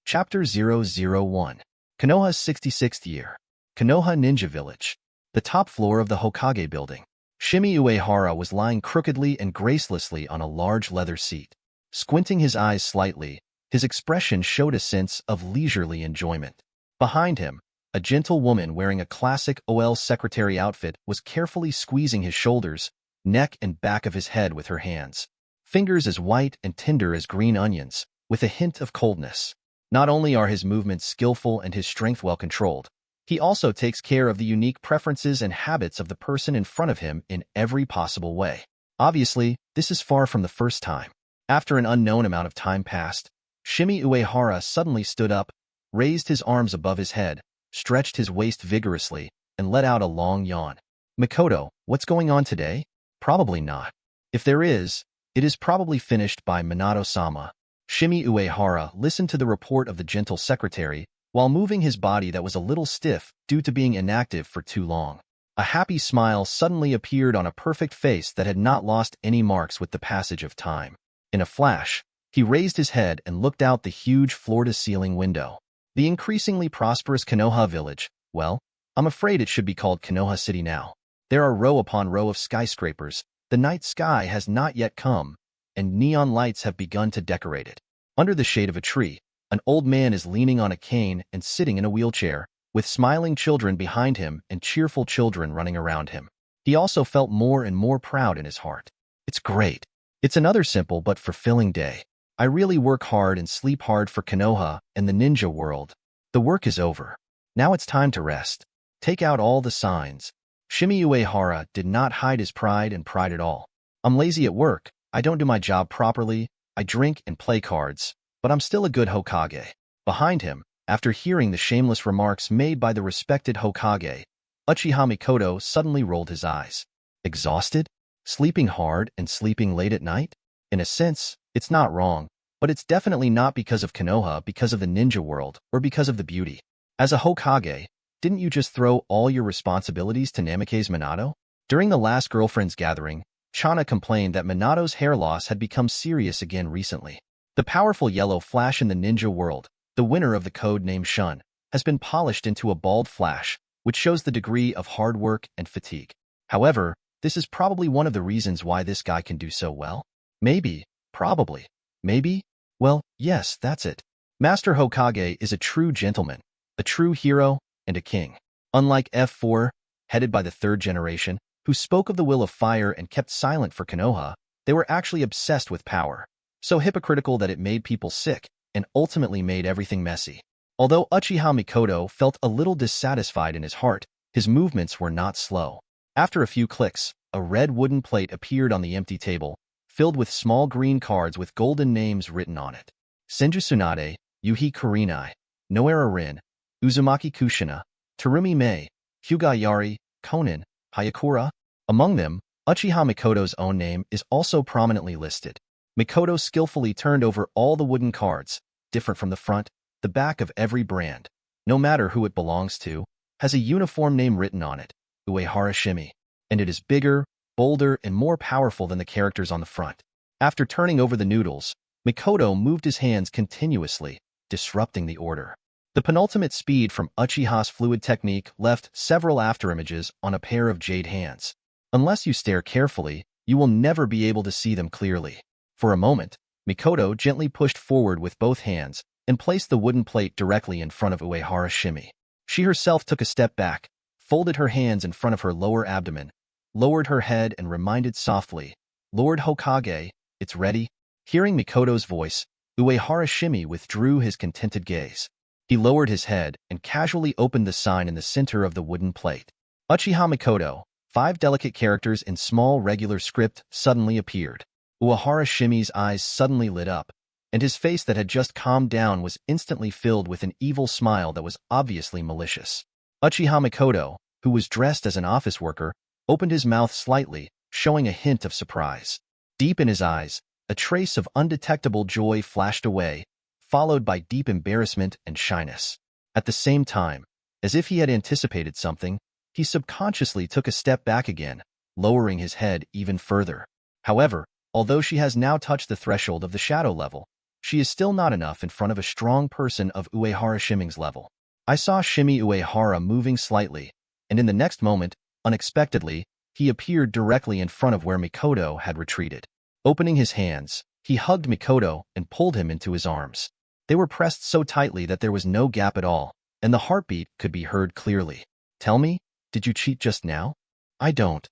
Chapter 001. Konoha's 66th year. Konoha Ninja Village. The top floor of the Hokage building. Shimei Uehara was lying crookedly and gracelessly on a large leather seat. Squinting his eyes slightly, his expression showed a sense of leisurely enjoyment. Behind him, a gentle woman wearing a classic OL secretary outfit was carefully squeezing his shoulders, neck and back of his head with her hands. Fingers as white and tender as green onions, with a hint of coldness. Not only are his movements skillful and his strength well controlled, he also takes care of the unique preferences and habits of the person in front of him in every possible way. Obviously, this is far from the first time. After an unknown amount of time passed, Shimei Uehara suddenly stood up, raised his arms above his head, stretched his waist vigorously, and let out a long yawn. Mikoto, what's going on today? Probably not. If there is, it is probably finished by Minato-sama. Shimei Uehara listened to the report of the gentle secretary while moving his body that was a little stiff due to being inactive for too long. A happy smile suddenly appeared on a perfect face that had not lost any marks with the passage of time. In a flash, he raised his head and looked out the huge floor-to-ceiling window. The increasingly prosperous Konoha Village, well, I'm afraid it should be called Konoha City now. There are row upon row of skyscrapers, the night sky has not yet come, and neon lights have begun to decorate it. Under the shade of a tree, an old man is leaning on a cane and sitting in a wheelchair, with smiling children behind him and cheerful children running around him. He also felt more and more proud in his heart. It's great. It's another simple but fulfilling day. I really work hard and sleep hard for Konoha and the ninja world. The work is over. Now it's time to rest. Take out all the signs. Shimei Uehara did not hide his pride at all. I'm lazy at work. I don't do my job properly, I drink and play cards, but I'm still a good Hokage. Behind him, after hearing the shameless remarks made by the respected Hokage, Uchiha Mikoto suddenly rolled his eyes. Exhausted? Sleeping hard and sleeping late at night? In a sense, it's not wrong, but it's definitely not because of Konoha, because of the ninja world, or because of the beauty. As a Hokage, didn't you just throw all your responsibilities to Namake's Minato? During the last girlfriends gathering, Chana complained that Minato's hair loss had become serious again recently. The powerful yellow flash in the ninja world, the winner of the code name Shun, has been polished into a bald flash, which shows the degree of hard work and fatigue. However, this is probably one of the reasons why this guy can do so well. Maybe, probably, maybe, well, yes, that's it. Master Hokage is a true gentleman, a true hero, and a king. Unlike F4, headed by the third generation, who spoke of the will of fire and kept silent for Konoha, they were actually obsessed with power, so hypocritical that it made people sick and ultimately made everything messy. Although Uchiha Mikoto felt a little dissatisfied in his heart, his movements were not slow. After a few clicks, a red wooden plate appeared on the empty table, filled with small green cards with golden names written on it. Senju Tsunade, Yuhi Kurenai, Noera Rin, Uzumaki Kushina, Terumi Mei, Hyuga Yari, Konan, Hayakura. Among them, Uchiha Mikoto's own name is also prominently listed. Mikoto skillfully turned over all the wooden cards, different from the front, the back of every brand. No matter who it belongs to, has a uniform name written on it, Uehara Shimei, and it is bigger, bolder, and more powerful than the characters on the front. After turning over the noodles, Mikoto moved his hands continuously, disrupting the order. The penultimate speed from Uchiha's fluid technique left several afterimages on a pair of jade hands. Unless you stare carefully, you will never be able to see them clearly. For a moment, Mikoto gently pushed forward with both hands and placed the wooden plate directly in front of Uehara Shimei. She herself took a step back, folded her hands in front of her lower abdomen, lowered her head and reminded softly, "Lord Hokage, it's ready." Hearing Mikoto's voice, Uehara Shimei withdrew his contented gaze. He lowered his head and casually opened the sign in the center of the wooden plate. Uchiha Mikoto, 5 delicate characters in small regular script suddenly appeared. Uehara Shimei's eyes suddenly lit up, and his face that had just calmed down was instantly filled with an evil smile that was obviously malicious. Uchiha Mikoto, who was dressed as an office worker, opened his mouth slightly, showing a hint of surprise. Deep in his eyes, a trace of undetectable joy flashed away, followed by deep embarrassment and shyness. At the same time, as if he had anticipated something, he subconsciously took a step back again, lowering his head even further. However, although she has now touched the threshold of the shadow level, she is still not enough in front of a strong person of Uehara Shiming's level. I saw Shimei Uehara moving slightly, and in the next moment, unexpectedly, he appeared directly in front of where Mikoto had retreated. Opening his hands, he hugged Mikoto and pulled him into his arms. They were pressed so tightly that there was no gap at all, and the heartbeat could be heard clearly. Tell me, did you cheat just now? I don't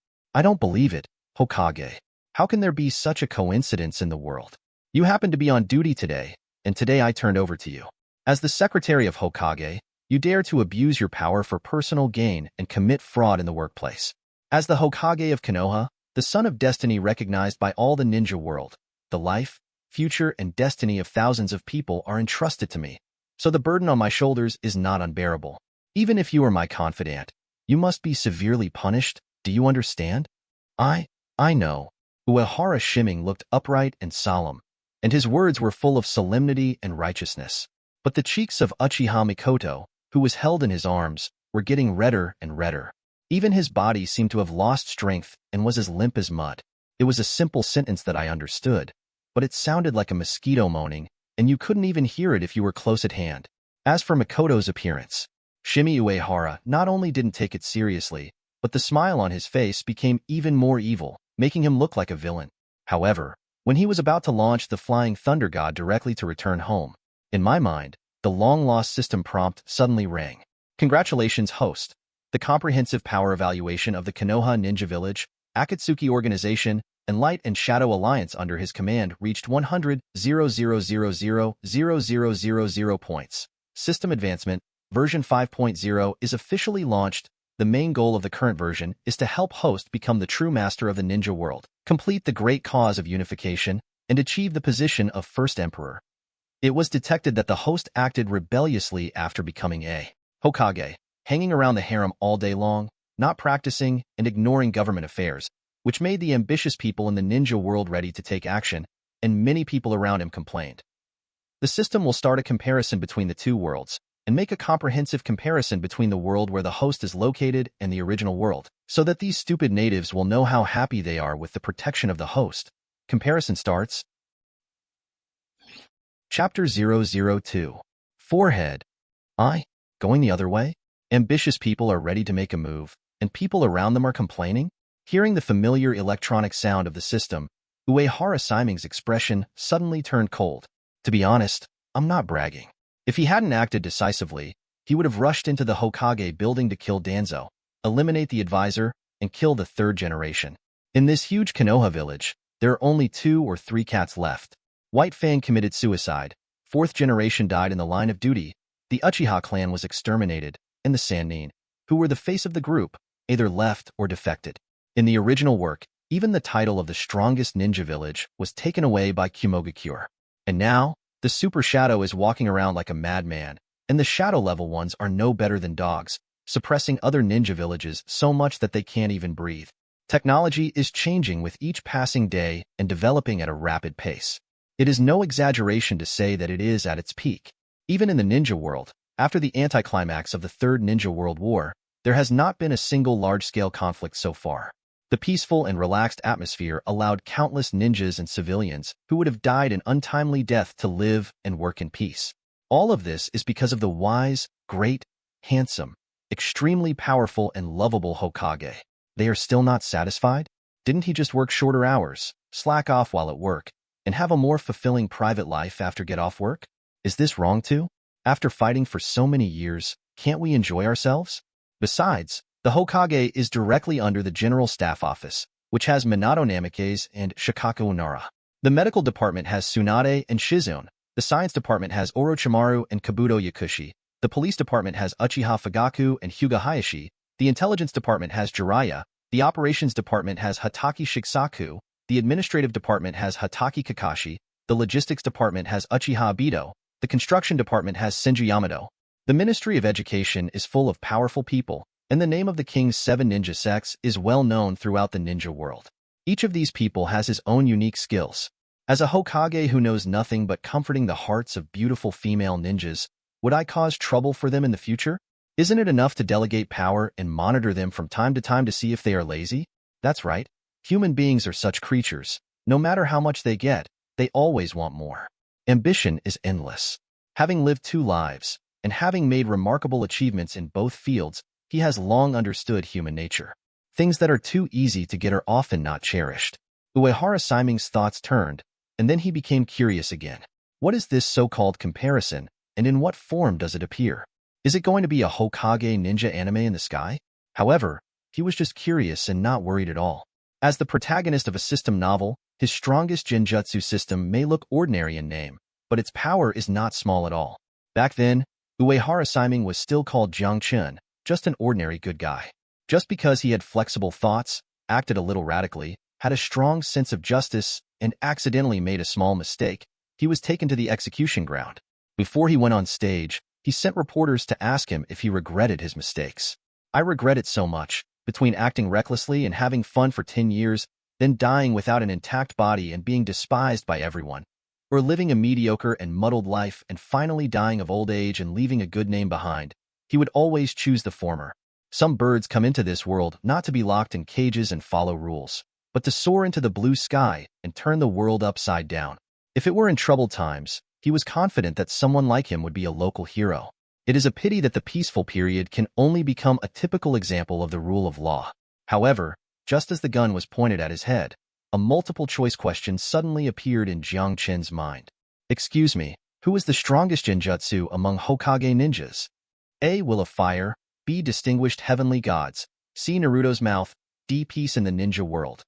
believe it, Hokage. How can there be such a coincidence in the world? You happened to be on duty today, and today I turned over to you. As the secretary of Hokage, you dare to abuse your power for personal gain and commit fraud in the workplace. As the Hokage of Konoha, the son of destiny recognized by all the ninja world, the life, future, and destiny of thousands of people are entrusted to me, so the burden on my shoulders is not unbearable. Even if you are my confidant, you must be severely punished, do you understand? I know. Uehara Shiming looked upright and solemn, and his words were full of solemnity and righteousness. But the cheeks of Uchiha Mikoto, who was held in his arms, were getting redder and redder. Even his body seemed to have lost strength and was as limp as mud. It was a simple sentence that I understood, but it sounded like a mosquito moaning, and you couldn't even hear it if you were close at hand. As for Mikoto's appearance, Shimei Uehara not only didn't take it seriously, but the smile on his face became even more evil, making him look like a villain. However, when he was about to launch the Flying Thunder God directly to return home, in my mind, the long-lost system prompt suddenly rang. Congratulations, host. The comprehensive power evaluation of the Konoha Ninja Village, Akatsuki Organization, and Light and Shadow Alliance under his command reached 100,000,000 points. System advancement, version 5.0 is officially launched. The main goal of the current version is to help host become the true master of the ninja world, complete the great cause of unification, and achieve the position of first emperor. It was detected that the host acted rebelliously after becoming a Hokage, hanging around the harem all day long, not practicing, and ignoring government affairs, which made the ambitious people in the ninja world ready to take action, and many people around him complained. The system will start a comparison between the two worlds, and make a comprehensive comparison between the world where the host is located and the original world, so that these stupid natives will know how happy they are with the protection of the host. Comparison starts. Chapter 002. Forehead. Going the other way? Ambitious people are ready to make a move, and people around them are complaining? Hearing the familiar electronic sound of the system, Uehara Shiming's expression suddenly turned cold. To be honest, I'm not bragging. If he hadn't acted decisively, he would have rushed into the Hokage building to kill Danzo, eliminate the advisor, and kill the third generation. In this huge Konoha village, there are only 2 or 3 cats left. White Fang committed suicide, 4th generation died in the line of duty, the Uchiha clan was exterminated, and the Sannin, who were the face of the group, either left or defected. In the original work, even the title of the strongest ninja village was taken away by Kirigakure. And now, the Super Shadow is walking around like a madman, and the Shadow level ones are no better than dogs, suppressing other ninja villages so much that they can't even breathe. Technology is changing with each passing day and developing at a rapid pace. It is no exaggeration to say that it is at its peak. Even in the ninja world, after the anticlimax of the Third Ninja World War, there has not been a single large-scale conflict so far. The peaceful and relaxed atmosphere allowed countless ninjas and civilians who would have died an untimely death to live and work in peace. All of this is because of the wise, great, handsome, extremely powerful and lovable Hokage. They are still not satisfied? Didn't he just work shorter hours, slack off while at work, and have a more fulfilling private life after get off work? Is this wrong too? After fighting for so many years, can't we enjoy ourselves? Besides, the Hokage is directly under the General Staff Office, which has Minato Namikaze and Shikaku Unara. The medical department has Tsunade and Shizune. The science department has Orochimaru and Kabuto Yakushi. The police department has Uchiha Fugaku and Hyuga Hayashi. The intelligence department has Jiraiya. The operations department has Hatake Shigesaku. The administrative department has Hatake Kakashi. The logistics department has Uchiha Obito. The construction department has Senju Yamato. The Ministry of Education is full of powerful people, and the name of the King's 7 ninja sects is well known throughout the ninja world. Each of these people has his own unique skills. As a Hokage who knows nothing but comforting the hearts of beautiful female ninjas, would I cause trouble for them in the future? Isn't it enough to delegate power and monitor them from time to see if they are lazy? That's right. Human beings are such creatures. No matter how much they get, they always want more. Ambition is endless. Having lived 2 lives, and having made remarkable achievements in both fields, he has long understood human nature. Things that are too easy to get are often not cherished. Uehara Siming's thoughts turned, and then he became curious again. What is this so-called comparison, and in what form does it appear? Is it going to be a Hokage ninja anime in the sky? However, he was just curious and not worried at all. As the protagonist of a system novel, his strongest genjutsu system may look ordinary in name, but its power is not small at all. Back then, Uehara Siming was still called Jiang Chun, just an ordinary good guy. Just because he had flexible thoughts, acted a little radically, had a strong sense of justice, and accidentally made a small mistake, he was taken to the execution ground. Before he went on stage, he sent reporters to ask him if he regretted his mistakes. I regret it so much, between acting recklessly and having fun for 10 years, then dying without an intact body and being despised by everyone, or living a mediocre and muddled life and finally dying of old age and leaving a good name behind. He would always choose the former. Some birds come into this world not to be locked in cages and follow rules, but to soar into the blue sky and turn the world upside down. If it were in troubled times, he was confident that someone like him would be a local hero. It is a pity that the peaceful period can only become a typical example of the rule of law. However, just as the gun was pointed at his head, a multiple-choice question suddenly appeared in Jiang Chen's mind. Excuse me, who is the strongest genjutsu among Hokage ninjas? A. Will of Fire, B. Distinguished Heavenly Gods, C. Naruto's Mouth, D. Peace in the Ninja World.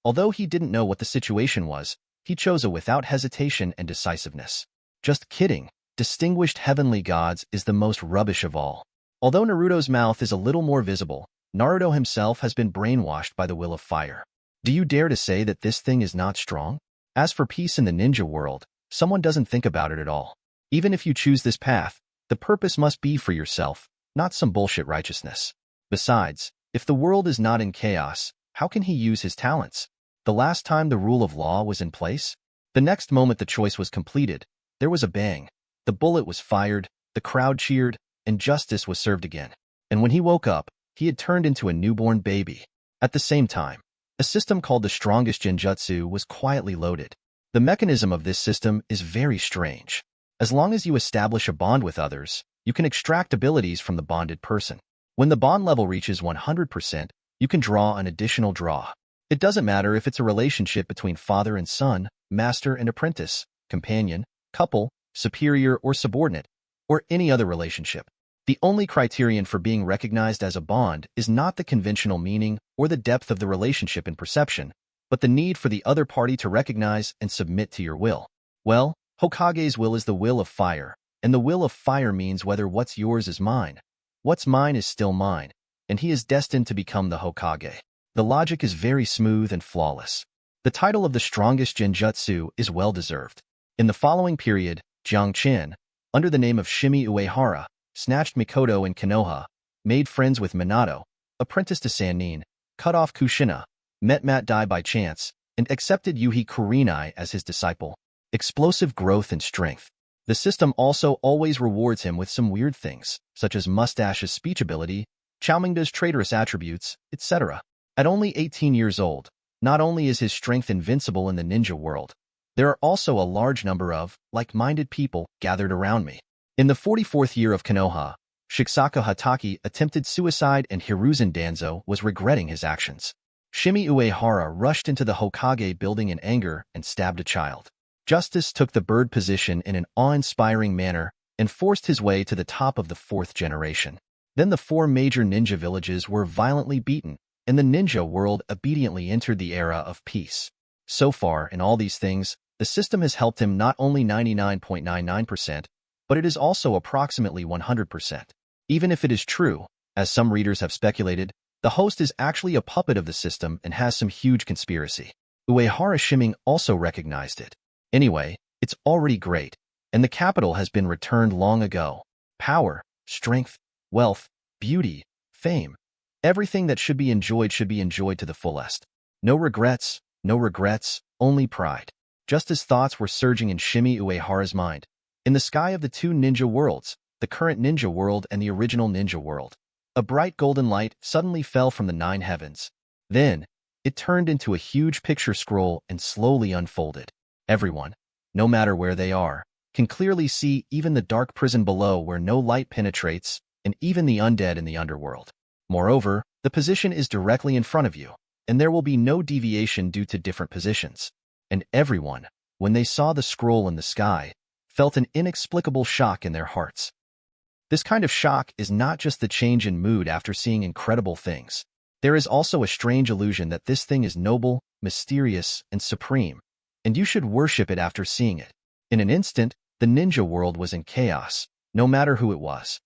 Although he didn't know what the situation was, he chose a without hesitation and decisiveness. Just kidding. Distinguished Heavenly Gods is the most rubbish of all. Although Naruto's mouth is a little more visible, Naruto himself has been brainwashed by the Will of Fire. Do you dare to say that this thing is not strong? As for peace in the ninja world, someone doesn't think about it at all. Even if you choose this path, the purpose must be for yourself, not some bullshit righteousness. Besides, if the world is not in chaos, how can he use his talents? The last time the rule of law was in place? The next moment the choice was completed, there was a bang. The bullet was fired, the crowd cheered, and justice was served again. And when he woke up, he had turned into a newborn baby. At the same time, a system called the strongest genjutsu was quietly loaded. The mechanism of this system is very strange. As long as you establish a bond with others, you can extract abilities from the bonded person. When the bond level reaches 100%, you can draw an additional draw. It doesn't matter if it's a relationship between father and son, master and apprentice, companion, couple, superior or subordinate, or any other relationship. The only criterion for being recognized as a bond is not the conventional meaning or the depth of the relationship in perception, but the need for the other party to recognize and submit to your will. Well, Hokage's will is the will of fire, and the will of fire means whether what's yours is mine. What's mine is still mine, and he is destined to become the Hokage. The logic is very smooth and flawless. The title of the strongest genjutsu is well-deserved. In the following period, Jiang Chen, under the name of Shimei Uehara, snatched Mikoto and Konoha, made friends with Minato, apprenticed to Sannin, cut off Kushina, met Matt Dai by chance, and accepted Yuhi Kurenai as his disciple. Explosive growth and strength. The system also always rewards him with some weird things, such as Mustache's speech ability, Chaomingda's traitorous attributes, etc. At only 18 years old, not only is his strength invincible in the ninja world, there are also a large number of like-minded people gathered around me. In the 44th year of Konoha, Shiksako Hatake attempted suicide and Hiruzen Danzo was regretting his actions. Shimei Uehara rushed into the Hokage building in anger and stabbed a child. Justice took the bird position in an awe-inspiring manner and forced his way to the top of the 4th generation. Then the 4 major ninja villages were violently beaten, and the ninja world obediently entered the era of peace. So far, in all these things, the system has helped him not only 99.99%, but it is also approximately 100%. Even if it is true, as some readers have speculated, the host is actually a puppet of the system and has some huge conspiracy. Uehara Shiming also recognized it. Anyway, it's already great, and the capital has been returned long ago. Power, strength, wealth, beauty, fame. Everything that should be enjoyed to the fullest. No regrets, only pride. Just as thoughts were surging in Shimei Uehara's mind, in the sky of the 2 ninja worlds, the current ninja world and the original ninja world, a bright golden light suddenly fell from the 9 heavens. Then, it turned into a huge picture scroll and slowly unfolded. Everyone, no matter where they are, can clearly see even the dark prison below where no light penetrates, and even the undead in the underworld. Moreover, the position is directly in front of you, and there will be no deviation due to different positions. And everyone, when they saw the scroll in the sky, felt an inexplicable shock in their hearts. This kind of shock is not just the change in mood after seeing incredible things. There is also a strange illusion that this thing is noble, mysterious, and supreme, and you should worship it after seeing it. In an instant, the ninja world was in chaos, no matter who it was.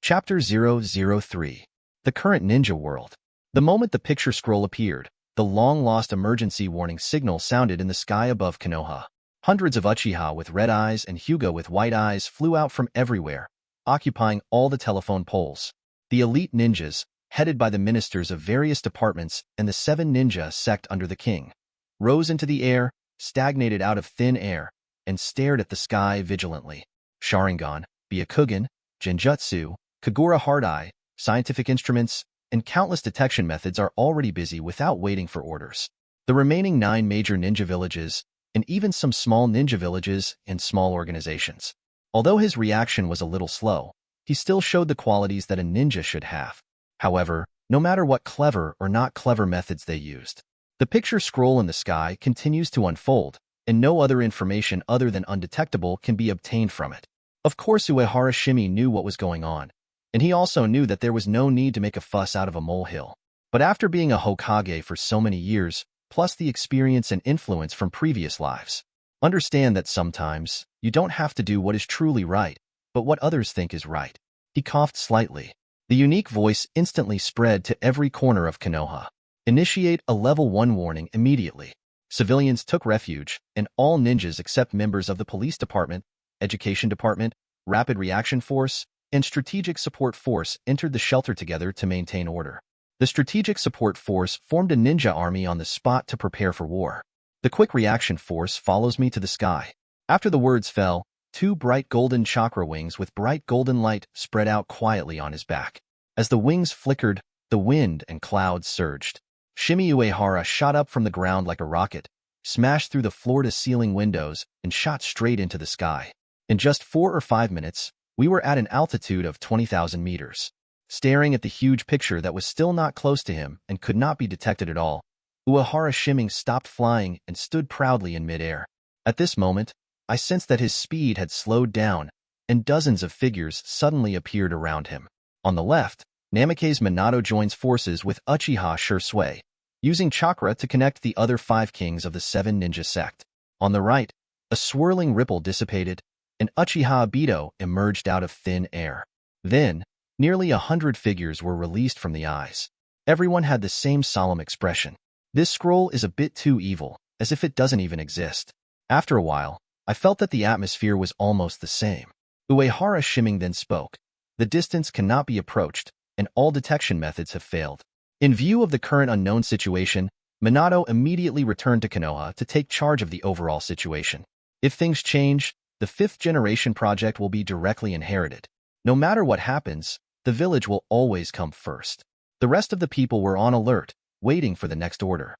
Chapter 003. The Current Ninja World. The moment the picture scroll appeared, the long-lost emergency warning signal sounded in the sky above Konoha. Hundreds of Uchiha with red eyes and Hyuga with white eyes flew out from everywhere, occupying all the telephone poles. The elite ninjas, headed by the ministers of various departments and the 7 ninja sect under the king, rose into the air, stagnated out of thin air, and stared at the sky vigilantly. Sharingan, Byakugan, Genjutsu, Kagura Hard Eye, scientific instruments, and countless detection methods are already busy without waiting for orders. The remaining 9 major ninja villages, and even some small ninja villages and small organizations. Although his reaction was a little slow, he still showed the qualities that a ninja should have. However, no matter what clever or not clever methods they used, the picture scroll in the sky continues to unfold, and no other information other than undetectable can be obtained from it. Of course, Uehara Shimei knew what was going on, and he also knew that there was no need to make a fuss out of a molehill. But after being a Hokage for so many years, plus the experience and influence from previous lives, understand that sometimes you don't have to do what is truly right, but what others think is right. He coughed slightly. The unique voice instantly spread to every corner of Konoha. Initiate a level 1 warning immediately. Civilians took refuge, and all ninjas except members of the police department, education department, rapid reaction force, and strategic support force entered the shelter together to maintain order. The strategic support force formed a ninja army on the spot to prepare for war. The quick reaction force follows me to the sky. After the words fell, 2 bright golden chakra wings with bright golden light spread out quietly on his back. As the wings flickered, the wind and clouds surged. Shimei Uehara shot up from the ground like a rocket, smashed through the floor-to-ceiling windows, and shot straight into the sky. In just 4 or 5 minutes, we were at an altitude of 20,000 meters. Staring at the huge picture that was still not close to him and could not be detected at all, Uehara Shimei stopped flying and stood proudly in midair. At this moment, I sensed that his speed had slowed down, and dozens of figures suddenly appeared around him. On the left, Namake's Minato joins forces with Uchiha Shursui, using chakra to connect the other 5 kings of the 7 ninja sect. On the right, a swirling ripple dissipated, and Uchiha Obito emerged out of thin air. Then, nearly 100 figures were released from the eyes. Everyone had the same solemn expression. This scroll is a bit too evil, as if it doesn't even exist. After a while, I felt that the atmosphere was almost the same. Uehara Shimei then spoke. The distance cannot be approached, and all detection methods have failed. In view of the current unknown situation, Minato immediately returned to Konoha to take charge of the overall situation. If things change, the 5th generation project will be directly inherited. No matter what happens, the village will always come first. The rest of the people were on alert, waiting for the next order.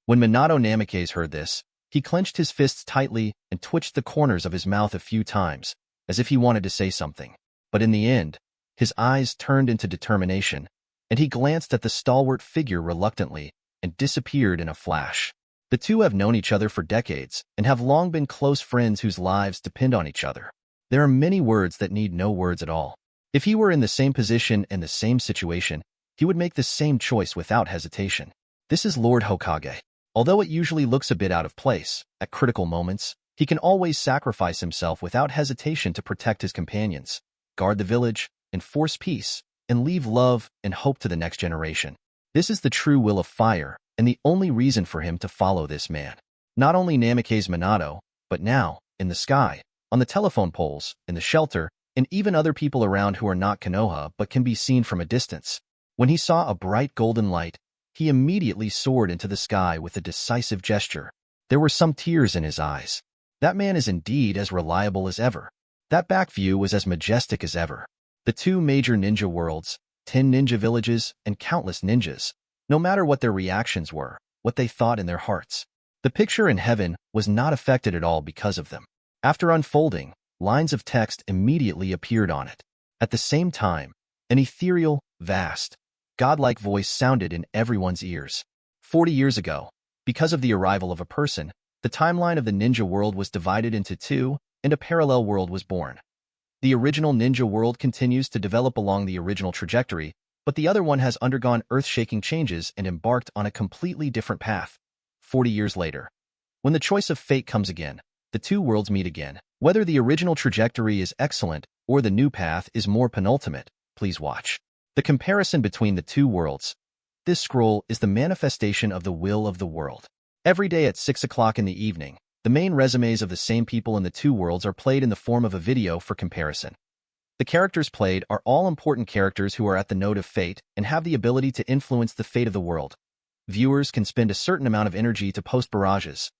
When Minato Namikaze heard this, he clenched his fists tightly and twitched the corners of his mouth a few times, as if he wanted to say something. But in the end, his eyes turned into determination, and he glanced at the stalwart figure reluctantly and disappeared in a flash. The two have known each other for decades and have long been close friends whose lives depend on each other. There are many words that need no words at all. If he were in the same position and the same situation, he would make the same choice without hesitation. This is Lord Hokage. Although it usually looks a bit out of place, at critical moments, he can always sacrifice himself without hesitation to protect his companions, guard the village, enforce peace, and leave love and hope to the next generation. This is the true will of fire, and the only reason for him to follow this man. Not only Namikaze Minato, but now, in the sky, on the telephone poles, in the shelter, and even other people around who are not Konoha but can be seen from a distance. When he saw a bright golden light, he immediately soared into the sky with a decisive gesture. There were some tears in his eyes. That man is indeed as reliable as ever. That back view was as majestic as ever. The 2 major ninja worlds, 10 ninja villages, and countless ninjas, no matter what their reactions were, what they thought in their hearts. The picture in heaven was not affected at all because of them. After unfolding, lines of text immediately appeared on it. At the same time, an ethereal, vast, godlike voice sounded in everyone's ears. 40 years ago, because of the arrival of a person, the timeline of the ninja world was divided into two, and a parallel world was born. The original ninja world continues to develop along the original trajectory, but the other one has undergone earth-shaking changes and embarked on a completely different path. 40 years later, when the choice of fate comes again, the two worlds meet again. Whether the original trajectory is excellent or the new path is more penultimate, please watch. The comparison between the two worlds. This scroll is the manifestation of the will of the world. Every day at 6 o'clock in the evening, the main resumes of the same people in the two worlds are played in the form of a video for comparison. The characters played are all important characters who are at the node of fate and have the ability to influence the fate of the world. Viewers can spend a certain amount of energy to post barrages.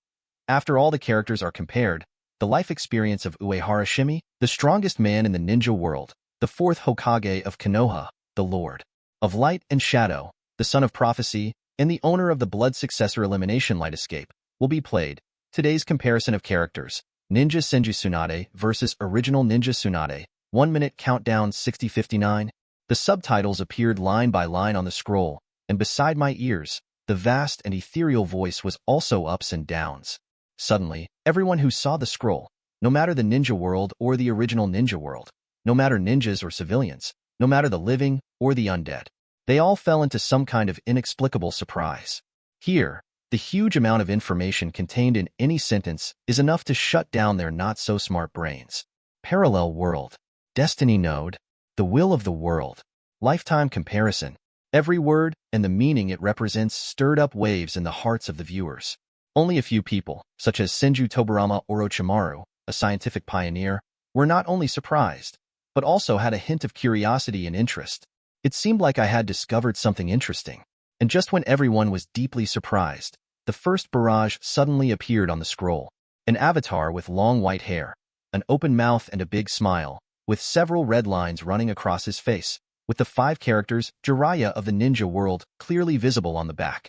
After all the characters are compared, the life experience of Uehara Shimei, the strongest man in the ninja world, the fourth Hokage of Konoha, the Lord of Light and Shadow, the Son of Prophecy, and the owner of the Blood Successor Elimination Light Escape, will be played. Today's comparison of characters, Ninja Senju Tsunade versus Original Ninja Tsunade, 1 minute countdown 60:59. The subtitles appeared line by line on the scroll, and beside my ears, the vast and ethereal voice was also ups and downs. Suddenly, everyone who saw the scroll, no matter the ninja world or the original ninja world, no matter ninjas or civilians, no matter the living or the undead, they all fell into some kind of inexplicable surprise. Here, the huge amount of information contained in any sentence is enough to shut down their not-so-smart brains. Parallel world, destiny node, the will of the world, lifetime comparison. Every word and the meaning it represents stirred up waves in the hearts of the viewers. Only a few people, such as Senju Tobarama Orochimaru, a scientific pioneer, were not only surprised, but also had a hint of curiosity and interest. It seemed like I had discovered something interesting. And just when everyone was deeply surprised, the first barrage suddenly appeared on the scroll. An avatar with long white hair, an open mouth and a big smile, with several red lines running across his face, with the 5 characters Jiraiya of the ninja world clearly visible on the back.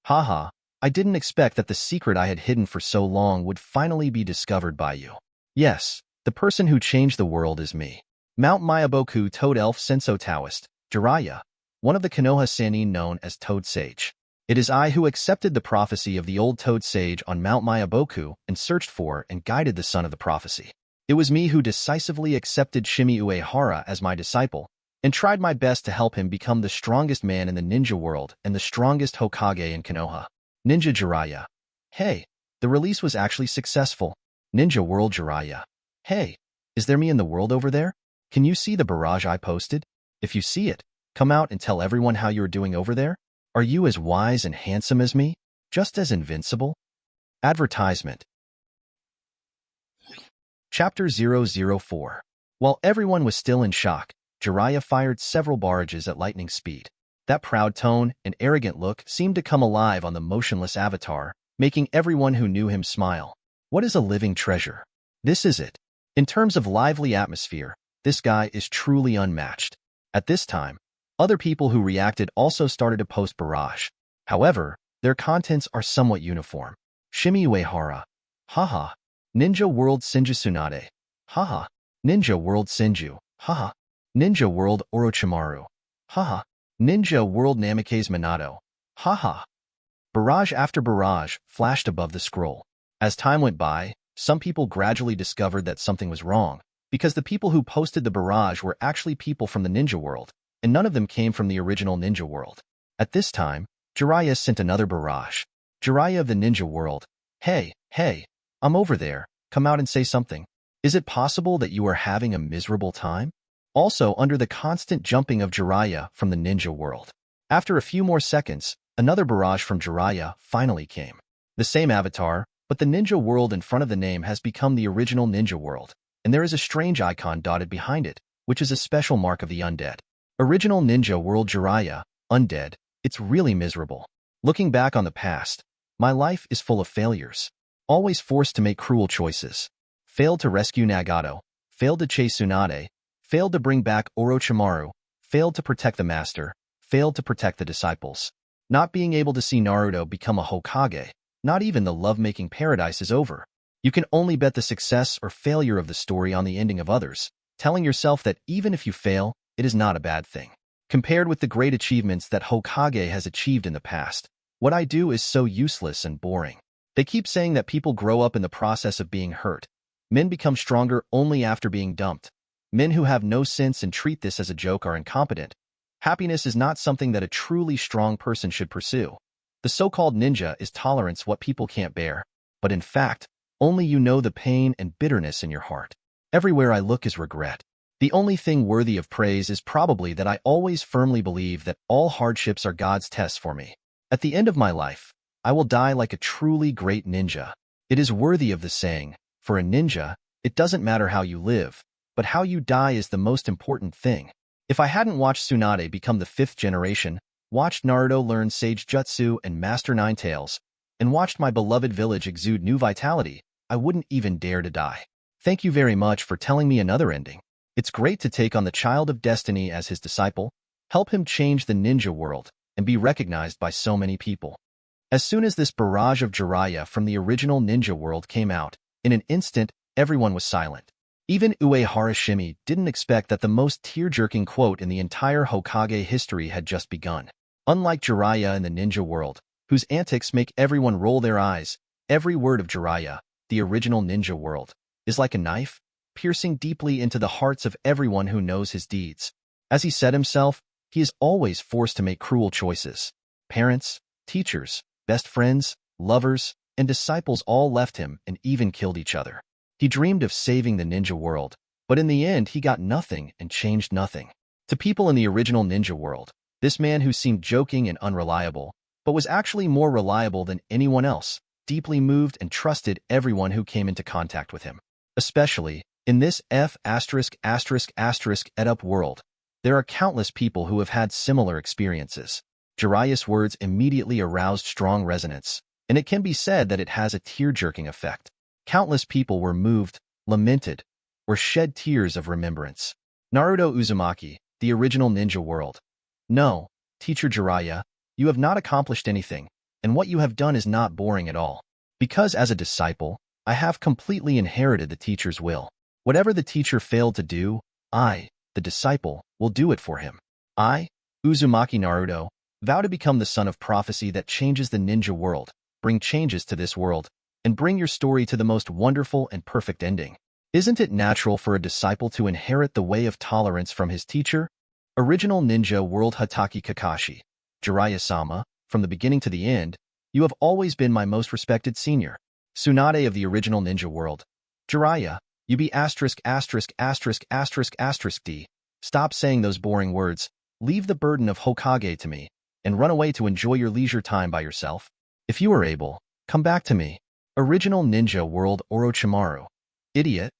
Haha, I didn't expect that the secret I had hidden for so long would finally be discovered by you. Yes, the person who changed the world is me. Mount Myaboku Toad Elf Senso Taoist, Jiraiya, one of the Konoha Sannin known as Toad Sage. It is I who accepted the prophecy of the old Toad Sage on Mount Myaboku and searched for and guided the son of the prophecy. It was me who decisively accepted Shimei Uehara as my disciple and tried my best to help him become the strongest man in the ninja world and the strongest Hokage in Konoha. Ninja Jiraiya. Hey, the release was actually successful. Ninja World Jiraiya. Hey, is there me in the world over there? Can you see the barrage I posted? If you see it, come out and tell everyone how you're doing over there. Are you as wise and handsome as me? Just as invincible? Advertisement. Chapter 004. While everyone was still in shock, Jiraiya fired several barrages at lightning speed. That proud tone and arrogant look seemed to come alive on the motionless avatar, making everyone who knew him smile. What is a living treasure? This is it. In terms of lively atmosphere, this guy is truly unmatched. At this time, other people who reacted also started to post barrage. However, their contents are somewhat uniform. Shimei Uehara. Haha. Ninja World Senju Tsunade. Haha. Ninja World Senju. Haha. Ninja World Orochimaru. Haha. Ninja World Namikaze Minato. Haha. Barrage after barrage flashed above the scroll. As time went by, some people gradually discovered that something was wrong, because the people who posted the barrage were actually people from the ninja world, and none of them came from the original ninja world. At this time, Jiraiya sent another barrage. Jiraiya of the ninja world. Hey, I'm over there. Come out and say something. Is it possible that you are having a miserable time? Also under the constant jumping of Jiraiya from the ninja world. After a few more seconds, another barrage from Jiraiya finally came. The same avatar, but the ninja world in front of the name has become the original ninja world, and there is a strange icon dotted behind it, which is a special mark of the undead. Original ninja world Jiraiya, undead, it's really miserable. Looking back on the past, my life is full of failures. Always forced to make cruel choices. Failed to rescue Nagato, failed to chase Tsunade, failed to bring back Orochimaru, failed to protect the master, failed to protect the disciples. Not being able to see Naruto become a Hokage, Not even the lovemaking paradise is over. You can only bet the success or failure of the story on the ending of others, telling yourself that even if you fail, it is not a bad thing. Compared with the great achievements that Hokage has achieved in the past, what I do is so useless and boring. They keep saying that people grow up in the process of being hurt. Men become stronger only after being dumped. Men who have no sense and treat this as a joke are incompetent. Happiness is not something that a truly strong person should pursue. The so-called ninja is tolerance what people can't bear. But in fact, only you know the pain and bitterness in your heart. Everywhere I look is regret. The only thing worthy of praise is probably that I always firmly believe that all hardships are God's tests for me. At the end of my life, I will die like a truly great ninja. It is worthy of the saying, for a ninja, it doesn't matter how you live, but how you die is the most important thing. If I hadn't watched Tsunade become the 5th generation, watched Naruto learn Sage Jutsu and master Nine Tails, and watched my beloved village exude new vitality, I wouldn't even dare to die. Thank you very much for telling me another ending. It's great to take on the Child of Destiny as his disciple, help him change the ninja world, and be recognized by so many people. As soon as this barrage of Jiraiya from the original ninja world came out, in an instant, everyone was silent. Even Uehara Shimei didn't expect that the most tear-jerking quote in the entire Hokage history had just begun. Unlike Jiraiya in the ninja world, whose antics make everyone roll their eyes, every word of Jiraiya, the original ninja world, is like a knife, piercing deeply into the hearts of everyone who knows his deeds. As he said himself, he is always forced to make cruel choices. Parents, teachers, best friends, lovers, and disciples all left him and even killed each other. He dreamed of saving the ninja world, but in the end he got nothing and changed nothing. To people in the original ninja world, this man who seemed joking and unreliable, but was actually more reliable than anyone else, deeply moved and trusted everyone who came into contact with him. Especially, in this ed-up world, there are countless people who have had similar experiences. Jiraiya's words immediately aroused strong resonance, and it can be said that it has a tear-jerking effect. Countless people were moved, lamented, or shed tears of remembrance. Naruto Uzumaki, the original ninja world. No, Teacher Jiraiya, you have not accomplished anything, and what you have done is not boring at all. Because as a disciple, I have completely inherited the teacher's will. Whatever the teacher failed to do, I, the disciple, will do it for him. I, Uzumaki Naruto, vow to become the son of prophecy that changes the ninja world, bring changes to this world, and bring your story to the most wonderful and perfect ending. Isn't it natural for a disciple to inherit the way of tolerance from his teacher? Original Ninja World Hatake Kakashi, Jiraiya-sama, from the beginning to the end, you have always been my most respected senior. Tsunade of the original ninja world. Jiraiya, you be ***************. Stop saying those boring words, leave the burden of Hokage to me, and run away to enjoy your leisure time by yourself. If you are able, come back to me. Original Ninja World Orochimaru. Idiot.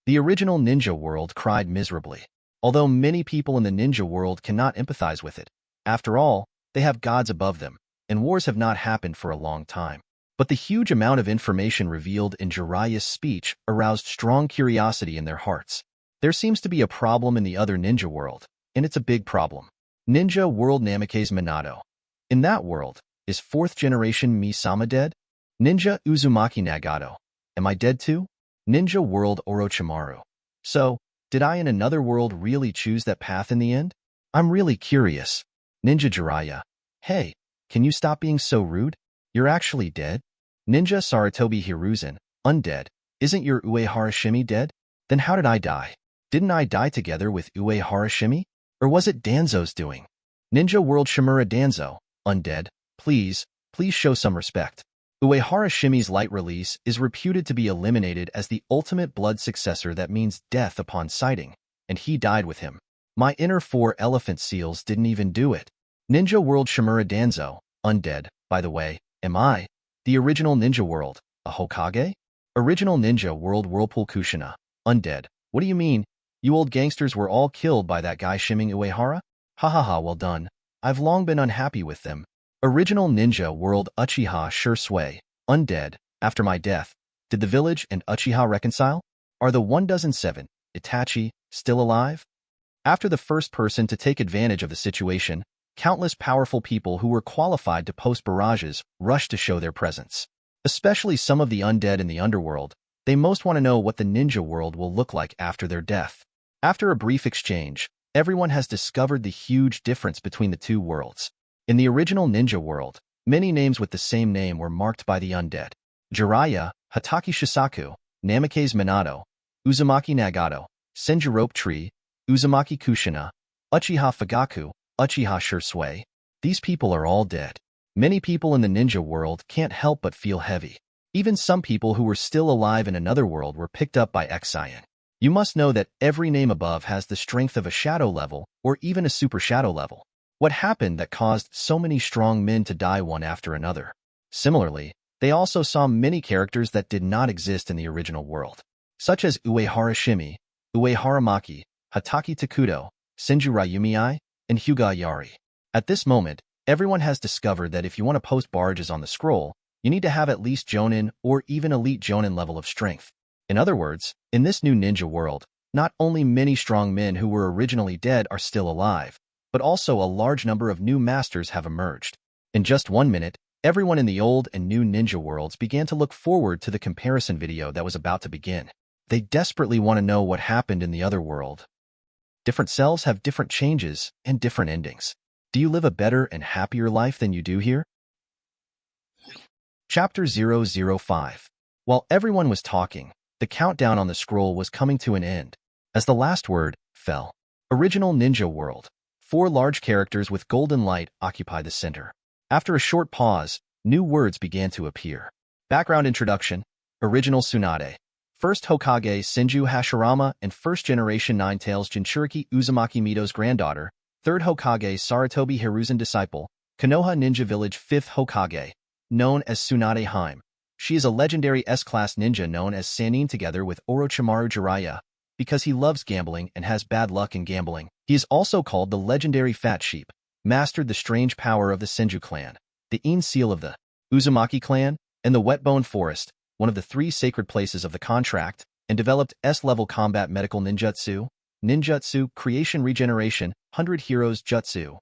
The original ninja world cried miserably. Although many people in the ninja world cannot empathize with it. After all, they have gods above them, and wars have not happened for a long time. But the huge amount of information revealed in Jiraiya's speech aroused strong curiosity in their hearts. There seems to be a problem in the other ninja world, and it's a big problem. Ninja World Namake's Minato. In that world, is 4th generation Mi-sama dead? Ninja Uzumaki Nagato. Am I dead too? Ninja World Orochimaru. So, did I in another world really choose that path in the end? I'm really curious. Ninja Jiraiya. Hey, can you stop being so rude? You're actually dead? Ninja Sarutobi Hiruzen. Undead. Isn't your Uehara Shimei dead? Then how did I die? Didn't I die together with Uehara Shimei? Or was it Danzo's doing? Ninja World Shimura Danzo. Undead. Please show some respect. Uehara Shimei's light release is reputed to be eliminated as the ultimate blood successor that means death upon sighting, and he died with him. My inner 4 elephant seals didn't even do it. Ninja World Shimura Danzo. Undead, by the way, am I, the original ninja world, a Hokage? Original Ninja World Whirlpool Kushina. Undead. What do you mean? You old gangsters were all killed by that guy Shimei Uehara? Ha, well done. I've long been unhappy with them. Original Ninja World Uchiha Sure Sway. Undead. After my death, did the village and Uchiha reconcile? Are the 1,007, Itachi, still alive? After the first person to take advantage of the situation, countless powerful people who were qualified to post barrages rushed to show their presence. Especially some of the undead in the underworld, they most want to know what the ninja world will look like after their death. After a brief exchange, everyone has discovered the huge difference between the two worlds. In the original ninja world, many names with the same name were marked by the undead. Jiraiya, Hatake Shisaku, Namikaze Minato, Uzumaki Nagato, Senju Rope Tree, Uzumaki Kushina, Uchiha Fugaku, Uchiha Shursui. These people are all dead. Many people in the ninja world can't help but feel heavy. Even some people who were still alive in another world were picked up by Exion. You must know that every name above has the strength of a shadow level or even a super shadow level. What happened that caused so many strong men to die one after another? Similarly, they also saw many characters that did not exist in the original world, such as Uehara Shimei, Uehara Maki, Hatake Takuto, Senju Ryumei, and Hyuga Yari. At this moment, everyone has discovered that if you want to post barges on the scroll, you need to have at least Jonin or even elite Jonin level of strength. In other words, in this new ninja world, not only many strong men who were originally dead are still alive, but also a large number of new masters have emerged. In just 1 minute, everyone in the old and new ninja worlds began to look forward to the comparison video that was about to begin. They desperately want to know what happened in the other world. Different selves have different changes and different endings. Do you live a better and happier life than you do here? Chapter 005. While everyone was talking, the countdown on the scroll was coming to an end, as the last word fell. Original Ninja World. 4 large characters with golden light occupy the center. After a short pause, new words began to appear. Background introduction. Original Tsunade. First Hokage Senju Hashirama and first-generation Nine-Tails Jinchuriki Uzumaki Mito's granddaughter. Third Hokage Sarutobi Hiruzen disciple. Konoha Ninja Village 5th Hokage, known as Tsunade Hime. She is a legendary S-class ninja known as Sannin together with Orochimaru Jiraiya. Because he loves gambling and has bad luck in gambling, he is also called the legendary Fat Sheep, mastered the strange power of the Senju clan, the In seal of the Uzumaki clan, and the Wetbone Forest, one of the 3 sacred places of the contract, and developed S-level combat medical ninjutsu, ninjutsu, creation regeneration, 100 heroes jutsu.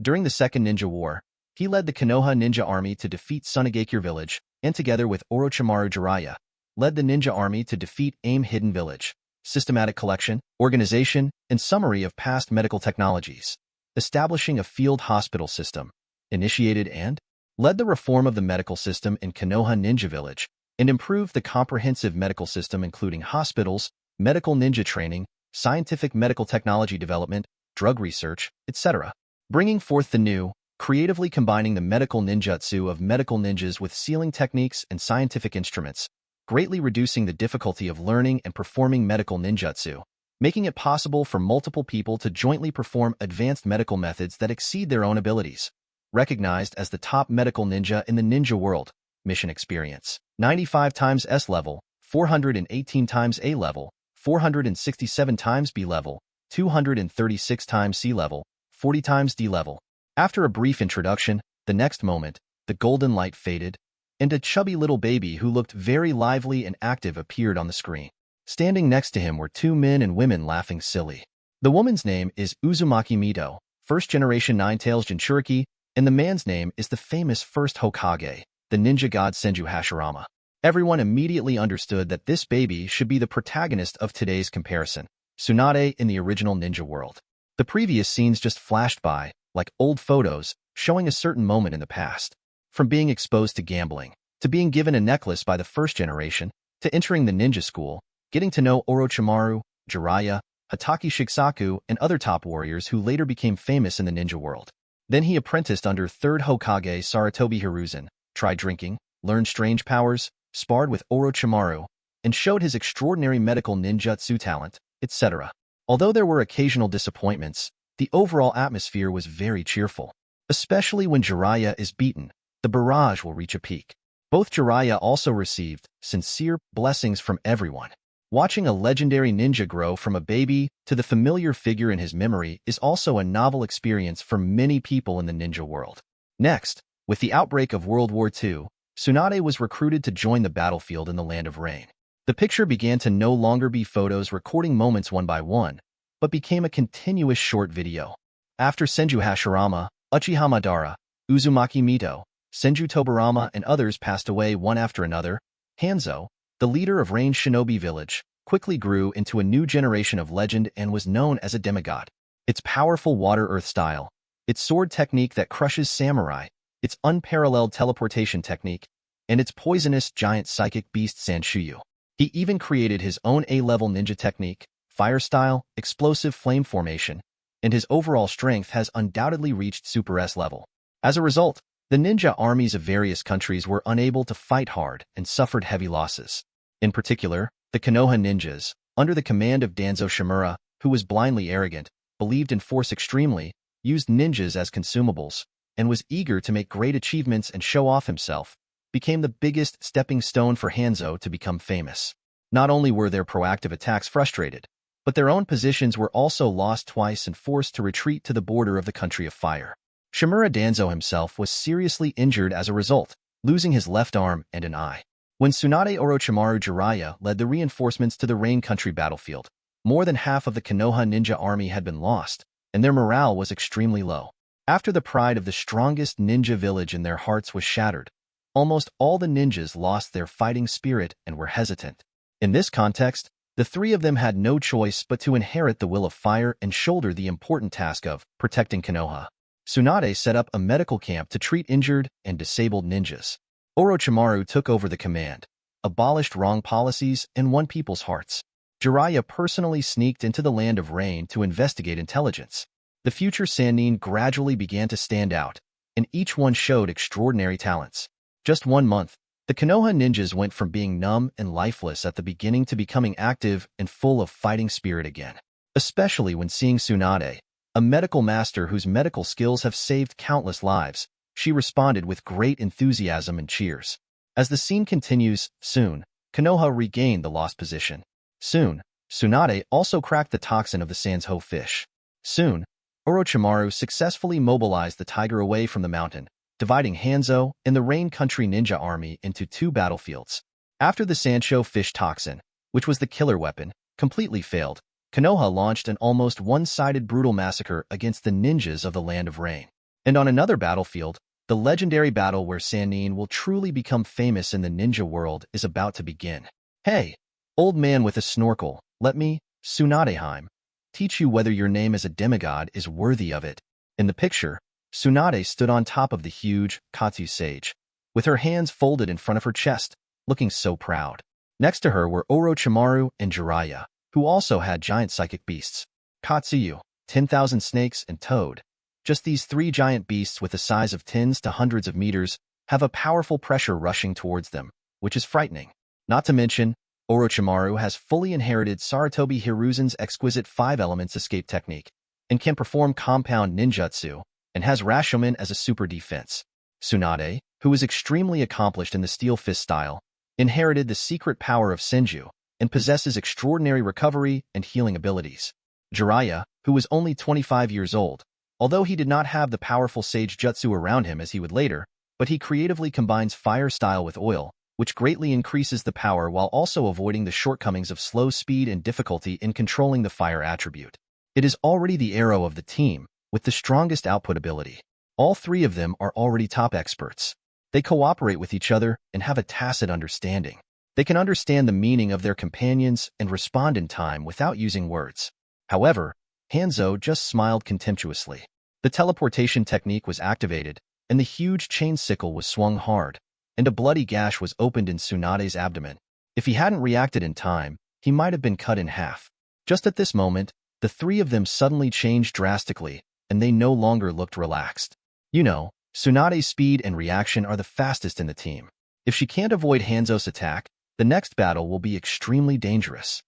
During the Second Ninja War, he led the Konoha ninja army to defeat Tsunade Village, and together with Orochimaru Jiraiya, led the ninja army to defeat Aim Hidden Village. Systematic collection, organization, and summary of past medical technologies. Establishing a field hospital system. Initiated and led the reform of the medical system in Konoha Ninja Village, and improved the comprehensive medical system including hospitals, medical ninja training, scientific medical technology development, drug research, etc. Bringing forth the new, creatively combining the medical ninjutsu of medical ninjas with sealing techniques and scientific instruments, greatly reducing the difficulty of learning and performing medical ninjutsu, making it possible for multiple people to jointly perform advanced medical methods that exceed their own abilities. Recognized as the top medical ninja in the ninja world. Mission experience: 95 times S level, 418 times A level, 467 times B level, 236 times C level, 40 times D level. After a brief introduction, the next moment, the golden light faded, and a chubby little baby who looked very lively and active appeared on the screen. Standing next to him were 2 men and women laughing silly. The woman's name is Uzumaki Mito, first-generation Nine-Tails Jinchuriki, and the man's name is the famous first Hokage, the ninja god Senju Hashirama. Everyone immediately understood that this baby should be the protagonist of today's comparison, Tsunade in the original ninja world. The previous scenes just flashed by, like old photos, showing a certain moment in the past. From being exposed to gambling, to being given a necklace by the first generation, to entering the ninja school, getting to know Orochimaru, Jiraiya, Hatake Shisaku, and other top warriors who later became famous in the ninja world. Then he apprenticed under 3rd Hokage Sarutobi Hiruzen, tried drinking, learned strange powers, sparred with Orochimaru, and showed his extraordinary medical ninjutsu talent, etc. Although there were occasional disappointments, the overall atmosphere was very cheerful. Especially when Jiraiya is beaten, the barrage will reach a peak. Both Jiraiya also received sincere blessings from everyone. Watching a legendary ninja grow from a baby to the familiar figure in his memory is also a novel experience for many people in the ninja world. Next, with the outbreak of World War II, Tsunade was recruited to join the battlefield in the Land of Rain. The picture began to no longer be photos recording moments one by one, but became a continuous short video. After Senju Hashirama, Uchiha Madara, Uzumaki Mito, Senju Tobarama and others passed away one after another, Hanzo, the leader of Rain Shinobi Village, quickly grew into a new generation of legend and was known as a demigod. Its powerful water-earth style, its sword technique that crushes samurai, its unparalleled teleportation technique, and its poisonous giant psychic beast Sanshuyu. He even created his own A-level ninja technique, fire style, explosive flame formation, and his overall strength has undoubtedly reached Super S level. As a result, the ninja armies of various countries were unable to fight hard and suffered heavy losses. In particular, the Konoha ninjas, under the command of Danzo Shimura, who was blindly arrogant, believed in force extremely, used ninjas as consumables, and was eager to make great achievements and show off himself, became the biggest stepping stone for Hanzo to become famous. Not only were their proactive attacks frustrated, but their own positions were also lost twice and forced to retreat to the border of the Country of Fire. Shimura Danzo himself was seriously injured as a result, losing his left arm and an eye. When Tsunade Jiraiya led the reinforcements to the Rain Country battlefield, more than half of the Konoha ninja army had been lost, and their morale was extremely low. After the pride of the strongest ninja village in their hearts was shattered, almost all the ninjas lost their fighting spirit and were hesitant. In this context, the three of them had no choice but to inherit the will of fire and shoulder the important task of protecting Konoha. Tsunade set up a medical camp to treat injured and disabled ninjas. Orochimaru took over the command, abolished wrong policies, and won people's hearts. Jiraiya personally sneaked into the Land of Rain to investigate intelligence. The future Sannin gradually began to stand out, and each one showed extraordinary talents. Just 1 month, the Konoha ninjas went from being numb and lifeless at the beginning to becoming active and full of fighting spirit again. Especially when seeing Tsunade, a medical master whose medical skills have saved countless lives, she responded with great enthusiasm and cheers. As the scene continues, soon, Konoha regained the lost position. Soon, Tsunade also cracked the toxin of the Sanzho fish. Soon, Orochimaru successfully mobilized the tiger away from the mountain, dividing Hanzo and the Rain Country ninja army into 2 battlefields. After the Sanzho fish toxin, which was the killer weapon, completely failed, Konoha launched an almost one-sided brutal massacre against the ninjas of the Land of Rain. And on another battlefield, the legendary battle where Sannin will truly become famous in the ninja world is about to begin. Hey, old man with a snorkel, let me, Tsunadeheim, teach you whether your name as a demigod is worthy of it. In the picture, Tsunade stood on top of the huge Katsu sage, with her hands folded in front of her chest, looking so proud. Next to her were Orochimaru and Jiraiya, who also had giant psychic beasts. Katsuyu, 10,000 snakes, and Toad. Just these 3 giant beasts with the size of tens to hundreds of meters have a powerful pressure rushing towards them, which is frightening. Not to mention, Orochimaru has fully inherited Sarutobi Hiruzen's exquisite 5 elements escape technique, and can perform compound ninjutsu, and has Rashomon as a super defense. Tsunade, who is extremely accomplished in the steel fist style, inherited the secret power of Senju, and possesses extraordinary recovery and healing abilities. Jiraiya, who was only 25 years old, although he did not have the powerful sage jutsu around him as he would later, but he creatively combines fire style with oil, which greatly increases the power while also avoiding the shortcomings of slow speed and difficulty in controlling the fire attribute. It is already the arrow of the team, with the strongest output ability. All 3 of them are already top experts. They cooperate with each other and have a tacit understanding. They can understand the meaning of their companions and respond in time without using words. However, Hanzo just smiled contemptuously. The teleportation technique was activated, and the huge chain sickle was swung hard, and a bloody gash was opened in Tsunade's abdomen. If he hadn't reacted in time, he might have been cut in half. Just at this moment, the 3 of them suddenly changed drastically, and they no longer looked relaxed. You know, Tsunade's speed and reaction are the fastest in the team. If she can't avoid Hanzo's attack, the next battle will be extremely dangerous.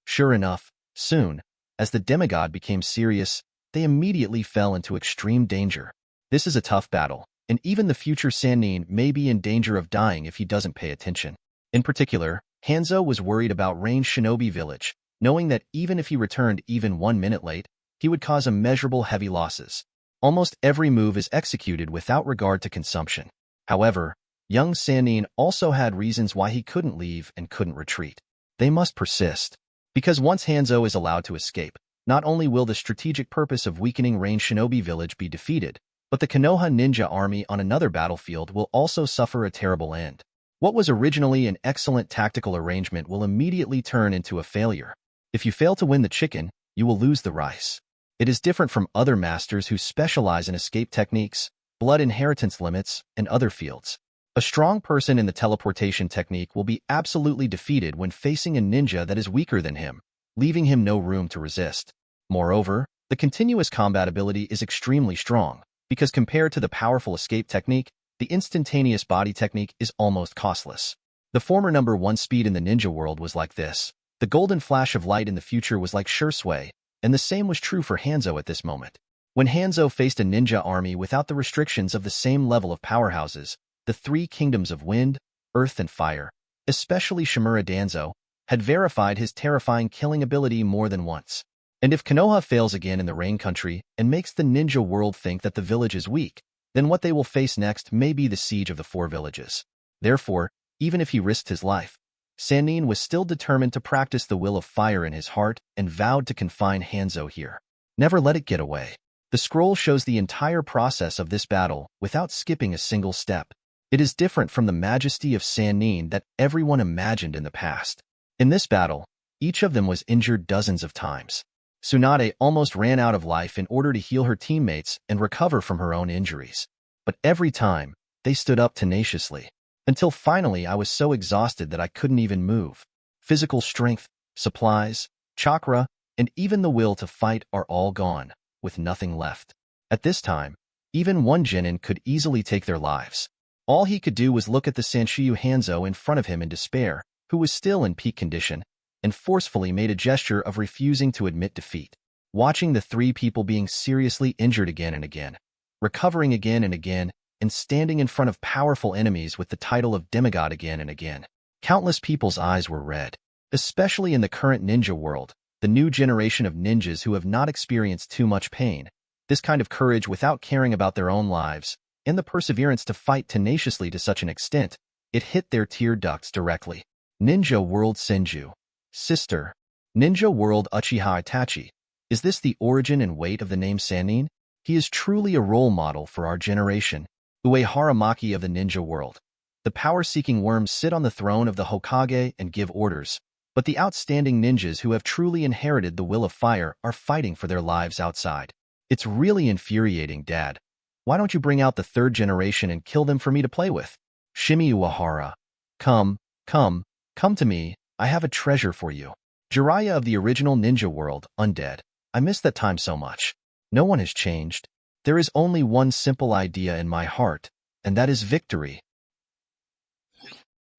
Sure enough, soon, as the demigod became serious, they immediately fell into extreme danger. This is a tough battle, and even the future Sannin may be in danger of dying if he doesn't pay attention. In particular, Hanzo was worried about Rain Shinobi Village, knowing that even if he returned even 1 minute late, he would cause immeasurable heavy losses. Almost every move is executed without regard to consumption. However, young Sannin also had reasons why he couldn't leave and couldn't retreat. They must persist. Because once Hanzo is allowed to escape, not only will the strategic purpose of weakening Rain Shinobi Village be defeated, But the Konoha ninja army on another battlefield will also suffer a terrible end. What was originally an excellent tactical arrangement will immediately turn into a failure. If you fail to win the chicken, you will lose the rice. It is different from other masters who specialize in escape techniques, blood inheritance limits, and other fields. A strong person in the teleportation technique will be absolutely defeated when facing a ninja that is weaker than him, leaving him no room to resist. Moreover, the continuous combat ability is extremely strong, because compared to the powerful escape technique, the instantaneous body technique is almost costless. The former number 1 speed in the ninja world was like this. The golden flash of light in the future was like sure sway, and the same was true for Hanzo at this moment. When Hanzo faced a ninja army without the restrictions of the same level of powerhouses, the 3 kingdoms of wind, earth, and fire, especially Shimura Danzo, had verified his terrifying killing ability more than once. And if Konoha fails again in the Rain Country and makes the ninja world think that the village is weak, then what they will face next may be the siege of the 4 villages. Therefore, even if he risked his life, Sannin was still determined to practice the will of fire in his heart and vowed to confine Hanzo here. Never let it get away. The scroll shows the entire process of this battle without skipping a single step. It is different from the majesty of Sannin that everyone imagined in the past. In this battle, each of them was injured dozens of times. Tsunade almost ran out of life in order to heal her teammates and recover from her own injuries. But every time, they stood up tenaciously. Until finally I was so exhausted that I couldn't even move. Physical strength, supplies, chakra, and even the will to fight are all gone, with nothing left. At this time, even one genin could easily take their lives. All he could do was look at the Sanshiyu Hanzo in front of him in despair, who was still in peak condition, and forcefully made a gesture of refusing to admit defeat. Watching the 3 people being seriously injured again and again, recovering again and again, and standing in front of powerful enemies with the title of demigod again and again. Countless people's eyes were red, especially in the current ninja world, the new generation of ninjas who have not experienced too much pain. This kind of courage without caring about their own lives, and the perseverance to fight tenaciously to such an extent, it hit their tear ducts directly. Ninja World Senju. Sister. Ninja World Uchiha Itachi. Is this the origin and weight of the name Sannin? He is truly a role model for our generation. Uehara Maki of the ninja world. The power-seeking worms sit on the throne of the Hokage and give orders, but the outstanding ninjas who have truly inherited the will of fire are fighting for their lives outside. It's really infuriating, Dad. Why don't you bring out the 3rd generation and kill them for me to play with? Shimei Uehara. Come to me, I have a treasure for you. Jiraiya of the original ninja world, undead. I miss that time so much. No one has changed. There is only one simple idea in my heart, and that is victory.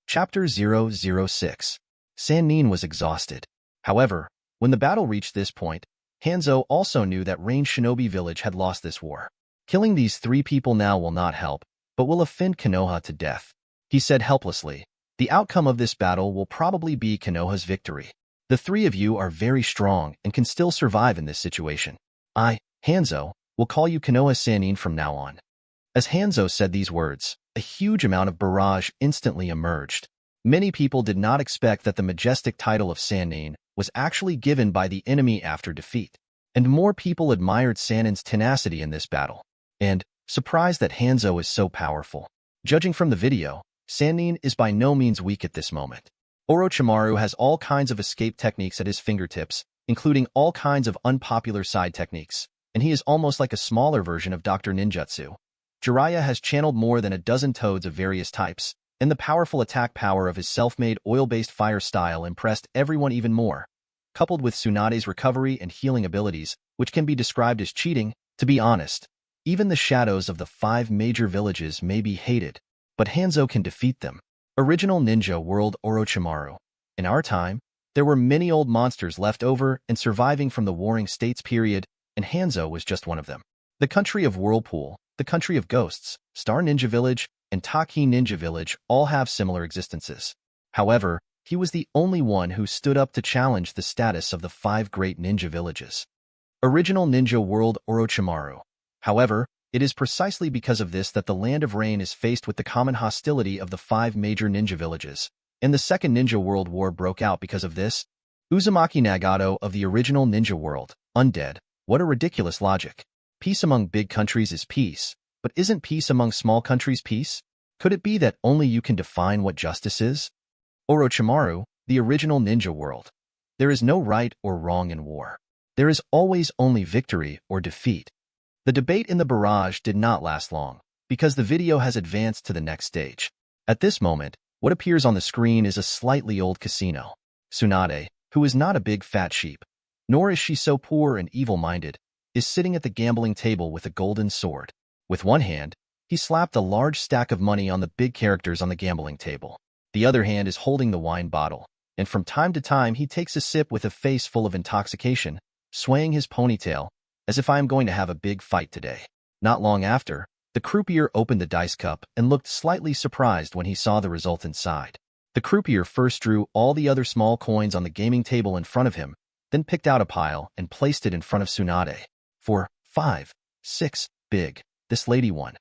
Chapter 006. Sannin was exhausted. However, when the battle reached this point, Hanzo also knew that Rain Shinobi Village had lost this war. Killing these 3 people now will not help, but will offend Konoha to death. He said helplessly, the outcome of this battle will probably be Konoha's victory. The 3 of you are very strong and can still survive in this situation. I, Hanzo, will call you Konoha Sannin from now on. As Hanzo said these words, a huge amount of barrage instantly emerged. Many people did not expect that the majestic title of Sannin was actually given by the enemy after defeat. And more people admired Sannin's tenacity in this battle, and surprised that Hanzo is so powerful. Judging from the video, Sannin is by no means weak at this moment. Orochimaru has all kinds of escape techniques at his fingertips, including all kinds of unpopular side techniques, and he is almost like a smaller version of Dr. Ninjutsu. Jiraiya has channeled more than a dozen toads of various types, and the powerful attack power of his self-made oil-based fire style impressed everyone even more. Coupled with Tsunade's recovery and healing abilities, which can be described as cheating, to be honest, even the shadows of the 5 major villages may be hated, but Hanzo can defeat them. Original Ninja World Orochimaru. In our time, there were many old monsters left over and surviving from the Warring States period, and Hanzo was just one of them. The country of Whirlpool, the country of Ghosts, Star Ninja Village, and Taki Ninja Village all have similar existences. However, he was the only one who stood up to challenge the status of the 5 great ninja villages. Original Ninja World Orochimaru. However, it is precisely because of this that the Land of Rain is faced with the common hostility of the 5 major ninja villages, and the Second Ninja World War broke out because of this. Uzumaki Nagato of the original Ninja World, undead. What a ridiculous logic. Peace among big countries is peace, But isn't peace among small countries peace? Could it be that only you can define what justice is? Orochimaru, the original ninja world. There is no right or wrong in war. There is always only victory or defeat. The debate in the barrage did not last long, because the video has advanced to the next stage. At this moment, what appears on the screen is a slightly old casino. Tsunade, who is not a big fat sheep, nor is she so poor and evil-minded, is sitting at the gambling table with a golden sword. With one hand, he slapped a large stack of money on the big characters on the gambling table. The other hand is holding the wine bottle, and from time to time he takes a sip with a face full of intoxication, swaying his ponytail, as if I am going to have a big fight today. Not long after, the croupier opened the dice cup and looked slightly surprised when he saw the result inside. The croupier first drew all the other small coins on the gaming table in front of him, then picked out a pile and placed it in front of Tsunade. 4, 5, 6, big. This lady won.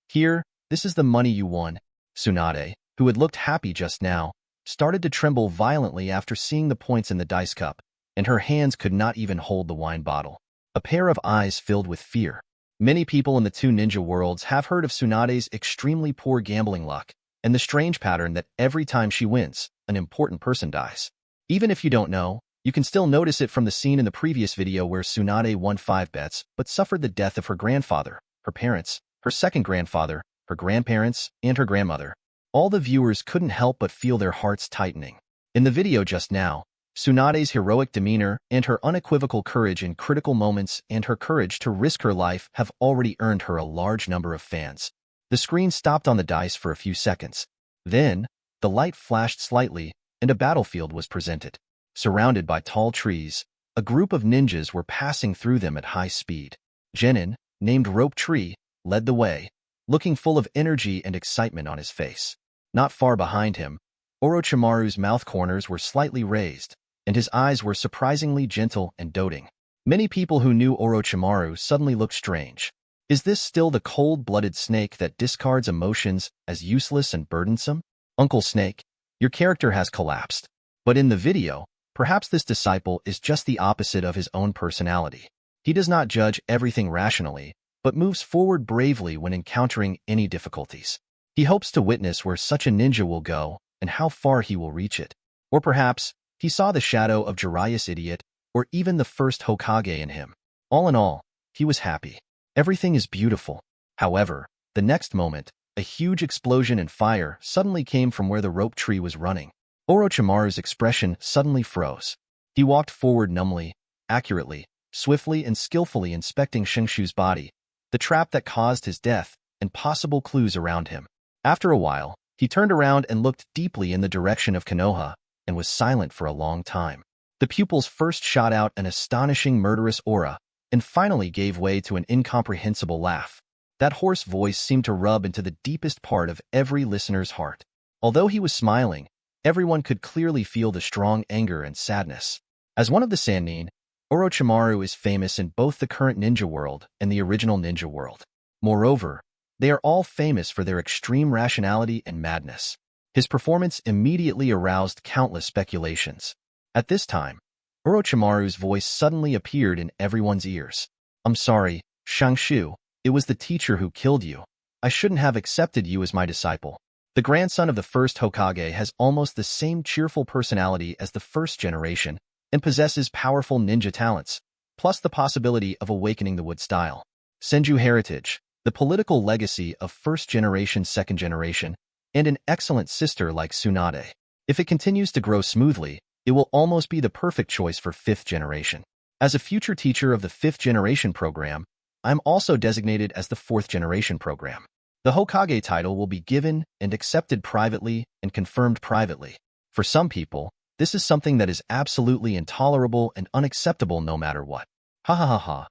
Here, this is the money you won. Tsunade, who had looked happy just now, started to tremble violently after seeing the points in the dice cup, and her hands could not even hold the wine bottle. A pair of eyes filled with fear. Many people in the two ninja worlds have heard of Tsunade's extremely poor gambling luck, and the strange pattern that every time she wins, an important person dies. Even if you don't know, you can still notice it from the scene in the previous video where Tsunade won 5 bets but suffered the death of her grandfather, her parents, her second grandfather, her grandparents, and her grandmother. All the viewers couldn't help but feel their hearts tightening. In the video just now, Tsunade's heroic demeanor and her unequivocal courage in critical moments and her courage to risk her life have already earned her a large number of fans. The screen stopped on the dice for a few seconds. Then, the light flashed slightly, and a battlefield was presented. Surrounded by tall trees, a group of ninjas were passing through them at high speed. Genin, named Rope Tree, led the way, looking full of energy and excitement on his face. Not far behind him, Orochimaru's mouth corners were slightly raised, and his eyes were surprisingly gentle and doting. Many people who knew Orochimaru suddenly looked strange. Is this still the cold-blooded snake that discards emotions as useless and burdensome? Uncle Snake, your character has collapsed. But in the video, perhaps this disciple is just the opposite of his own personality. He does not judge everything rationally, but moves forward bravely when encountering any difficulties. He hopes to witness where such a ninja will go and how far he will reach it. Or perhaps, he saw the shadow of Jiraiya's idiot, or even the first Hokage in him. All in all, he was happy. Everything is beautiful. However, the next moment, a huge explosion and fire suddenly came from where the rope tree was running. Orochimaru's expression suddenly froze. He walked forward numbly, accurately, swiftly and skillfully inspecting Shinshu's body, the trap that caused his death, and possible clues around him. After a while, he turned around and looked deeply in the direction of Konoha, and was silent for a long time. The pupils first shot out an astonishing murderous aura, and finally gave way to an incomprehensible laugh. That hoarse voice seemed to rub into the deepest part of every listener's heart. Although he was smiling, everyone could clearly feel the strong anger and sadness. As one of the Sannin, Orochimaru is famous in both the current ninja world and the original ninja world. Moreover, they are all famous for their extreme rationality and madness. His performance immediately aroused countless speculations. At this time, Orochimaru's voice suddenly appeared in everyone's ears. I'm sorry, Shinshu, it was the teacher who killed you. I shouldn't have accepted you as my disciple. The grandson of the first Hokage has almost the same cheerful personality as the first generation and possesses powerful ninja talents, plus the possibility of awakening the wood style. Senju heritage, the political legacy of first generation, second generation, and an excellent sister like Tsunade. If it continues to grow smoothly, it will almost be the perfect choice for 5th generation. As a future teacher of the 5th generation program, I'm also designated as the 4th generation program. The Hokage title will be given and accepted privately and confirmed privately. For some people, this is something that is absolutely intolerable and unacceptable no matter what. Ha ha ha ha.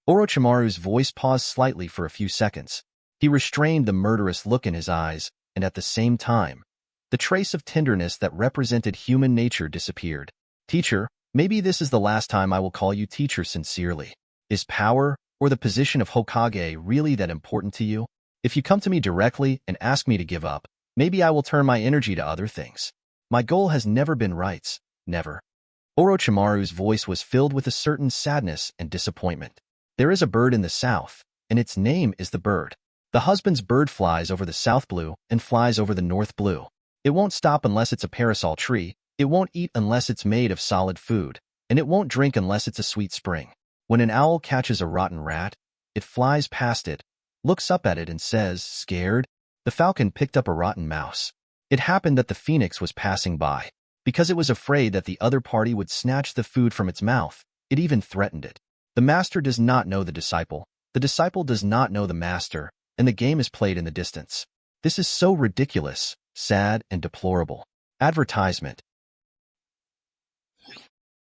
Orochimaru's voice paused slightly for a few seconds. He restrained the murderous look in his eyes, and at the same time, the trace of tenderness that represented human nature disappeared. Teacher, maybe this is the last time I will call you teacher sincerely. Is power, or the position of Hokage, really that important to you? If you come to me directly and ask me to give up, maybe I will turn my energy to other things. My goal has never been rights, never. Orochimaru's voice was filled with a certain sadness and disappointment. There is a bird in the south, and its name is the bird. The husband's bird flies over the south blue and flies over the north blue. It won't stop unless it's a parasol tree, it won't eat unless it's made of solid food, and it won't drink unless it's a sweet spring. When an owl catches a rotten rat, it flies past it, looks up at it and says, "Scared?" The falcon picked up a rotten mouse. It happened that the phoenix was passing by. Because it was afraid that the other party would snatch the food from its mouth, it even threatened it. The master does not know the disciple does not know the master, and the game is played in the distance. This is so ridiculous, sad, and deplorable. Advertisement.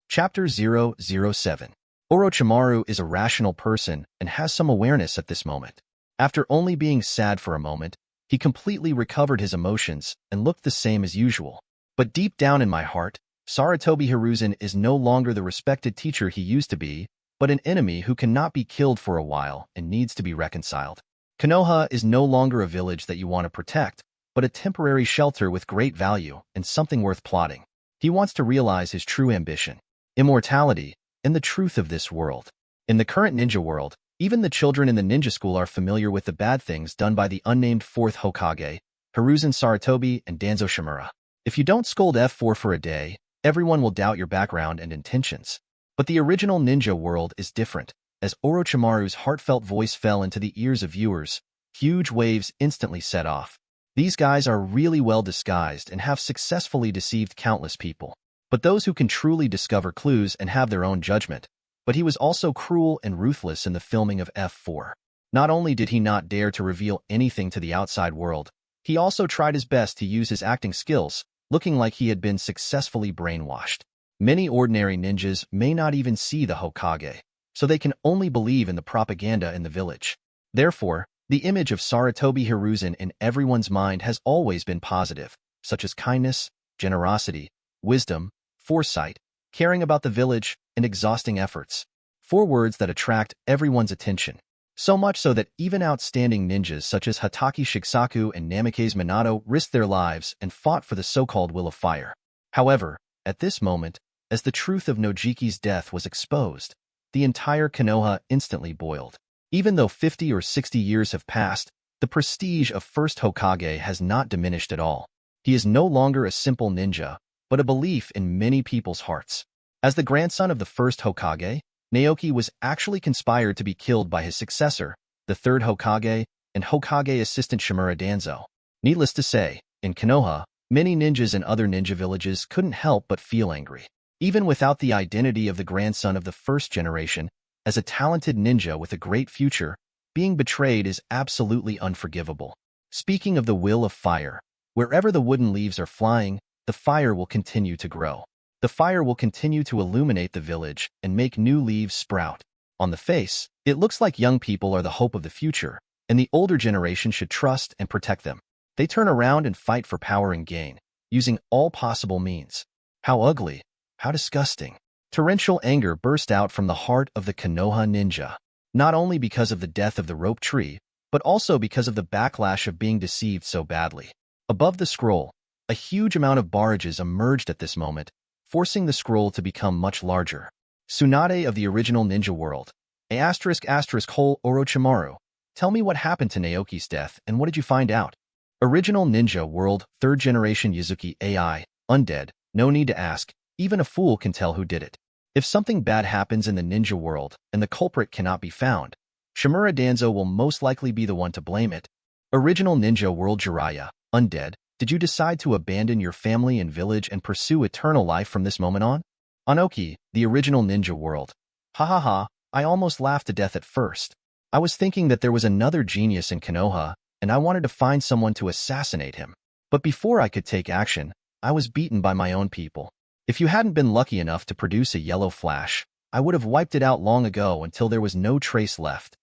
Chapter 007. Orochimaru is a rational person and has some awareness at this moment. After only being sad for a moment, he completely recovered his emotions and looked the same as usual. But deep down in my heart, Sarutobi Hiruzen is no longer the respected teacher he used to be, but an enemy who cannot be killed for a while and needs to be reconciled. Konoha is no longer a village that you want to protect, but a temporary shelter with great value and something worth plotting. He wants to realize his true ambition, immortality, and the truth of this world. In the current ninja world, even the children in the ninja school are familiar with the bad things done by the unnamed fourth Hokage, Hiruzen Sarutobi and Danzo Shimura. If you don't scold F4 for a day, everyone will doubt your background and intentions. But the original ninja world is different. As Orochimaru's heartfelt voice fell into the ears of viewers, huge waves instantly set off. These guys are really well disguised and have successfully deceived countless people. But those who can truly discover clues and have their own judgment. But he was also cruel and ruthless in the filming of F4. Not only did he not dare to reveal anything to the outside world, he also tried his best to use his acting skills, looking like he had been successfully brainwashed. Many ordinary ninjas may not even see the Hokage, so they can only believe in the propaganda in the village. Therefore, the image of Sarutobi Hiruzen in everyone's mind has always been positive, such as kindness, generosity, wisdom, foresight, caring about the village, and exhausting efforts. 4 words that attract everyone's attention. So much so that even outstanding ninjas such as Hatake Shigesaku and Namikaze Minato risked their lives and fought for the so-called Will of Fire. However, at this moment, as the truth of Nojiki's death was exposed, the entire Konoha instantly boiled. Even though 50 or 60 years have passed, the prestige of first Hokage has not diminished at all. He is no longer a simple ninja, but a belief in many people's hearts. As the grandson of the first Hokage, Naoki was actually conspired to be killed by his successor, the third Hokage, and Hokage assistant Shimura Danzo. Needless to say, in Konoha, many ninjas in other ninja villages couldn't help but feel angry. Even without the identity of the grandson of the first generation, as a talented ninja with a great future, being betrayed is absolutely unforgivable. Speaking of the Will of Fire, wherever the wooden leaves are flying, the fire will continue to grow. The fire will continue to illuminate the village and make new leaves sprout. On the face, it looks like young people are the hope of the future, and the older generation should trust and protect them. They turn around and fight for power and gain, using all possible means. How ugly, how disgusting. Torrential anger burst out from the heart of the Konoha ninja, not only because of the death of the rope tree, but also because of the backlash of being deceived so badly. Above the scroll, a huge amount of barrages emerged at this moment, forcing the scroll to become much larger. Tsunade of the original ninja world. Whole Orochimaru. Tell me what happened to Naoki's death and what did you find out? Original ninja world, 3rd generation Yuzuki AI, undead, no need to ask, even a fool can tell who did it. If something bad happens in the ninja world and the culprit cannot be found, Shimura Danzo will most likely be the one to blame it. Original ninja world Jiraiya, undead, did you decide to abandon your family and village and pursue eternal life from this moment on? Anoki, the original ninja world. Ha ha ha, I almost laughed to death at first. I was thinking that there was another genius in Konoha, and I wanted to find someone to assassinate him. But before I could take action, I was beaten by my own people. If you hadn't been lucky enough to produce a yellow flash, I would have wiped it out long ago until there was no trace left.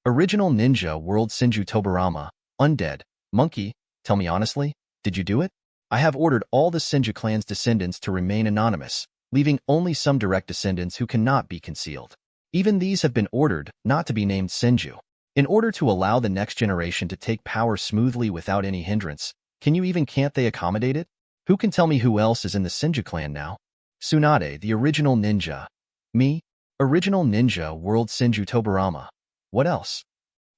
Original ninja world Shinju Tobarama, undead, monkey, tell me honestly, did you do it? I have ordered all the Shinju clan's descendants to remain anonymous, leaving only some direct descendants who cannot be concealed. Even these have been ordered not to be named Shinju. In order to allow the next generation to take power smoothly without any hindrance, can't they accommodate it? Who can tell me who else is in the Shinju clan now? Tsunade, the original ninja. Me? Original ninja world Shinju Tobarama. What else?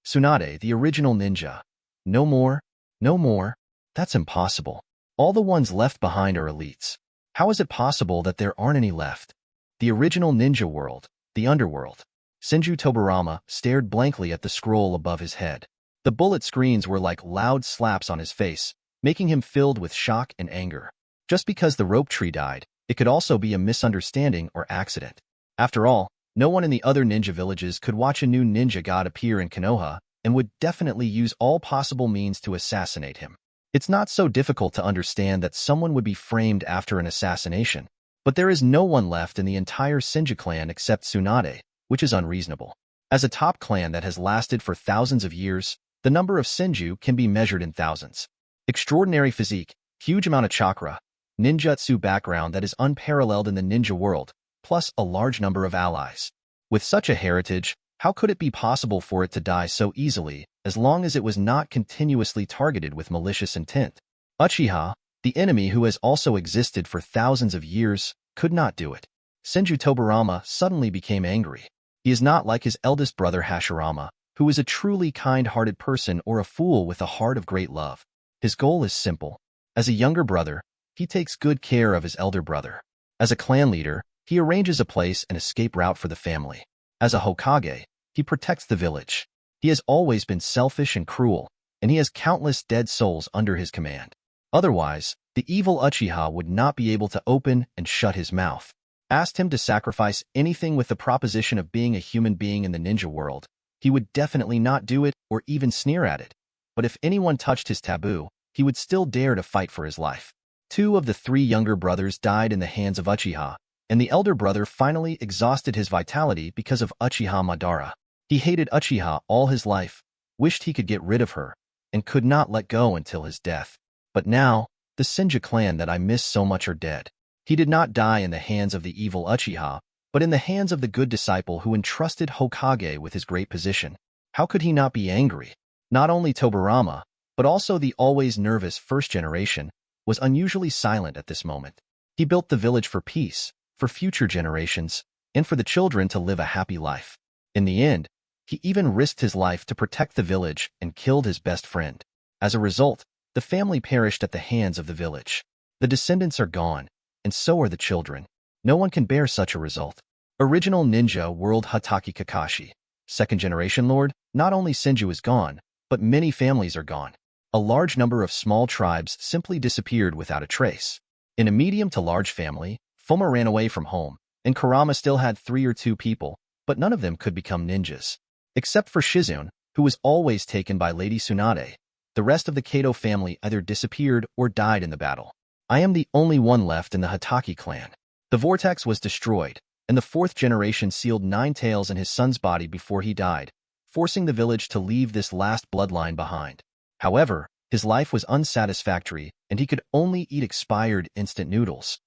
Tsunade, the original ninja. No more? No more? That's impossible. All the ones left behind are elites. How is it possible that there aren't any left? The original ninja world, the underworld. Senju Tobarama stared blankly at the scroll above his head. The bullet screens were like loud slaps on his face, making him filled with shock and anger. Just because the rope tree died, it could also be a misunderstanding or accident. After all, no one in the other ninja villages could watch a new ninja god appear in Konoha and would definitely use all possible means to assassinate him. It's not so difficult to understand that someone would be framed after an assassination, but there is no one left in the entire Senju clan except Tsunade, which is unreasonable. As a top clan that has lasted for thousands of years, the number of Senju can be measured in thousands. Extraordinary physique, huge amount of chakra, ninjutsu background that is unparalleled in the ninja world, plus a large number of allies. With such a heritage, how could it be possible for it to die so easily, as long as it was not continuously targeted with malicious intent? Uchiha, the enemy who has also existed for thousands of years, could not do it. Senju Tobarama suddenly became angry. He is not like his eldest brother Hashirama, who is a truly kind-hearted person or a fool with a heart of great love. His goal is simple. As a younger brother, he takes good care of his elder brother. As a clan leader, he arranges a place and escape route for the family. As a Hokage, he protects the village. He has always been selfish and cruel, and he has countless dead souls under his command. Otherwise, the evil Uchiha would not be able to open and shut his mouth. Asked him to sacrifice anything with the proposition of being a human being in the ninja world, he would definitely not do it or even sneer at it. But if anyone touched his taboo, he would still dare to fight for his life. 2 of the 3 younger brothers died in the hands of Uchiha, and the elder brother finally exhausted his vitality because of Uchiha Madara. He hated Uchiha all his life, wished he could get rid of her, and could not let go until his death. But now, the Senju clan that I miss so much are dead. He did not die in the hands of the evil Uchiha, but in the hands of the good disciple who entrusted Hokage with his great position. How could he not be angry? Not only Tobarama, but also the always nervous first generation, was unusually silent at this moment. He built the village for peace, for future generations, and for the children to live a happy life. In the end, he even risked his life to protect the village and killed his best friend. As a result, the family perished at the hands of the village. The descendants are gone, and so are the children. No one can bear such a result. Original Ninja World Hatake Kakashi. Second generation lord, not only Senju is gone, but many families are gone. A large number of small tribes simply disappeared without a trace. In a medium to large family, Fuma ran away from home, and Kurama still had 3 or 2 people, but none of them could become ninjas. Except for Shizune, who was always taken by Lady Tsunade. The rest of the Kato family either disappeared or died in the battle. I am the only one left in the Hatake clan. The vortex was destroyed, and the 4th generation sealed 9 tails in his son's body before he died, forcing the village to leave this last bloodline behind. However, his life was unsatisfactory, and he could only eat expired instant noodles.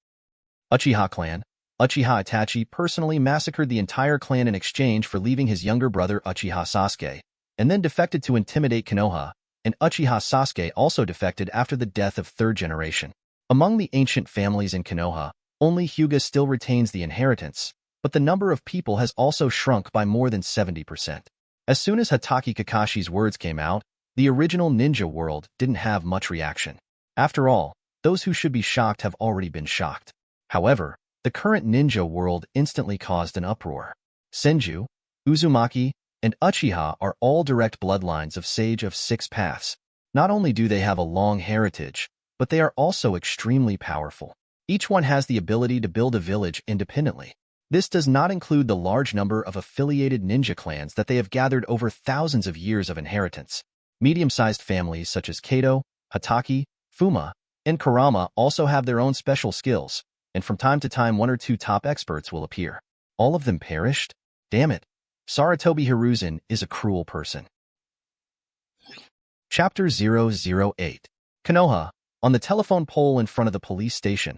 Uchiha clan. Uchiha Itachi personally massacred the entire clan in exchange for leaving his younger brother Uchiha Sasuke, and then defected to intimidate Konoha, and Uchiha Sasuke also defected after the death of 3rd generation. Among the ancient families in Konoha, only Hyuga still retains the inheritance, but the number of people has also shrunk by more than 70%. As soon as Hatake Kakashi's words came out, the original ninja world didn't have much reaction. After all, those who should be shocked have already been shocked. However, the current ninja world instantly caused an uproar. Senju, Uzumaki, and Uchiha are all direct bloodlines of Sage of 6 Paths. Not only do they have a long heritage, but they are also extremely powerful. Each one has the ability to build a village independently. This does not include the large number of affiliated ninja clans that they have gathered over thousands of years of inheritance. Medium-sized families such as Kato, Hatake, Fuma, and Kurama also have their own special skills, and from time to time 1 or 2 top experts will appear. All of them perished? Damn it. Saratobi Hiruzen is a cruel person. Chapter 008. Konoha. On the telephone pole in front of the police station,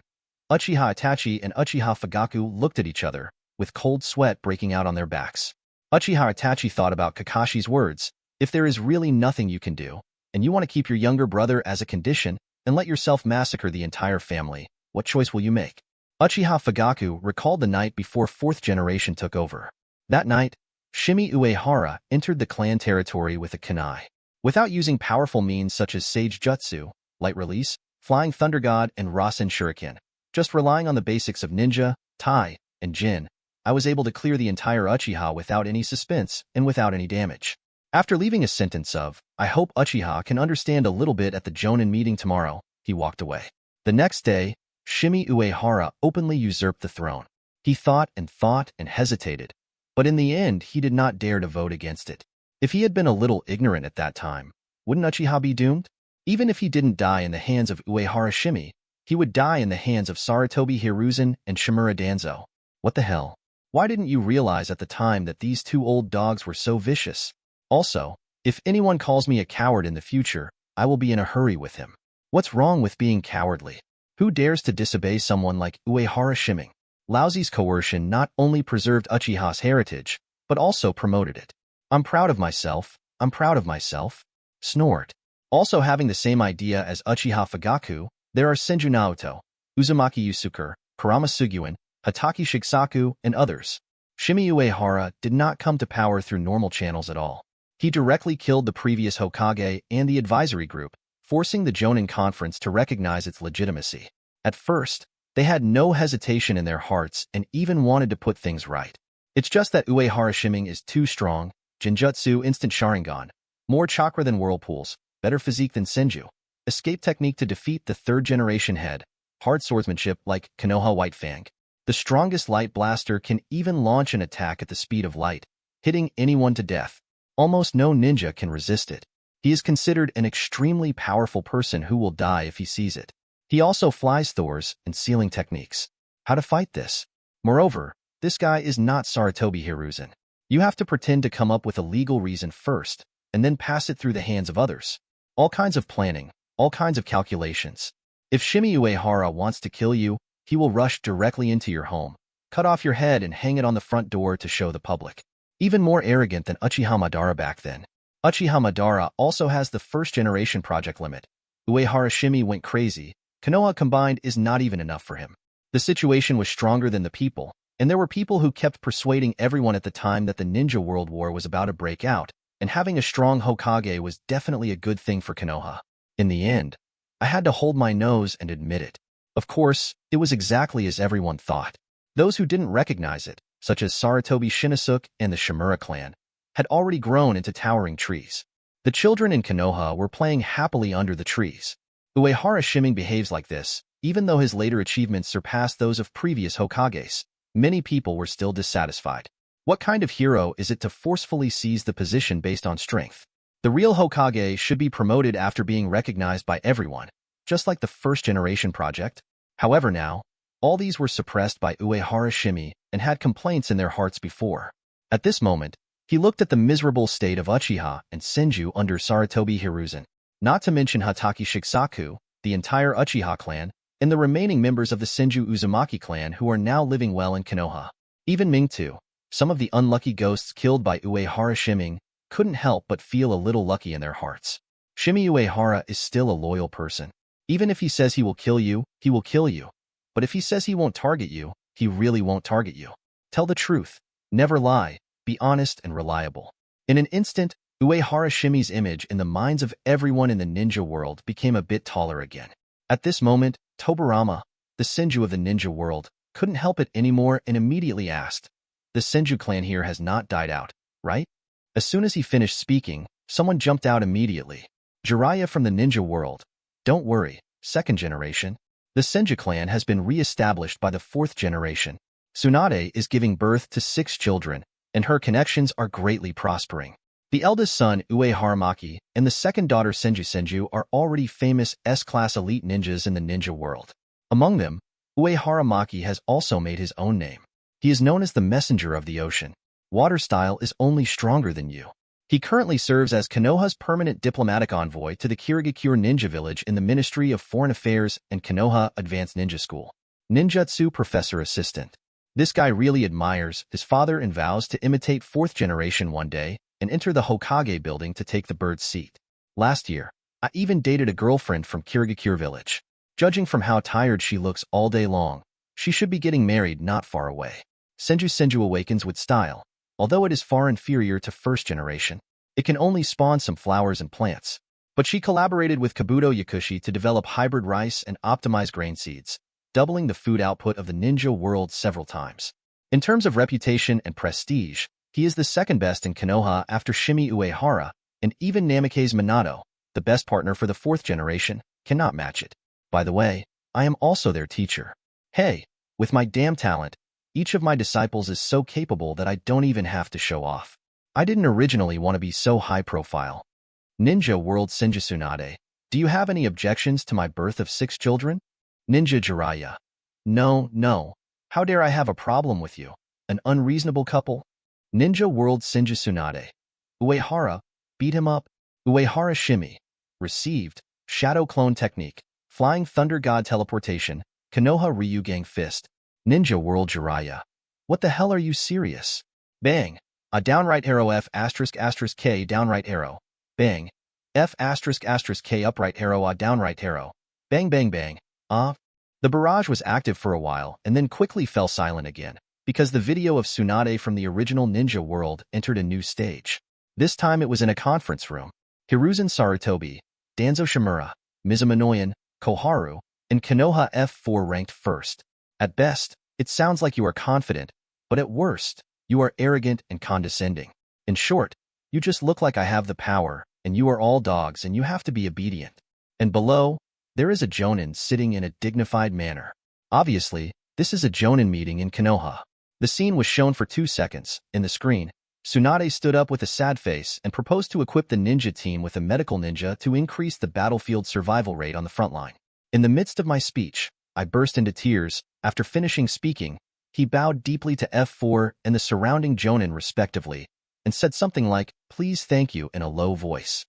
Uchiha Itachi and Uchiha Fugaku looked at each other, with cold sweat breaking out on their backs. Uchiha Itachi thought about Kakashi's words. If there is really nothing you can do, and you want to keep your younger brother as a condition, and let yourself massacre the entire family, what choice will you make? Uchiha Fugaku recalled the night before 4th generation took over. That night, Shimei Uehara entered the clan territory with a kunai. Without using powerful means such as Sage Jutsu, Light Release, Flying Thunder God, and Rasen Shuriken, just relying on the basics of ninja, tai, and jin, I was able to clear the entire Uchiha without any suspense and without any damage. After leaving a sentence of, "I hope Uchiha can understand a little bit at the Jonin meeting tomorrow," he walked away. The next day, Shimei Uehara openly usurped the throne. He thought and hesitated, but in the end he did not dare to vote against it. If he had been a little ignorant at that time, wouldn't Uchiha be doomed? Even if he didn't die in the hands of Uehara Shimei, he would die in the hands of Sarutobi Hiruzen and Shimura Danzo. What the hell? Why didn't you realize at the time that these two old dogs were so vicious? Also, if anyone calls me a coward in the future, I will be in a hurry with him. What's wrong with being cowardly? Who dares to disobey someone like Uehara Shimei? Laozi's coercion not only preserved Uchiha's heritage, but also promoted it. I'm proud of myself. I'm proud of myself. Snort. Also having the same idea as Uchiha Fugaku, there are Senju Naoto, Uzumaki Yusuke, Kurama Suguin, Hatake Shigesaku, and others. Shimei Uehara did not come to power through normal channels at all. He directly killed the previous Hokage and the advisory group, forcing the Jonin Conference to recognize its legitimacy. At first, they had no hesitation in their hearts and even wanted to put things right. It's just that Uehara Shimei is too strong, Jinjutsu instant Sharingan, more chakra than whirlpools, better physique than Senju, escape technique to defeat the third-generation head, hard swordsmanship like Konoha White Fang. The strongest light blaster can even launch an attack at the speed of light, hitting anyone to death. Almost no ninja can resist it. He is considered an extremely powerful person who will die if he sees it. He also flies Thors and sealing techniques. How to fight this? Moreover, this guy is not Sarutobi Hiruzen. You have to pretend to come up with a legal reason first, and then pass it through the hands of others. All kinds of planning, all kinds of calculations. If Shimei Uehara wants to kill you, he will rush directly into your home, cut off your head and hang it on the front door to show the public. Even more arrogant than Uchiha Madara back then. Uchiha Madara also has the first-generation project limit. Uehara Shimei went crazy. Konoha combined is not even enough for him. The situation was stronger than the people, and there were people who kept persuading everyone at the time that the Ninja World War was about to break out, and having a strong Hokage was definitely a good thing for Konoha. In the end, I had to hold my nose and admit it. Of course, it was exactly as everyone thought. Those who didn't recognize it, such as Sarutobi Shinosuke and the Shimura clan, had already grown into towering trees. The children in Konoha were playing happily under the trees. Uehara Shimei behaves like this, even though his later achievements surpassed those of previous Hokages. Many people were still dissatisfied. What kind of hero is it to forcefully seize the position based on strength? The real Hokage should be promoted after being recognized by everyone, just like the first-generation project. However now, all these were suppressed by Uehara Shimei and had complaints in their hearts before. At this moment, he looked at the miserable state of Uchiha and Senju under Sarutobi Hiruzen, not to mention Hatake Shigesaku, the entire Uchiha clan, and the remaining members of the Senju Uzumaki clan who are now living well in Konoha. Even Ming too. Some of the unlucky ghosts killed by Uehara Shimei couldn't help but feel a little lucky in their hearts. Shimei Uehara is still a loyal person. Even if he says he will kill you, he will kill you. But if he says he won't target you, he really won't target you. Tell the truth. Never lie. Be honest and reliable. In an instant, Uehara Shimei's image in the minds of everyone in the ninja world became a bit taller again. At this moment, Tobirama, the Senju of the ninja world, couldn't help it anymore and immediately asked, "The Senju clan here has not died out, right?" As soon as he finished speaking, someone jumped out immediately. Jiraiya from the ninja world. Don't worry, second generation. The Senju clan has been re-established by the fourth generation. Tsunade is giving birth to 6 children, and her connections are greatly prospering. The eldest son, Uehara Maki, and the second daughter, Senju, are already famous S-class elite ninjas in the ninja world. Among them, Uehara Maki has also made his own name. He is known as the Messenger of the Ocean. Water style is only stronger than you. He currently serves as Konoha's permanent diplomatic envoy to the Kirigakure Ninja Village in the Ministry of Foreign Affairs and Konoha Advanced Ninja School. Ninjutsu Professor Assistant. This guy really admires his father and vows to imitate 4th generation one day and enter the Hokage building to take the bird's seat. Last year, I even dated a girlfriend from Kirigakure Village. Judging from how tired she looks all day long, she should be getting married not far away. Senju awakens with style. Although it is far inferior to first generation, it can only spawn some flowers and plants. But she collaborated with Kabuto Yakushi to develop hybrid rice and optimize grain seeds, doubling the food output of the ninja world several times. In terms of reputation and prestige, he is the second best in Konoha after Shimei Uehara, and even Namikaze Minato, the best partner for the fourth generation, cannot match it. By the way, I am also their teacher. Hey, with my damn talent, each of my disciples is so capable that I don't even have to show off. I didn't originally want to be so high profile. Ninja World Senju Tsunade, do you have any objections to my birth of 6 children? Ninja Jiraiya, no. How dare I have a problem with you? An unreasonable couple? Ninja World Senju Tsunade. Uehara, beat him up. Uehara Shimei. Received, Shadow Clone Technique, Flying Thunder God Teleportation, Konoha Ryugang Fist. Ninja World Jiraiya. What the hell, are you serious? Bang. A downright arrow F ** K downright arrow. Bang. F ** K upright arrow A downright arrow. Bang bang bang. The barrage was active for a while and then quickly fell silent again, because the video of Tsunade from the original Ninja World entered a new stage. This time it was in a conference room. Hiruzen Sarutobi, Danzo Shimura, Mizumanoyan, Koharu, and Konoha F4 ranked first. At best, it sounds like you are confident, but at worst, you are arrogant and condescending. In short, you just look like I have the power, and you are all dogs and you have to be obedient. And below, there is a jonin sitting in a dignified manner. Obviously, this is a jonin meeting in Konoha. The scene was shown for 2 seconds. In the screen, Tsunade stood up with a sad face and proposed to equip the ninja team with a medical ninja to increase the battlefield survival rate on the front line. In the midst of my speech, I burst into tears. After finishing speaking, he bowed deeply to F4 and the surrounding jonin respectively, and said something like, "Please, thank you," in a low voice.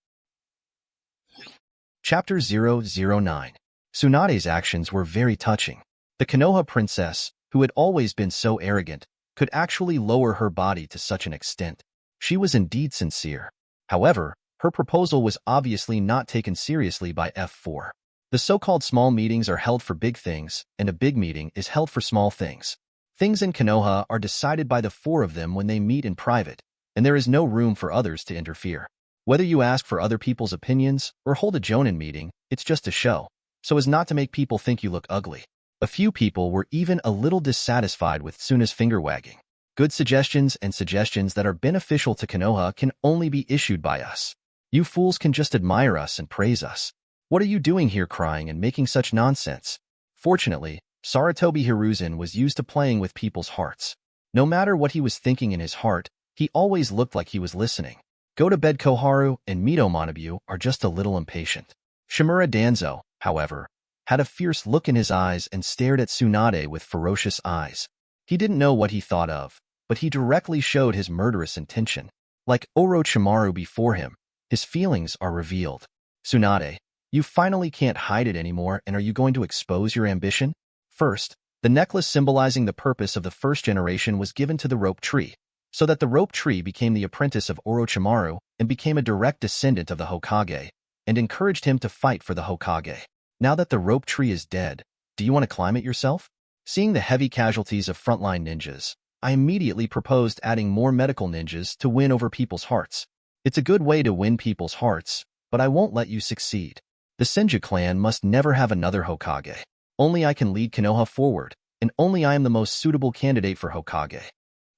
Chapter 009. Tsunade's actions were very touching. The Konoha princess, who had always been so arrogant, could actually lower her body to such an extent. She was indeed sincere. However, her proposal was obviously not taken seriously by F4. The so-called small meetings are held for big things, and a big meeting is held for small things. Things in Konoha are decided by the 4 of them when they meet in private, and there is no room for others to interfere. Whether you ask for other people's opinions or hold a jonin meeting, it's just a show, so as not to make people think you look ugly. A few people were even a little dissatisfied with Tsuna's finger-wagging. Good suggestions and suggestions that are beneficial to Konoha can only be issued by us. You fools can just admire us and praise us. What are you doing here crying and making such nonsense? Fortunately, Sarutobi Hiruzen was used to playing with people's hearts. No matter what he was thinking in his heart, he always looked like he was listening. Go to bed Koharu and Mito Manabu are just a little impatient. Shimura Danzo, however, had a fierce look in his eyes and stared at Tsunade with ferocious eyes. He didn't know what he thought of, but he directly showed his murderous intention. Like Orochimaru before him, his feelings are revealed. Tsunade, you finally can't hide it anymore, and are you going to expose your ambition? First, the necklace symbolizing the purpose of the first generation was given to the rope tree, so that the rope tree became the apprentice of Orochimaru and became a direct descendant of the Hokage, and encouraged him to fight for the Hokage. Now that the rope tree is dead, do you want to climb it yourself? Seeing the heavy casualties of frontline ninjas, I immediately proposed adding more medical ninjas to win over people's hearts. It's a good way to win people's hearts, but I won't let you succeed. The Senju clan must never have another Hokage. Only I can lead Konoha forward, and only I am the most suitable candidate for Hokage.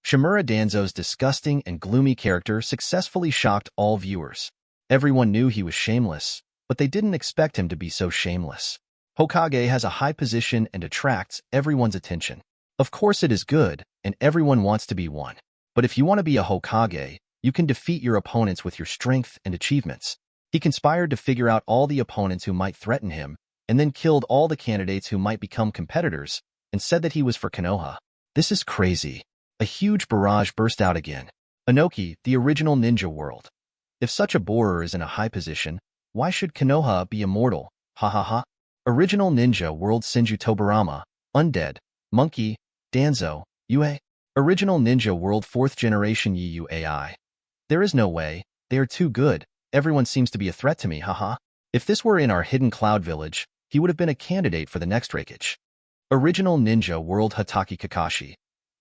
Shimura Danzo's disgusting and gloomy character successfully shocked all viewers. Everyone knew he was shameless, but they didn't expect him to be so shameless. Hokage has a high position and attracts everyone's attention. Of course it is good, and everyone wants to be one. But if you want to be a Hokage, you can defeat your opponents with your strength and achievements. He conspired to figure out all the opponents who might threaten him, and then killed all the candidates who might become competitors, and said that he was for Konoha. This is crazy. A huge barrage burst out again. Inoki, the original ninja world. If such a borer is in a high position, why should Konoha be immortal? Ha ha ha. Original ninja world Senju Tobarama, Undead, Monkey, Danzo, Yue. Original ninja world 4th generation Yu AI. There is no way, they are too good. Everyone seems to be a threat to me, haha. If this were in our hidden cloud village, he would have been a candidate for the next Raikage. Original ninja world Hatake Kakashi.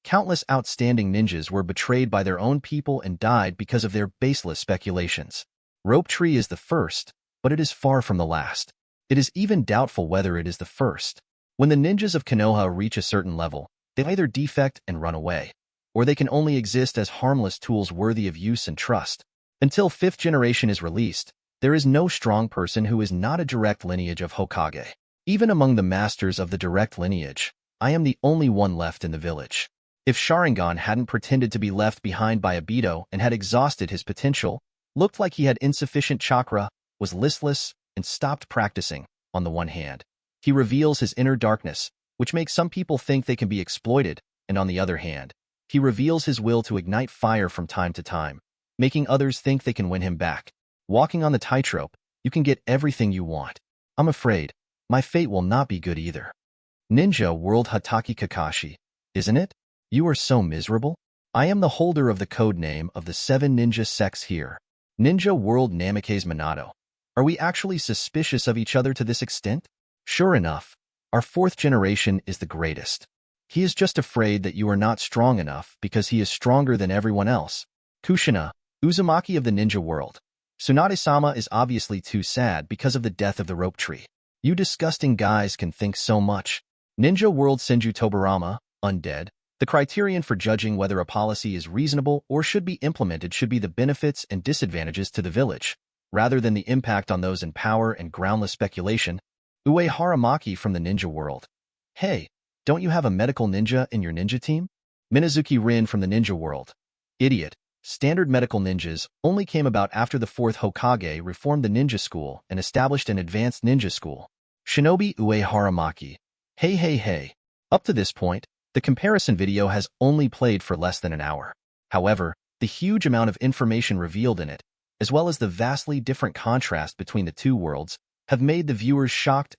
Countless outstanding ninjas were betrayed by their own people and died because of their baseless speculations. Rope Tree is the first, but it is far from the last. It is even doubtful whether it is the first. When the ninjas of Konoha reach a certain level, they either defect and run away, or they can only exist as harmless tools worthy of use and trust. Until 5th generation is released, there is no strong person who is not a direct lineage of Hokage. Even among the masters of the direct lineage, I am the only one left in the village. If Sharingan hadn't pretended to be left behind by Obito and had exhausted his potential, looked like he had insufficient chakra, was listless, and stopped practicing, on the one hand, he reveals his inner darkness, which makes some people think they can be exploited, and on the other hand, he reveals his will to ignite fire from time to time, making others think they can win him back. Walking on the tightrope, you can get everything you want. I'm afraid, my fate will not be good either. Ninja World Hatake Kakashi, isn't it? You are so miserable? I am the holder of the code name of the 7 ninja sects here. Ninja World Namikaze Minato. Are we actually suspicious of each other to this extent? Sure enough, our 4th generation is the greatest. He is just afraid that you are not strong enough because he is stronger than everyone else. Kushina, Uzumaki of the ninja world. Tsunade-sama is obviously too sad because of the death of the rope tree. You disgusting guys can think so much. Ninja World Senju Tobarama, undead. The criterion for judging whether a policy is reasonable or should be implemented should be the benefits and disadvantages to the village, rather than the impact on those in power and groundless speculation. Uehara Maki from the ninja world. Hey, don't you have a medical ninja in your ninja team? Minazuki Rin from the ninja world. Idiot. Standard medical ninjas only came about after the 4th Hokage reformed the ninja school and established an advanced ninja school. Shinobi Uehara Maki. Hey. Up to this point, the comparison video has only played for less than an hour. However, the huge amount of information revealed in it, as well as the vastly different contrast between the two worlds, have made the viewers shocked,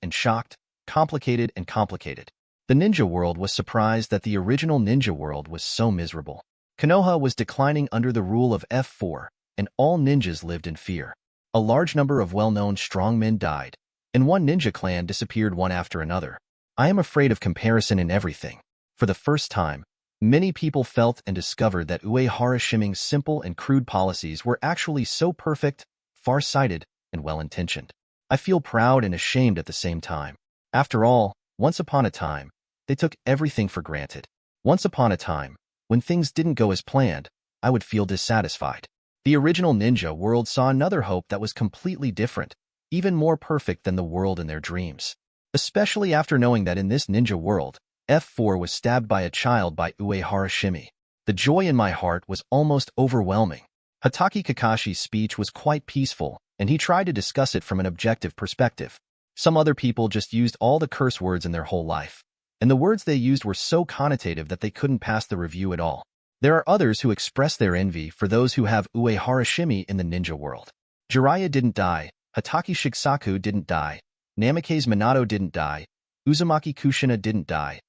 complicated and complicated. The ninja world was surprised that the original ninja world was so miserable. Konoha was declining under the rule of F4, and all ninjas lived in fear. A large number of well-known strong men died, and one ninja clan disappeared one after another. I am afraid of comparison in everything. For the first time, many people felt and discovered that Uehara Shimei's simple and crude policies were actually so perfect, far-sighted, and well-intentioned. I feel proud and ashamed at the same time. After all, once upon a time, they took everything for granted. Once upon a time, when things didn't go as planned, I would feel dissatisfied. The original ninja world saw another hope that was completely different, even more perfect than the world in their dreams. Especially after knowing that in this ninja world, F4 was stabbed by a child by Uehara Shimei. The joy in my heart was almost overwhelming. Hatake Kakashi's speech was quite peaceful, and he tried to discuss it from an objective perspective. Some other people just used all the curse words in their whole life, and the words they used were so connotative that they couldn't pass the review at all. There are others who express their envy for those who have Uehara Shimei in the ninja world. Jiraiya didn't die, Hatake Shigesaku didn't die, Namikaze Minato didn't die, Uzumaki Kushina didn't die,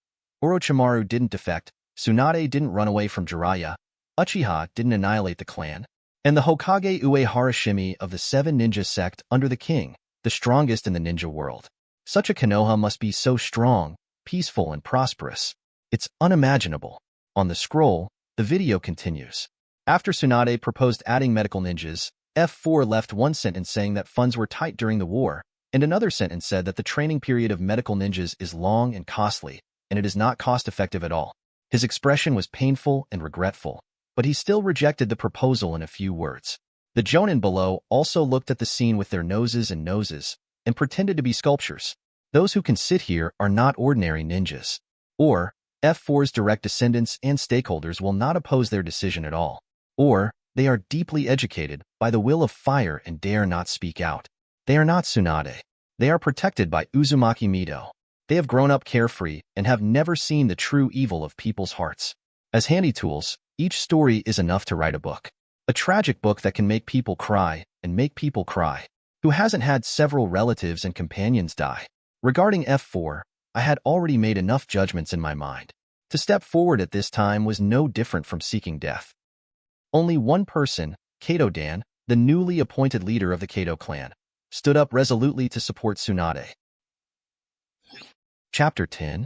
Orochimaru didn't defect, Tsunade didn't run away from Jiraiya, Uchiha didn't annihilate the clan, and the Hokage Uehara Shimei of the 7 ninja sect under the king, the strongest in the ninja world. Such a Konoha must be so strong, peaceful, and prosperous. It's unimaginable. On the scroll, the video continues. After Tsunade proposed adding medical ninjas, F4 left one sentence saying that funds were tight during the war, and another sentence said that the training period of medical ninjas is long and costly, and it is not cost-effective at all. His expression was painful and regretful, but he still rejected the proposal in a few words. The jonin below also looked at the scene with their noses and pretended to be sculptures. Those who can sit here are not ordinary ninjas. Or, F4's direct descendants and stakeholders will not oppose their decision at all. Or, they are deeply educated by the will of fire and dare not speak out. They are not Tsunade. They are protected by Uzumaki Mido. They have grown up carefree and have never seen the true evil of people's hearts. As handy tools, each story is enough to write a book. A tragic book that can make people cry and make people cry. Who hasn't had several relatives and companions die? Regarding F4, I had already made enough judgments in my mind. To step forward at this time was no different from seeking death. Only one person, Kato-dan, the newly appointed leader of the Kato clan, stood up resolutely to support Tsunade. Chapter 10.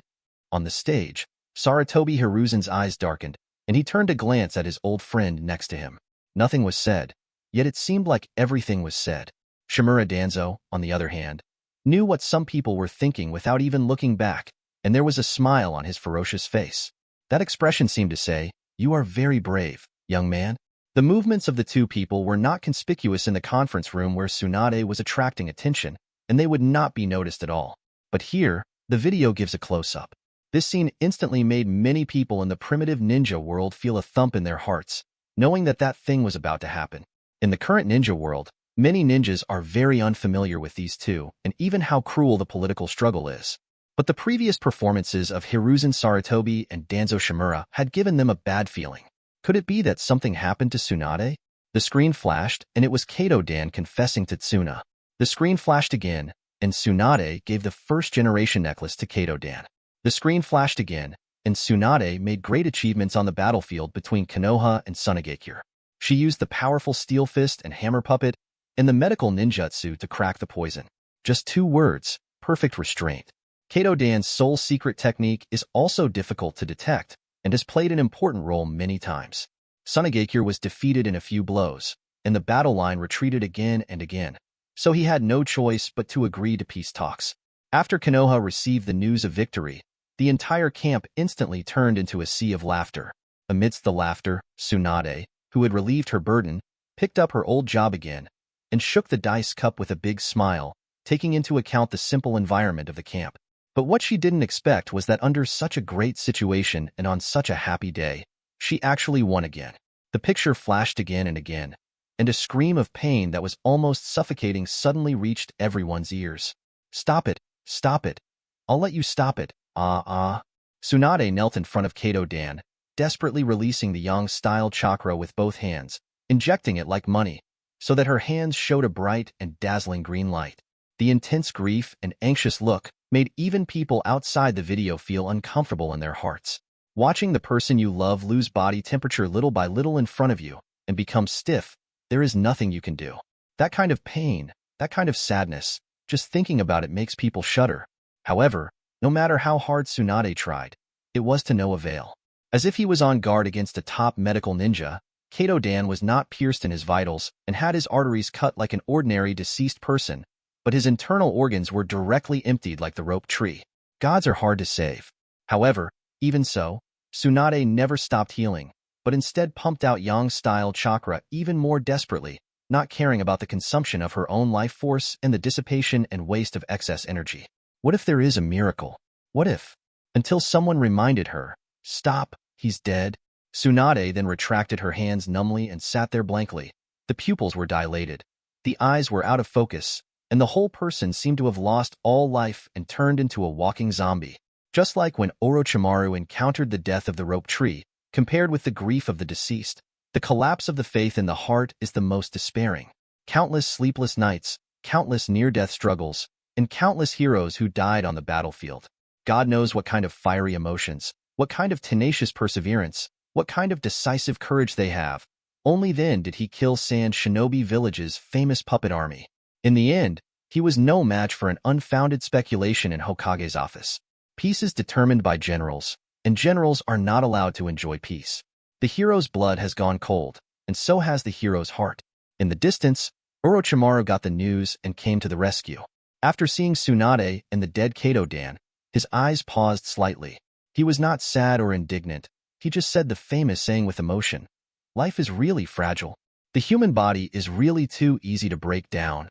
On the stage, Sarutobi Hiruzen's eyes darkened, and he turned to glance at his old friend next to him. Nothing was said, yet it seemed like everything was said. Shimura Danzo, on the other hand, knew what some people were thinking without even looking back, and there was a smile on his ferocious face. That expression seemed to say, "You are very brave, young man." The movements of the two people were not conspicuous in the conference room where Tsunade was attracting attention, and they would not be noticed at all. But here, the video gives a close-up. This scene instantly made many people in the primitive ninja world feel a thump in their hearts, knowing that that thing was about to happen. In the current ninja world, many ninjas are very unfamiliar with these two, and even how cruel the political struggle is. But the previous performances of Hiruzen Sarutobi and Danzo Shimura had given them a bad feeling. Could it be that something happened to Tsunade? The screen flashed, and it was Kato-dan confessing to Tsuna. The screen flashed again, and Tsunade gave the first-generation necklace to Kato-dan. The screen flashed again, and Tsunade made great achievements on the battlefield between Konoha and Tsunade. She used the powerful steel fist and hammer puppet and the medical ninjutsu to crack the poison. Just 2 words, perfect restraint. Kato-dan's soul secret technique is also difficult to detect and has played an important role many times. Tsunade was defeated in a few blows, and the battle line retreated again and again, so he had no choice but to agree to peace talks. After Konoha received the news of victory, the entire camp instantly turned into a sea of laughter. Amidst the laughter, Tsunade, who had relieved her burden, picked up her old job again and shook the dice cup with a big smile, taking into account the simple environment of the camp. But what she didn't expect was that under such a great situation and on such a happy day, she actually won again. The picture flashed again and again, and a scream of pain that was almost suffocating suddenly reached everyone's ears. "Stop it! Stop it! I'll let you stop it! Ah!" Tsunade knelt in front of Kato-dan, desperately releasing the yang-style chakra with both hands, injecting it like money, so that her hands showed a bright and dazzling green light. The intense grief and anxious look made even people outside the video feel uncomfortable in their hearts. Watching the person you love lose body temperature little by little in front of you and become stiff, there is nothing you can do. That kind of pain, that kind of sadness, just thinking about it makes people shudder. However, no matter how hard Tsunade tried, it was to no avail. As if he was on guard against a top medical ninja, Kato-dan was not pierced in his vitals and had his arteries cut like an ordinary deceased person, but his internal organs were directly emptied like the rope tree. Gods are hard to save. However, even so, Tsunade never stopped healing, but instead pumped out yang-style chakra even more desperately, not caring about the consumption of her own life force and the dissipation and waste of excess energy. What if there is a miracle? What if? Until someone reminded her, "Stop, he's dead." Tsunade then retracted her hands numbly and sat there blankly. The pupils were dilated, the eyes were out of focus, and the whole person seemed to have lost all life and turned into a walking zombie. Just like when Orochimaru encountered the death of the rope tree, compared with the grief of the deceased, the collapse of the faith in the heart is the most despairing. Countless sleepless nights, countless near-death struggles, and countless heroes who died on the battlefield. God knows what kind of fiery emotions, what kind of tenacious perseverance, what kind of decisive courage they have. Only then did he kill Sand Shinobi Village's famous puppet army. In the end, he was no match for an unfounded speculation in Hokage's office. Peace is determined by generals, and generals are not allowed to enjoy peace. The hero's blood has gone cold, and so has the hero's heart. In the distance, Orochimaru got the news and came to the rescue. After seeing Tsunade and the dead Kato-dan, his eyes paused slightly. He was not sad or indignant. He just said the famous saying with emotion, "Life is really fragile. The human body is really too easy to break down."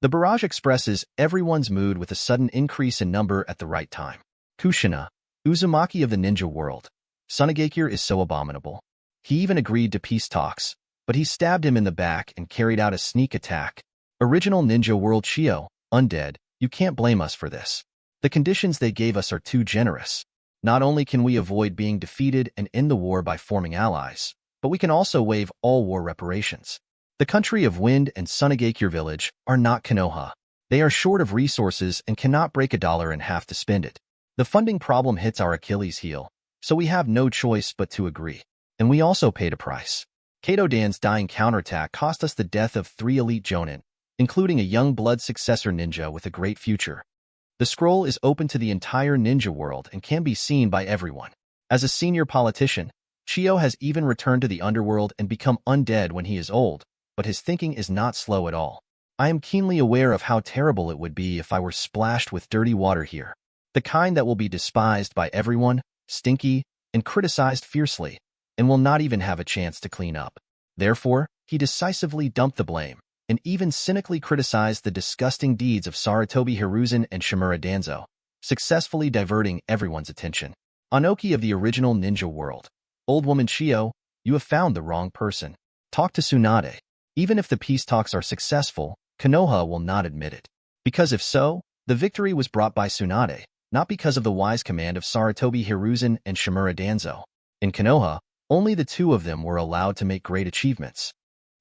The barrage expresses everyone's mood with a sudden increase in number at the right time. Kushina, Uzumaki of the ninja world. Tsunade is so abominable. He even agreed to peace talks, but he stabbed him in the back and carried out a sneak attack. Original ninja world Chio, undead, you can't blame us for this. The conditions they gave us are too generous. Not only can we avoid being defeated and end the war by forming allies, but we can also waive all war reparations. The country of Wind and Tsunade Village are not Konoha. They are short of resources and cannot break $1 in half to spend it. The funding problem hits our Achilles heel, so we have no choice but to agree. And we also paid a price. Kato-dan's dying counterattack cost us the death of 3 elite jonin, including a young blood successor ninja with a great future. The scroll is open to the entire ninja world and can be seen by everyone. As a senior politician, Chio has even returned to the underworld and become undead when he is old, but his thinking is not slow at all. I am keenly aware of how terrible it would be if I were splashed with dirty water here. The kind that will be despised by everyone, stinky, and criticized fiercely, and will not even have a chance to clean up. Therefore, he decisively dumped the blame, and even cynically criticized the disgusting deeds of Sarutobi Hiruzen and Shimura Danzo, successfully diverting everyone's attention. Anoki of the original ninja world. Old woman Chio, you have found the wrong person. Talk to Tsunade. Even if the peace talks are successful, Konoha will not admit it. Because if so, the victory was brought by Tsunade, not because of the wise command of Sarutobi Hiruzen and Shimura Danzo. In Konoha, only the two of them were allowed to make great achievements.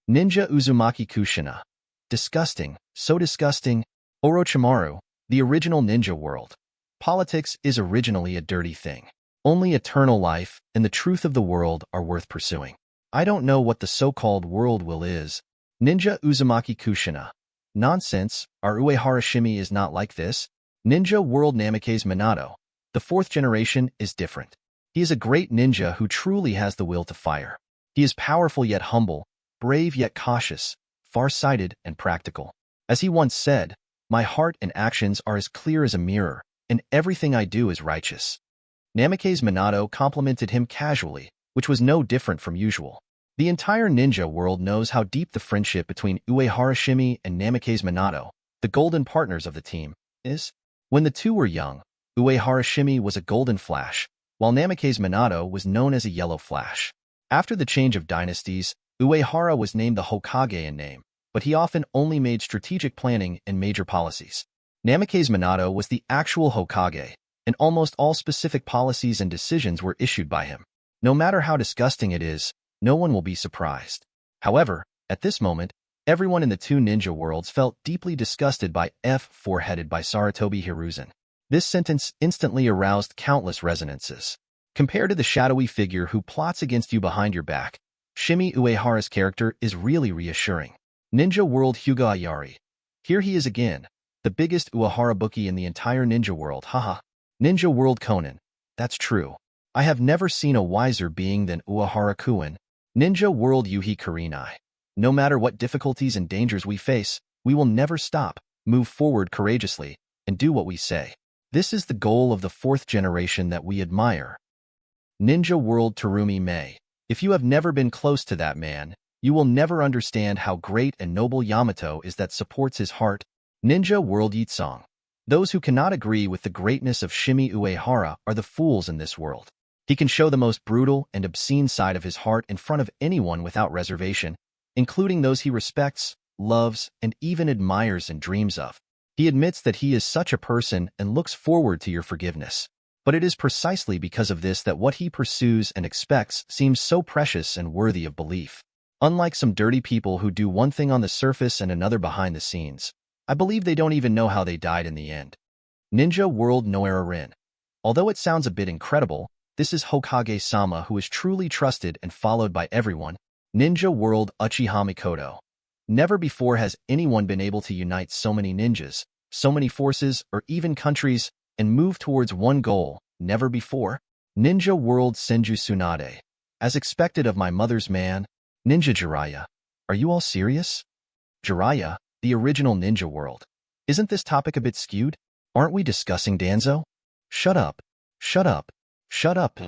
Ninja Uzumaki Kushina. Disgusting, so disgusting. Orochimaru, the original ninja world. Politics is originally a dirty thing. Only eternal life and the truth of the world are worth pursuing. I don't know what the so-called world will is. Ninja Uzumaki Kushina. Nonsense, our Uehara Shimi is not like this. Ninja world Namikaze Minato. The fourth generation is different. He is a great ninja who truly has the will to fire. He is powerful yet humble, brave yet cautious, far-sighted and practical. As he once said, my heart and actions are as clear as a mirror, and everything I do is righteous. Namikaze Minato complimented him casually, which was no different from usual. The entire ninja world knows how deep the friendship between Uehara Shimi and Namikaze Minato, the golden partners of the team, is. When the two were young, Uehara Shimi was a golden flash, while Namikaze Minato was known as a yellow flash. After the change of dynasties, Uehara was named the Hokage in name, but he often only made strategic planning and major policies. Namikaze Minato was the actual Hokage, and almost all specific policies and decisions were issued by him. No matter how disgusting it is, no one will be surprised. However, at this moment, everyone in the two ninja worlds felt deeply disgusted by F4 headed by Sarutobi Hiruzen. This sentence instantly aroused countless resonances. Compared to the shadowy figure who plots against you behind your back, Shimei Uehara's character is really reassuring. Ninja World Hyuga Ayari. Here he is again, the biggest Uehara bookie in the entire ninja world, haha. Ninja World Conan. That's true. I have never seen a wiser being than Uehara-kun. Ninja World Yuhi Kurenai. No matter what difficulties and dangers we face, we will never stop, move forward courageously, and do what we say. This is the goal of the fourth generation that we admire. Ninja World Terumi Mei. If you have never been close to that man, you will never understand how great and noble Yamato is that supports his heart. Ninja World Yitsong. Those who cannot agree with the greatness of Shimei Uehara are the fools in this world. He can show the most brutal and obscene side of his heart in front of anyone without reservation, including those he respects, loves, and even admires and dreams of. He admits that he is such a person and looks forward to your forgiveness. But it is precisely because of this that what he pursues and expects seems so precious and worthy of belief. Unlike some dirty people who do one thing on the surface and another behind the scenes, I believe they don't even know how they died in the end. Ninja World Noera Rin. Although it sounds a bit incredible, this is Hokage-sama who is truly trusted and followed by everyone. Ninja World Uchiha Mikoto. Never before has anyone been able to unite so many ninjas, so many forces, or even countries, and move towards one goal. Never before. Ninja World Senju Tsunade. As expected of my mother's man, Ninja Jiraiya. Are you all serious? Jiraiya, the original ninja world. Isn't this topic a bit skewed? Aren't we discussing Danzo? Shut up. Shut up. Shut up.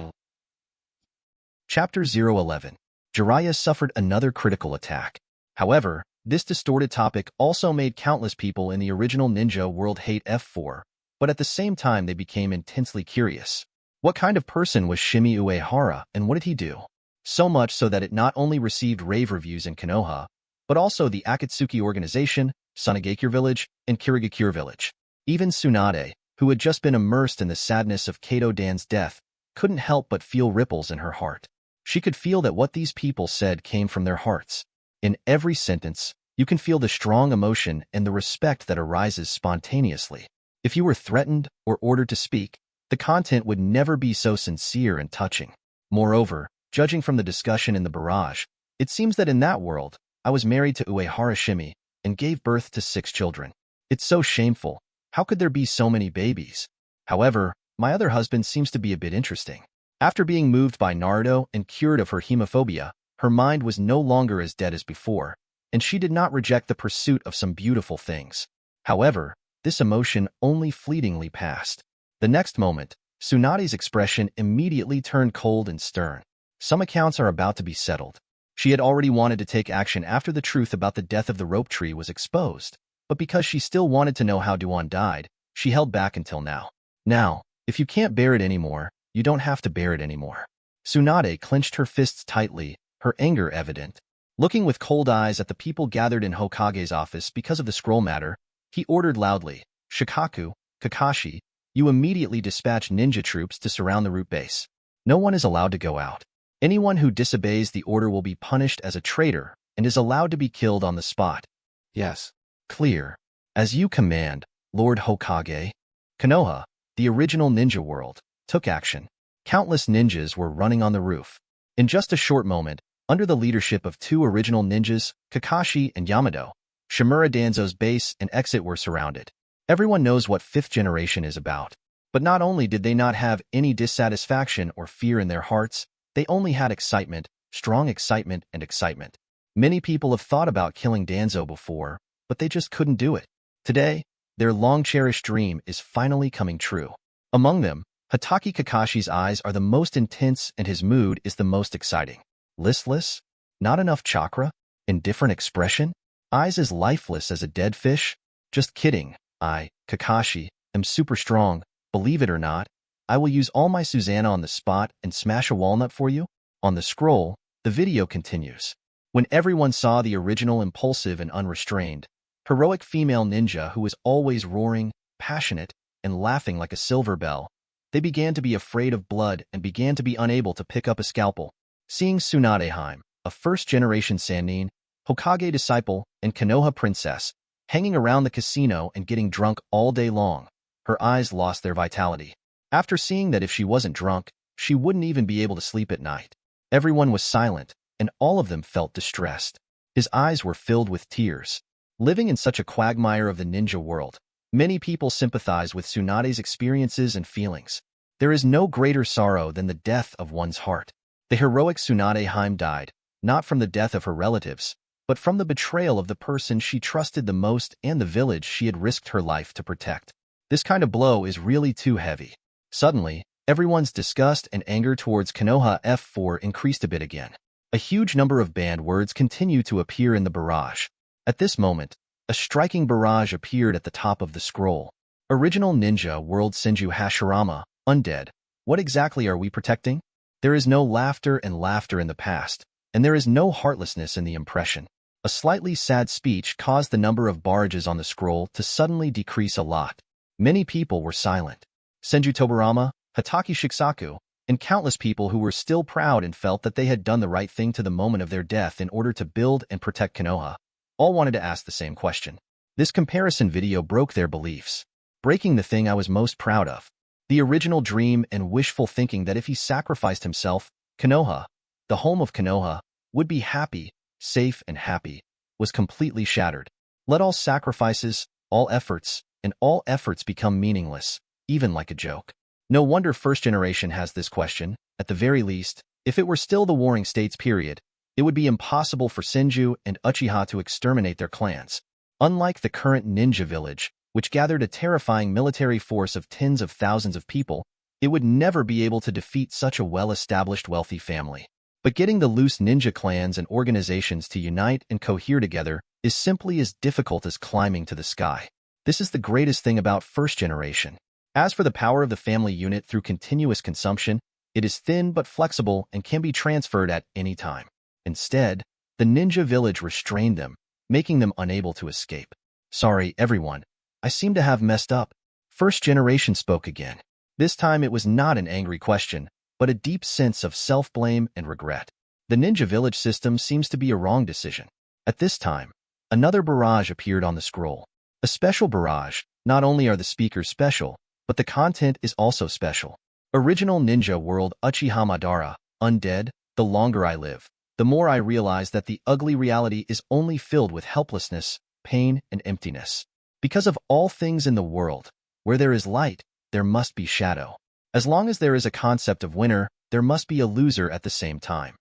Chapter 011. Jiraiya suffered another critical attack. However, this distorted topic also made countless people in the original ninja world hate F4, but at the same time they became intensely curious. What kind of person was Shimei Uehara, and what did he do? So much so that it not only received rave reviews in Konoha, but also the Akatsuki organization, Sunigakure Village, and Kirigakure Village. Even Tsunade, who had just been immersed in the sadness of Kato Dan's death, couldn't help but feel ripples in her heart. She could feel that what these people said came from their hearts. In every sentence, you can feel the strong emotion and the respect that arises spontaneously. If you were threatened or ordered to speak, the content would never be so sincere and touching. Moreover, judging from the discussion in the barrage, it seems that in that world, I was married to Uehara Shimi and gave birth to 6 children. It's so shameful. How could there be so many babies? However, my other husband seems to be a bit interesting. After being moved by Naruto and cured of her hemophobia, her mind was no longer as dead as before, and she did not reject the pursuit of some beautiful things. However, this emotion only fleetingly passed. The next moment, Tsunade's expression immediately turned cold and stern. Some accounts are about to be settled. She had already wanted to take action after the truth about the death of the rope tree was exposed, but because she still wanted to know how Duan died, she held back until now. Now, if you can't bear it anymore, you don't have to bear it anymore. Tsunade clenched her fists tightly, her anger evident. Looking with cold eyes at the people gathered in Hokage's office because of the scroll matter, he ordered loudly, "Shikaku, Kakashi, you immediately dispatch ninja troops to surround the root base. No one is allowed to go out. Anyone who disobeys the order will be punished as a traitor and is allowed to be killed on the spot." "Yes." "Clear. As you command, Lord Hokage." Konoha, the original ninja world, took action. Countless ninjas were running on the roof. In just a short moment, under the leadership of two original ninjas, Kakashi and Yamato, Shimura Danzo's base and exit were surrounded. Everyone knows what fifth generation is about. But not only did they not have any dissatisfaction or fear in their hearts, they only had excitement, strong excitement and excitement. Many people have thought about killing Danzo before, but they just couldn't do it. Today, their long-cherished dream is finally coming true. Among them, Hatake Kakashi's eyes are the most intense and his mood is the most exciting. Listless? Not enough chakra? Indifferent expression? Eyes as lifeless as a dead fish? Just kidding. I, Kakashi, am super strong. Believe it or not, I will use all my Susanna on the spot and smash a walnut for you. On the scroll, the video continues. When everyone saw the original impulsive and unrestrained, heroic female ninja who was always roaring, passionate, and laughing like a silver bell, they began to be afraid of blood and began to be unable to pick up a scalpel. Seeing Tsunade, a first-generation Sannin, Hokage disciple, and Konoha princess, hanging around the casino and getting drunk all day long, her eyes lost their vitality. After seeing that if she wasn't drunk, she wouldn't even be able to sleep at night. Everyone was silent, and all of them felt distressed. His eyes were filled with tears. Living in such a quagmire of the ninja world, many people sympathize with Tsunade's experiences and feelings. There is no greater sorrow than the death of one's heart. The heroic Tsunade died, not from the death of her relatives, but from the betrayal of the person she trusted the most and the village she had risked her life to protect. This kind of blow is really too heavy. Suddenly, everyone's disgust and anger towards Konoha F4 increased a bit again. A huge number of banned words continue to appear in the barrage. At this moment, a striking barrage appeared at the top of the scroll. Original Ninja World Senju Hashirama, undead. What exactly are we protecting? There is no laughter and laughter in the past, and there is no heartlessness in the impression. A slightly sad speech caused the number of barrages on the scroll to suddenly decrease a lot. Many people were silent. Senju Tobarama, Hatake Shiksaku, and countless people who were still proud and felt that they had done the right thing to the moment of their death in order to build and protect Konoha, all wanted to ask the same question. This comparison video broke their beliefs, breaking the thing I was most proud of. The original dream and wishful thinking that if he sacrificed himself, Konoha, the home of Konoha, would be happy, safe and happy, was completely shattered. Let all sacrifices, all efforts, and all efforts become meaningless, even like a joke. No wonder first generation has this question. At the very least, if it were still the Warring States period, it would be impossible for Senju and Uchiha to exterminate their clans. Unlike the current ninja village, which gathered a terrifying military force of tens of thousands of people, it would never be able to defeat such a well-established wealthy family. But getting the loose ninja clans and organizations to unite and cohere together is simply as difficult as climbing to the sky. This is the greatest thing about first generation. As for the power of the family unit through continuous consumption, it is thin but flexible and can be transferred at any time. Instead, the ninja village restrained them, making them unable to escape. Sorry, everyone. I seem to have messed up. First generation spoke again. This time it was not an angry question, but a deep sense of self-blame and regret. The ninja village system seems to be a wrong decision. At this time, another barrage appeared on the scroll. A special barrage. Not only are the speakers special, but the content is also special. Original Ninja World Uchiha Madara, undead. The longer I live, the more I realize that the ugly reality is only filled with helplessness, pain, and emptiness. Because of all things in the world, where there is light, there must be shadow. As long as there is a concept of winner, there must be a loser at the same time.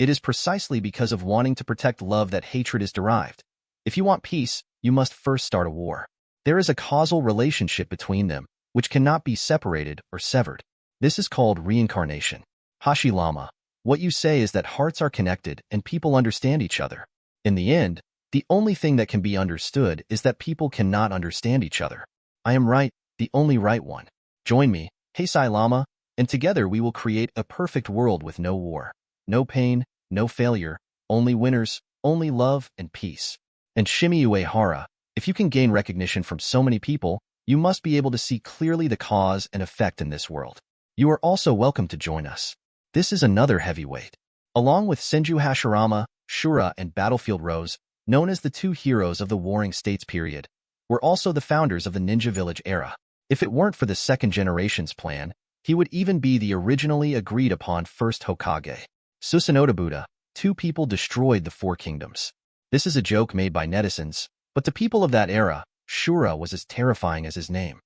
It is precisely because of wanting to protect love that hatred is derived. If you want peace, you must first start a war. There is a causal relationship between them, which cannot be separated or severed. This is called reincarnation. Hashirama, what you say is that hearts are connected and people understand each other. In the end, the only thing that can be understood is that people cannot understand each other. I am right, the only right one. Join me, Heisei Lama, and together we will create a perfect world with no war, no pain, no failure, only winners, only love and peace. And Shimei Uehara, if you can gain recognition from so many people, you must be able to see clearly the cause and effect in this world. You are also welcome to join us. This is another heavyweight. Along with Senju Hashirama, Shura, and Battlefield Rose, known as the two heroes of the Warring States period, were also the founders of the Ninja Village era. If it weren't for the second generation's plan, he would even be the originally agreed-upon first Hokage. Susanoo Buddha, two people destroyed the four kingdoms. This is a joke made by netizens, but to people of that era, Shura was as terrifying as his name.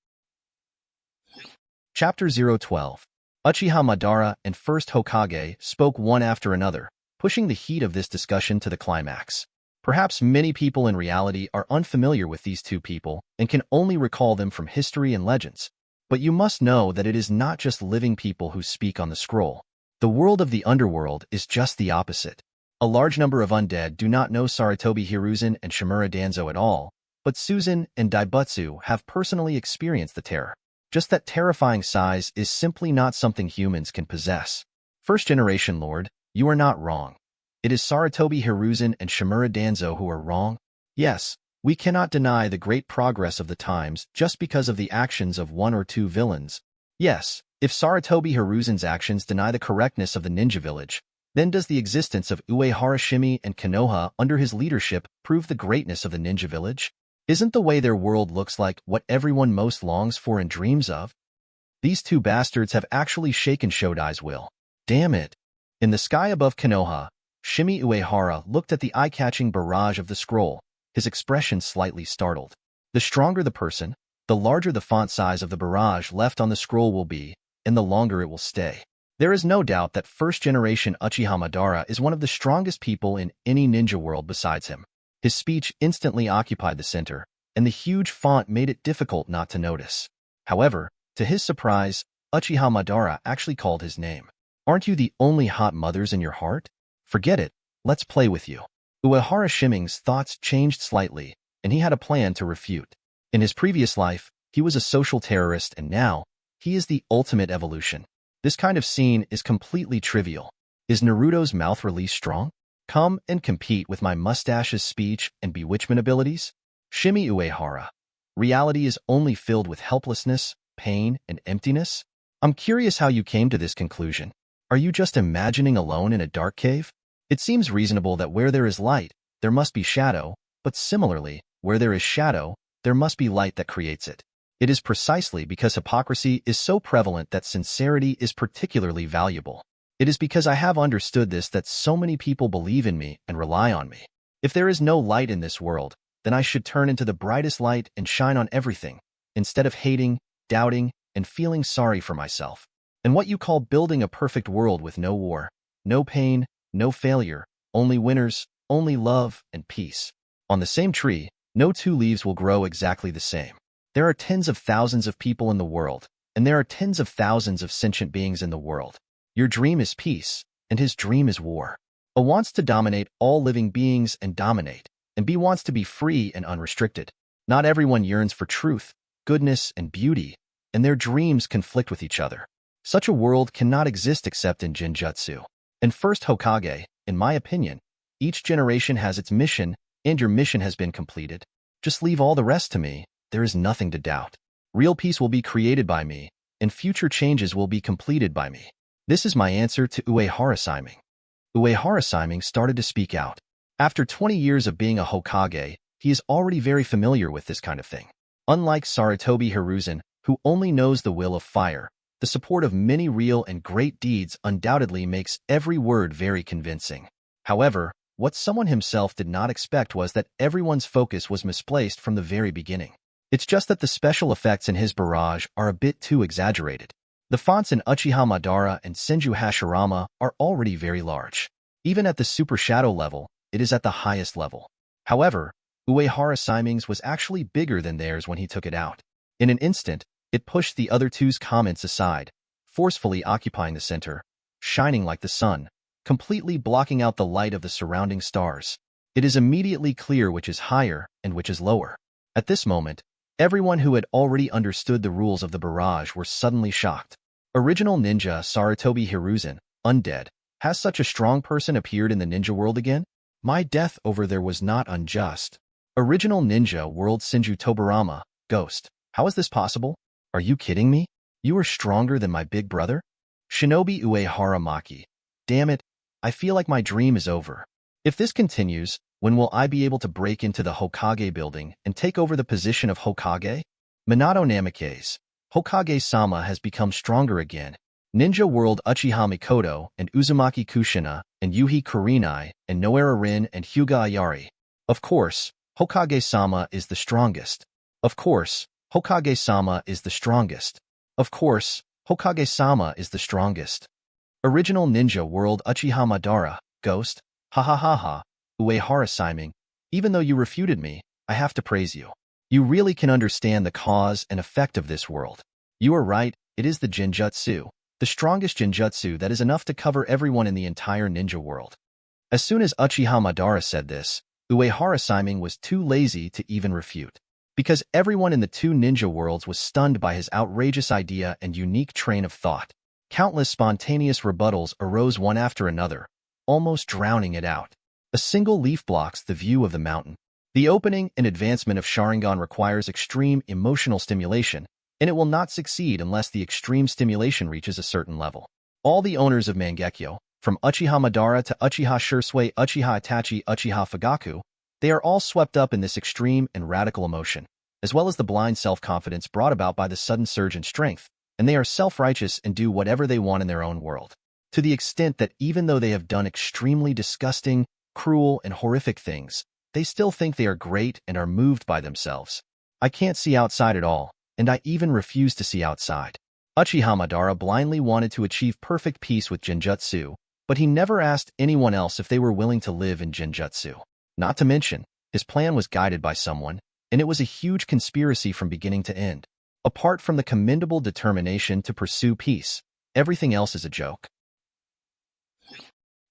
Chapter 012. Uchiha Madara and First Hokage spoke one after another, pushing the heat of this discussion to the climax. Perhaps many people in reality are unfamiliar with these two people and can only recall them from history and legends. But you must know that it is not just living people who speak on the scroll. The world of the underworld is just the opposite. A large number of undead do not know Sarutobi Hiruzen and Shimura Danzo at all, but Susan and Daibutsu have personally experienced the terror. Just that terrifying size is simply not something humans can possess. First generation Lord, you are not wrong. It is Sarutobi Hiruzen and Shimura Danzo who are wrong. Yes, we cannot deny the great progress of the times just because of the actions of one or two villains. Yes, if Sarutobi Hiruzen's actions deny the correctness of the ninja village, then does the existence of Uehara Shimei and Konoha under his leadership prove the greatness of the ninja village? Isn't the way their world looks like what everyone most longs for and dreams of? These two bastards have actually shaken Shodai's will. Damn it. In the sky above Konoha, Shimei Uehara looked at the eye-catching barrage of the scroll, his expression slightly startled. The stronger the person, the larger the font size of the barrage left on the scroll will be, and the longer it will stay. There is no doubt that first-generation Uchiha Madara is one of the strongest people in any ninja world besides him. His speech instantly occupied the center, and the huge font made it difficult not to notice. However, to his surprise, Uchiha Madara actually called his name. Aren't you the only hot mothers in your heart? Forget it, let's play with you. Uehara Shimei's thoughts changed slightly, and he had a plan to refute. In his previous life, he was a social terrorist, and now, he is the ultimate evolution. This kind of scene is completely trivial. Is Naruto's mouth release strong? Come and compete with my mustache's speech and bewitchment abilities? Shimei Uehara. Reality is only filled with helplessness, pain, and emptiness? I'm curious how you came to this conclusion. Are you just imagining alone in a dark cave? It seems reasonable that where there is light, there must be shadow, but similarly, where there is shadow, there must be light that creates it. It is precisely because hypocrisy is so prevalent that sincerity is particularly valuable. It is because I have understood this that so many people believe in me and rely on me. If there is no light in this world, then I should turn into the brightest light and shine on everything, instead of hating, doubting, and feeling sorry for myself. And what you call building a perfect world with no war, no pain, no failure, only winners, only love and peace. On the same tree, no two leaves will grow exactly the same. There are tens of thousands of people in the world, and there are tens of thousands of sentient beings in the world. Your dream is peace, and his dream is war. A wants to dominate all living beings and dominate, and B wants to be free and unrestricted. Not everyone yearns for truth, goodness, and beauty, and their dreams conflict with each other. Such a world cannot exist except in Jinjutsu. And first Hokage, in my opinion, each generation has its mission, and your mission has been completed. Just leave all the rest to me. There is nothing to doubt. Real peace will be created by me, and future changes will be completed by me. This is my answer to Uehara Shimei. Uehara Shimei started to speak out. After 20 years of being a Hokage, he is already very familiar with this kind of thing. Unlike Sarutobi Hiruzen, who only knows the will of fire, the support of many real and great deeds undoubtedly makes every word very convincing. However, what someone himself did not expect was that everyone's focus was misplaced from the very beginning. It's just that the special effects in his barrage are a bit too exaggerated. The fonts in Uchiha Madara and Senju Hashirama are already very large. Even at the Super Shadow level, it is at the highest level. However, Uehara Siming's was actually bigger than theirs when he took it out. In an instant, it pushed the other two's comments aside, forcefully occupying the center, shining like the sun, completely blocking out the light of the surrounding stars. It is immediately clear which is higher and which is lower. At this moment, everyone who had already understood the rules of the barrage were suddenly shocked. Original ninja Sarutobi Hiruzen, undead, has such a strong person appeared in the ninja world again? My death over there was not unjust. Original ninja world Shinju Tobarama, ghost. How is this possible? Are you kidding me? You are stronger than my big brother? Shinobi Uehara Maki. Damn it, I feel like my dream is over. If this continues, when will I be able to break into the Hokage building and take over the position of Hokage? Minato Namikaze. Hokage-sama has become stronger again. Ninja World Uchiha Mikoto and Uzumaki Kushina and Yuhi Kurenai and Noara Rin and Hyuga Ayari. Of course, Hokage-sama is the strongest. Of course, Hokage-sama is the strongest. Of course, Hokage-sama is the strongest. Original Ninja World Uchiha Madara, Ghost, ha ha ha ha, Uehara Siming. Even though you refuted me, I have to praise you. You really can understand the cause and effect of this world. You are right, it is the Jinjutsu, the strongest Jinjutsu that is enough to cover everyone in the entire ninja world. As soon as Uchiha Madara said this, Uehara Siming was too lazy to even refute. Because everyone in the two ninja worlds was stunned by his outrageous idea and unique train of thought. Countless spontaneous rebuttals arose one after another, almost drowning it out. A single leaf blocks the view of the mountain. The opening and advancement of Sharingan requires extreme emotional stimulation, and it will not succeed unless the extreme stimulation reaches a certain level. All the owners of Mangekyo, from Uchiha Madara to Uchiha Shursui, Uchiha Itachi, Uchiha Fugaku, they are all swept up in this extreme and radical emotion, as well as the blind self-confidence brought about by the sudden surge in strength, and they are self-righteous and do whatever they want in their own world. To the extent that even though they have done extremely disgusting, cruel, and horrific things, they still think they are great and are moved by themselves. I can't see outside at all, and I even refuse to see outside. Uchiha Madara blindly wanted to achieve perfect peace with Jinjutsu, but he never asked anyone else if they were willing to live in Jinjutsu. Not to mention, his plan was guided by someone, and it was a huge conspiracy from beginning to end. Apart from the commendable determination to pursue peace, everything else is a joke.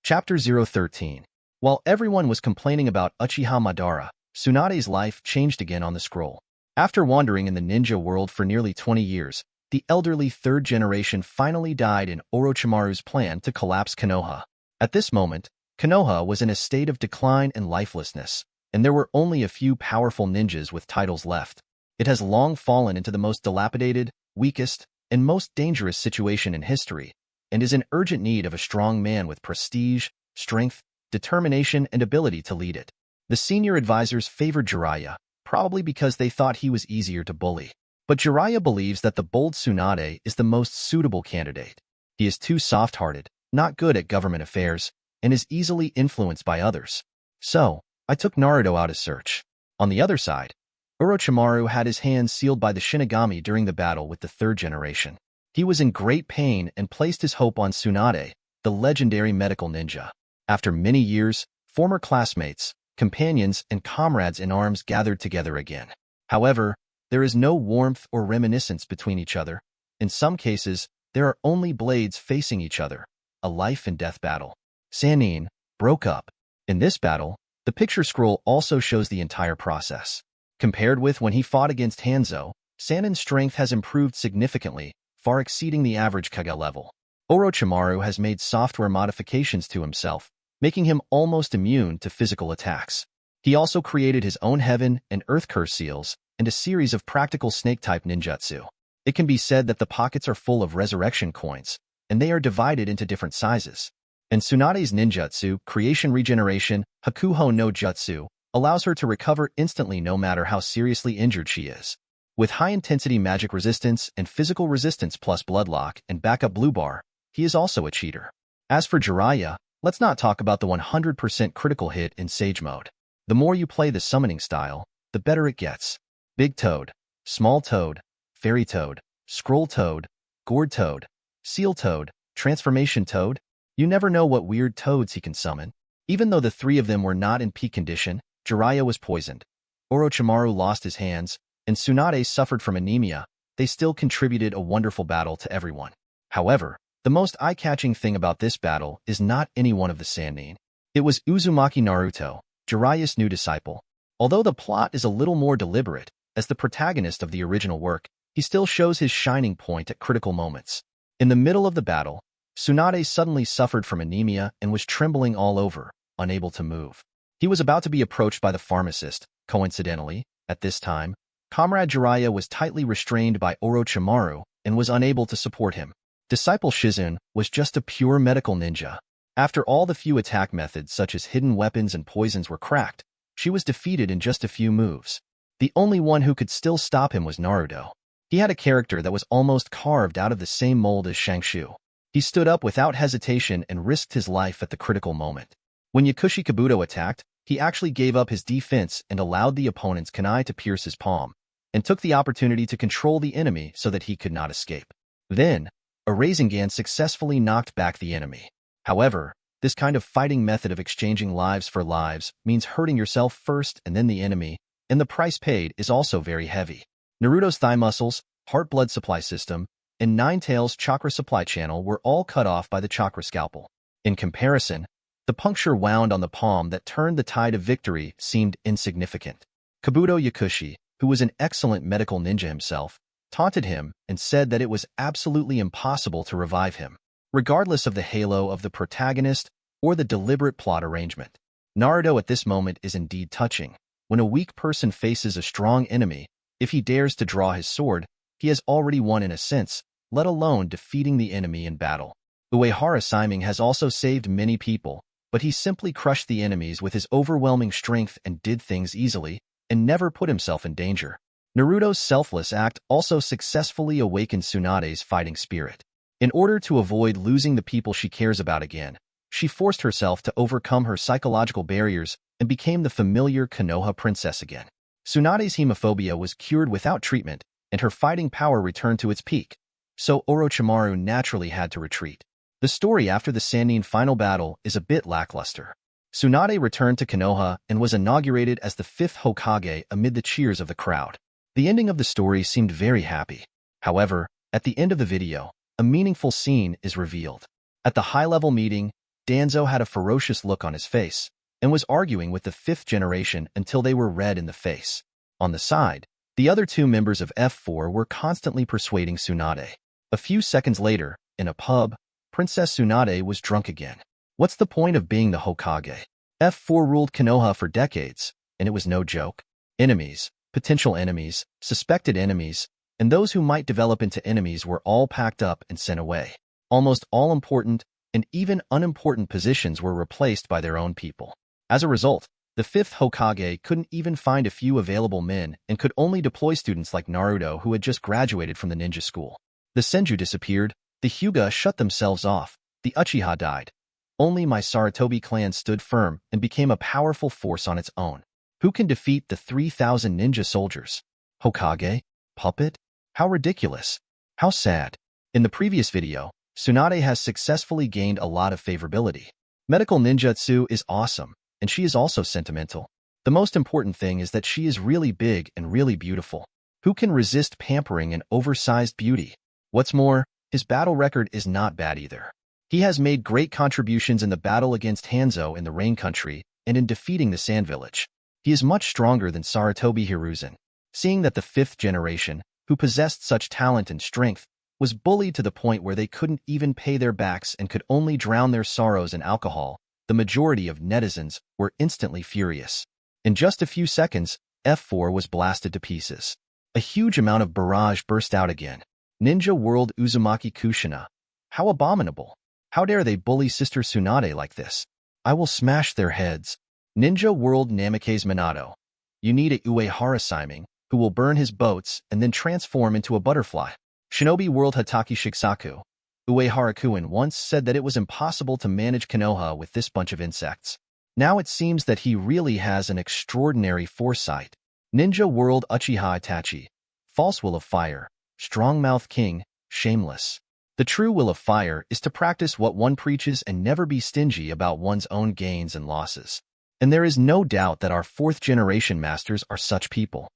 Chapter 013. While everyone was complaining about Uchiha Madara, Tsunade's life changed again on the scroll. After wandering in the ninja world for nearly 20 years, the elderly third generation finally died in Orochimaru's plan to collapse Konoha. At this moment, Konoha was in a state of decline and lifelessness, and there were only a few powerful ninjas with titles left. It has long fallen into the most dilapidated, weakest, and most dangerous situation in history, and is in urgent need of a strong man with prestige, strength, determination, and ability to lead it. The senior advisors favored Jiraiya, probably because they thought he was easier to bully. But Jiraiya believes that the bold Tsunade is the most suitable candidate. He is too soft-hearted, not good at government affairs, and is easily influenced by others. So, I took Naruto out as search. On the other side, Orochimaru had his hands sealed by the Shinigami during the battle with the third generation. He was in great pain and placed his hope on Tsunade, the legendary medical ninja. After many years, former classmates, companions, and comrades in arms gathered together again. However, there is no warmth or reminiscence between each other. In some cases, there are only blades facing each other, a life and death battle. Sannin broke up. In this battle, the picture scroll also shows the entire process. Compared with when he fought against Hanzo, Sannin's strength has improved significantly, far exceeding the average Kage level. Orochimaru has made software modifications to himself, making him almost immune to physical attacks. He also created his own heaven and earth curse seals and a series of practical snake-type ninjutsu. It can be said that the pockets are full of resurrection coins, and they are divided into different sizes. And Tsunade's ninjutsu, creation regeneration, Hakuho no Jutsu, allows her to recover instantly no matter how seriously injured she is. With high-intensity magic resistance and physical resistance plus bloodlock and backup blue bar, he is also a cheater. As for Jiraiya, let's not talk about the 100% critical hit in Sage Mode. The more you play the summoning style, the better it gets. Big Toad, Small Toad, Fairy Toad, Scroll Toad, Gourd Toad, Seal Toad, Transformation Toad. You never know what weird toads he can summon. Even though the three of them were not in peak condition, Jiraiya was poisoned. Orochimaru lost his hands, and Tsunade suffered from anemia. They still contributed a wonderful battle to everyone. However, the most eye-catching thing about this battle is not any one of the Sannin. It was Uzumaki Naruto, Jiraiya's new disciple. Although the plot is a little more deliberate, as the protagonist of the original work, he still shows his shining point at critical moments. In the middle of the battle, Tsunade suddenly suffered from anemia and was trembling all over, unable to move. He was about to be approached by the pharmacist. Coincidentally, at this time, Comrade Jiraiya was tightly restrained by Orochimaru and was unable to support him. Disciple Shizune was just a pure medical ninja. After all the few attack methods such as hidden weapons and poisons were cracked, she was defeated in just a few moves. The only one who could still stop him was Naruto. He had a character that was almost carved out of the same mold as Shangshu. He stood up without hesitation and risked his life at the critical moment. When Yakushi Kabuto attacked, he actually gave up his defense and allowed the opponent's kunai to pierce his palm, and took the opportunity to control the enemy so that he could not escape. Then, a Rasengan successfully knocked back the enemy. However, this kind of fighting method of exchanging lives for lives means hurting yourself first and then the enemy, and the price paid is also very heavy. Naruto's thigh muscles, heart blood supply system, and Nine-Tails' chakra supply channel were all cut off by the chakra scalpel. In comparison, the puncture wound on the palm that turned the tide of victory seemed insignificant. Kabuto Yakushi, who was an excellent medical ninja himself, taunted him and said that it was absolutely impossible to revive him, regardless of the halo of the protagonist or the deliberate plot arrangement. Naruto at this moment is indeed touching. When a weak person faces a strong enemy, if he dares to draw his sword, he has already won in a sense, let alone defeating the enemy in battle. Uehara Siming has also saved many people, but he simply crushed the enemies with his overwhelming strength and did things easily, and never put himself in danger. Naruto's selfless act also successfully awakened Tsunade's fighting spirit. In order to avoid losing the people she cares about again, she forced herself to overcome her psychological barriers and became the familiar Konoha princess again. Tsunade's hemophobia was cured without treatment, and her fighting power returned to its peak, so Orochimaru naturally had to retreat. The story after the Sannin final battle is a bit lackluster. Tsunade returned to Konoha and was inaugurated as the 5th Hokage amid the cheers of the crowd. The ending of the story seemed very happy. However, at the end of the video, a meaningful scene is revealed. At the high-level meeting, Danzo had a ferocious look on his face and was arguing with the 5th generation until they were red in the face. On the side, the other two members of F4 were constantly persuading Tsunade. A few seconds later, in a pub, Princess Tsunade was drunk again. What's the point of being the Hokage? F4 ruled Konoha for decades, and it was no joke. Enemies, potential enemies, suspected enemies, and those who might develop into enemies were all packed up and sent away. Almost all important and even unimportant positions were replaced by their own people. As a result, the 5th Hokage couldn't even find a few available men and could only deploy students like Naruto who had just graduated from the ninja school. The Senju disappeared, the Hyuga shut themselves off, the Uchiha died. Only my Sarutobi clan stood firm and became a powerful force on its own. Who can defeat the 3,000 ninja soldiers? Hokage? Puppet? How ridiculous. How sad. In the previous video, Tsunade has successfully gained a lot of favorability. Medical ninjutsu is awesome, and she is also sentimental. The most important thing is that she is really big and really beautiful. Who can resist pampering and oversized beauty? What's more, his battle record is not bad either. He has made great contributions in the battle against Hanzo in the Rain Country and in defeating the Sand Village. He is much stronger than Sarutobi Hiruzen. Seeing that the 5th generation, who possessed such talent and strength, was bullied to the point where they couldn't even pay their backs and could only drown their sorrows in alcohol, the majority of netizens were instantly furious. In just a few seconds, F4 was blasted to pieces. A huge amount of barrage burst out again. Ninja World Uzumaki Kushina. How abominable. How dare they bully Sister Tsunade like this? I will smash their heads. Ninja World Namikaze Minato. You need a Uehara Siming, who will burn his boats and then transform into a butterfly. Shinobi World Hataki Shiksaku. Uehara-kun once said that it was impossible to manage Konoha with this bunch of insects. Now it seems that he really has an extraordinary foresight. Ninja World Uchiha Itachi. False Will of Fire. Strongmouth King. shameless. The true will of fire is to practice what one preaches and never be stingy about one's own gains and losses. And there is no doubt that our fourth-generation masters are such people.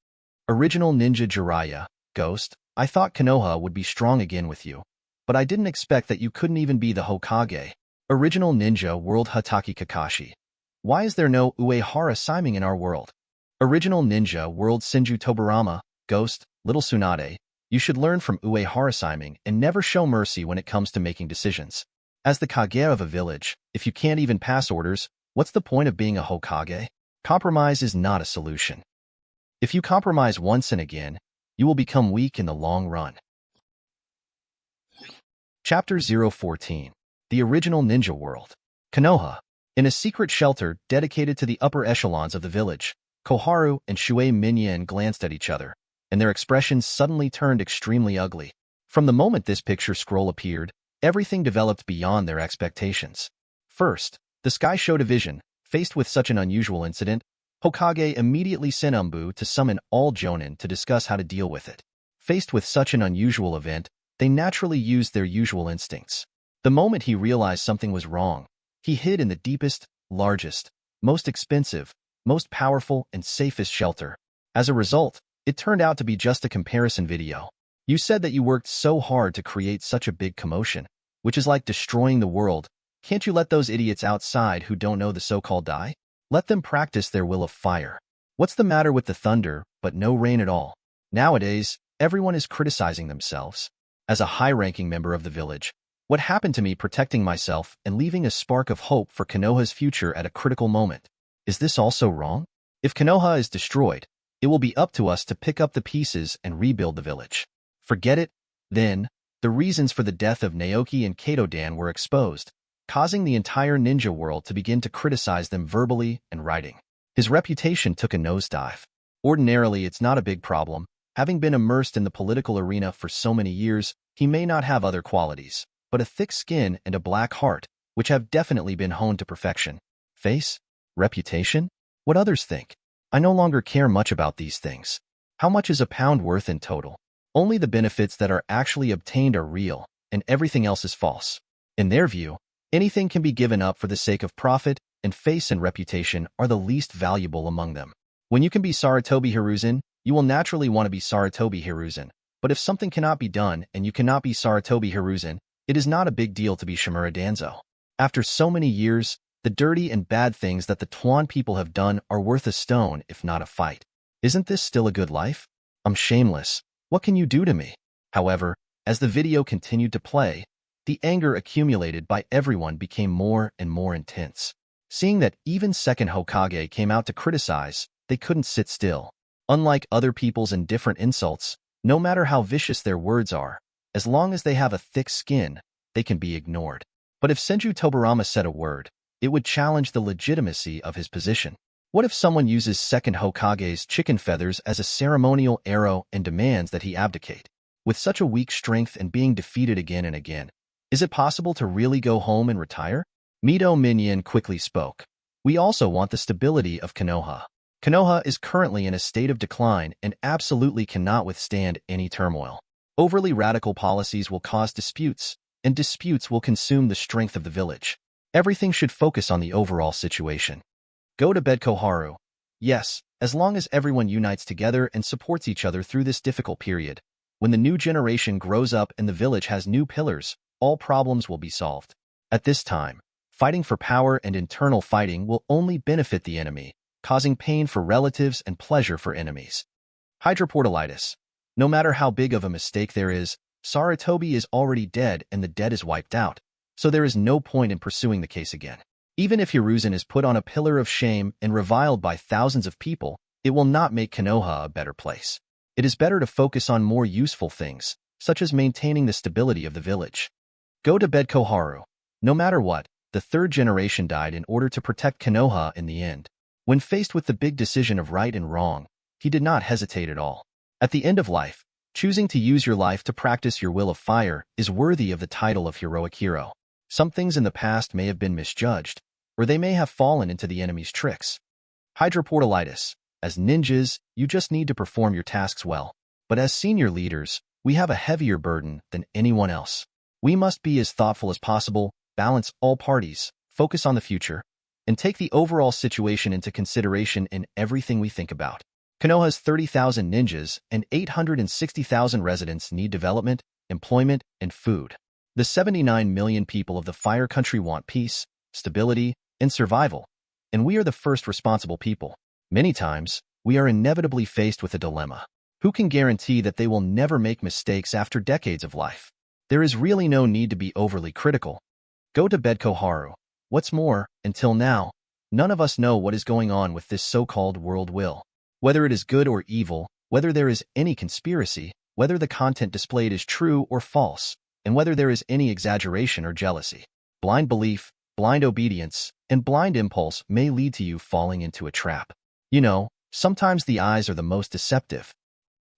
Original Ninja Jiraiya, Ghost, I thought Konoha would be strong again with you, but I didn't expect that you couldn't even be the Hokage. Original Ninja World Hatake Kakashi. Why is there no Uehara Siming in our world? Original Ninja World Senju Tobarama, Ghost, Little Tsunade, you should learn from Uehara Siming and never show mercy when it comes to making decisions. As the Kage of a village, if you can't even pass orders, what's the point of being a Hokage? Compromise is not a solution. If you compromise once and again, you will become weak in the long run. Chapter 014. The Original Ninja World. Konoha. In a secret shelter dedicated to the upper echelons of the village, Koharu and Shuei Minyan glanced at each other, and their expressions suddenly turned extremely ugly. From the moment this picture scroll appeared, everything developed beyond their expectations. First, the sky showed a vision. Faced with such an unusual incident, Hokage immediately sent Umbu to summon all Jonin to discuss how to deal with it. Faced with such an unusual event, they naturally used their usual instincts. The moment he realized something was wrong, he hid in the deepest, largest, most expensive, most powerful, and safest shelter. As a result, it turned out to be just a comparison video. You said that you worked so hard to create such a big commotion, which is like destroying the world. Can't you let those idiots outside who don't know the so-called die? Let them practice their will of fire. What's the matter with the thunder, but no rain at all? Nowadays, everyone is criticizing themselves. As a high-ranking member of the village, what happened to me protecting myself and leaving a spark of hope for Konoha's future at a critical moment? Is this also wrong? If Konoha is destroyed, it will be up to us to pick up the pieces and rebuild the village. Forget it? Then, the reasons for the death of Naoki and Kato-dan were exposed, causing the entire ninja world to begin to criticize them verbally and writing. His reputation took a nosedive. Ordinarily, it's not a big problem. Having been immersed in the political arena for so many years, he may not have other qualities, but a thick skin and a black heart, which have definitely been honed to perfection. Face? Reputation? What others think? I no longer care much about these things. How much is a pound worth in total? Only the benefits that are actually obtained are real, and everything else is false. In their view, anything can be given up for the sake of profit, and face and reputation are the least valuable among them. When you can be Sarutobi Hiruzen, you will naturally want to be Sarutobi Hiruzen, but if something cannot be done and you cannot be Sarutobi Hiruzen, it is not a big deal to be Shimura Danzo. After so many years, the dirty and bad things that the Tuan people have done are worth a stone if not a fight. Isn't this still a good life? I'm shameless. What can you do to me? However, as the video continued to play, the anger accumulated by everyone became more and more intense. Seeing that even second Hokage came out to criticize, they couldn't sit still. Unlike other people's indifferent insults, no matter how vicious their words are, as long as they have a thick skin, they can be ignored. But if Senju Tobarama said a word, it would challenge the legitimacy of his position. What if someone uses second Hokage's chicken feathers as a ceremonial arrow and demands that he abdicate? With such a weak strength and being defeated again and again, is it possible to really go home and retire? Mito Minyan quickly spoke. We also want the stability of Konoha. Konoha is currently in a state of decline and absolutely cannot withstand any turmoil. Overly radical policies will cause disputes, and disputes will consume the strength of the village. Everything should focus on the overall situation. Go to bed, Koharu. Yes, as long as everyone unites together and supports each other through this difficult period. When the new generation grows up and the village has new pillars, all problems will be solved. At this time, fighting for power and internal fighting will only benefit the enemy, causing pain for relatives and pleasure for enemies. Hydroportalitis. No matter how big of a mistake there is, Sarutobi is already dead and the dead is wiped out, so there is no point in pursuing the case again. Even if Hiruzen is put on a pillar of shame and reviled by thousands of people, it will not make Konoha a better place. It is better to focus on more useful things, such as maintaining the stability of the village. Go to bed, Koharu. No matter what, the third generation died in order to protect Konoha in the end. When faced with the big decision of right and wrong, he did not hesitate at all. At the end of life, choosing to use your life to practice your will of fire is worthy of the title of heroic hero. Some things in the past may have been misjudged, or they may have fallen into the enemy's tricks. Hydroportalitis. As ninjas, you just need to perform your tasks well. But as senior leaders, we have a heavier burden than anyone else. We must be as thoughtful as possible, balance all parties, focus on the future, and take the overall situation into consideration in everything we think about. Konoha's 30,000 ninjas and 860,000 residents need development, employment, and food. The 79 million people of the Fire Country want peace, stability, and survival, and we are the first responsible people. Many times, we are inevitably faced with a dilemma. Who can guarantee that they will never make mistakes after decades of life? There is really no need to be overly critical. Go to bed, Koharu. What's more, until now, none of us know what is going on with this so-called world will. Whether it is good or evil, whether there is any conspiracy, whether the content displayed is true or false, and whether there is any exaggeration or jealousy. Blind belief, blind obedience, and blind impulse may lead to you falling into a trap. You know, sometimes the eyes are the most deceptive.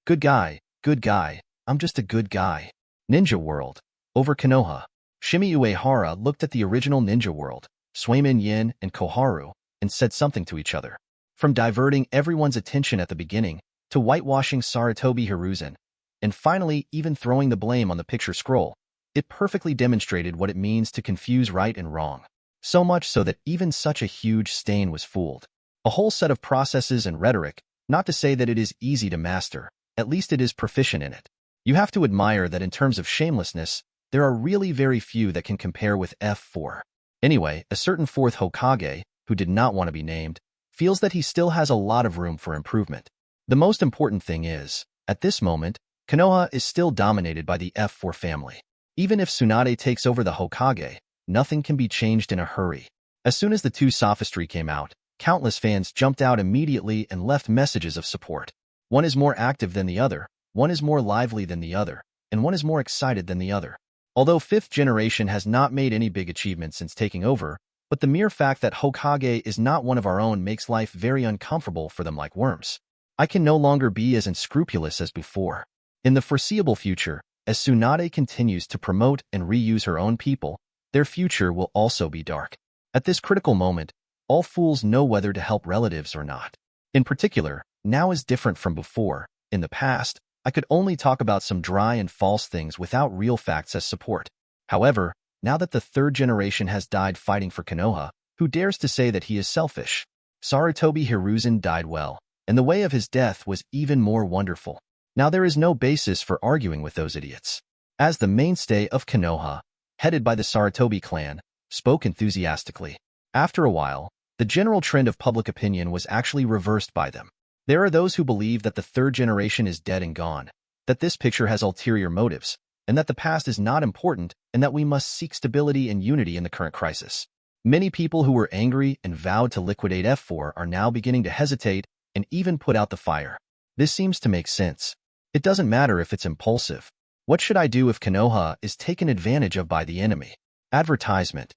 Good guy, I'm just a good guy. Ninja World. Over Konoha. Shimei Uehara looked at the original Ninja World, Suimin Yin and Koharu, and said something to each other. From diverting everyone's attention at the beginning, to whitewashing Sarutobi Hiruzen, and finally even throwing the blame on the picture scroll, it perfectly demonstrated what it means to confuse right and wrong. So much so that even such a huge stain was fooled. A whole set of processes and rhetoric, not to say that it is easy to master, at least it is proficient in it. You have to admire that in terms of shamelessness, there are really very few that can compare with F4. Anyway, a certain fourth Hokage, who did not want to be named, feels that he still has a lot of room for improvement. The most important thing is, at this moment, Konoha is still dominated by the F4 family. Even if Tsunade takes over the Hokage, nothing can be changed in a hurry. As soon as the two sophistry came out, countless fans jumped out immediately and left messages of support. One is more active than the other, one is more lively than the other, and one is more excited than the other. Although fifth generation has not made any big achievements since taking over, but the mere fact that Hokage is not one of our own makes life very uncomfortable for them like worms. I can no longer be as unscrupulous as before. In the foreseeable future, as Tsunade continues to promote and reuse her own people, their future will also be dark. At this critical moment, all fools know whether to help relatives or not. In particular, now is different from before. In the past, I could only talk about some dry and false things without real facts as support. However, now that the third generation has died fighting for Konoha, who dares to say that he is selfish? Sarutobi Hiruzen died well, and the way of his death was even more wonderful. Now there is no basis for arguing with those idiots. As the mainstay of Konoha, headed by the Sarutobi clan, spoke enthusiastically. After a while, the general trend of public opinion was actually reversed by them. There are those who believe that the third generation is dead and gone, that this picture has ulterior motives, and that the past is not important and that we must seek stability and unity in the current crisis. Many people who were angry and vowed to liquidate F4 are now beginning to hesitate and even put out the fire. This seems to make sense. It doesn't matter if it's impulsive. What should I do if Konoha is taken advantage of by the enemy? Advertisement.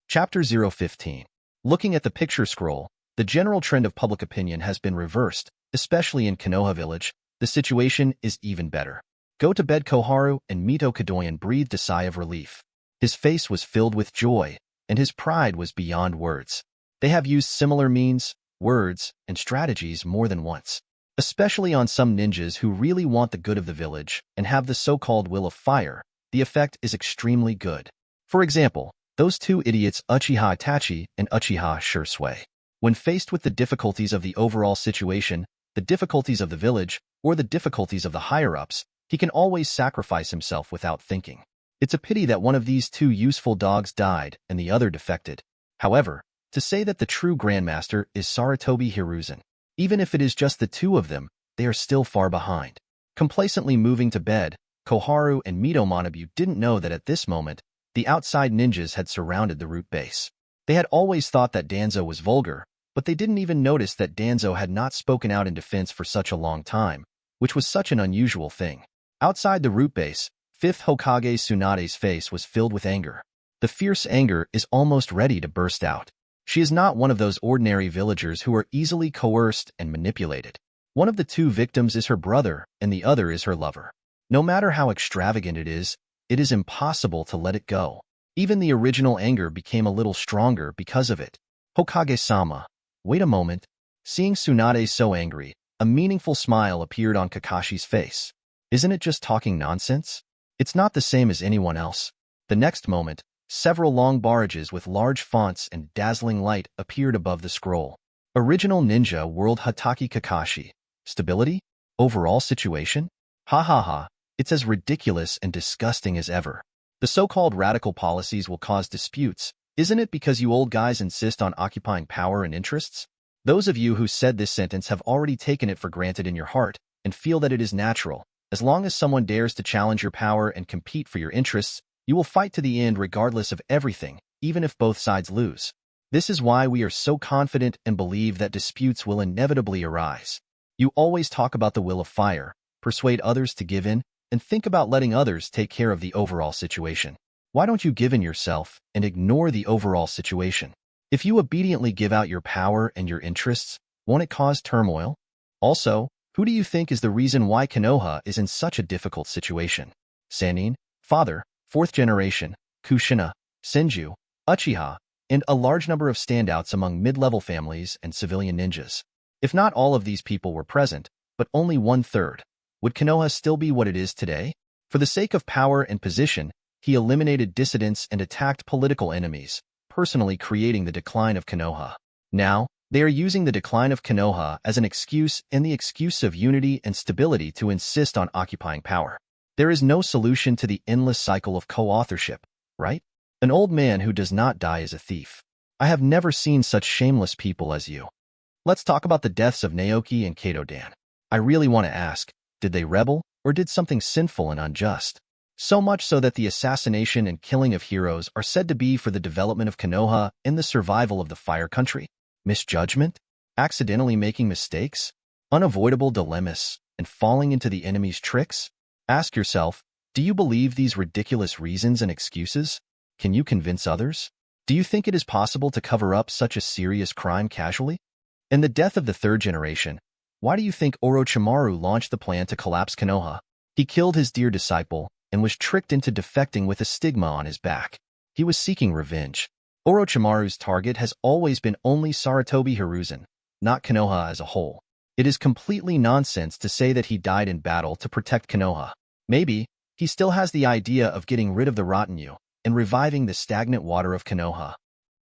Chapter 015. Looking at the picture scroll, the general trend of public opinion has been reversed, especially in Konoha Village. The situation is even better. Go to bed, Koharu, and Mito Kadoyan breathed a sigh of relief. His face was filled with joy, and his pride was beyond words. They have used similar means, words, and strategies more than once, especially on some ninjas who really want the good of the village and have the so-called will of fire. The effect is extremely good. For example, those two idiots Uchiha Itachi and Uchiha Shursui. When faced with the difficulties of the overall situation, the difficulties of the village, or the difficulties of the higher-ups, he can always sacrifice himself without thinking. It's a pity that one of these two useful dogs died and the other defected. However, to say that the true Grandmaster is Sarutobi Hiruzen, even if it is just the two of them, they are still far behind. Complacently moving to bed, Koharu and Mito Manabu didn't know that at this moment, the outside ninjas had surrounded the root base. They had always thought that Danzo was vulgar, but they didn't even notice that Danzo had not spoken out in defense for such a long time, which was such an unusual thing. Outside the root base, 5th Hokage Tsunade's face was filled with anger. The fierce anger is almost ready to burst out. She is not one of those ordinary villagers who are easily coerced and manipulated. One of the two victims is her brother, and the other is her lover. No matter how extravagant it is impossible to let it go. Even the original anger became a little stronger because of it. Hokage-sama, wait a moment. Seeing Tsunade so angry, A meaningful smile appeared on Kakashi's face. Isn't it just talking nonsense? It's not the same as anyone else. The next moment, several long barrages with large fonts and dazzling light appeared above the scroll. Original Ninja World Hatake Kakashi. Stability? Overall situation? Ha ha ha, it's as ridiculous and disgusting as ever. The so-called radical policies will cause disputes. Isn't it because you old guys insist on occupying power and interests? Those of you who said this sentence have already taken it for granted in your heart and feel that it is natural. As long as someone dares to challenge your power and compete for your interests, you will fight to the end regardless of everything, even if both sides lose. This is why we are so confident and believe that disputes will inevitably arise. You always talk about the will of fire, persuade others to give in, and think about letting others take care of the overall situation. Why don't you give in yourself and ignore the overall situation? If you obediently give out your power and your interests, won't it cause turmoil? Also, who do you think is the reason why Konoha is in such a difficult situation? Sannin, father, 4th generation, Kushina, Senju, Uchiha, and a large number of standouts among mid-level families and civilian ninjas. If not all of these people were present, but only 1/3, would Konoha still be what it is today? For the sake of power and position, he eliminated dissidents and attacked political enemies, personally creating the decline of Konoha. Now, they are using the decline of Konoha as an excuse and the excuse of unity and stability to insist on occupying power. There is no solution to the endless cycle of co-authorship, right? An old man who does not die is a thief. I have never seen such shameless people as you. Let's talk about the deaths of Naoki and Kato-dan. I really want to ask, did they rebel, or did something sinful and unjust? So much so that the assassination and killing of heroes are said to be for the development of Konoha and the survival of the Fire Country? Misjudgment? Accidentally making mistakes? Unavoidable dilemmas, and falling into the enemy's tricks? Ask yourself, do you believe these ridiculous reasons and excuses? Can you convince others? Do you think it is possible to cover up such a serious crime casually? In the death of the 3rd generation, why do you think Orochimaru launched the plan to collapse Konoha? He killed his dear disciple and was tricked into defecting with a stigma on his back. He was seeking revenge. Orochimaru's target has always been only Sarutobi Hiruzen, not Konoha as a whole. It is completely nonsense to say that he died in battle to protect Konoha. Maybe, he still has the idea of getting rid of the Retinue and reviving the stagnant water of Konoha.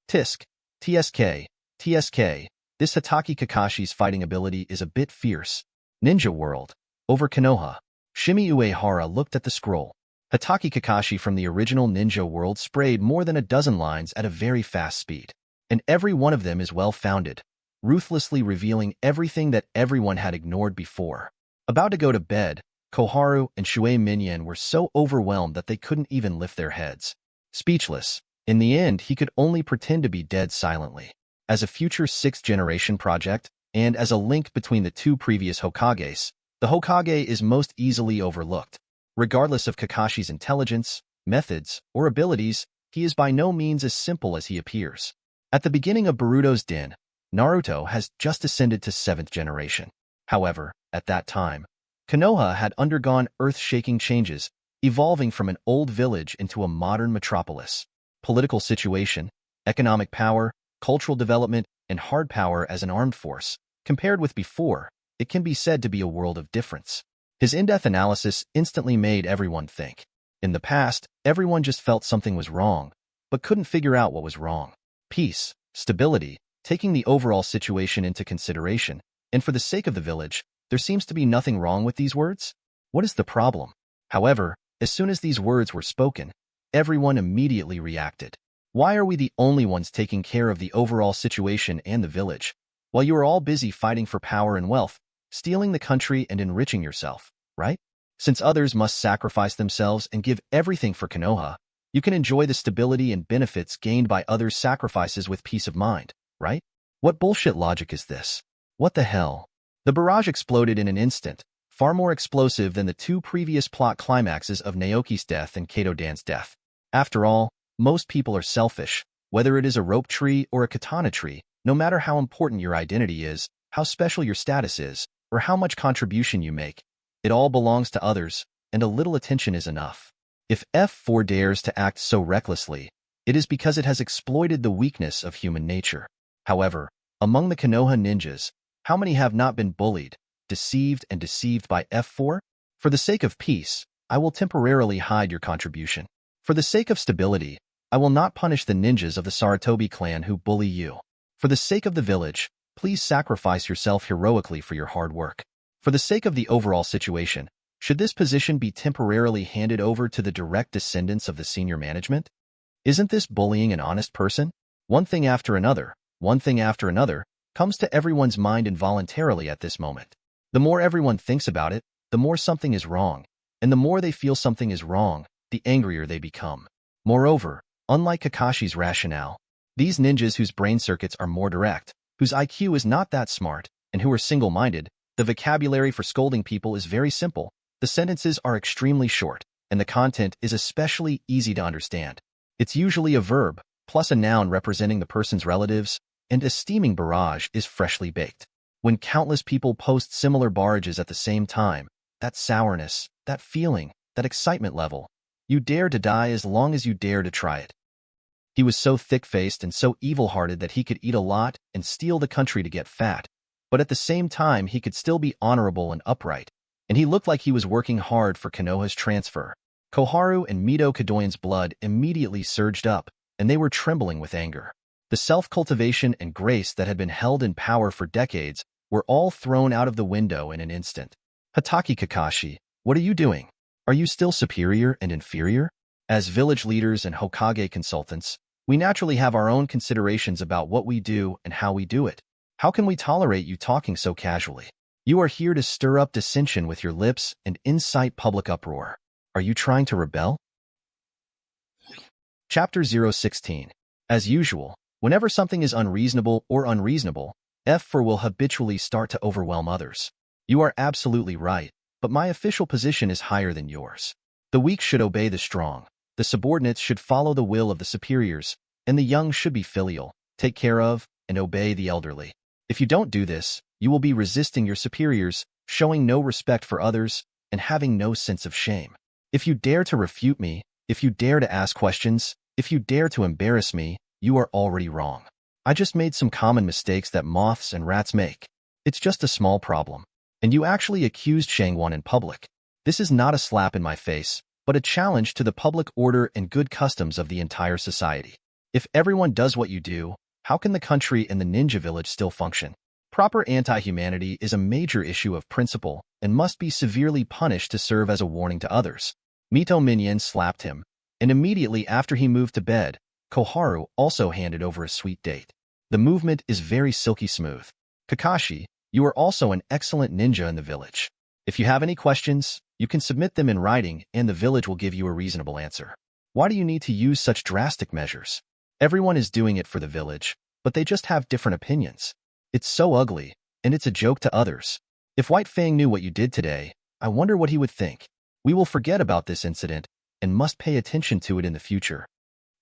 Tisk, TSK, TSK, this Hatake Kakashi's fighting ability is a bit fierce. Ninja World, over Konoha. Shimei Uehara looked at the scroll. Hatake Kakashi from the original Ninja World sprayed more than a dozen lines at a very fast speed. And every one of them is well-founded, ruthlessly revealing everything that everyone had ignored before. About to go to bed, Koharu and Shuei Minyan were so overwhelmed that they couldn't even lift their heads. Speechless, in the end he could only pretend to be dead silently. As a future 6th generation project, and as a link between the 2 previous Hokages, the Hokage is most easily overlooked. Regardless of Kakashi's intelligence, methods, or abilities, he is by no means as simple as he appears. At the beginning of Boruto's Den, Naruto has just ascended to 7th generation. However, at that time, Konoha had undergone earth-shaking changes, evolving from an old village into a modern metropolis. Political situation, economic power, cultural development, and hard power as an armed force. Compared with before, it can be said to be a world of difference. His in-depth analysis instantly made everyone think. In the past, everyone just felt something was wrong, but couldn't figure out what was wrong. Peace, stability, taking the overall situation into consideration, and for the sake of the village, there seems to be nothing wrong with these words? What is the problem? However, as soon as these words were spoken, everyone immediately reacted. Why are we the only ones taking care of the overall situation and the village, while you are all busy fighting for power and wealth, stealing the country and enriching yourself, right? Since others must sacrifice themselves and give everything for Konoha, you can enjoy the stability and benefits gained by others' sacrifices with peace of mind, right? What bullshit logic is this? What the hell? The barrage exploded in an instant, far more explosive than the 2 previous plot climaxes of Naoki's death and Kato-dan's death. After all, most people are selfish, whether it is a rope tree or a katana tree, no matter how important your identity is, how special your status is, or how much contribution you make. It all belongs to others, and a little attention is enough. If F4 dares to act so recklessly, it is because it has exploited the weakness of human nature. However, among the Konoha ninjas, how many have not been bullied, deceived and deceived by F4? For the sake of peace, I will temporarily hide your contribution. For the sake of stability, I will not punish the ninjas of the Sarutobi clan who bully you. For the sake of the village, please sacrifice yourself heroically for your hard work. For the sake of the overall situation, should this position be temporarily handed over to the direct descendants of the senior management? Isn't this bullying an honest person? One thing after another, comes to everyone's mind involuntarily at this moment. The more everyone thinks about it, the more something is wrong, and the more they feel something is wrong, the angrier they become. Moreover, unlike Kakashi's rationale, these ninjas whose brain circuits are more direct, whose IQ is not that smart, and who are single-minded, the vocabulary for scolding people is very simple, the sentences are extremely short, and the content is especially easy to understand. It's usually a verb, plus a noun representing the person's relatives, and a steaming barrage is freshly baked. When countless people post similar barrages at the same time, that sourness, that feeling, that excitement level, you dare to die as long as you dare to try it. He was so thick-faced and so evil-hearted that he could eat a lot and steal the country to get fat, but at the same time he could still be honorable and upright, and he looked like he was working hard for Konoha's transfer. Koharu and Mito Kadoyan's blood immediately surged up, and they were trembling with anger. The self-cultivation and grace that had been held in power for decades were all thrown out of the window in an instant. Hatake Kakashi, what are you doing? Are you still superior and inferior? As village leaders and Hokage consultants, we naturally have our own considerations about what we do and how we do it. How can we tolerate you talking so casually? You are here to stir up dissension with your lips and incite public uproar. Are you trying to rebel? Chapter 016. As usual, whenever something is unreasonable, F4 will habitually start to overwhelm others. You are absolutely right, but my official position is higher than yours. The weak should obey the strong, the subordinates should follow the will of the superiors, and the young should be filial, take care of, and obey the elderly. If you don't do this, you will be resisting your superiors, showing no respect for others, and having no sense of shame. If you dare to refute me, if you dare to ask questions, if you dare to embarrass me, you are already wrong. I just made some common mistakes that moths and rats make. It's just a small problem. And you actually accused Shangwon in public. This is not a slap in my face, but a challenge to the public order and good customs of the entire society. If everyone does what you do, how can the country and the ninja village still function? Proper anti-humanity is a major issue of principle and must be severely punished to serve as a warning to others. Mito Minion slapped him, and immediately after he moved to bed, Koharu also handed over a sweet date. The movement is very silky smooth. Kakashi, you are also an excellent ninja in the village. If you have any questions, you can submit them in writing and the village will give you a reasonable answer. Why do you need to use such drastic measures? Everyone is doing it for the village, but they just have different opinions. It's so ugly, and it's a joke to others. If White Fang knew what you did today, I wonder what he would think. We will forget about this incident and must pay attention to it in the future.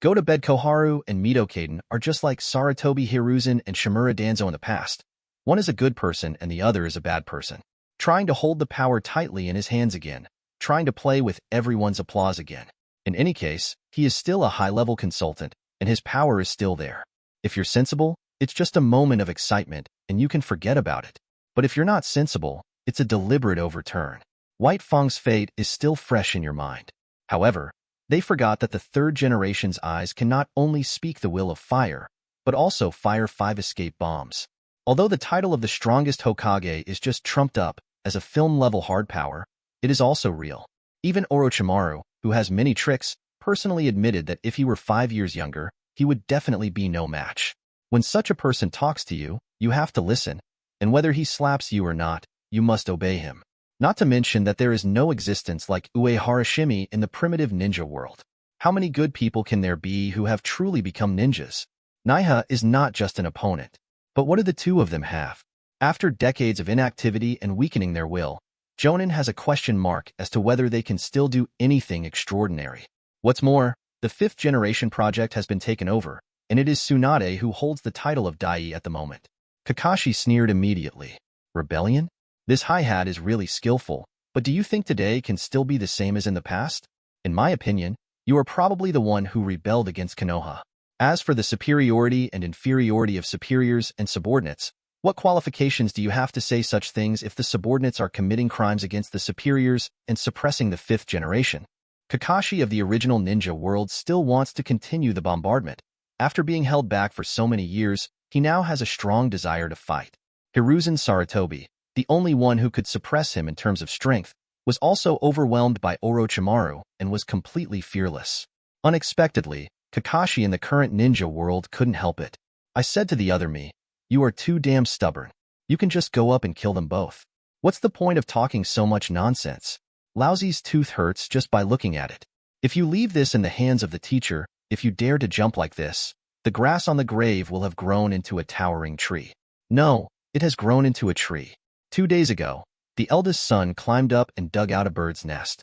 Go to bed. Koharu and Mito Kaden are just like Sarutobi Hiruzen and Shimura Danzo in the past. One is a good person and the other is a bad person. Trying to hold the power tightly in his hands again, trying to play with everyone's applause again. In any case, he is still a high-level consultant, and his power is still there. If you're sensible, it's just a moment of excitement, and you can forget about it. But if you're not sensible, it's a deliberate overturn. White Fang's fate is still fresh in your mind. However, they forgot that the third generation's eyes can not only speak the will of fire, but also fire 5 escape bombs. Although the title of the strongest Hokage is just trumped up as a film-level hard power, it is also real. Even Orochimaru, who has many tricks, personally admitted that if he were 5 years younger, he would definitely be no match. When such a person talks to you, you have to listen, and whether he slaps you or not, you must obey him. Not to mention that there is no existence like Uehara Shimei in the primitive ninja world. How many good people can there be who have truly become ninjas? Naiha is not just an opponent. But what do the two of them have? After decades of inactivity and weakening their will, Jonin has a question mark as to whether they can still do anything extraordinary. What's more, the 5th generation project has been taken over, and it is Tsunade who holds the title of Dai at the moment. Kakashi sneered immediately. Rebellion? This hi-hat is really skillful, but do you think today can still be the same as in the past? In my opinion, you are probably the one who rebelled against Konoha. As for the superiority and inferiority of superiors and subordinates, What qualifications do you have to say such things if the subordinates are committing crimes against the superiors and suppressing the fifth generation? Kakashi of the original ninja world still wants to continue the bombardment. After being held back for so many years, he now has a strong desire to fight. Hiruzen Sarutobi, the only one who could suppress him in terms of strength, was also overwhelmed by Orochimaru and was completely fearless. Unexpectedly, Kakashi in the current ninja world couldn't help it. I said to the other me, "You are too damn stubborn. You can just go up and kill them both. What's the point of talking so much nonsense? Lousy's tooth hurts just by looking at it. If you leave this in the hands of the teacher, if you dare to jump like this, the grass on the grave will have grown into a towering tree." No, it has grown into a tree. 2 days ago, the eldest son climbed up and dug out a bird's nest.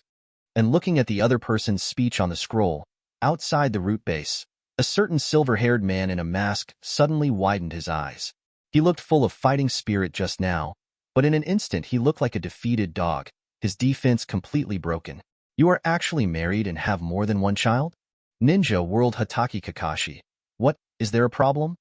And looking at the other person's speech on the scroll, outside the root base, a certain silver-haired man in a mask suddenly widened his eyes. He looked full of fighting spirit just now, but in an instant he looked like a defeated dog, his defense completely broken. "You are actually married and have more than one child?" Ninja World Hatake Kakashi. What, is there a problem?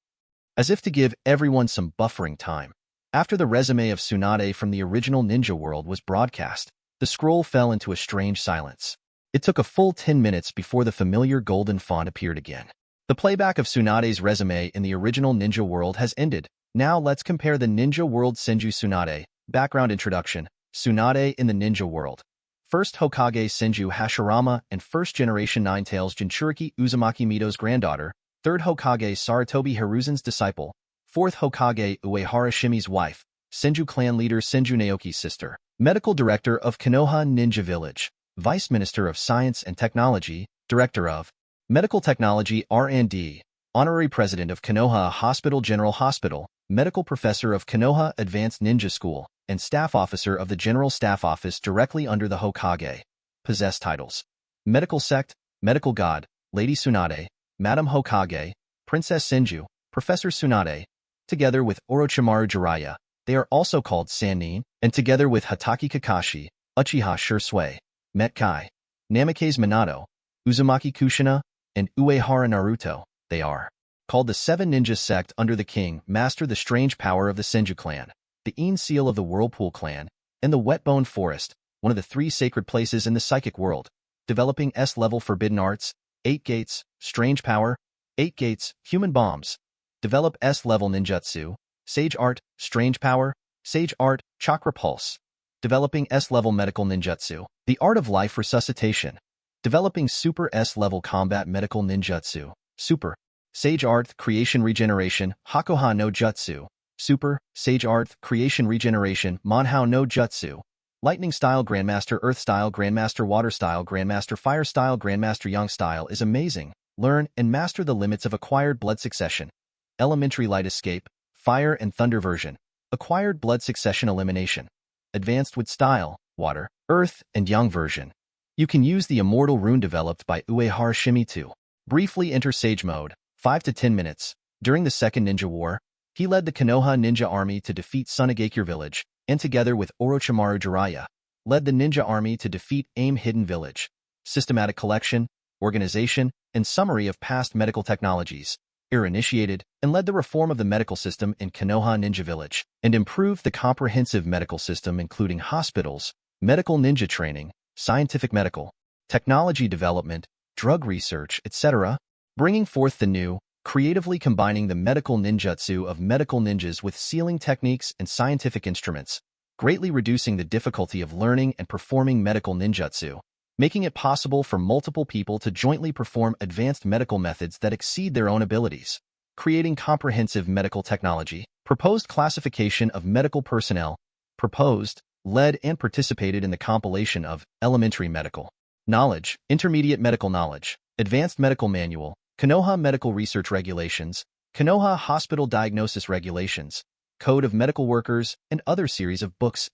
As if to give everyone some buffering time. After the resume of Tsunade from the original Ninja World was broadcast, the scroll fell into a strange silence. It took a full 10 minutes before the familiar golden font appeared again. The playback of Tsunade's resume in the original Ninja World has ended. Now let's compare the Ninja World Senju Tsunade. Background introduction. Tsunade in the Ninja World. First Hokage Senju Hashirama and first generation Ninetales Jinchuriki Uzumaki Mito's granddaughter. Third Hokage Sarutobi Hiruzen's disciple. Fourth Hokage Uehara Shimei's wife. Senju clan leader Senju Naoki's sister. Medical director of Konoha Ninja Village. Vice Minister of Science and Technology. Director of Medical Technology R&D. Honorary President of Konoha Hospital General Hospital. Medical Professor of Konoha Advanced Ninja School, and Staff Officer of the General Staff Office directly under the Hokage. Possess titles: Medical Sect, Medical God, Lady Tsunade, Madam Hokage, Princess Senju, Professor Tsunade. Together with Orochimaru Jiraiya, they are also called Sannin, and together with Hatake Kakashi, Uchiha Shursui, Metkai, Namikaze Minato, Uzumaki Kushina, and Uehara Naruto, they are called the Seven Ninja Sect under the King, master the strange power of the Senju clan, the Een Seal of the Whirlpool clan, and the Wetbone Forest, one of the 3 sacred places in the psychic world, developing S-level forbidden arts, 8 gates, strange power, 8 gates, human bombs, develop S-level ninjutsu, sage art, strange power, sage art, chakra pulse, developing S-level medical ninjutsu, the art of life resuscitation, developing super S-level combat medical ninjutsu, super Sage Art, Creation Regeneration, Hakuha no Jutsu, Super, Sage Art, Creation Regeneration, Monhao no Jutsu, Lightning Style Grandmaster, Earth Style Grandmaster, Water Style Grandmaster, Fire Style Grandmaster. Yang Style is amazing. Learn and master the limits of acquired blood succession. Elementary Light Escape, Fire and Thunder version, Acquired blood succession elimination. Advanced with Style, Water, Earth, and Yang version. You can use the Immortal Rune developed by Uehara Shimei to briefly enter Sage Mode. 5 to 10 minutes. During the Second Ninja War, he led the Konoha Ninja Army to defeat Kirigakure Village, and together with Orochimaru Jiraiya, led the Ninja Army to defeat Aim Hidden Village. Systematic collection, organization, and summary of past medical technologies. Initiated and led the reform of the medical system in Konoha Ninja Village, and improved the comprehensive medical system including hospitals, medical ninja training, scientific medical, technology development, drug research, etc., bringing forth the new, creatively combining the medical ninjutsu of medical ninjas with sealing techniques and scientific instruments, greatly reducing the difficulty of learning and performing medical ninjutsu, making it possible for multiple people to jointly perform advanced medical methods that exceed their own abilities, creating comprehensive medical technology, proposed classification of medical personnel, proposed, led and participated in the compilation of elementary medical knowledge, intermediate medical knowledge, advanced medical manual, Konoha Medical Research Regulations, Konoha Hospital Diagnosis Regulations, Code of Medical Workers, and other series of books.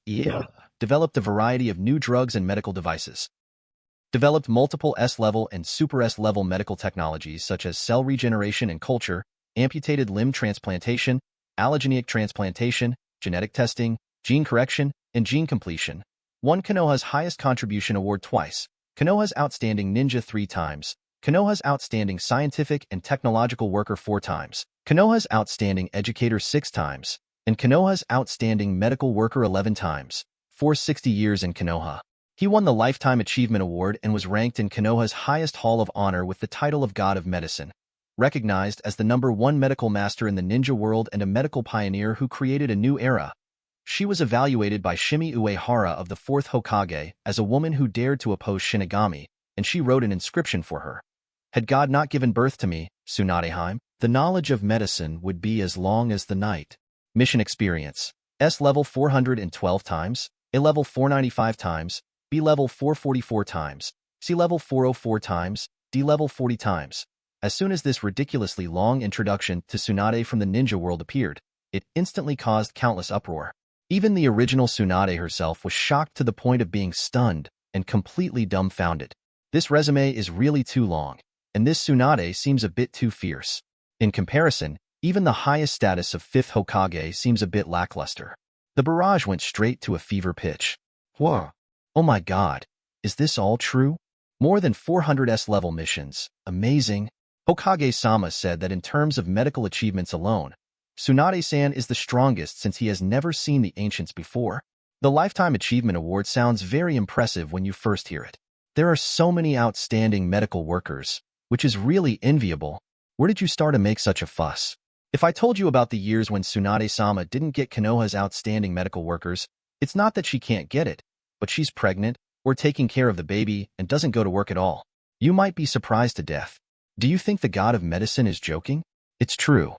Developed a variety of new drugs and medical devices. Developed multiple S-level and super S-level medical technologies such as cell regeneration and culture, amputated limb transplantation, allogenic transplantation, genetic testing, gene correction, and gene completion. Won Konoha's highest contribution award twice, Konoha's Outstanding Ninja 3 times, Konoha's Outstanding Scientific and Technological Worker 4 times, Konoha's Outstanding Educator 6 times, and Konoha's outstanding medical worker 11 times, for 60 years in Konoha. He won the Lifetime Achievement Award and was ranked in Konoha's highest hall of honor with the title of God of Medicine, recognized as the #1 medical master in the ninja world and a medical pioneer who created a new era. She was evaluated by Shimei Uehara of the 4th Hokage as a woman who dared to oppose Shinigami, and she wrote an inscription for her. Had God not given birth to me, Tsunade, the knowledge of medicine would be as long as the night. Mission experience. S level 412 times, A level 495 times, B level 444 times, C level 404 times, D level 40 times. As soon as this ridiculously long introduction to Tsunade from the ninja world appeared, it instantly caused countless uproar. Even the original Tsunade herself was shocked to the point of being stunned and completely dumbfounded. This resume is really too long, and this Tsunade seems a bit too fierce. In comparison, even the highest status of 5th Hokage seems a bit lackluster. The barrage went straight to a fever pitch. Whoa. Oh my god, is this all true? More than 400 S-level missions. Amazing. Hokage-sama said that in terms of medical achievements alone, Tsunade-san is the strongest since he has never seen the ancients before. The Lifetime Achievement Award sounds very impressive when you first hear it. There are so many outstanding medical workers, which is really enviable. Where did you start to make such a fuss? If I told you about the years when Tsunade-sama didn't get Konoha's outstanding medical workers, it's not that she can't get it, but she's pregnant, or taking care of the baby, and doesn't go to work at all. You might be surprised to death. Do you think the god of medicine is joking? It's true.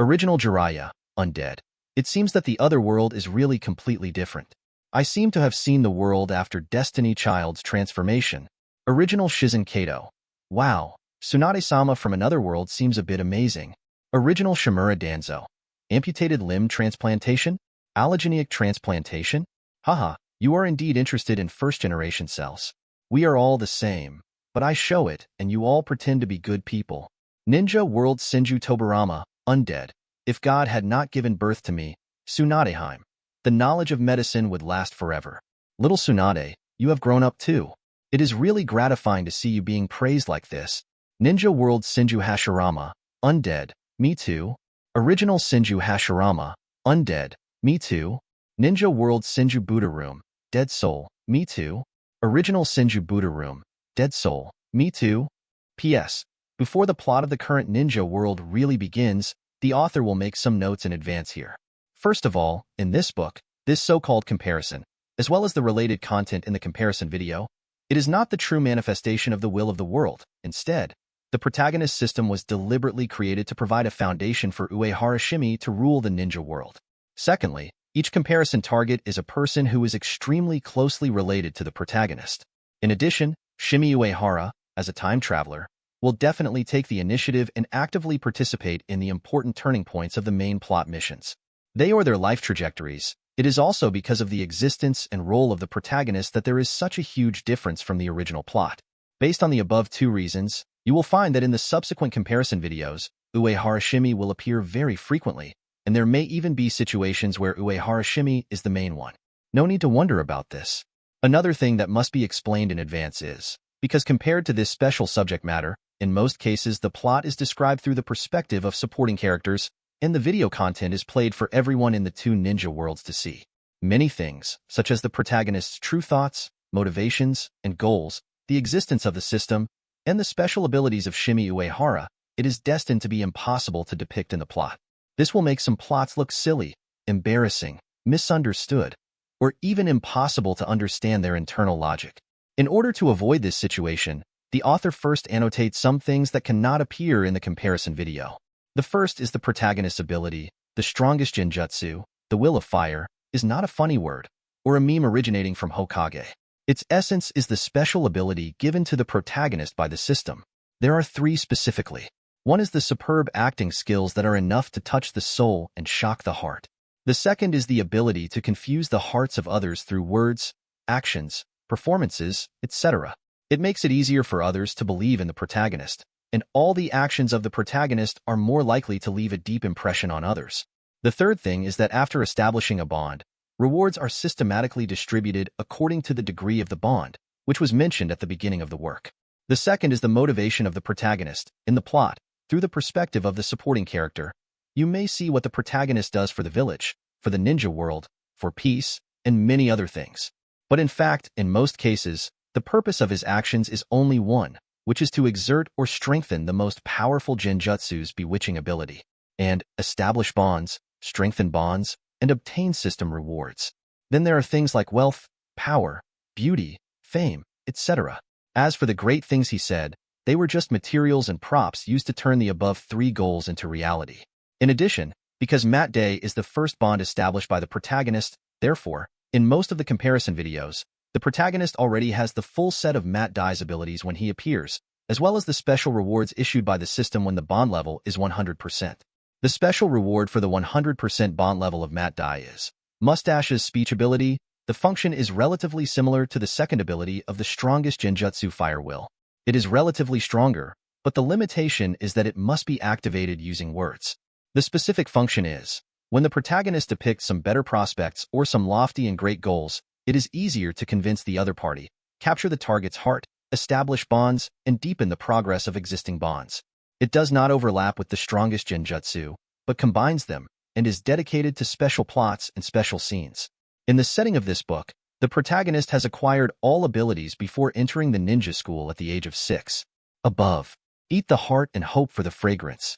Original Jiraiya, undead. It seems that the other world is really completely different. I seem to have seen the world after Destiny Child's transformation. Original Shizen Kato. Wow, Tsunade-sama from another world seems a bit amazing. Original Shimura Danzo. Amputated limb transplantation? Allogenic transplantation? Haha, you are indeed interested in first-generation cells. We are all the same, but I show it, and you all pretend to be good people. Ninja World Senju Tobarama, undead. If God had not given birth to me, Tsunadeheim, the knowledge of medicine would last forever. Little Tsunade, you have grown up too. It is really gratifying to see you being praised like this. Ninja World Senju Hashirama, undead. Me too. Original Senju Hashirama, undead. Me too. Ninja World Senju Buddha Room, dead soul. Me too. Original Senju Buddha Room, dead soul. Me too. P.S. Before the plot of the current ninja world really begins, the author will make some notes in advance here. First of all, in this book, this so-called comparison, as well as the related content in the comparison video, it is not the true manifestation of the will of the world. Instead, the protagonist system was deliberately created to provide a foundation for Uehara Shimei to rule the ninja world. Secondly, each comparison target is a person who is extremely closely related to the protagonist. In addition, Shimei Uehara, as a time traveler, will definitely take the initiative and actively participate in the important turning points of the main plot missions. They or their life trajectories. It is also because of the existence and role of the protagonist that there is such a huge difference from the original plot. Based on the above two reasons, you will find that in the subsequent comparison videos, Uehara Shimei will appear very frequently, and there may even be situations where Uehara Shimei is the main one. No need to wonder about this. Another thing that must be explained in advance is, because compared to this special subject matter, in most cases the plot is described through the perspective of supporting characters, and the video content is played for everyone in the two ninja worlds to see. Many things, such as the protagonist's true thoughts, motivations, and goals, the existence of the system, and the special abilities of Shimei Uehara, it is destined to be impossible to depict in the plot. This will make some plots look silly, embarrassing, misunderstood, or even impossible to understand their internal logic. In order to avoid this situation, the author first annotates some things that cannot appear in the comparison video. The first is the protagonist's ability. The strongest genjutsu, the will of fire, is not a funny word, or a meme originating from Hokage. Its essence is the special ability given to the protagonist by the system. There are three specifically. One is the superb acting skills that are enough to touch the soul and shock the heart. The second is the ability to confuse the hearts of others through words, actions, performances, etc. It makes it easier for others to believe in the protagonist, and all the actions of the protagonist are more likely to leave a deep impression on others. The third thing is that after establishing a bond, rewards are systematically distributed according to the degree of the bond, which was mentioned at the beginning of the work. The second is the motivation of the protagonist, in the plot, through the perspective of the supporting character, You may see what the protagonist does for the village, for the ninja world, for peace, and many other things. But in fact, in most cases, the purpose of his actions is only one, which is to exert or strengthen the most powerful genjutsu's bewitching ability, and establish bonds, strengthen bonds, and obtain system rewards. Then there are things like wealth, power, beauty, fame, etc. As for the great things he said, they were just materials and props used to turn the above three goals into reality. In addition, because Mat Day is the first bond established by the protagonist, therefore, in most of the comparison videos, the protagonist already has the full set of Mat Dai's abilities when he appears, as well as the special rewards issued by the system when the bond level is 100%. The special reward for the 100% bond level of Mat Dai is Mustache's speech ability. The function is relatively similar to the second ability of the strongest genjutsu Fire Will. It is relatively stronger, but the limitation is that it must be activated using words. The specific function is, when the protagonist depicts some better prospects or some lofty and great goals, it is easier to convince the other party, capture the target's heart, establish bonds, and deepen the progress of existing bonds. It does not overlap with the strongest genjutsu, but combines them, and is dedicated to special plots and special scenes. In the setting of this book, the protagonist has acquired all abilities before entering the ninja school at the age of 6. Above, eat the heart and hope for the fragrance.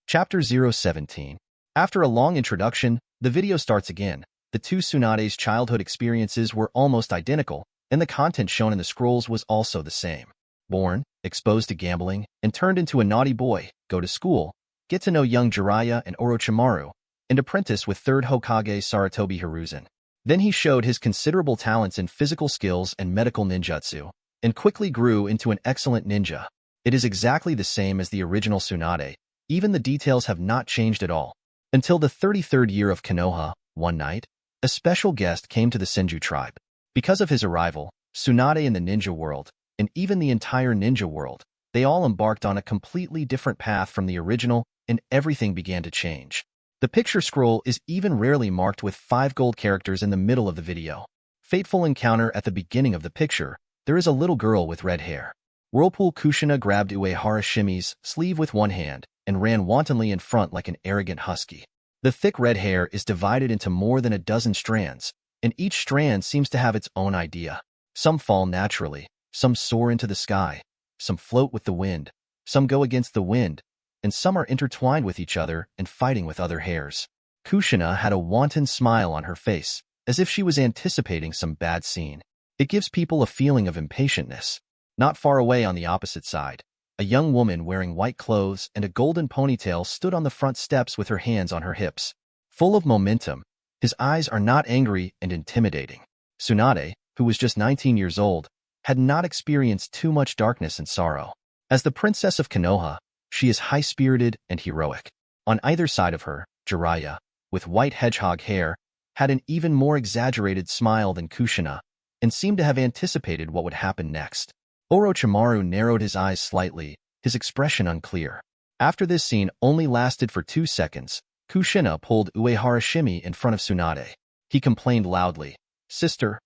Chapter 017. After a long introduction, the video starts again. The two Tsunade's childhood experiences were almost identical, and the content shown in the scrolls was also the same. Born, exposed to gambling, and turned into a naughty boy, go to school, get to know young Jiraiya and Orochimaru, and apprentice with 3rd Hokage Sarutobi Hiruzen. Then he showed his considerable talents in physical skills and medical ninjutsu, and quickly grew into an excellent ninja. It is exactly the same as the original Tsunade. Even the details have not changed at all. Until the 33rd year of Konoha, one night, a special guest came to the Senju tribe. Because of his arrival, Tsunade in the ninja world, and even the entire ninja world, they all embarked on a completely different path from the original, and everything began to change. The picture scroll is even rarely marked with 5 gold characters in the middle of the video. Fateful encounter at the beginning of the picture, there is a little girl with red hair. Whirlpool Kushina grabbed Uehara Shimei's sleeve with one hand, and ran wantonly in front like an arrogant husky. The thick red hair is divided into more than a dozen strands, and each strand seems to have its own idea. Some fall naturally, some soar into the sky, some float with the wind, some go against the wind, and some are intertwined with each other and fighting with other hairs. Kushina had a wanton smile on her face, as if she was anticipating some bad scene. It gives people a feeling of impatientness. Not far away on the opposite side, a young woman wearing white clothes and a golden ponytail stood on the front steps with her hands on her hips. Full of momentum, his eyes are not angry and intimidating. Tsunade, who was just 19 years old, had not experienced too much darkness and sorrow. As the princess of Konoha, she is high-spirited and heroic. On either side of her, Jiraiya, with white hedgehog hair, had an even more exaggerated smile than Kushina, and seemed to have anticipated what would happen next. Orochimaru narrowed his eyes slightly, his expression unclear. After this scene only lasted for 2 seconds, Kushina pulled Uehara Shimei in front of Tsunade. He complained loudly, Sister,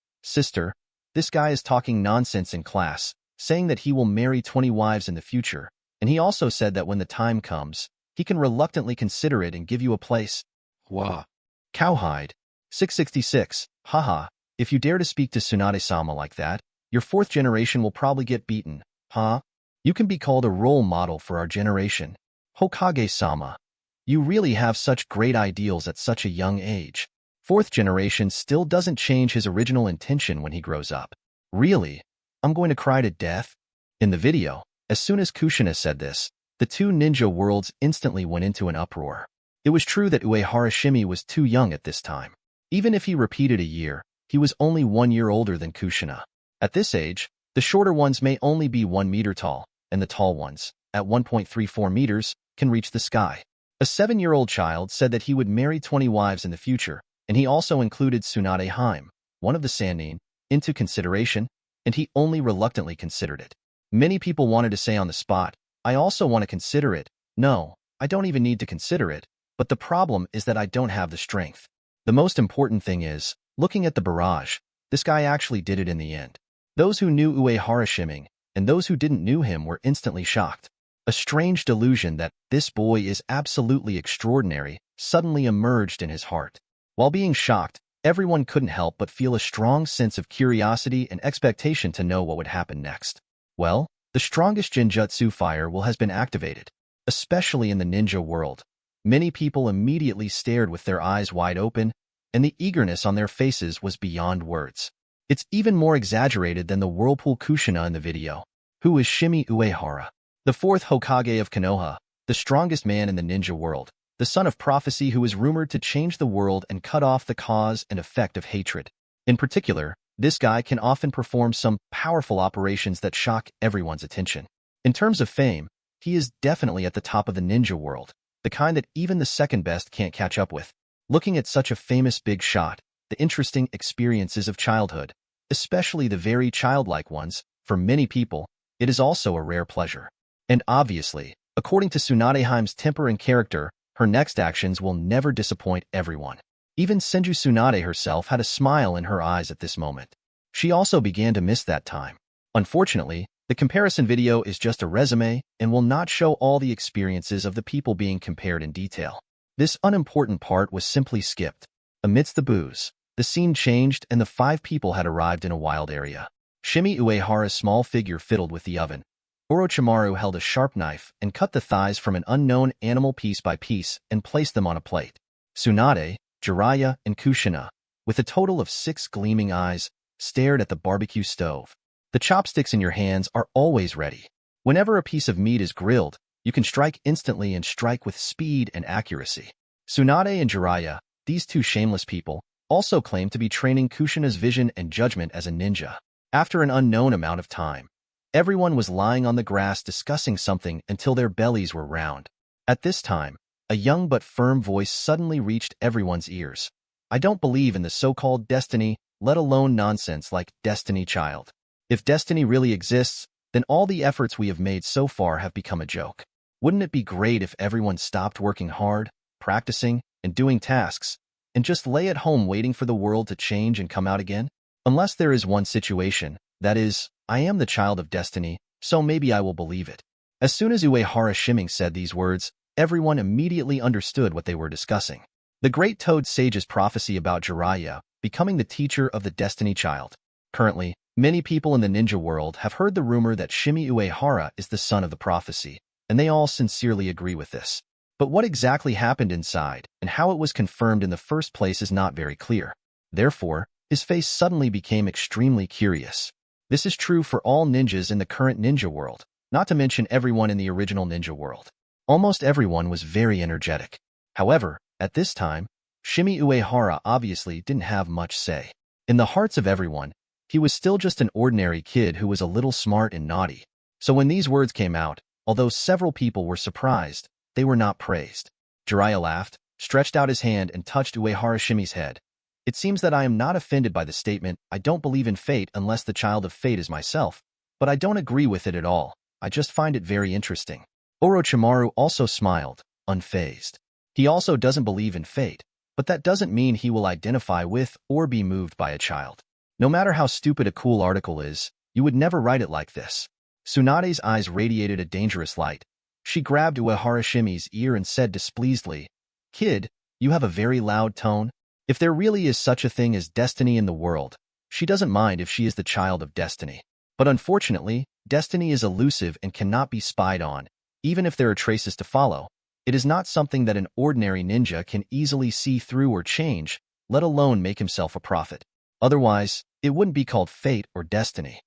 this guy is talking nonsense in class, saying that he will marry 20 wives in the future, and he also said that when the time comes, he can reluctantly consider it and give you a place. Wah. Cowhide. 666. Haha, if you dare to speak to Tsunade-sama like that, your 4th generation will probably get beaten, huh? You can be called a role model for our generation. Hokage-sama, you really have such great ideals at such a young age. 4th generation still doesn't change his original intention when he grows up. Really? I'm going to cry to death? In the video, as soon as Kushina said this, the two ninja worlds instantly went into an uproar. It was true that Uehara Shimei was too young at this time. Even if he repeated a year, he was only 1 year older than Kushina. At this age, the shorter ones may only be 1 meter tall, and the tall ones, at 1.34 meters, can reach the sky. A 7-year-old child said that he would marry 20 wives in the future, and he also included Tsunade Haim, one of the Sannin, into consideration, and he only reluctantly considered it. Many people wanted to say on the spot, I also want to consider it. No, I don't even need to consider it, but the problem is that I don't have the strength. The most important thing is, looking at the barrage, this guy actually did it in the end. Those who knew Uehara Shimei, and those who didn't knew him were instantly shocked. A strange delusion that this boy is absolutely extraordinary suddenly emerged in his heart. While being shocked, everyone couldn't help but feel a strong sense of curiosity and expectation to know what would happen next. Well, the strongest Genjutsu fire has been activated, especially in the ninja world. Many people immediately stared with their eyes wide open, and the eagerness on their faces was beyond words. It's even more exaggerated than the Whirlpool Kushina in the video. Who is Shimei Uehara? The fourth Hokage of Konoha, the strongest man in the ninja world, the son of prophecy who is rumored to change the world and cut off the cause and effect of hatred. In particular, this guy can often perform some powerful operations that shock everyone's attention. In terms of fame, he is definitely at the top of the ninja world, the kind that even the second best can't catch up with. Looking at such a famous big shot, the interesting experiences of childhood, especially the very childlike ones, for many people, it is also a rare pleasure. And obviously, according to Tsunade's temper and character, her next actions will never disappoint everyone. Even Senju Tsunade herself had a smile in her eyes at this moment. She also began to miss that time. Unfortunately, the comparison video is just a resume and will not show all the experiences of the people being compared in detail. This unimportant part was simply skipped. Amidst the boos, the scene changed and the 5 people had arrived in a wild area. Shimei Uehara's small figure fiddled with the oven. Orochimaru held a sharp knife and cut the thighs from an unknown animal piece by piece and placed them on a plate. Tsunade, Jiraiya, and Kushina, with a total of 6 gleaming eyes, stared at the barbecue stove. The chopsticks in your hands are always ready. Whenever a piece of meat is grilled, you can strike instantly and strike with speed and accuracy. Tsunade and Jiraiya, these 2 shameless people, also claim to be training Kushina's vision and judgment as a ninja. After an unknown amount of time, everyone was lying on the grass discussing something until their bellies were round. At this time, a young but firm voice suddenly reached everyone's ears. I don't believe in the so-called destiny, let alone nonsense like Destiny Child. If destiny really exists, then all the efforts we have made so far have become a joke. Wouldn't it be great if everyone stopped working hard, practicing, and doing tasks, and just lay at home waiting for the world to change and come out again? Unless there is one situation, that is, I am the child of destiny, so maybe I will believe it. As soon as Uehara Shimei said these words, everyone immediately understood what they were discussing. The Great Toad Sage's prophecy about Jiraiya becoming the teacher of the Destiny Child. Currently, many people in the ninja world have heard the rumor that Shimei Uehara is the son of the prophecy, and they all sincerely agree with this. But what exactly happened inside and how it was confirmed in the first place is not very clear. Therefore, his face suddenly became extremely curious. This is true for all ninjas in the current ninja world, not to mention everyone in the original ninja world. Almost everyone was very energetic. However, at this time, Shimei Uehara obviously didn't have much say. In the hearts of everyone, he was still just an ordinary kid who was a little smart and naughty. So when these words came out, although several people were surprised, they were not praised. Jiraiya laughed, stretched out his hand and touched Uehara Shimei's head. It seems that I am not offended by the statement, I don't believe in fate unless the child of fate is myself, but I don't agree with it at all. I just find it very interesting. Orochimaru also smiled, unfazed. He also doesn't believe in fate, but that doesn't mean he will identify with or be moved by a child. No matter how stupid a cool article is, you would never write it like this. Tsunade's eyes radiated a dangerous light. She grabbed Uehara Shimei's ear and said displeasedly, Kid, you have a very loud tone. If there really is such a thing as destiny in the world, she doesn't mind if she is the child of destiny. But unfortunately, destiny is elusive and cannot be spied on, even if there are traces to follow. It is not something that an ordinary ninja can easily see through or change, let alone make himself a prophet. Otherwise, it wouldn't be called fate or destiny.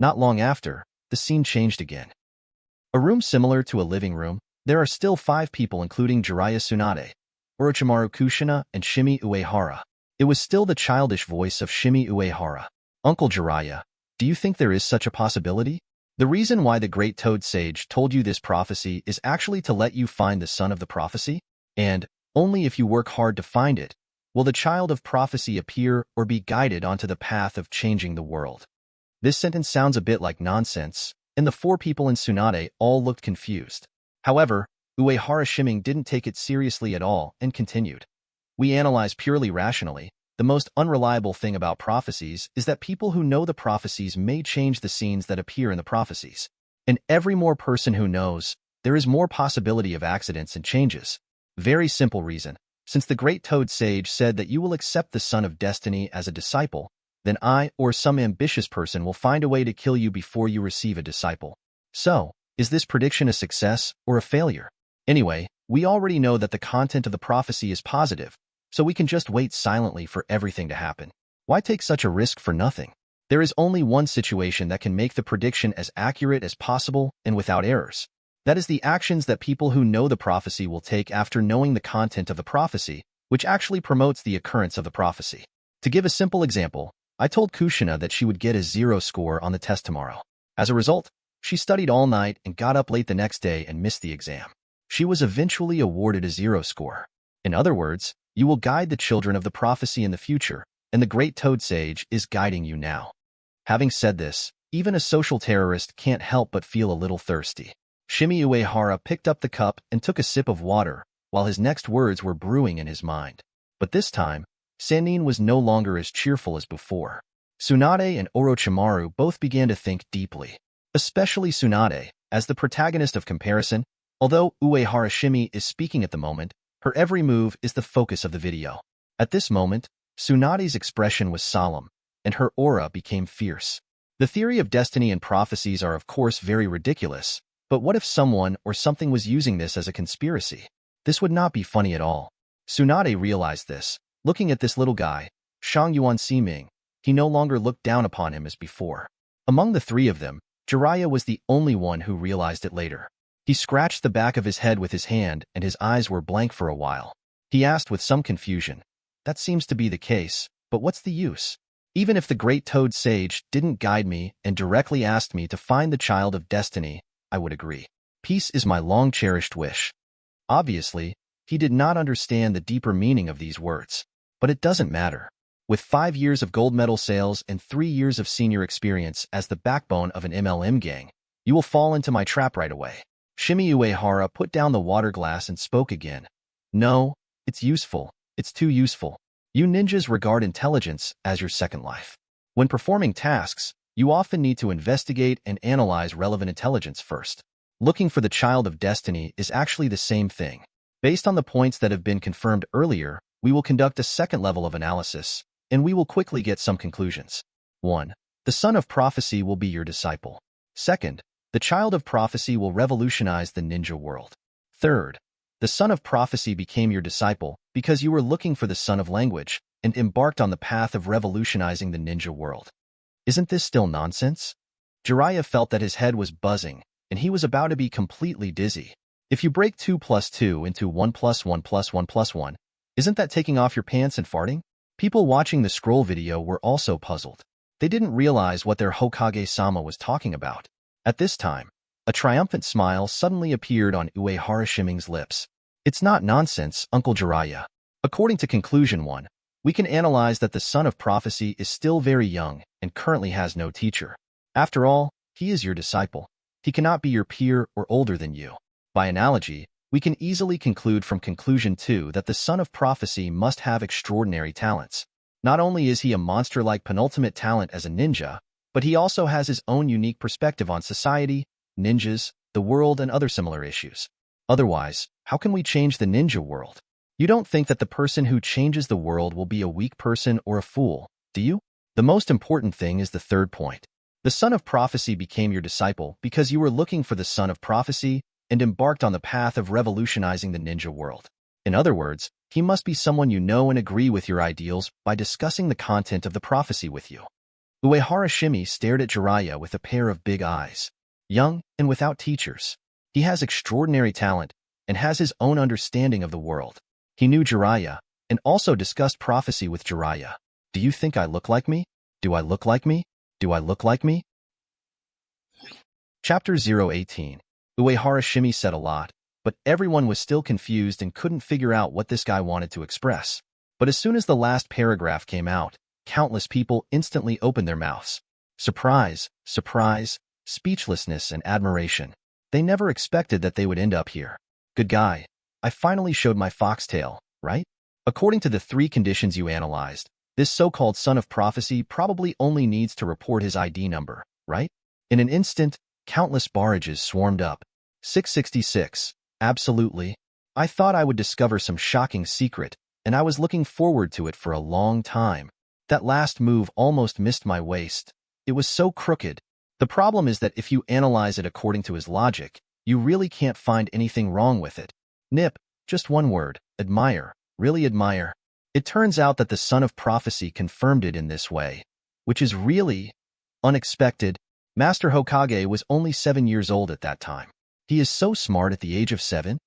Not long after, the scene changed again. A room similar to a living room, there are still 5 people including Jiraiya Tsunade, Orochimaru Kushina, and Shimei Uehara. It was still the childish voice of Shimei Uehara. Uncle Jiraiya, do you think there is such a possibility? The reason why the Great Toad Sage told you this prophecy is actually to let you find the son of the prophecy, and, only if you work hard to find it, will the child of prophecy appear or be guided onto the path of changing the world. This sentence sounds a bit like nonsense, and the 4 people in Tsunade all looked confused. However, Uehara Shimei didn't take it seriously at all and continued. We analyze purely rationally. The most unreliable thing about prophecies is that people who know the prophecies may change the scenes that appear in the prophecies. And every more person who knows, there is more possibility of accidents and changes. Very simple reason. Since the great Toad Sage said that you will accept the Son of Destiny as a disciple, then I or some ambitious person will find a way to kill you before you receive a disciple. So, is this prediction a success or a failure? Anyway, we already know that the content of the prophecy is positive, so we can just wait silently for everything to happen. Why take such a risk for nothing? There is only one situation that can make the prediction as accurate as possible and without errors. That is the actions that people who know the prophecy will take after knowing the content of the prophecy, which actually promotes the occurrence of the prophecy. To give a simple example, I told Kushina that she would get a 0 score on the test tomorrow. As a result, she studied all night and got up late the next day and missed the exam. She was eventually awarded a 0 score. In other words, you will guide the children of the prophecy in the future, and the great Toad Sage is guiding you now. Having said this, even a social terrorist can't help but feel a little thirsty. Shimei Uehara picked up the cup and took a sip of water, while his next words were brewing in his mind. But this time, Sannin was no longer as cheerful as before. Tsunade and Orochimaru both began to think deeply. Especially Tsunade, as the protagonist of comparison. Although Uehara Shimei is speaking at the moment, her every move is the focus of the video. At this moment, Tsunade's expression was solemn, and her aura became fierce. The theory of destiny and prophecies are of course very ridiculous, but what if someone or something was using this as a conspiracy? This would not be funny at all. Tsunade realized this. Looking at this little guy, Shang Yuan Siming, he no longer looked down upon him as before. Among the three of them, Jiraiya was the only one who realized it later. He scratched the back of his head with his hand and his eyes were blank for a while. He asked with some confusion, "That seems to be the case, but what's the use? Even if the great Toad Sage didn't guide me and directly asked me to find the child of destiny, I would agree. Peace is my long-cherished wish." Obviously, he did not understand the deeper meaning of these words. But it doesn't matter. With 5 years of gold medal sales and 3 years of senior experience as the backbone of an MLM gang, you will fall into my trap right away. Shimei Uehara put down the water glass and spoke again. "No, it's useful. It's too useful. You ninjas regard intelligence as your second life. When performing tasks, you often need to investigate and analyze relevant intelligence first. Looking for the child of destiny is actually the same thing. Based on the points that have been confirmed earlier, we will conduct a second level of analysis, and we will quickly get some conclusions. 1. The son of prophecy will be your disciple. 2nd, the child of prophecy will revolutionize the ninja world. 3rd, the son of prophecy became your disciple because you were looking for the son of language and embarked on the path of revolutionizing the ninja world. Isn't this still nonsense? Jiraiya felt that his head was buzzing, and he was about to be completely dizzy. If you break 2 plus 2 into 1 plus 1 plus 1 plus 1, isn't that taking off your pants and farting? People watching the scroll video were also puzzled. They didn't realize what their Hokage-sama was talking about. At this time, a triumphant smile suddenly appeared on Uehara Shiming's lips. "It's not nonsense, Uncle Jiraiya. According to conclusion 1, we can analyze that the son of prophecy is still very young and currently has no teacher. After all, he is your disciple. He cannot be your peer or older than you. By analogy, we can easily conclude from conclusion 2 that the son of prophecy must have extraordinary talents. Not only is he a monster-like penultimate talent as a ninja, but he also has his own unique perspective on society, ninjas, the world, and other similar issues. Otherwise, how can we change the ninja world? You don't think that the person who changes the world will be a weak person or a fool, do you? The most important thing is the 3rd point. The son of prophecy became your disciple because you were looking for the son of prophecy and embarked on the path of revolutionizing the ninja world. In other words, he must be someone you know and agree with your ideals by discussing the content of the prophecy with you. Uehara Shimei stared at Jiraiya with a pair of big eyes. Young and without teachers. He has extraordinary talent and has his own understanding of the world. He knew Jiraiya and also discussed prophecy with Jiraiya. "Do you think I look like me? Do I look like me? Do I look like me?" Chapter 018. Uehara Shimei said a lot, but everyone was still confused and couldn't figure out what this guy wanted to express. But as soon as the last paragraph came out, countless people instantly opened their mouths. Surprise, surprise, speechlessness, and admiration. They never expected that they would end up here. "Good guy. I finally showed my foxtail, right? According to the 3 conditions you analyzed, this so-called son of prophecy probably only needs to report his ID number, right?" In an instant, countless barrages swarmed up. 666. Absolutely. I thought I would discover some shocking secret, and I was looking forward to it for a long time. That last move almost missed my waist. It was so crooked. The problem is that if you analyze it according to his logic, you really can't find anything wrong with it. Nip, just one word, admire, really admire. It turns out that the Son of Prophecy confirmed it in this way, which is really unexpected. Master Hokage was only 7 years old at that time. He is so smart at the age of 7?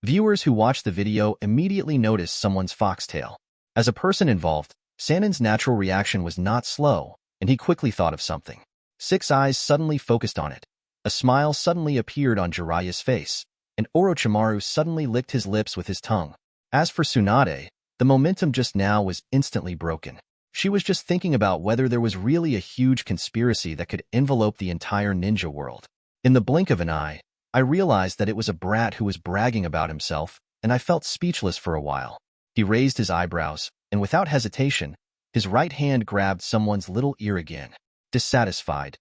Viewers who watched the video immediately noticed someone's foxtail. As a person involved, Sanin's natural reaction was not slow, and he quickly thought of something. Six eyes suddenly focused on it. A smile suddenly appeared on Jiraiya's face, and Orochimaru suddenly licked his lips with his tongue. As for Tsunade, the momentum just now was instantly broken. She was just thinking about whether there was really a huge conspiracy that could envelope the entire ninja world. In the blink of an eye, I realized that it was a brat who was bragging about himself, and I felt speechless for a while. He raised his eyebrows, and without hesitation, his right hand grabbed someone's little ear again. Dissatisfied.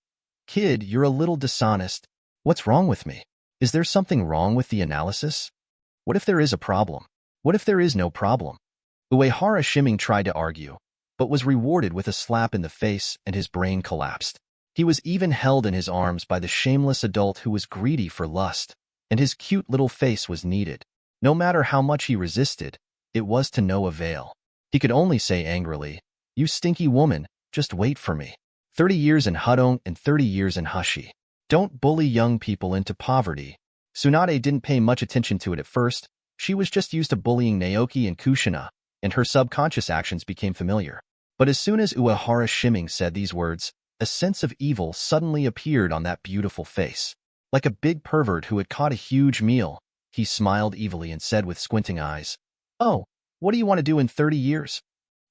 Kid, you're a little dishonest. What's wrong with me? Is there something wrong with the analysis? What if there is a problem? What if there is no problem? Uehara Shimei tried to argue, but was rewarded with a slap in the face and his brain collapsed. He was even held in his arms by the shameless adult who was greedy for lust, and his cute little face was needed. No matter how much he resisted, it was to no avail. He could only say angrily, "You stinky woman, just wait for me. 30 years in Hudong and 30 years in Hushi. Don't bully young people into poverty." Tsunade didn't pay much attention to it at first. She was just used to bullying Naoki and Kushina, and her subconscious actions became familiar. But as soon as Uehara Shimei said these words, a sense of evil suddenly appeared on that beautiful face. Like a big pervert who had caught a huge meal, he smiled evilly and said with squinting eyes, "Oh, what do you want to do in 30 years?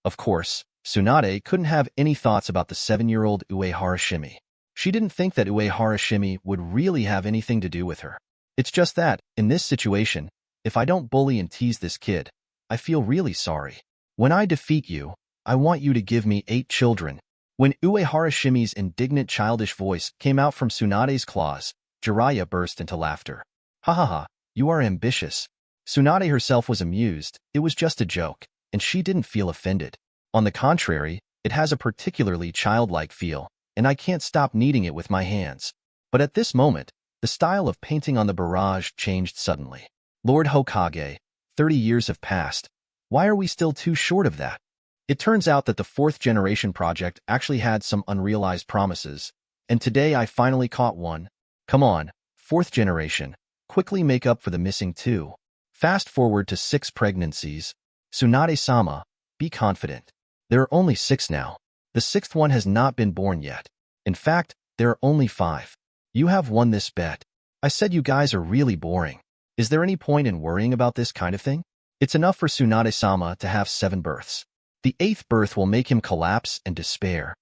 Of course, Tsunade couldn't have any thoughts about the 7-year-old Uehara Shimei. She didn't think that Uehara Shimei would really have anything to do with her. It's just that, in this situation, if I don't bully and tease this kid, I feel really sorry. When I defeat you, I want you to give me 8 children." When Uehara Shimei's indignant childish voice came out from Tsunade's claws, Jiraiya burst into laughter. "Ha ha ha, you are ambitious." Tsunade herself was amused. It was just a joke, and she didn't feel offended. On the contrary, it has a particularly childlike feel, and I can't stop kneading it with my hands. But at this moment, the style of painting on the barrage changed suddenly. "Lord Hokage, 30 years have passed. Why are we still too short of that?" It turns out that the 4th generation project actually had some unrealized promises, and today I finally caught one. Come on, 4th generation, quickly make up for the missing 2. Fast forward to 6 pregnancies. Tsunade-sama, be confident. There are only 6 now. The 6th one has not been born yet. In fact, there are only 5. You have won this bet. I said you guys are really boring. Is there any point in worrying about this kind of thing? It's enough for Tsunade-sama to have 7 births. The 8th birth will make him collapse and despair.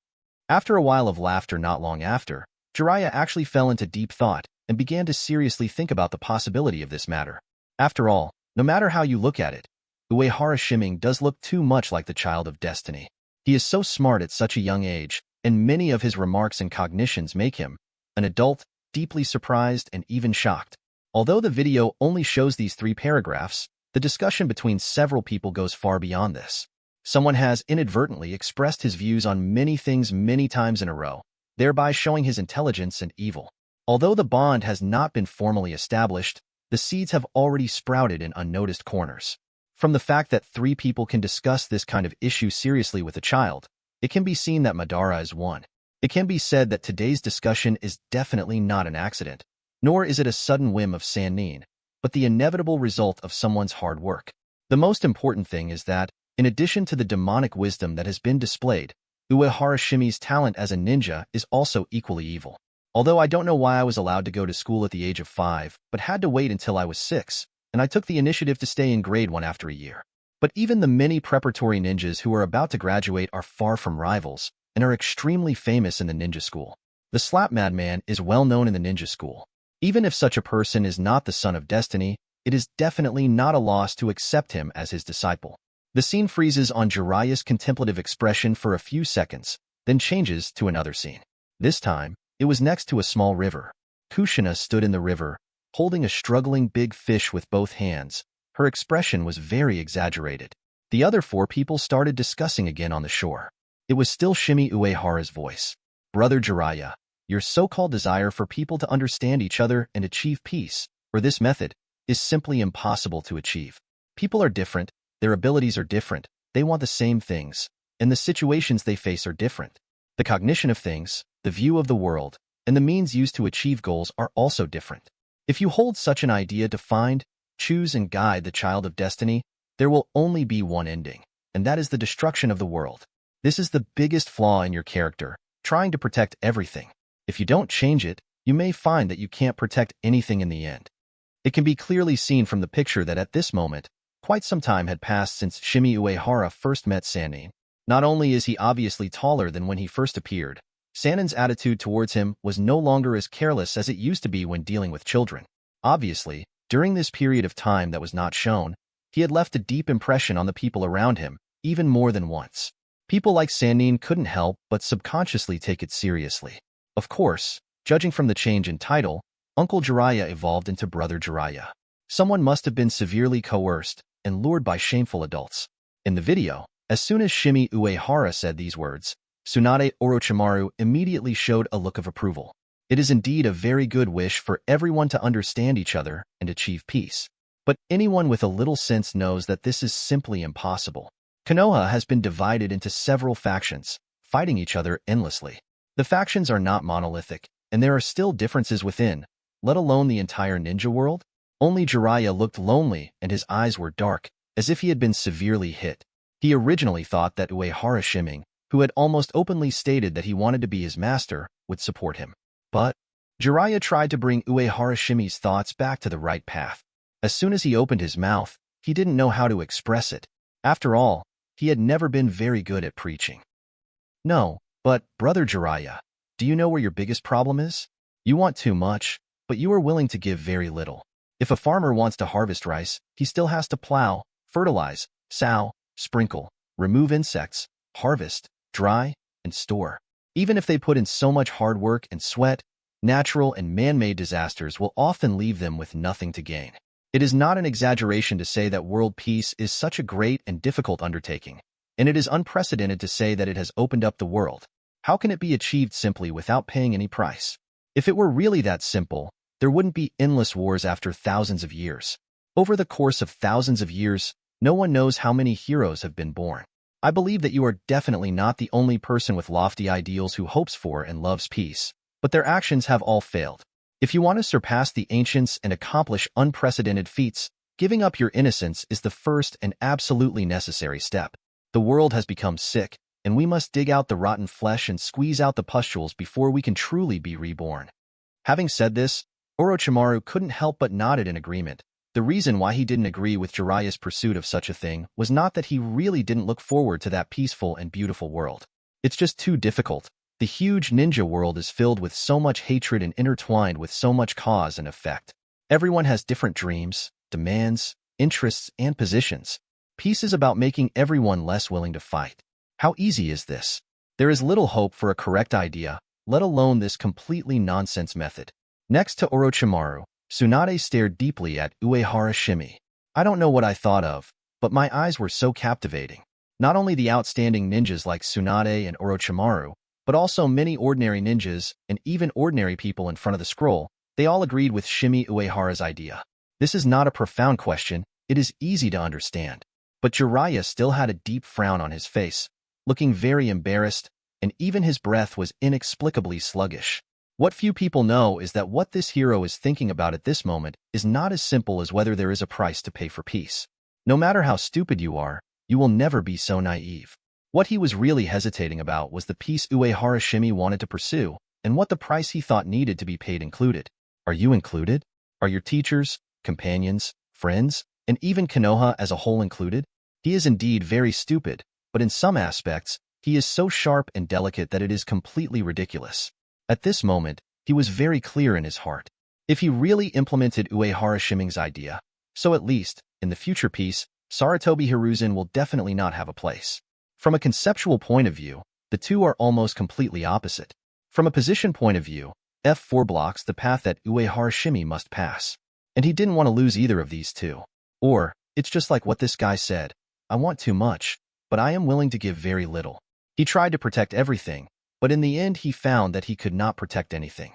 After a while of laughter not long after, Jiraiya actually fell into deep thought and began to seriously think about the possibility of this matter. After all, no matter how you look at it, Uehara Shimei does look too much like the child of destiny. He is so smart at such a young age, and many of his remarks and cognitions make him an adult, deeply surprised and even shocked. Although the video only shows these 3 paragraphs, the discussion between several people goes far beyond this. Someone has inadvertently expressed his views on many things many times in a row, thereby showing his intelligence and evil. Although the bond has not been formally established, the seeds have already sprouted in unnoticed corners. From the fact that 3 people can discuss this kind of issue seriously with a child, it can be seen that Madara is one. It can be said that today's discussion is definitely not an accident, nor is it a sudden whim of Sanin, but the inevitable result of someone's hard work. The most important thing is that, in addition to the demonic wisdom that has been displayed, Uehara Shimei's talent as a ninja is also equally evil. Although I don't know why I was allowed to go to school at the age of 5, but had to wait until I was 6, and I took the initiative to stay in grade 1 after a year. But even the many preparatory ninjas who are about to graduate are far from rivals, and are extremely famous in the ninja school. The Slap Madman is well known in the ninja school. Even if such a person is not the son of destiny, it is definitely not a loss to accept him as his disciple. The scene freezes on Jiraiya's contemplative expression for a few seconds, then changes to another scene. This time, it was next to a small river. Kushina stood in the river, holding a struggling big fish with both hands. Her expression was very exaggerated. The other 4 people started discussing again on the shore. It was still Shimei Uehara's voice. Brother Jiraiya, your so-called desire for people to understand each other and achieve peace, or this method, is simply impossible to achieve. People are different, their abilities are different, they want the same things, and the situations they face are different. The cognition of things, the view of the world, and the means used to achieve goals are also different. If you hold such an idea to find, choose, and guide the child of destiny, there will only be one ending, and that is the destruction of the world. This is the biggest flaw in your character, trying to protect everything. If you don't change it, you may find that you can't protect anything in the end. It can be clearly seen from the picture that at this moment, quite some time had passed since Shimei Uehara first met Sannin. Not only is he obviously taller than when he first appeared, Sannin's attitude towards him was no longer as careless as it used to be when dealing with children. Obviously, during this period of time that was not shown, he had left a deep impression on the people around him, even more than once. People like Sannin couldn't help but subconsciously take it seriously. Of course, judging from the change in title, Uncle Jiraiya evolved into Brother Jiraiya. Someone must have been severely coerced and lured by shameful adults. In the video, as soon as Shimei Uehara said these words, Tsunade Orochimaru immediately showed a look of approval. It is indeed a very good wish for everyone to understand each other and achieve peace. But anyone with a little sense knows that this is simply impossible. Konoha has been divided into several factions, fighting each other endlessly. The factions are not monolithic, and there are still differences within, let alone the entire ninja world. Only Jiraiya looked lonely and his eyes were dark, as if he had been severely hit. He originally thought that Uehara Shimei, who had almost openly stated that he wanted to be his master, would support him. But Jiraiya tried to bring Uehara Shimei's thoughts back to the right path. As soon as he opened his mouth, he didn't know how to express it. After all, he had never been very good at preaching. No, but, Brother Jiraiya, do you know where your biggest problem is? You want too much, but you are willing to give very little. If a farmer wants to harvest rice, he still has to plow, fertilize, sow, sprinkle, remove insects, harvest, dry, and store. Even if they put in so much hard work and sweat, natural and man-made disasters will often leave them with nothing to gain. It is not an exaggeration to say that world peace is such a great and difficult undertaking, and it is unprecedented to say that it has opened up the world. How can it be achieved simply without paying any price? If it were really that simple, there wouldn't be endless wars after thousands of years. Over the course of thousands of years, no one knows how many heroes have been born. I believe that you are definitely not the only person with lofty ideals who hopes for and loves peace, but their actions have all failed. If you want to surpass the ancients and accomplish unprecedented feats, giving up your innocence is the first and absolutely necessary step. The world has become sick, and we must dig out the rotten flesh and squeeze out the pustules before we can truly be reborn. Having said this, Orochimaru couldn't help but nodded in agreement. The reason why he didn't agree with Jiraiya's pursuit of such a thing was not that he really didn't look forward to that peaceful and beautiful world. It's just too difficult. The huge ninja world is filled with so much hatred and intertwined with so much cause and effect. Everyone has different dreams, demands, interests, and positions. Peace is about making everyone less willing to fight. How easy is this? There is little hope for a correct idea, let alone this completely nonsense method. Next to Orochimaru, Tsunade stared deeply at Uehara Shimei. I don't know what I thought of, but my eyes were so captivating. Not only the outstanding ninjas like Tsunade and Orochimaru, but also many ordinary ninjas and even ordinary people in front of the scroll, they all agreed with Shimei Uehara's idea. This is not a profound question, it is easy to understand. But Jiraiya still had a deep frown on his face, looking very embarrassed, and even his breath was inexplicably sluggish. What few people know is that what this hero is thinking about at this moment is not as simple as whether there is a price to pay for peace. No matter how stupid you are, you will never be so naive. What he was really hesitating about was the peace Uehara Shimei wanted to pursue, and what the price he thought needed to be paid included. Are you included? Are your teachers, companions, friends, and even Konoha as a whole included? He is indeed very stupid, but in some aspects, he is so sharp and delicate that it is completely ridiculous. At this moment, he was very clear in his heart. If he really implemented Uehara Shimei's idea, so at least, in the future peace, Sarutobi Hiruzen will definitely not have a place. From a conceptual point of view, the two are almost completely opposite. From a position point of view, F4 blocks the path that Uehara Shimei must pass. And he didn't want to lose either of these two. Or, it's just like what this guy said. I want too much, but I am willing to give very little. He tried to protect everything, but in the end he found that he could not protect anything.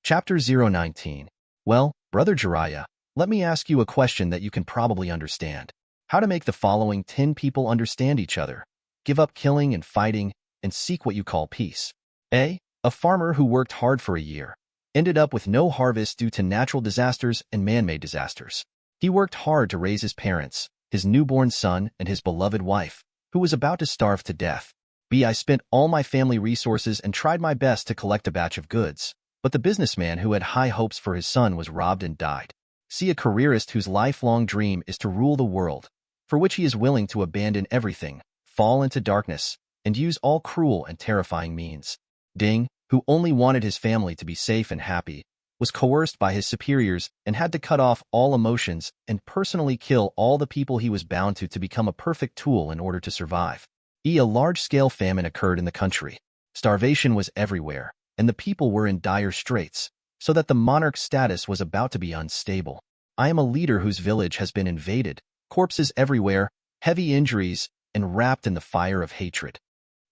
Chapter 019. Well, Brother Jiraiya, let me ask you a question that you can probably understand. How to make the following 10 people understand each other. Give up killing and fighting, and seek what you call peace. A farmer who worked hard for a year, ended up with no harvest due to natural disasters and man-made disasters. He worked hard to raise his parents, his newborn son, and his beloved wife, who was about to starve to death. B. I spent all my family resources and tried my best to collect a batch of goods, but the businessman who had high hopes for his son was robbed and died. C. A careerist whose lifelong dream is to rule the world, for which he is willing to abandon everything, fall into darkness, and use all cruel and terrifying means. D. Who only wanted his family to be safe and happy, was coerced by his superiors and had to cut off all emotions and personally kill all the people he was bound to become a perfect tool in order to survive. E. A large-scale famine occurred in the country. Starvation was everywhere, and the people were in dire straits, so that the monarch's status was about to be unstable. I am a leader whose village has been invaded, corpses everywhere, heavy injuries, and wrapped in the fire of hatred.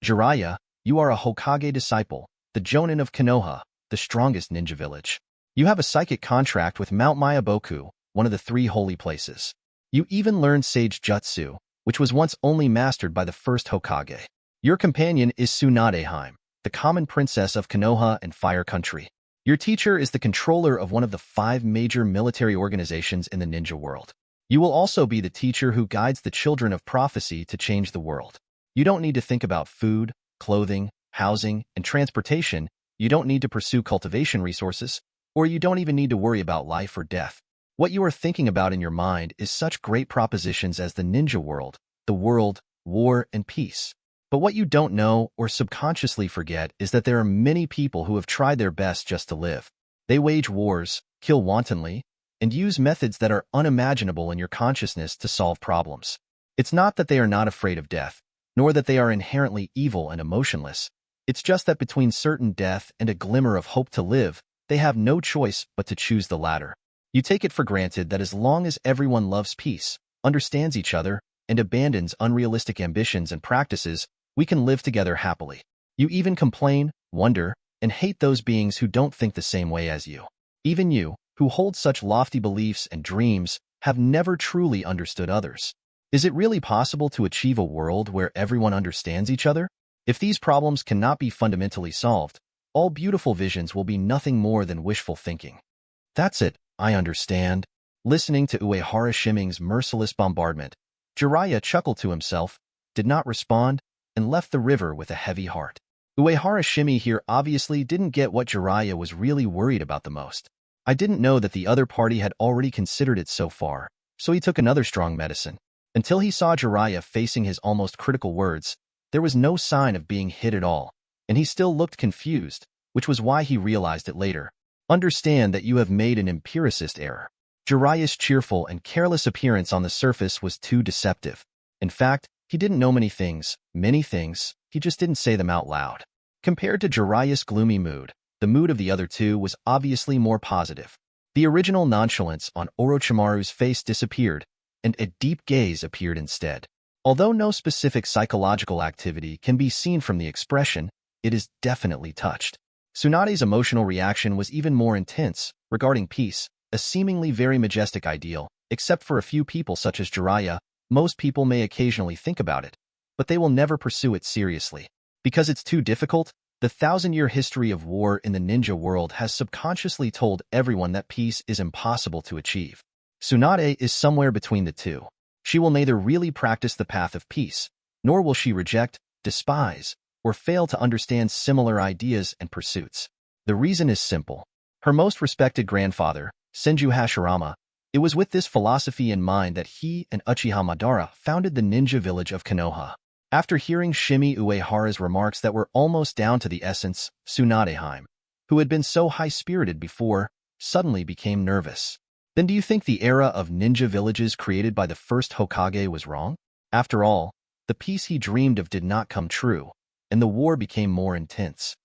Jiraiya, you are a Hokage disciple, the Jonin of Konoha, the strongest ninja village. You have a psychic contract with Mount Myaboku, one of the 3 holy places. You even learned Sage Jutsu, which was once only mastered by the first Hokage. Your companion is Tsunade, the common princess of Konoha and Fire Country. Your teacher is the controller of one of the 5 major military organizations in the ninja world. You will also be the teacher who guides the children of prophecy to change the world. You don't need to think about food, clothing, housing, and transportation. You don't need to pursue cultivation resources, or you don't even need to worry about life or death. What you are thinking about in your mind is such great propositions as the ninja world, the world, war, and peace. But what you don't know or subconsciously forget is that there are many people who have tried their best just to live. They wage wars, kill wantonly, and use methods that are unimaginable in your consciousness to solve problems. It's not that they are not afraid of death, nor that they are inherently evil and emotionless. It's just that between certain death and a glimmer of hope to live, they have no choice but to choose the latter. You take it for granted that as long as everyone loves peace, understands each other, and abandons unrealistic ambitions and practices, we can live together happily. You even complain, wonder, and hate those beings who don't think the same way as you. Even you, who hold such lofty beliefs and dreams, have never truly understood others. Is it really possible to achieve a world where everyone understands each other? If these problems cannot be fundamentally solved, all beautiful visions will be nothing more than wishful thinking. That's it, I understand. Listening to Uehara Shimei's merciless bombardment, Jiraiya chuckled to himself, did not respond, and left the river with a heavy heart. Uehara Shimei here obviously didn't get what Jiraiya was really worried about the most. I didn't know that the other party had already considered it so far, so he took another strong medicine. Until he saw Jiraiya facing his almost critical words, there was no sign of being hit at all, and he still looked confused, which was why he realized it later. Understand that you have made an empiricist error. Jiraiya's cheerful and careless appearance on the surface was too deceptive. In fact, he didn't know many things, he just didn't say them out loud. Compared to Jiraiya's gloomy mood, the mood of the other two was obviously more positive. The original nonchalance on Orochimaru's face disappeared, and a deep gaze appeared instead. Although no specific psychological activity can be seen from the expression, it is definitely touched. Tsunade's emotional reaction was even more intense, regarding peace, a seemingly very majestic ideal. Except for a few people such as Jiraiya, most people may occasionally think about it, but they will never pursue it seriously. Because it's too difficult, the 1,000-year history of war in the ninja world has subconsciously told everyone that peace is impossible to achieve. Tsunade is somewhere between the two. She will neither really practice the path of peace, nor will she reject, despise, or fail to understand similar ideas and pursuits. The reason is simple. Her most respected grandfather, Senju Hashirama, it was with this philosophy in mind that he and Uchiha Madara founded the ninja village of Konoha. After hearing Shimei Uehara's remarks that were almost down to the essence, Tsunade, who had been so high-spirited before, suddenly became nervous. Then do you think the era of ninja villages created by the first Hokage was wrong? After all, the peace he dreamed of did not come true, and the war became more intense.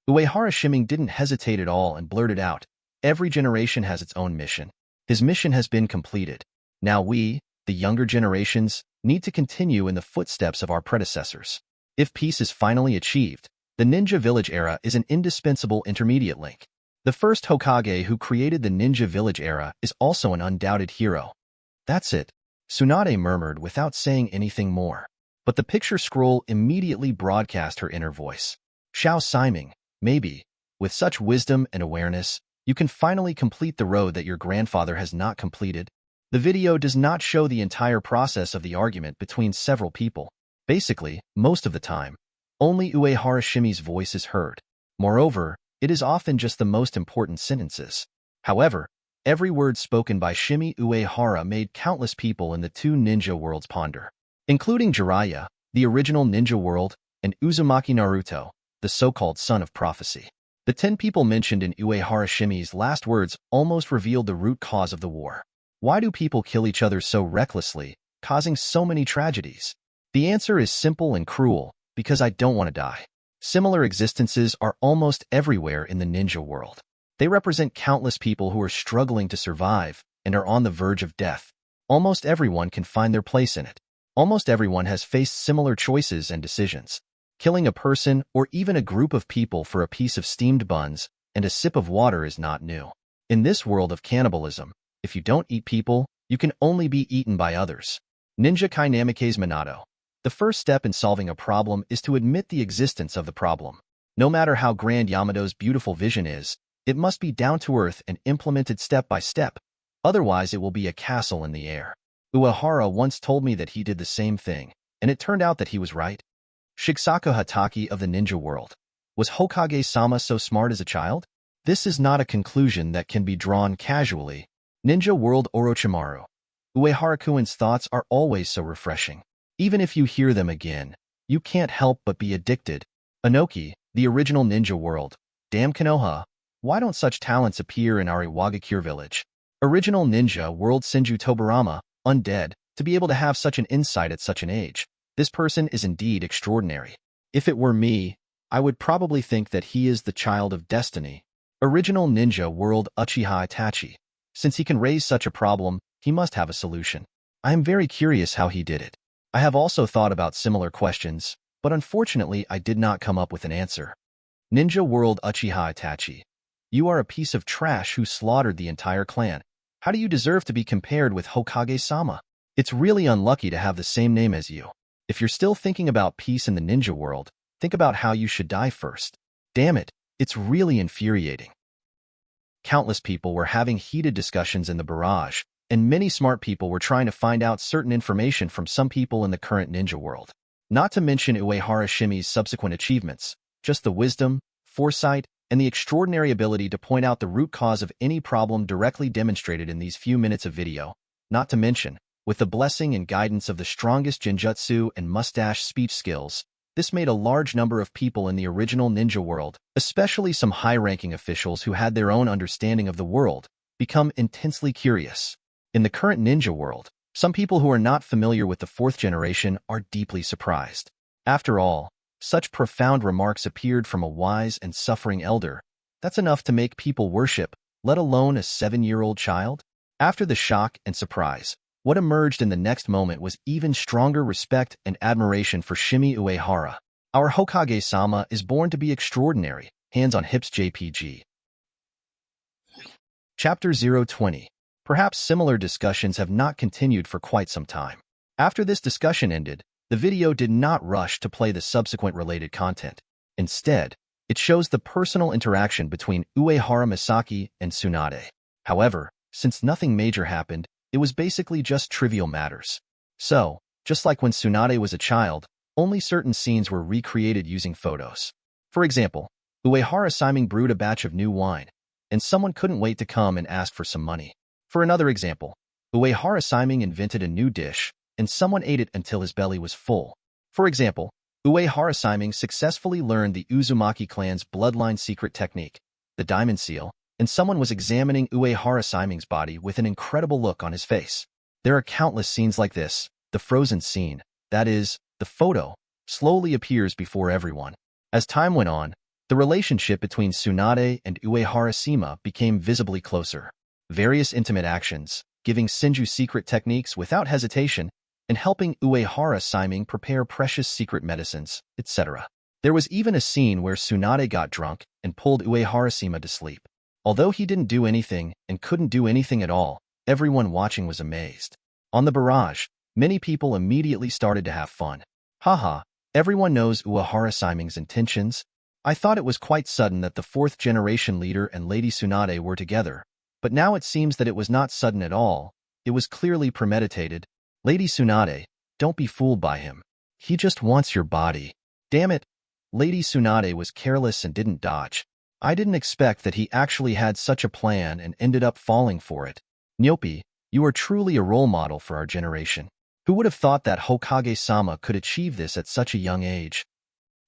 Uehara Shimei didn't hesitate at all and blurted out, "Every generation has its own mission. His mission has been completed. Now we, the younger generations, need to continue in the footsteps of our predecessors. If peace is finally achieved, the Ninja Village era is an indispensable intermediate link. The first Hokage who created the Ninja Village era is also an undoubted hero." "That's it," Tsunade murmured without saying anything more. But the picture scroll immediately broadcast her inner voice. "Xiao Siming, maybe, with such wisdom and awareness, you can finally complete the road that your grandfather has not completed." The video does not show the entire process of the argument between several people. Basically, most of the time, only Uehara Shimei's voice is heard. Moreover, it is often just the most important sentences. However, every word spoken by Shimei Uehara made countless people in the two ninja worlds ponder, including Jiraiya, the original ninja world, and Uzumaki Naruto, the so-called son of prophecy. The 10 people mentioned in Uehara Shimei's last words almost revealed the root cause of the war. Why do people kill each other so recklessly, causing so many tragedies? The answer is simple and cruel, because I don't want to die. Similar existences are almost everywhere in the ninja world. They represent countless people who are struggling to survive and are on the verge of death. Almost everyone can find their place in it. Almost everyone has faced similar choices and decisions. Killing a person or even a group of people for a piece of steamed buns and a sip of water is not new. In this world of cannibalism, if you don't eat people, you can only be eaten by others. Ninja Kainamike's Minato. The first step in solving a problem is to admit the existence of the problem. No matter how grand Yamato's beautiful vision is, it must be down to earth and implemented step by step. Otherwise, it will be a castle in the air. Uehara once told me that he did the same thing, and it turned out that he was right. Shigesaku Hatake of the ninja world. Was Hokage-sama so smart as a child? This is not a conclusion that can be drawn casually. Ninja World Orochimaru. Uehara-kun's thoughts are always so refreshing. Even if you hear them again, you can't help but be addicted. Inoki, the original ninja world. Damn Konoha, why don't such talents appear in Kirigakure Village? Original ninja world Senju Tobarama, undead, to be able to have such an insight at such an age. This person is indeed extraordinary. If it were me, I would probably think that he is the child of destiny. Original ninja world Uchiha Itachi. Since he can raise such a problem, he must have a solution. I am very curious how he did it. I have also thought about similar questions, but unfortunately I did not come up with an answer. Ninja World Uchiha Itachi. You are a piece of trash who slaughtered the entire clan. How do you deserve to be compared with Hokage-sama? It's really unlucky to have the same name as you. If you're still thinking about peace in the ninja world, think about how you should die first. Damn it, it's really infuriating. Countless people were having heated discussions in the barrage, and many smart people were trying to find out certain information from some people in the current ninja world. Not to mention Uehara Shimei's subsequent achievements, just the wisdom, foresight, and the extraordinary ability to point out the root cause of any problem directly demonstrated in these few minutes of video. Not to mention, with the blessing and guidance of the strongest genjutsu and mustache speech skills, this made a large number of people in the original ninja world, especially some high-ranking officials who had their own understanding of the world, become intensely curious. In the current ninja world, some people who are not familiar with the fourth generation are deeply surprised. After all, such profound remarks appeared from a wise and suffering elder. That's enough to make people worship, let alone a 7-year-old child. After the shock and surprise, what emerged in the next moment was even stronger respect and admiration for Shimei Uehara. Our Hokage-sama is born to be extraordinary. Hands on hips JPG. Chapter 020. Perhaps similar discussions have not continued for quite some time. After this discussion ended, the video did not rush to play the subsequent related content. Instead, it shows the personal interaction between Uehara Misaki and Tsunade. However, since nothing major happened, it was basically just trivial matters. So, just like when Tsunade was a child, only certain scenes were recreated using photos. For example, Uehara Siming brewed a batch of new wine, and someone couldn't wait to come and ask for some money. For another example, Uehara Siming invented a new dish, and someone ate it until his belly was full. For example, Uehara Siming successfully learned the Uzumaki clan's bloodline secret technique, the diamond seal, and someone was examining Uehara Siming's body with an incredible look on his face. There are countless scenes like this. The frozen scene, that is, the photo, slowly appears before everyone. As time went on, The relationship between Tsunade and Uehara became visibly closer. Various intimate actions, giving Senju secret techniques without hesitation, and helping Uehara prepare precious secret medicines, etc. There was even a scene where Tsunade got drunk and pulled Uehara to sleep. Although he didn't do anything and couldn't do anything at all, everyone watching was amazed. On the barrage, many people immediately started to have fun. Haha, everyone knows Uehara-Siming's intentions. I thought it was quite sudden that the fourth-generation leader and Lady Tsunade were together, but now it seems that it was not sudden at all. It was clearly premeditated. Lady Tsunade, don't be fooled by him. He just wants your body. Damn it. Lady Tsunade was careless and didn't dodge. I didn't expect that he actually had such a plan and ended up falling for it. Nyopi, you are truly a role model for our generation. Who would have thought that Hokage-sama could achieve this at such a young age?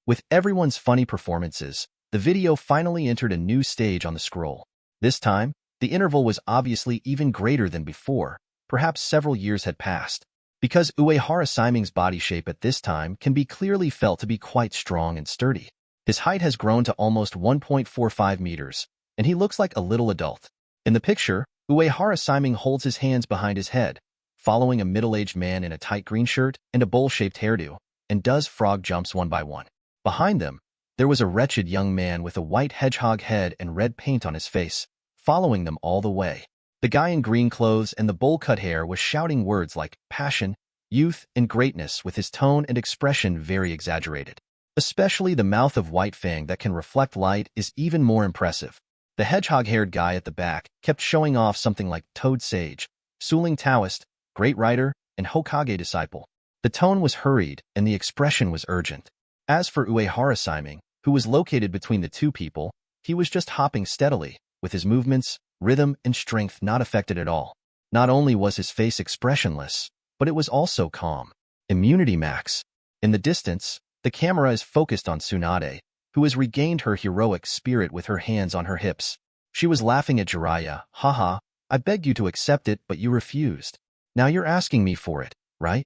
With everyone's funny performances, the video finally entered a new stage on the scroll. This time, the interval was obviously even greater than before. Perhaps several years had passed. Because Uehara-Siming's body shape at this time can be clearly felt to be quite strong and sturdy. His height has grown to almost 1.45 meters, and he looks like a little adult. In the picture, Uehara-Siming holds his hands behind his head, following a middle-aged man in a tight green shirt and a bowl-shaped hairdo, and does frog jumps one by one. Behind them, there was a wretched young man with a white hedgehog head and red paint on his face, following them all the way. The guy in green clothes and the bowl-cut hair was shouting words like passion, youth, and greatness with his tone and expression very exaggerated. Especially the mouth of White Fang that can reflect light is even more impressive. The hedgehog-haired guy at the back kept showing off something like Toad Sage, Suling Taoist, Great Writer, and Hokage Disciple. The tone was hurried and the expression was urgent. As for Uehara-Siming, who was located between the two people, he was just hopping steadily, with his movements, rhythm, and strength not affected at all. Not only was his face expressionless, but it was also calm. Immunity max. In the distance, the camera is focused on Tsunade, who has regained her heroic spirit with her hands on her hips. She was laughing at Jiraiya. Haha, I begged you to accept it, but you refused. Now you're asking me for it, right?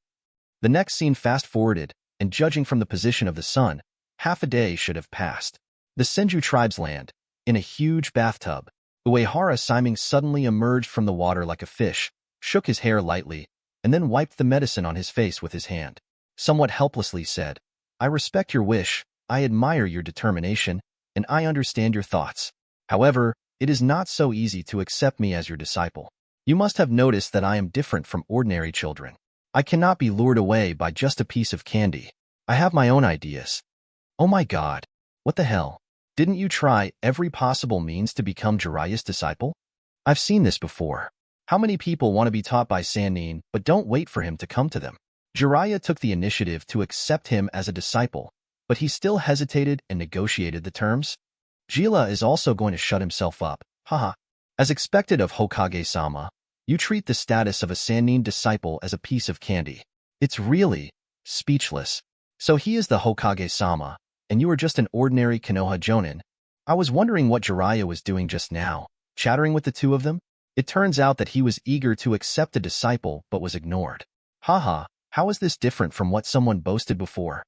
The next scene fast-forwarded, and judging from the position of the sun, half a day should have passed. The Senju tribes land, in a huge bathtub. Uehara-Siming suddenly emerged from the water like a fish, shook his hair lightly, and then wiped the medicine on his face with his hand. Somewhat helplessly said, I respect your wish, I admire your determination, and I understand your thoughts. However, it is not so easy to accept me as your disciple. You must have noticed that I am different from ordinary children. I cannot be lured away by just a piece of candy. I have my own ideas. Oh my god. What the hell? Didn't you try every possible means to become Jiraiya's disciple? I've seen this before. How many people want to be taught by Sannin but don't wait for him to come to them? Jiraiya took the initiative to accept him as a disciple, but he still hesitated and negotiated the terms. Jila is also going to shut himself up. Haha. As expected of Hokage-sama, you treat the status of a Sannin disciple as a piece of candy. It's really speechless. So he is the Hokage-sama, and you are just an ordinary Konoha Jonin. I was wondering what Jiraiya was doing just now, chattering with the two of them. It turns out that he was eager to accept a disciple but was ignored. Haha, how is this different from what someone boasted before?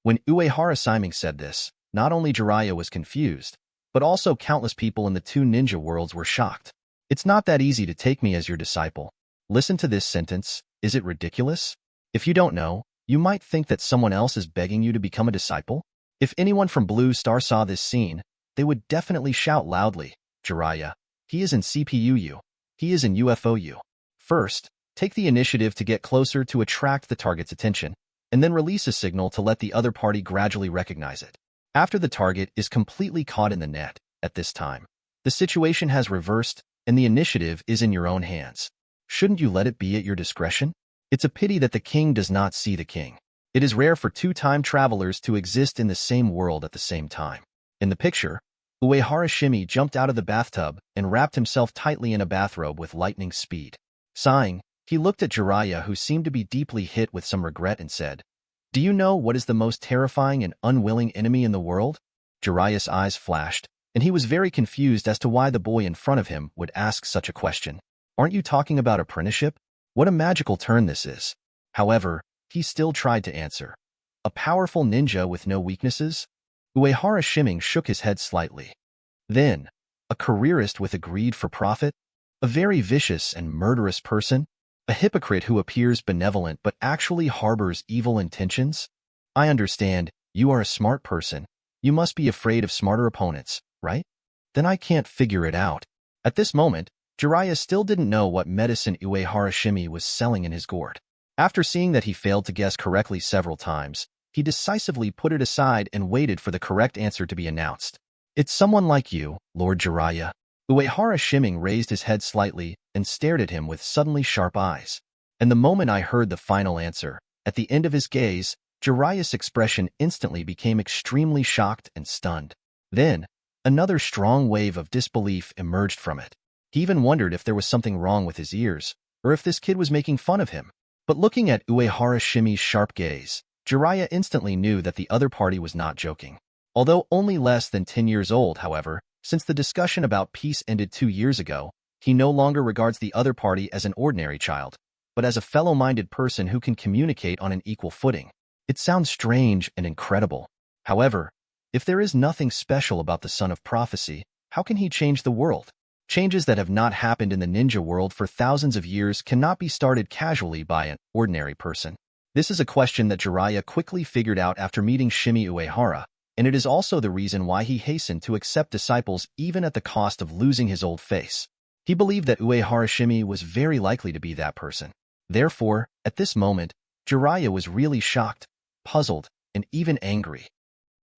When Uehara-Siming said this, not only Jiraiya was confused, but also countless people in the two ninja worlds were shocked. It's not that easy to take me as your disciple. Listen to this sentence. Is it ridiculous? If you don't know, you might think that someone else is begging you to become a disciple. If anyone from Blue Star saw this scene, they would definitely shout loudly, Jiraiya, he is in CPUU. He is in UFOU. First, take the initiative to get closer to attract the target's attention, and then release a signal to let the other party gradually recognize it. After the target is completely caught in the net, at this time, the situation has reversed, and the initiative is in your own hands. Shouldn't you let it be at your discretion? It's a pity that the king does not see the king. It is rare for two time travelers to exist in the same world at the same time. In the picture, Uehara Shimei jumped out of the bathtub and wrapped himself tightly in a bathrobe with lightning speed. Sighing, he looked at Jiraiya, who seemed to be deeply hit with some regret, and said, Do you know what is the most terrifying and unwilling enemy in the world? Jiraiya's eyes flashed, and he was very confused as to why the boy in front of him would ask such a question. Aren't you talking about apprenticeship? What a magical turn this is. However, he still tried to answer. A powerful ninja with no weaknesses? Uehara Shimei shook his head slightly. Then, a careerist with a greed for profit? A very vicious and murderous person? A hypocrite who appears benevolent but actually harbors evil intentions? I understand, you are a smart person. You must be afraid of smarter opponents, right? Then I can't figure it out. At this moment, Jiraiya still didn't know what medicine Uehara Shimei was selling in his gourd. After seeing that he failed to guess correctly several times, he decisively put it aside and waited for the correct answer to be announced. It's someone like you, Lord Jiraiya. Uehara Shimei raised his head slightly and stared at him with suddenly sharp eyes. And the moment I heard the final answer, at the end of his gaze, Jiraiya's expression instantly became extremely shocked and stunned. Then, another strong wave of disbelief emerged from it. He even wondered if there was something wrong with his ears, or if this kid was making fun of him. But looking at Uehara Shimei's sharp gaze, Jiraiya instantly knew that the other party was not joking. Although only less than 10 years old, however, since the discussion about peace ended 2 years ago, he no longer regards the other party as an ordinary child, but as a fellow-minded person who can communicate on an equal footing. It sounds strange and incredible. However, if there is nothing special about the Son of Prophecy, how can he change the world? Changes that have not happened in the ninja world for thousands of years cannot be started casually by an ordinary person. This is a question that Jiraiya quickly figured out after meeting Shimei Uehara, and it is also the reason why he hastened to accept disciples even at the cost of losing his old face. He believed that Uehara Shimei was very likely to be that person. Therefore, at this moment, Jiraiya was really shocked, puzzled, and even angry.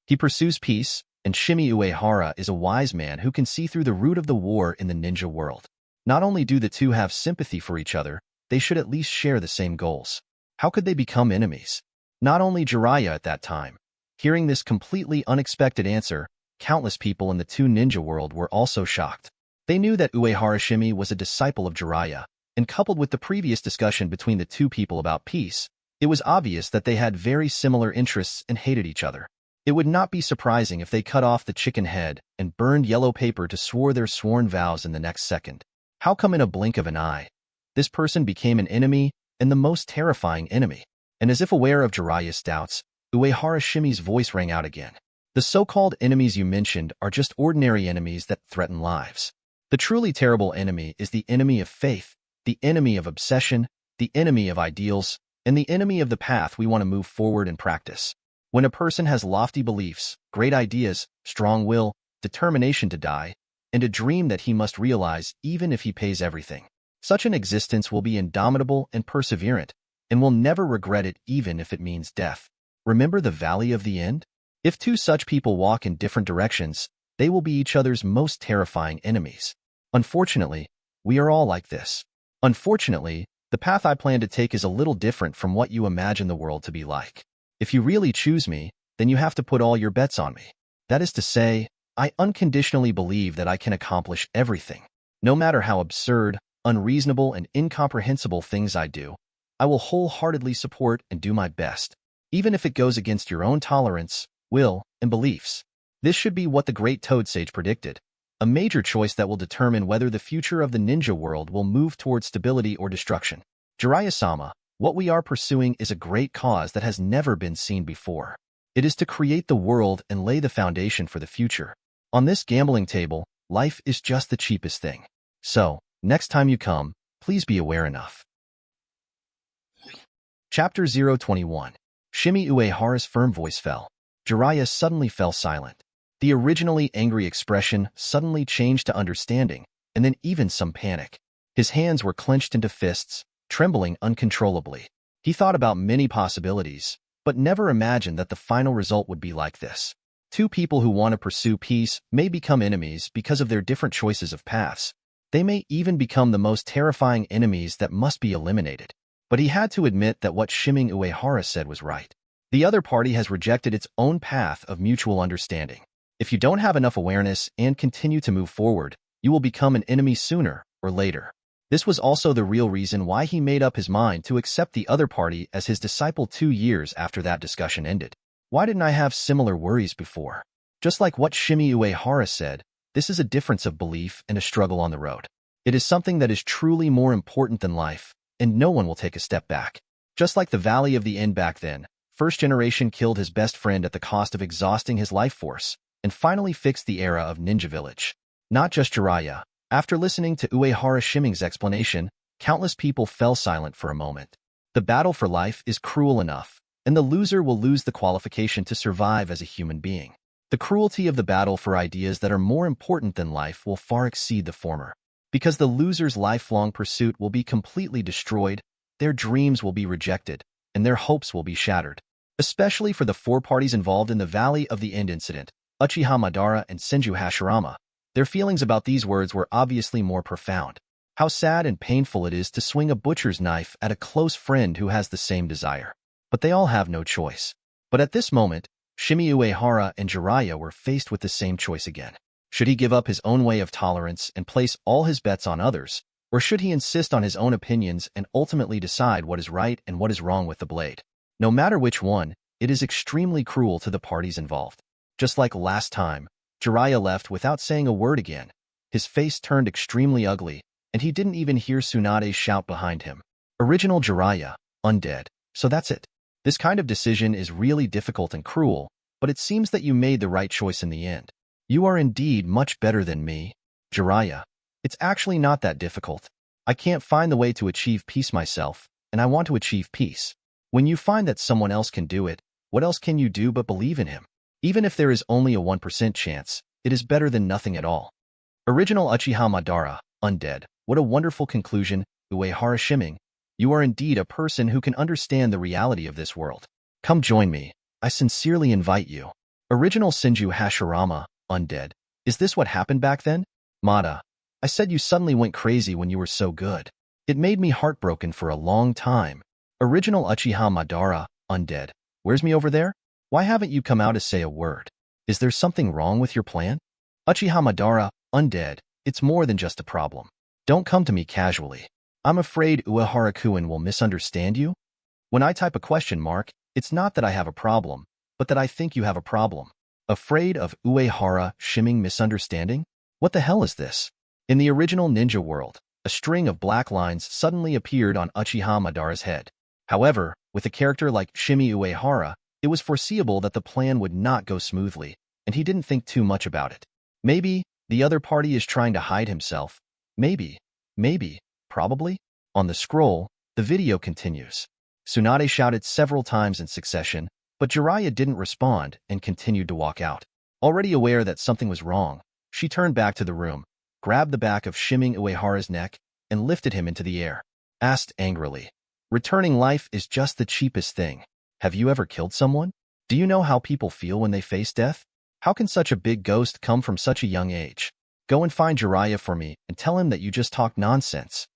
He pursues peace, and Shimei Uehara is a wise man who can see through the root of the war in the ninja world. Not only do the two have sympathy for each other, they should at least share the same goals. How could they become enemies? Not only Jiraiya at that time. Hearing this completely unexpected answer, countless people in the two ninja world were also shocked. They knew that Uehara Shimei was a disciple of Jiraiya, and coupled with the previous discussion between the two people about peace, it was obvious that they had very similar interests and hated each other. It would not be surprising if they cut off the chicken head and burned yellow paper to swear their sworn vows in the next second. How come in a blink of an eye, this person became an enemy, and the most terrifying enemy? And as if aware of Jiraiya's doubts, Uehara Shimei's voice rang out again. The so-called enemies you mentioned are just ordinary enemies that threaten lives. The truly terrible enemy is the enemy of faith, the enemy of obsession, the enemy of ideals, and the enemy of the path we want to move forward and practice. When a person has lofty beliefs, great ideas, strong will, determination to die, and a dream that he must realize even if he pays everything, such an existence will be indomitable and perseverant, and will never regret it even if it means death. Remember the Valley of the End? If two such people walk in different directions, they will be each other's most terrifying enemies. Unfortunately, we are all like this. Unfortunately, the path I plan to take is a little different from what you imagine the world to be like. If you really choose me, then you have to put all your bets on me. That is to say, I unconditionally believe that I can accomplish everything. No matter how absurd, unreasonable, and incomprehensible things I do, I will wholeheartedly support and do my best, even if it goes against your own tolerance, will, and beliefs. This should be what the great Toad Sage predicted, a major choice that will determine whether the future of the ninja world will move towards stability or destruction. Jiraiya-sama, what we are pursuing is a great cause that has never been seen before. It is to create the world and lay the foundation for the future. On this gambling table, life is just the cheapest thing. So, next time you come, please be aware enough. Chapter 021. Shimei Uehara's firm voice fell. Jiraiya suddenly fell silent. The originally angry expression suddenly changed to understanding, and then even some panic. His hands were clenched into fists, trembling uncontrollably. He thought about many possibilities, but never imagined that the final result would be like this. Two people who want to pursue peace may become enemies because of their different choices of paths. They may even become the most terrifying enemies that must be eliminated. But he had to admit that what Shimei Uehara said was right. The other party has rejected its own path of mutual understanding. If you don't have enough awareness and continue to move forward, you will become an enemy sooner or later. This was also the real reason why he made up his mind to accept the other party as his disciple 2 years after that discussion ended. Why didn't I have similar worries before? Just like what Shimei Uehara said, this is a difference of belief and a struggle on the road. It is something that is truly more important than life, and no one will take a step back. Just like the Valley of the End back then, First generation killed his best friend at the cost of exhausting his life force, and finally fixed the era of Ninja Village. Not just Jiraiya. After listening to Uehara Shiming's explanation, countless people fell silent for a moment. The battle for life is cruel enough, and the loser will lose the qualification to survive as a human being. The cruelty of the battle for ideas that are more important than life will far exceed the former. Because the loser's lifelong pursuit will be completely destroyed, their dreams will be rejected, and their hopes will be shattered. Especially for the four parties involved in the Valley of the End incident, Uchiha Madara and Senju Hashirama. Their feelings about these words were obviously more profound. How sad and painful it is to swing a butcher's knife at a close friend who has the same desire. But they all have no choice. But at this moment, Shimei Uehara and Jiraiya were faced with the same choice again. Should he give up his own way of tolerance and place all his bets on others, or should he insist on his own opinions and ultimately decide what is right and what is wrong with the blade? No matter which one, it is extremely cruel to the parties involved. Just like last time, Jiraiya left without saying a word again. His face turned extremely ugly, and he didn't even hear Tsunade's shout behind him. Original Jiraiya, undead. So that's it. This kind of decision is really difficult and cruel, but it seems that you made the right choice in the end. You are indeed much better than me, Jiraiya. It's actually not that difficult. I can't find the way to achieve peace myself, and I want to achieve peace. When you find that someone else can do it, what else can you do but believe in him? Even if there is only a 1% chance, it is better than nothing at all. Original Uchiha Madara, undead. What a wonderful conclusion, Uehara Shiming. You are indeed a person who can understand the reality of this world. Come join me. I sincerely invite you. Original Senju Hashirama, undead. Is this what happened back then? Mada. I said you suddenly went crazy when you were so good. It made me heartbroken for a long time. Original Uchiha Madara, undead. Where's me over there? Why haven't you come out to say a word? Is there something wrong with your plan? Uchiha Madara, undead. It's more than just a problem. Don't come to me casually. I'm afraid Uehara-kun will misunderstand you. When I type a question mark, it's not that I have a problem, but that I think you have a problem. Afraid of Uehara Shiming misunderstanding? What the hell is this? In the original ninja world, a string of black lines suddenly appeared on Uchiha Madara's head. However, with a character like Shimei Uehara, it was foreseeable that the plan would not go smoothly, and he didn't think too much about it. Maybe the other party is trying to hide himself. Maybe, probably. On the scroll, the video continues. Tsunade shouted several times in succession, but Jiraiya didn't respond and continued to walk out. Already aware that something was wrong, she turned back to the room, grabbed the back of Shimei Uehara's neck, and lifted him into the air. Asked angrily, returning life is just the cheapest thing. Have you ever killed someone? Do you know how people feel when they face death? How can such a big ghost come from such a young age? Go and find Jiraiya for me and tell him that you just talked nonsense.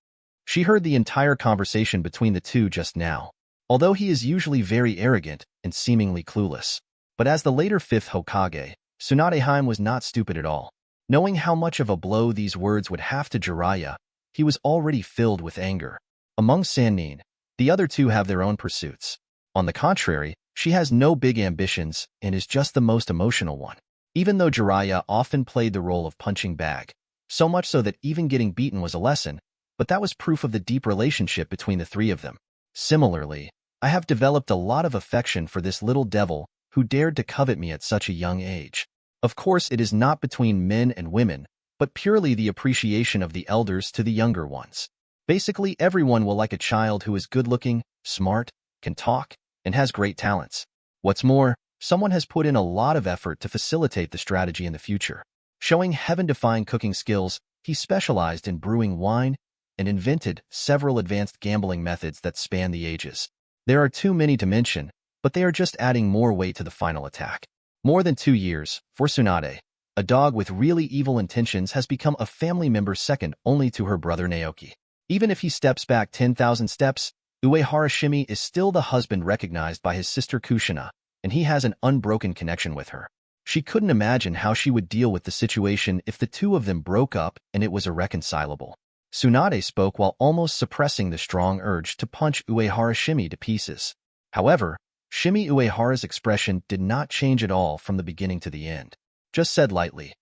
She heard the entire conversation between the two just now, although he is usually very arrogant and seemingly clueless. But as the later 5th Hokage, Tsunade was not stupid at all. Knowing how much of a blow these words would have to Jiraiya, he was already filled with anger. Among Sannin, the other two have their own pursuits. On the contrary, she has no big ambitions and is just the most emotional one. Even though Jiraiya often played the role of punching bag, so much so that even getting beaten was a lesson, but that was proof of the deep relationship between the three of them. Similarly, I have developed a lot of affection for this little devil who dared to covet me at such a young age. Of course, it is not between men and women, but purely the appreciation of the elders to the younger ones. Basically, everyone will like a child who is good-looking, smart, can talk, and has great talents. What's more, someone has put in a lot of effort to facilitate the strategy in the future. Showing heaven-defying cooking skills, he specialized in brewing wine and invented several advanced gambling methods that span the ages. There are too many to mention, but they are just adding more weight to the final attack. More than 2 years, for Tsunade, a dog with really evil intentions has become a family member second only to her brother Naoki. Even if he steps back 10,000 steps, Uehara Shimei is still the husband recognized by his sister Kushina, and he has an unbroken connection with her. She couldn't imagine how she would deal with the situation if the two of them broke up and it was irreconcilable. Tsunade spoke while almost suppressing the strong urge to punch Uehara Shimei to pieces. However, Shimei Uehara's expression did not change at all from the beginning to the end. Just said lightly,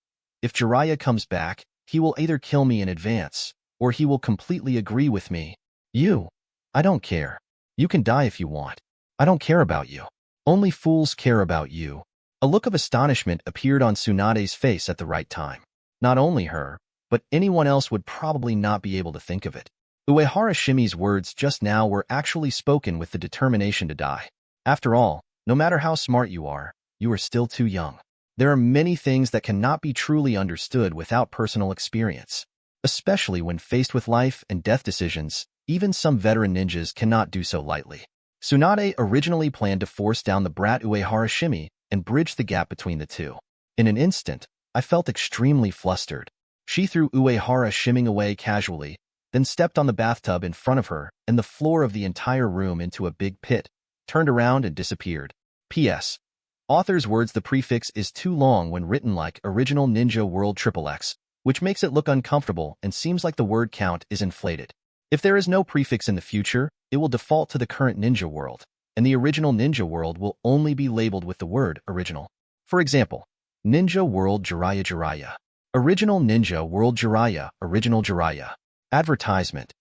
if Jiraiya comes back, he will either kill me in advance, or he will completely agree with me. I don't care. You can die if you want. I don't care about you. Only fools care about you. A look of astonishment appeared on Tsunade's face at the right time. Not only her, but anyone else would probably not be able to think of it. Uehara Shimei's words just now were actually spoken with the determination to die. After all, no matter how smart you are still too young. There are many things that cannot be truly understood without personal experience. Especially when faced with life and death decisions, even some veteran ninjas cannot do so lightly. Tsunade originally planned to force down the brat Uehara Shimei and bridge the gap between the two. In an instant, I felt extremely flustered. She threw Uehara Shimei away casually, then stepped on the bathtub in front of her and the floor of the entire room into a big pit, turned around and disappeared. P.S. Author's words: the prefix is too long when written like Original Ninja World XXX, which makes it look uncomfortable and seems like the word count is inflated. If there is no prefix in the future, it will default to the current ninja world, and the original ninja world will only be labeled with the word original. For example, Ninja World Jiraiya Jiraiya. Original Ninja World Jiraiya, Original Jiraiya. Advertisement.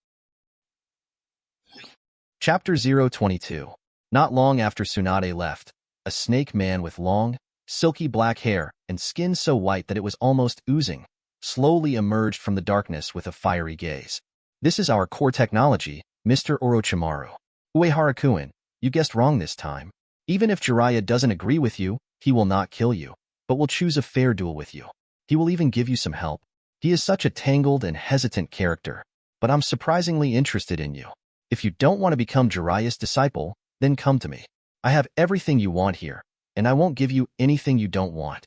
Chapter 022. Not long after Tsunade left, a snake man with long, silky black hair and skin so white that it was almost oozing, slowly emerged from the darkness with a fiery gaze. This is our core technology, Mr. Orochimaru. Uehara-kun, you guessed wrong this time. Even if Jiraiya doesn't agree with you, he will not kill you, but will choose a fair duel with you. He will even give you some help. He is such a tangled and hesitant character, but I'm surprisingly interested in you. If you don't want to become Jiraiya's disciple, then come to me. I have everything you want here, and I won't give you anything you don't want.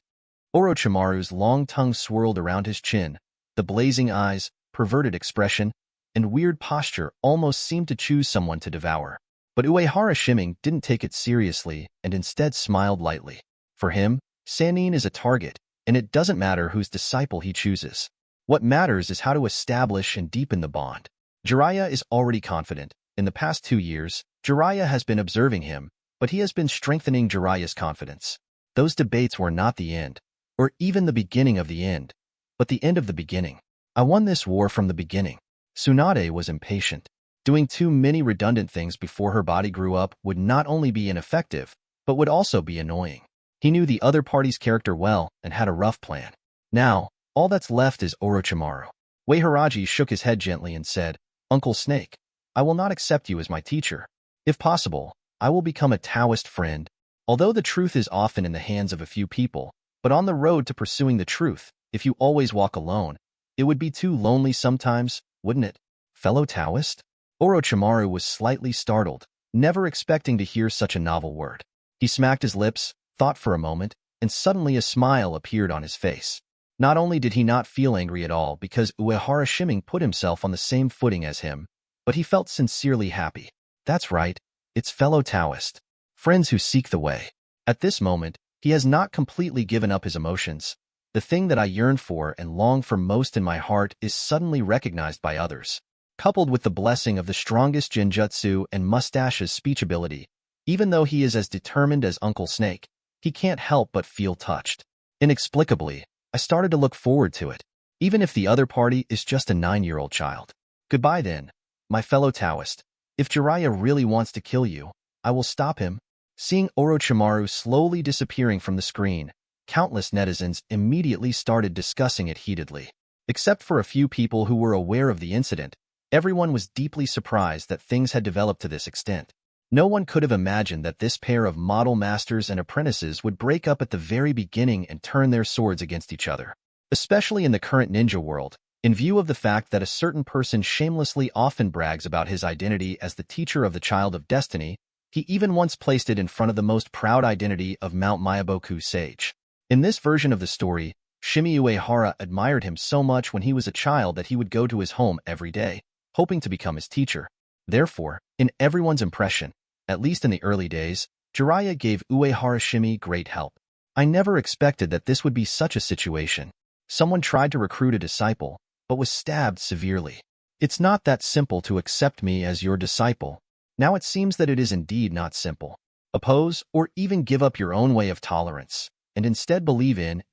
Orochimaru's long tongue swirled around his chin. The blazing eyes, perverted expression, and weird posture almost seemed to choose someone to devour. But Uehara Shimei didn't take it seriously and instead smiled lightly. For him, Sannin is a target, and it doesn't matter whose disciple he chooses. What matters is how to establish and deepen the bond. Jiraiya is already confident. In the past 2 years, Jiraiya has been observing him, but he has been strengthening Jiraiya's confidence. Those debates were not the end, or even the beginning of the end, but the end of the beginning. I won this war from the beginning. Tsunade was impatient. Doing too many redundant things before her body grew up would not only be ineffective, but would also be annoying. He knew the other party's character well and had a rough plan. Now, all that's left is Orochimaru. Ueharaji shook his head gently and said, Uncle Snake, I will not accept you as my teacher. If possible, I will become a Taoist friend. Although the truth is often in the hands of a few people, but on the road to pursuing the truth, if you always walk alone, it would be too lonely sometimes, wouldn't it? Fellow Taoist? Orochimaru was slightly startled, never expecting to hear such a novel word. He smacked his lips, thought for a moment, and suddenly a smile appeared on his face. Not only did he not feel angry at all because Uehara Shimei put himself on the same footing as him, but he felt sincerely happy. That's right, it's fellow Taoist. Friends who seek the way. At this moment, he has not completely given up his emotions. The thing that I yearn for and long for most in my heart is suddenly recognized by others. Coupled with the blessing of the strongest genjutsu and Mustache's speech ability, even though he is as determined as Uncle Snake, he can't help but feel touched. Inexplicably, I started to look forward to it, even if the other party is just a 9-year-old child. Goodbye then, my fellow Taoist. If Jiraiya really wants to kill you, I will stop him. Seeing Orochimaru slowly disappearing from the screen, countless netizens immediately started discussing it heatedly. Except for a few people who were aware of the incident, everyone was deeply surprised that things had developed to this extent. No one could have imagined that this pair of model masters and apprentices would break up at the very beginning and turn their swords against each other. Especially in the current ninja world, in view of the fact that a certain person shamelessly often brags about his identity as the teacher of the Child of Destiny, he even once placed it in front of the most proud identity of Mount Myaboku Sage. In this version of the story, Shimei Uehara admired him so much when he was a child that he would go to his home every day, hoping to become his teacher. Therefore, in everyone's impression, at least in the early days, Jiraiya gave Uehara Shimei great help. I never expected that this would be such a situation. Someone tried to recruit a disciple, but was stabbed severely. It's not that simple to accept me as your disciple. Now it seems that it is indeed not simple. Oppose or even give up your own way of tolerance, and instead believe in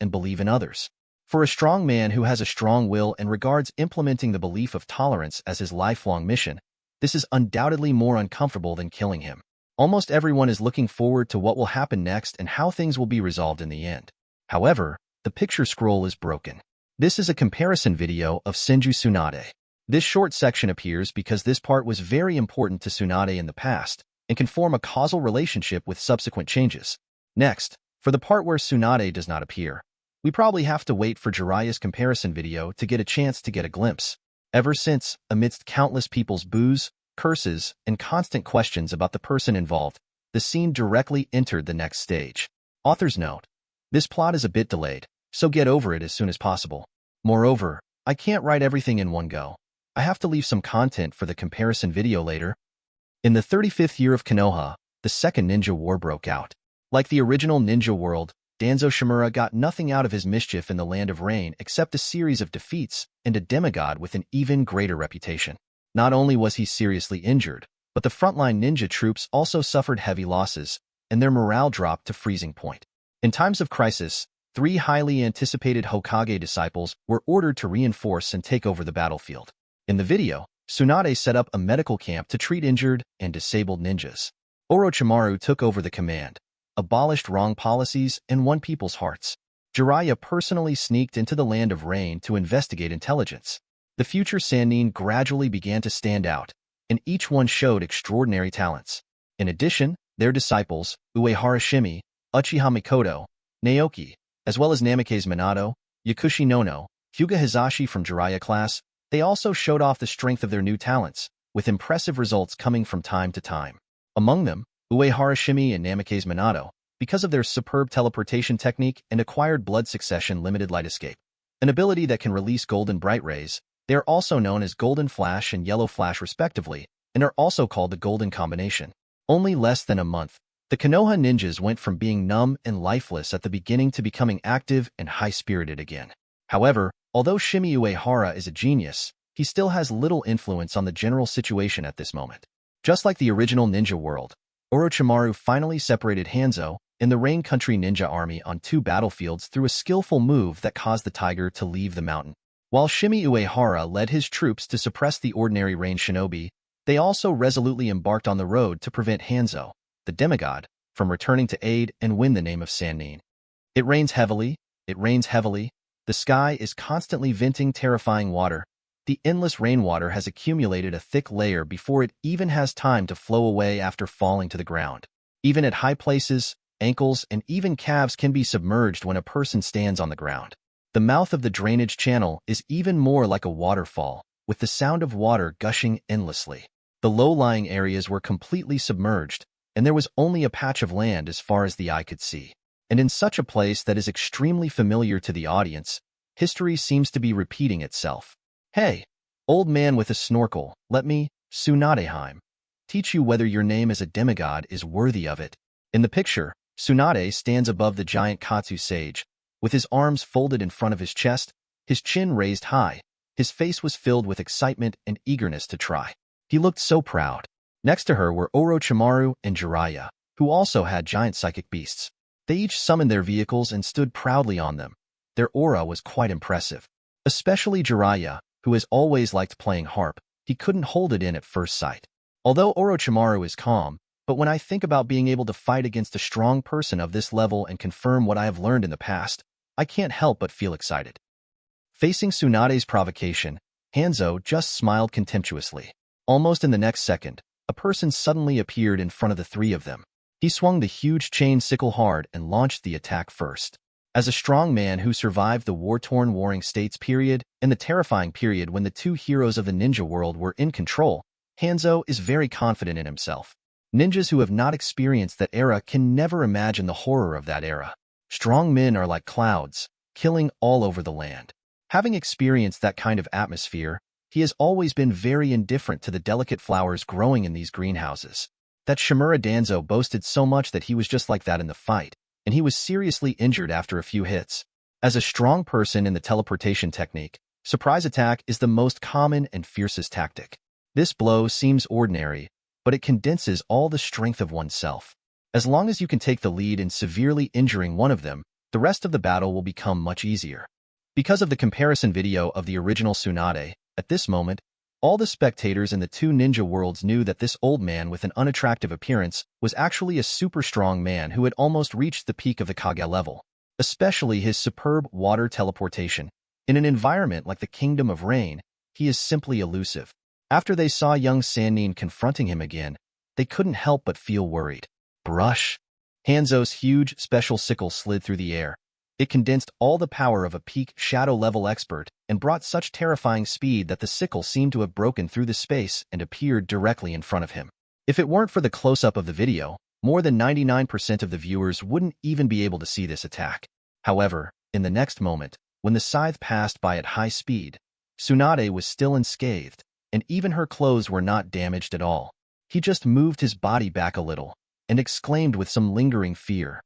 others. For a strong man who has a strong will and regards implementing the belief of tolerance as his lifelong mission, this is undoubtedly more uncomfortable than killing him. Almost everyone is looking forward to what will happen next and how things will be resolved in the end. However, the picture scroll is broken. This is a comparison video of Senju Tsunade. This short section appears because this part was very important to Tsunade in the past and can form a causal relationship with subsequent changes. Next, for the part where Tsunade does not appear, we probably have to wait for Jiraiya's comparison video to get a chance to get a glimpse. Ever since, amidst countless people's boos, curses, and constant questions about the person involved, the scene directly entered the next stage. Author's note: this plot is a bit delayed, so get over it as soon as possible. Moreover, I can't write everything in one go. I have to leave some content for the comparison video later. In the 35th year of Konoha, the Second Ninja War broke out. Like the original ninja world, Danzo Shimura got nothing out of his mischief in the Land of Rain except a series of defeats and a demigod with an even greater reputation. Not only was he seriously injured, but the frontline ninja troops also suffered heavy losses, and their morale dropped to freezing point. In times of crisis, 3 highly anticipated Hokage disciples were ordered to reinforce and take over the battlefield. In the video, Tsunade set up a medical camp to treat injured and disabled ninjas. Orochimaru took over the command, abolished wrong policies, and won people's hearts. Jiraiya personally sneaked into the Land of Rain to investigate intelligence. The future Sannin gradually began to stand out, and each one showed extraordinary talents. In addition, their disciples, Uehara Shimei, Uchiha Mikoto, Naoki, as well as Namikaze Minato, Yakushi Nono, Hyuga Hizashi from Jiraiya class, they also showed off the strength of their new talents, with impressive results coming from time to time. Among them, Uehara Shimei and Namikaze Minato, because of their superb teleportation technique and acquired blood succession limited light escape, an ability that can release golden bright rays. They are also known as Golden Flash and Yellow Flash respectively, and are also called the Golden Combination. Only less than a month, the Konoha ninjas went from being numb and lifeless at the beginning to becoming active and high-spirited again. However, although Shimei Uehara is a genius, he still has little influence on the general situation at this moment. Just like the original ninja world, Orochimaru finally separated Hanzo and the Rain Country Ninja Army on 2 battlefields through a skillful move that caused the tiger to leave the mountain. While Shimei Uehara led his troops to suppress the ordinary Rain Shinobi, they also resolutely embarked on the road to prevent Hanzo, the demigod, from returning to aid and win the name of Sannin. It rains heavily, the sky is constantly venting terrifying water. The endless rainwater has accumulated a thick layer before it even has time to flow away after falling to the ground. Even at high places, ankles and even calves can be submerged when a person stands on the ground. The mouth of the drainage channel is even more like a waterfall, with the sound of water gushing endlessly. The low-lying areas were completely submerged, and there was only a patch of land as far as the eye could see. And in such a place that is extremely familiar to the audience, history seems to be repeating itself. Hey, old man with a snorkel, let me, Tsunadeheim, teach you whether your name as a demigod is worthy of it. In the picture, Tsunade stands above the giant Katsu sage, with his arms folded in front of his chest, his chin raised high. His face was filled with excitement and eagerness to try. He looked so proud. Next to her were Orochimaru and Jiraiya, who also had giant psychic beasts. They each summoned their vehicles and stood proudly on them. Their aura was quite impressive. Especially Jiraiya, who has always liked playing harp, he couldn't hold it in at first sight. Although Orochimaru is calm, but when I think about being able to fight against a strong person of this level and confirm what I have learned in the past, I can't help but feel excited. Facing Tsunade's provocation, Hanzo just smiled contemptuously. Almost in the next second, a person suddenly appeared in front of the 3 of them. He swung the huge chain sickle hard and launched the attack first. As a strong man who survived the war-torn Warring States period and the terrifying period when the 2 heroes of the ninja world were in control, Hanzo is very confident in himself. Ninjas who have not experienced that era can never imagine the horror of that era. Strong men are like clouds, killing all over the land. Having experienced that kind of atmosphere, he has always been very indifferent to the delicate flowers growing in these greenhouses. That Shimura Danzo boasted so much that he was just like that in the fight, and he was seriously injured after a few hits. As a strong person in the teleportation technique, surprise attack is the most common and fiercest tactic. This blow seems ordinary, but it condenses all the strength of oneself. As long as you can take the lead in severely injuring one of them, the rest of the battle will become much easier. Because of the comparison video of the original Tsunade, at this moment, All the spectators in the two ninja worlds knew that this old man with an unattractive appearance was actually a super strong man who had almost reached the peak of the Kage level, especially his superb water teleportation. In an environment like the Kingdom of Rain, he is simply elusive. After they saw young Sannin confronting him again, they couldn't help but feel worried. Brush. Hanzo's huge special sickle slid through the air. It condensed all the power of a peak shadow-level expert and brought such terrifying speed that the sickle seemed to have broken through the space and appeared directly in front of him. If it weren't for the close-up of the video, more than 99% of the viewers wouldn't even be able to see this attack. However, in the next moment, when the scythe passed by at high speed, Tsunade was still unscathed, and even her clothes were not damaged at all. He just moved his body back a little and exclaimed with some lingering fear,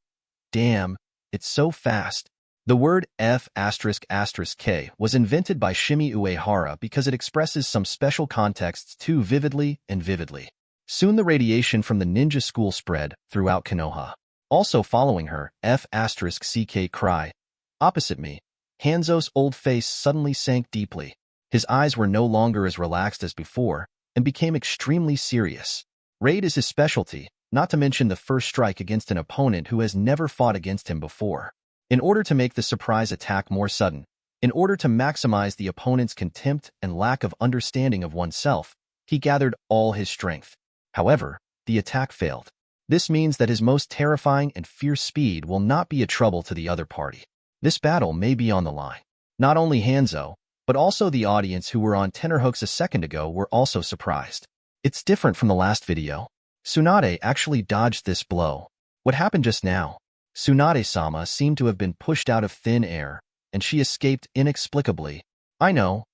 "Damn, it's so fast." The word F***K was invented by Shimei Uehara because it expresses some special contexts too vividly and vividly. Soon the radiation from the ninja school spread throughout Konoha. Also following her, F***CK cry. Opposite me, Hanzo's old face suddenly sank deeply. His eyes were no longer as relaxed as before and became extremely serious. Raid is his specialty, not to mention the first strike against an opponent who has never fought against him before. In order to make the surprise attack more sudden, in order to maximize the opponent's contempt and lack of understanding of oneself, he gathered all his strength. However, the attack failed. This means that his most terrifying and fierce speed will not be a trouble to the other party. This battle may be on the line. Not only Hanzo, but also the audience who were on tenterhooks a second ago were also surprised. It's different from the last video. Tsunade actually dodged this blow. What happened just now? Tsunade-sama seemed to have been pushed out of thin air, and she escaped inexplicably. I know.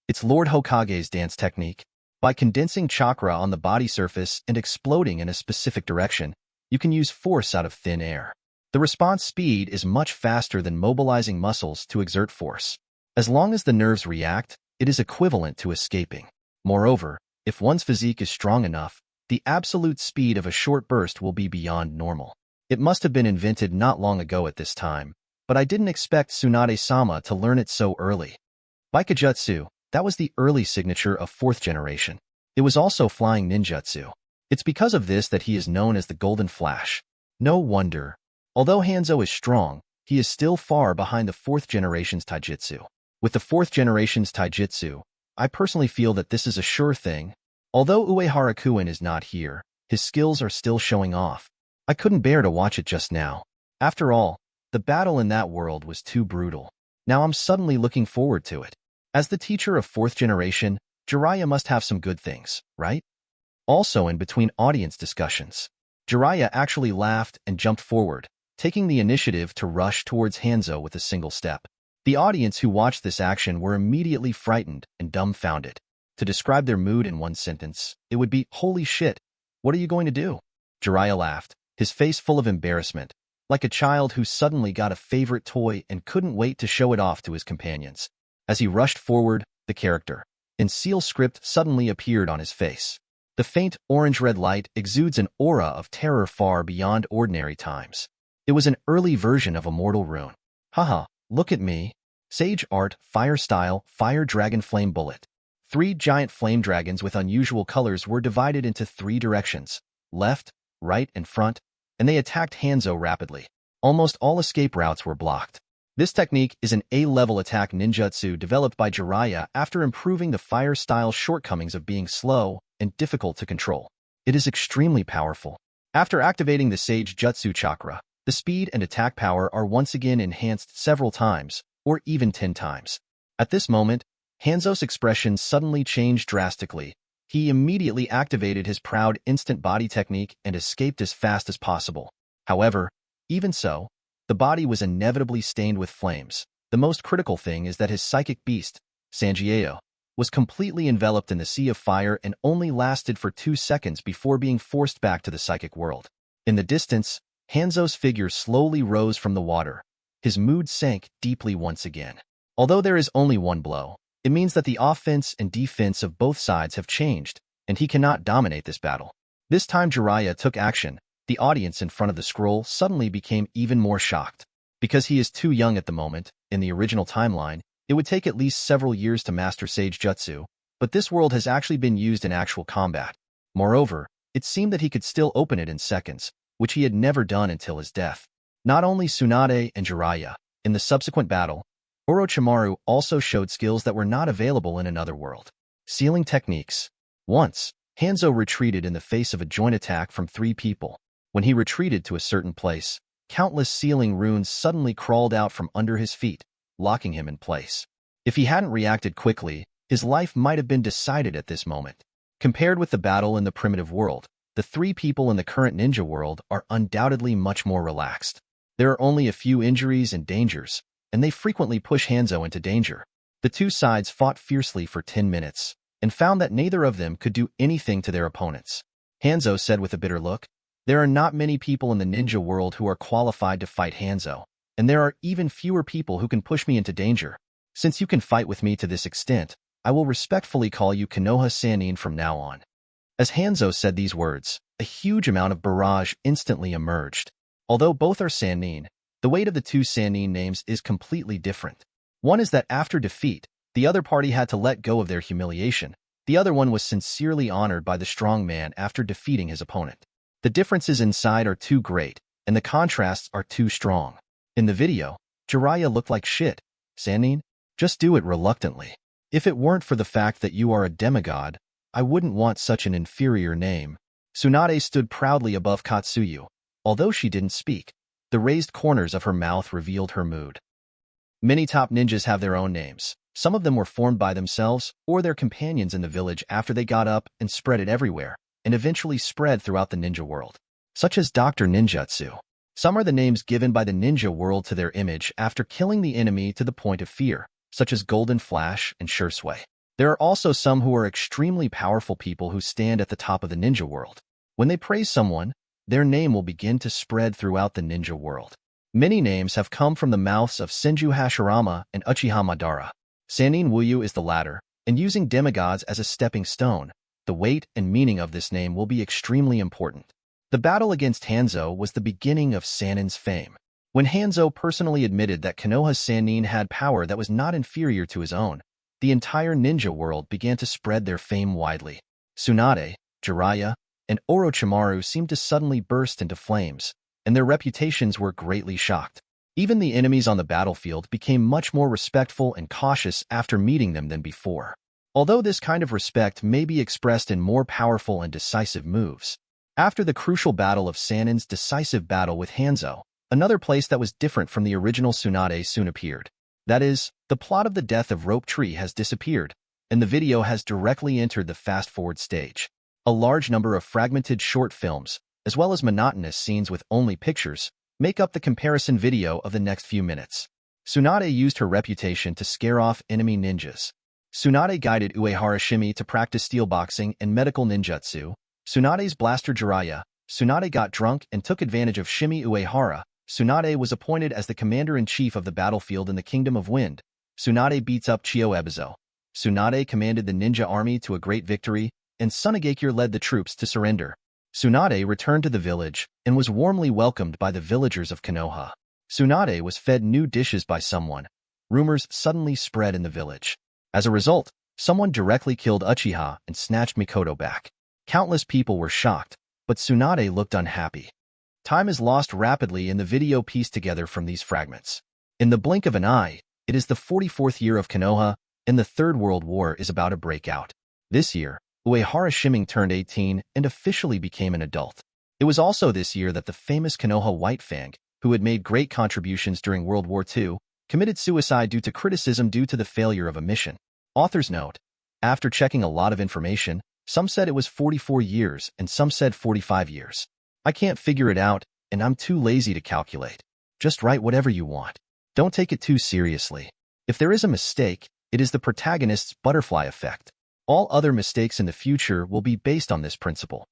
It's Lord Hokage's dance technique. By condensing chakra on the body surface and exploding in a specific direction, you can use force out of thin air. The response speed is much faster than mobilizing muscles to exert force. As long as the nerves react, it is equivalent to escaping. Moreover, if one's physique is strong enough, the absolute speed of a short burst will be beyond normal. It must have been invented not long ago at this time, but I didn't expect Tsunade-sama to learn it so early. Baikajutsu, that was the early signature of 4th generation. It was also flying ninjutsu. It's because of this that he is known as the Golden Flash. No wonder. Although Hanzo is strong, he is still far behind the 4th generation's taijutsu. With the 4th generation's taijutsu, I personally feel that this is a sure thing. Although Uehara-kun is not here, his skills are still showing off. I couldn't bear to watch it just now. After all, the battle in that world was too brutal. Now I'm suddenly looking forward to it. As the teacher of 4th generation, Jiraiya must have some good things, right? Also in between audience discussions, Jiraiya actually laughed and jumped forward, taking the initiative to rush towards Hanzo with a single step. The audience who watched this action were immediately frightened and dumbfounded. To describe their mood in one sentence, it would be, "Holy shit, what are you going to do?" Jiraiya laughed, his face full of embarrassment, like a child who suddenly got a favorite toy and couldn't wait to show it off to his companions. As he rushed forward, the character, in seal script, suddenly appeared on his face. The faint orange-red light exudes an aura of terror far beyond ordinary times. It was an early version of a mortal rune. Haha, look at me. Sage art, fire style, fire dragon flame bullet. 3 giant flame dragons with unusual colors were divided into 3 directions, left, right, and front, and they attacked Hanzo rapidly. Almost all escape routes were blocked. This technique is an A-level attack ninjutsu developed by Jiraiya after improving the fire style shortcomings of being slow and difficult to control. It is extremely powerful. After activating the Sage Jutsu chakra, the speed and attack power are once again enhanced several times, or even 10 times. At this moment, Hanzo's expression suddenly changed drastically. He immediately activated his proud instant body technique and escaped as fast as possible. However, even so, the body was inevitably stained with flames. The most critical thing is that his psychic beast, Sanjieo, was completely enveloped in the sea of fire and only lasted for 2 seconds before being forced back to the psychic world. In the distance, Hanzo's figure slowly rose from the water. His mood sank deeply once again. Although there is only one blow, it means that the offense and defense of both sides have changed, and he cannot dominate this battle. This time Jiraiya took action. The audience in front of the scroll suddenly became even more shocked. Because he is too young at the moment, in the original timeline, it would take at least several years to master Sage Jutsu, but this world has actually been used in actual combat. Moreover, it seemed that he could still open it in seconds, which he had never done until his death. Not only Tsunade and Jiraiya, in the subsequent battle, Orochimaru also showed skills that were not available in another world. Sealing techniques. Once, Hanzo retreated in the face of a joint attack from 3 people. When he retreated to a certain place, countless sealing runes suddenly crawled out from under his feet, locking him in place. If he hadn't reacted quickly, his life might have been decided at this moment. Compared with the battle in the primitive world, the 3 people in the current ninja world are undoubtedly much more relaxed. There are only a few injuries and dangers, and they frequently push Hanzo into danger. The 2 sides fought fiercely for 10 minutes, and found that neither of them could do anything to their opponents. Hanzo said with a bitter look, "There are not many people in the ninja world who are qualified to fight Hanzo, and there are even fewer people who can push me into danger. Since you can fight with me to this extent, I will respectfully call you Konoha Sannin from now on." As Hanzo said these words, a huge amount of barrage instantly emerged. Although both are Sannin, the weight of the 2 Sannin names is completely different. One is that after defeat, the other party had to let go of their humiliation. The other one was sincerely honored by the strong man after defeating his opponent. The differences inside are too great, and the contrasts are too strong. In the video, Jiraiya looked like shit. Sannin? Just do it reluctantly. If it weren't for the fact that you are a demigod, I wouldn't want such an inferior name. Tsunade stood proudly above Katsuyu. Although she didn't speak, the raised corners of her mouth revealed her mood. Many top ninjas have their own names. Some of them were formed by themselves or their companions in the village after they got up and spread it everywhere, and eventually spread throughout the ninja world, such as Dr. Ninjutsu. Some are the names given by the ninja world to their image after killing the enemy to the point of fear, such as Golden Flash and Shursui. There are also some who are extremely powerful people who stand at the top of the ninja world. When they praise someone, their name will begin to spread throughout the ninja world. Many names have come from the mouths of Senju Hashirama and Uchiha Madara. Sannin Wuyu is the latter, and using demigods as a stepping stone, the weight and meaning of this name will be extremely important. The battle against Hanzo was the beginning of Sannin's fame. When Hanzo personally admitted that Konoha Sannin had power that was not inferior to his own, the entire ninja world began to spread their fame widely. Tsunade, Jiraiya, and Orochimaru seemed to suddenly burst into flames, and their reputations were greatly shocked. Even the enemies on the battlefield became much more respectful and cautious after meeting them than before. Although this kind of respect may be expressed in more powerful and decisive moves. After the crucial battle of Sannin's decisive battle with Hanzo, another place that was different from the original Tsunade soon appeared. That is, the plot of the death of Rope Tree has disappeared, and the video has directly entered the fast-forward stage. A large number of fragmented short films, as well as monotonous scenes with only pictures, make up the comparison video of the next few minutes. Tsunade used her reputation to scare off enemy ninjas. Tsunade guided Uehara Shimei to practice steel boxing and medical ninjutsu. Tsunade's blaster Jiraiya. Tsunade got drunk and took advantage of Shimei Uehara. Tsunade was appointed as the commander-in-chief of the battlefield in the Kingdom of Wind. Tsunade beats up Chio Ebizo. Tsunade commanded the ninja army to a great victory, and Sunagakure led the troops to surrender. Tsunade returned to the village and was warmly welcomed by the villagers of Konoha. Tsunade was fed new dishes by someone. Rumors suddenly spread in the village. As a result, someone directly killed Uchiha and snatched Mikoto back. Countless people were shocked, but Tsunade looked unhappy. Time is lost rapidly in the video pieced together from these fragments. In the blink of an eye, it is the 44th year of Konoha, and the Third World War is about to break out. This year, Uehara Shimei turned 18 and officially became an adult. It was also this year that the famous Konoha White Fang, who had made great contributions during World War II, committed suicide due to criticism due to the failure of a mission. Author's note: after checking a lot of information, some said it was 44 years and some said 45 years. I can't figure it out, and I'm too lazy to calculate. Just write whatever you want. Don't take it too seriously. If there is a mistake, it is the protagonist's butterfly effect. All other mistakes in the future will be based on this principle.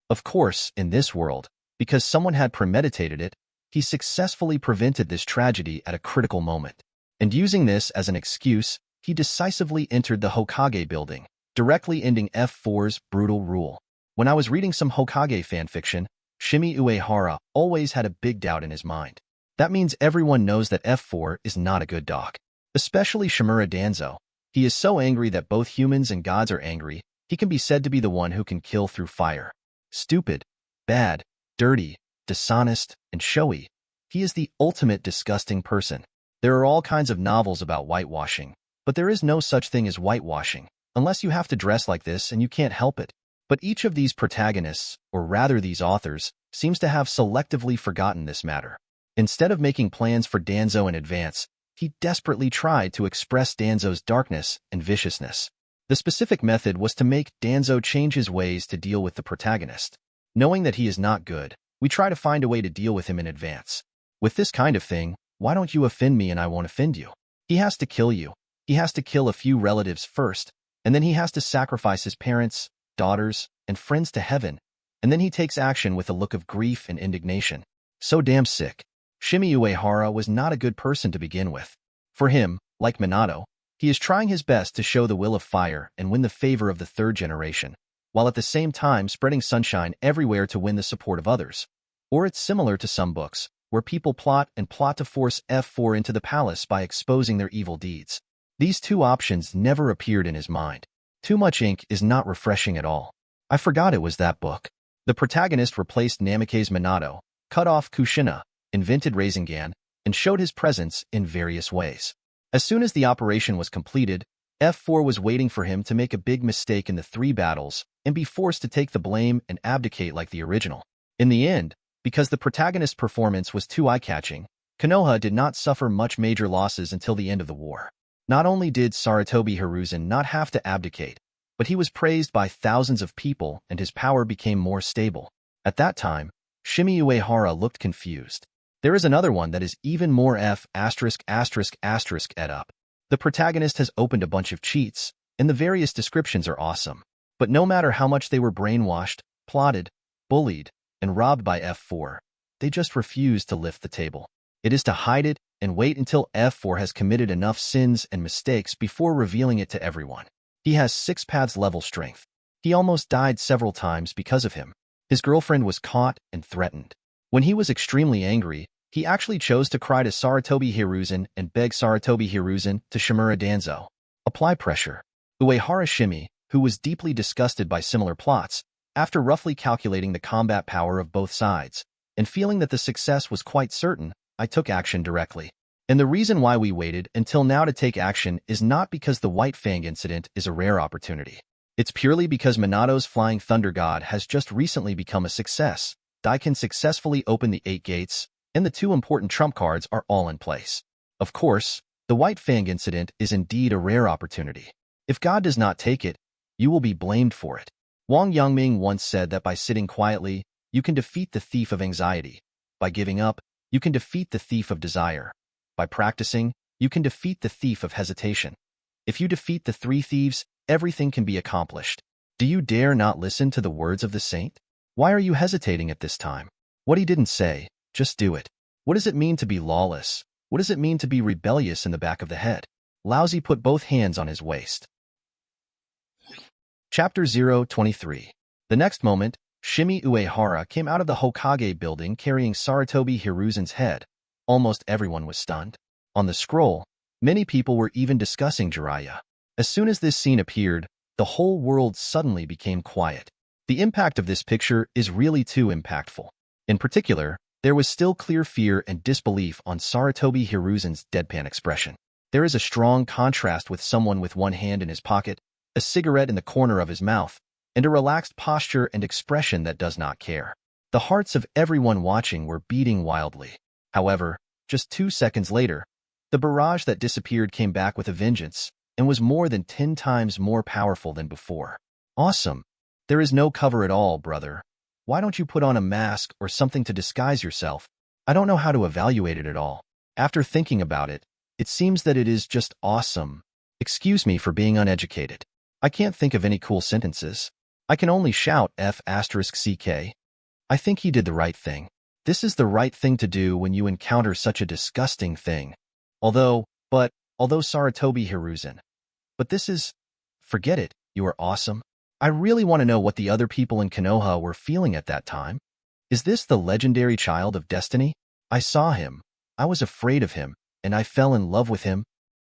Of course, in this world, because someone had premeditated it, he successfully prevented this tragedy at a critical moment. And using this as an excuse, he decisively entered the Hokage building, directly ending F4's brutal rule. When I was reading some Hokage fanfiction, Shimei Uehara always had a big doubt in his mind. That means everyone knows that F4 is not a good dog. Especially Shimura Danzo. He is so angry that both humans and gods are angry. He can be said to be the one who can kill through fire. Stupid, bad, dirty, dishonest, and showy. He is the ultimate disgusting person. There are all kinds of novels about whitewashing, but there is no such thing as whitewashing, unless you have to dress like this and you can't help it. But each of these protagonists, or rather these authors, seems to have selectively forgotten this matter. Instead of making plans for Danzo in advance, he desperately tried to express Danzo's darkness and viciousness. The specific method was to make Danzo change his ways to deal with the protagonist. Knowing that he is not good, we try to find a way to deal with him in advance. With this kind of thing, why don't you offend me and I won't offend you? He has to kill you. He has to kill a few relatives first, and then he has to sacrifice his parents, daughters, and friends to heaven, and then he takes action with a look of grief and indignation. So damn sick. Shimei Uehara was not a good person to begin with. For him, like Minato, he is trying his best to show the will of fire and win the favor of the third generation, while at the same time spreading sunshine everywhere to win the support of others. Or it's similar to some books, where people plot to force F4 into the palace by exposing their evil deeds. These two options never appeared in his mind. Too much ink is not refreshing at all. I forgot it was that book. The protagonist replaced Namikaze Minato, cut off Kushina, invented Rasengan, and showed his presence in various ways. As soon as the operation was completed, F4 was waiting for him to make a big mistake in the 3 battles and be forced to take the blame and abdicate like the original. In the end, because the protagonist's performance was too eye-catching, Konoha did not suffer much major losses until the end of the war. Not only did Sarutobi Hiruzen not have to abdicate, but he was praised by thousands of people and his power became more stable. At that time, Shimei Uehara looked confused. There is another one that is even more ed up. The protagonist has opened a bunch of cheats, and the various descriptions are awesome. But no matter how much they were brainwashed, plotted, bullied, and robbed by F4, they just refuse to lift the table. It is to hide it and wait until F4 has committed enough sins and mistakes before revealing it to everyone. He has 6 paths level strength. He almost died several times because of him. His girlfriend was caught and threatened. When he was extremely angry, he actually chose to cry to Sarutobi Hiruzen and beg Sarutobi Hiruzen to Shimura Danzo. Apply pressure. Uehara Shimei, who was deeply disgusted by similar plots, after roughly calculating the combat power of both sides, and feeling that the success was quite certain, I took action directly. And the reason why we waited until now to take action is not because the White Fang incident is a rare opportunity. It's purely because Minato's Flying Thunder God has just recently become a success. Dai can successfully open the 8 gates, and the 2 important trump cards are all in place. Of course, the White Fang incident is indeed a rare opportunity. If God does not take it, you will be blamed for it. Wang Yangming once said that by sitting quietly, you can defeat the thief of anxiety. By giving up, you can defeat the thief of desire. By practicing, you can defeat the thief of hesitation. If you defeat the 3 thieves, everything can be accomplished. Do you dare not listen to the words of the saint? Why are you hesitating at this time? What he didn't say, just do it. What does it mean to be lawless? What does it mean to be rebellious in the back of the head? Laozi put both hands on his waist. Chapter 023. The next moment, Shimei Uehara came out of the Hokage building carrying Sarutobi Hiruzen's head. Almost everyone was stunned. On the scroll, many people were even discussing Jiraiya. As soon as this scene appeared, the whole world suddenly became quiet. The impact of this picture is really too impactful. In particular, there was still clear fear and disbelief on Sarutobi Hiruzen's deadpan expression. There is a strong contrast with someone with one hand in his pocket, a cigarette in the corner of his mouth, and a relaxed posture and expression that does not care. The hearts of everyone watching were beating wildly. However, just 2 seconds later, the barrage that disappeared came back with a vengeance and was more than 10 times more powerful than before. Awesome. There is no cover at all, brother. Why don't you put on a mask or something to disguise yourself? I don't know how to evaluate it at all. After thinking about it, it seems that it is just awesome. Excuse me for being uneducated. I can't think of any cool sentences. I can only shout F***CK. I think he did the right thing. This is the right thing to do when you encounter such a disgusting thing. Although Sarutobi Hiruzen. But this is... Forget it, you are awesome. I really want to know what the other people in Konoha were feeling at that time. Is this the legendary child of destiny? I saw him. I was afraid of him, and I fell in love with him.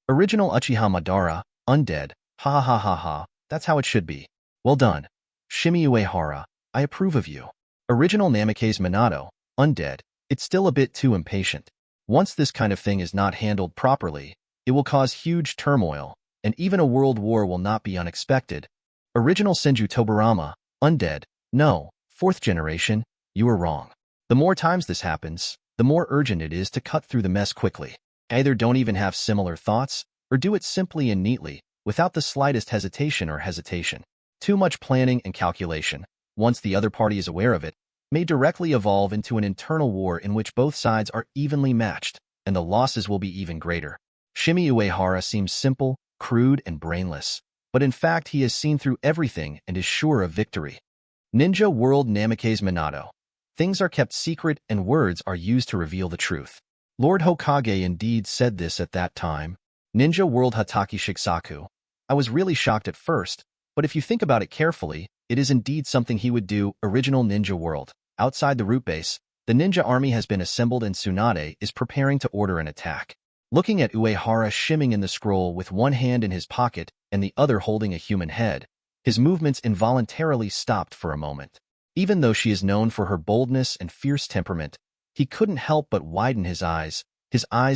Original Uchiha Madara, undead, ha ha ha ha ha, that's how it should be. Well done. Shimei Uehara, I approve of you. Original Namikaze Minato, undead, it's still a bit too impatient. Once this kind of thing is not handled properly, it will cause huge turmoil, and even a world war will not be unexpected. Original Senju Tobarama, undead, no, 4th generation, you are wrong. The more times this happens, the more urgent it is to cut through the mess quickly. Either don't even have similar thoughts, or do it simply and neatly, without the slightest hesitation. Too much planning and calculation, once the other party is aware of it, may directly evolve into an internal war in which both sides are evenly matched, and the losses will be even greater. Shimei Uehara seems simple, crude, and brainless, but in fact he has seen through everything and is sure of victory. Ninja World Namikaze Minato. Things are kept secret and words are used to reveal the truth. Lord Hokage indeed said this at that time. Ninja World Hataki Shikisaku. I was really shocked at first, but if you think about it carefully, it is indeed something he would do. Original Ninja World. Outside the root base, the ninja army has been assembled and Tsunade is preparing to order an attack. Looking at Uehara shimming in the scroll with one hand in his pocket and the other holding a human head, his movements involuntarily stopped for a moment. Even though she is known for her boldness and fierce temperament, he couldn't help but widen his eyes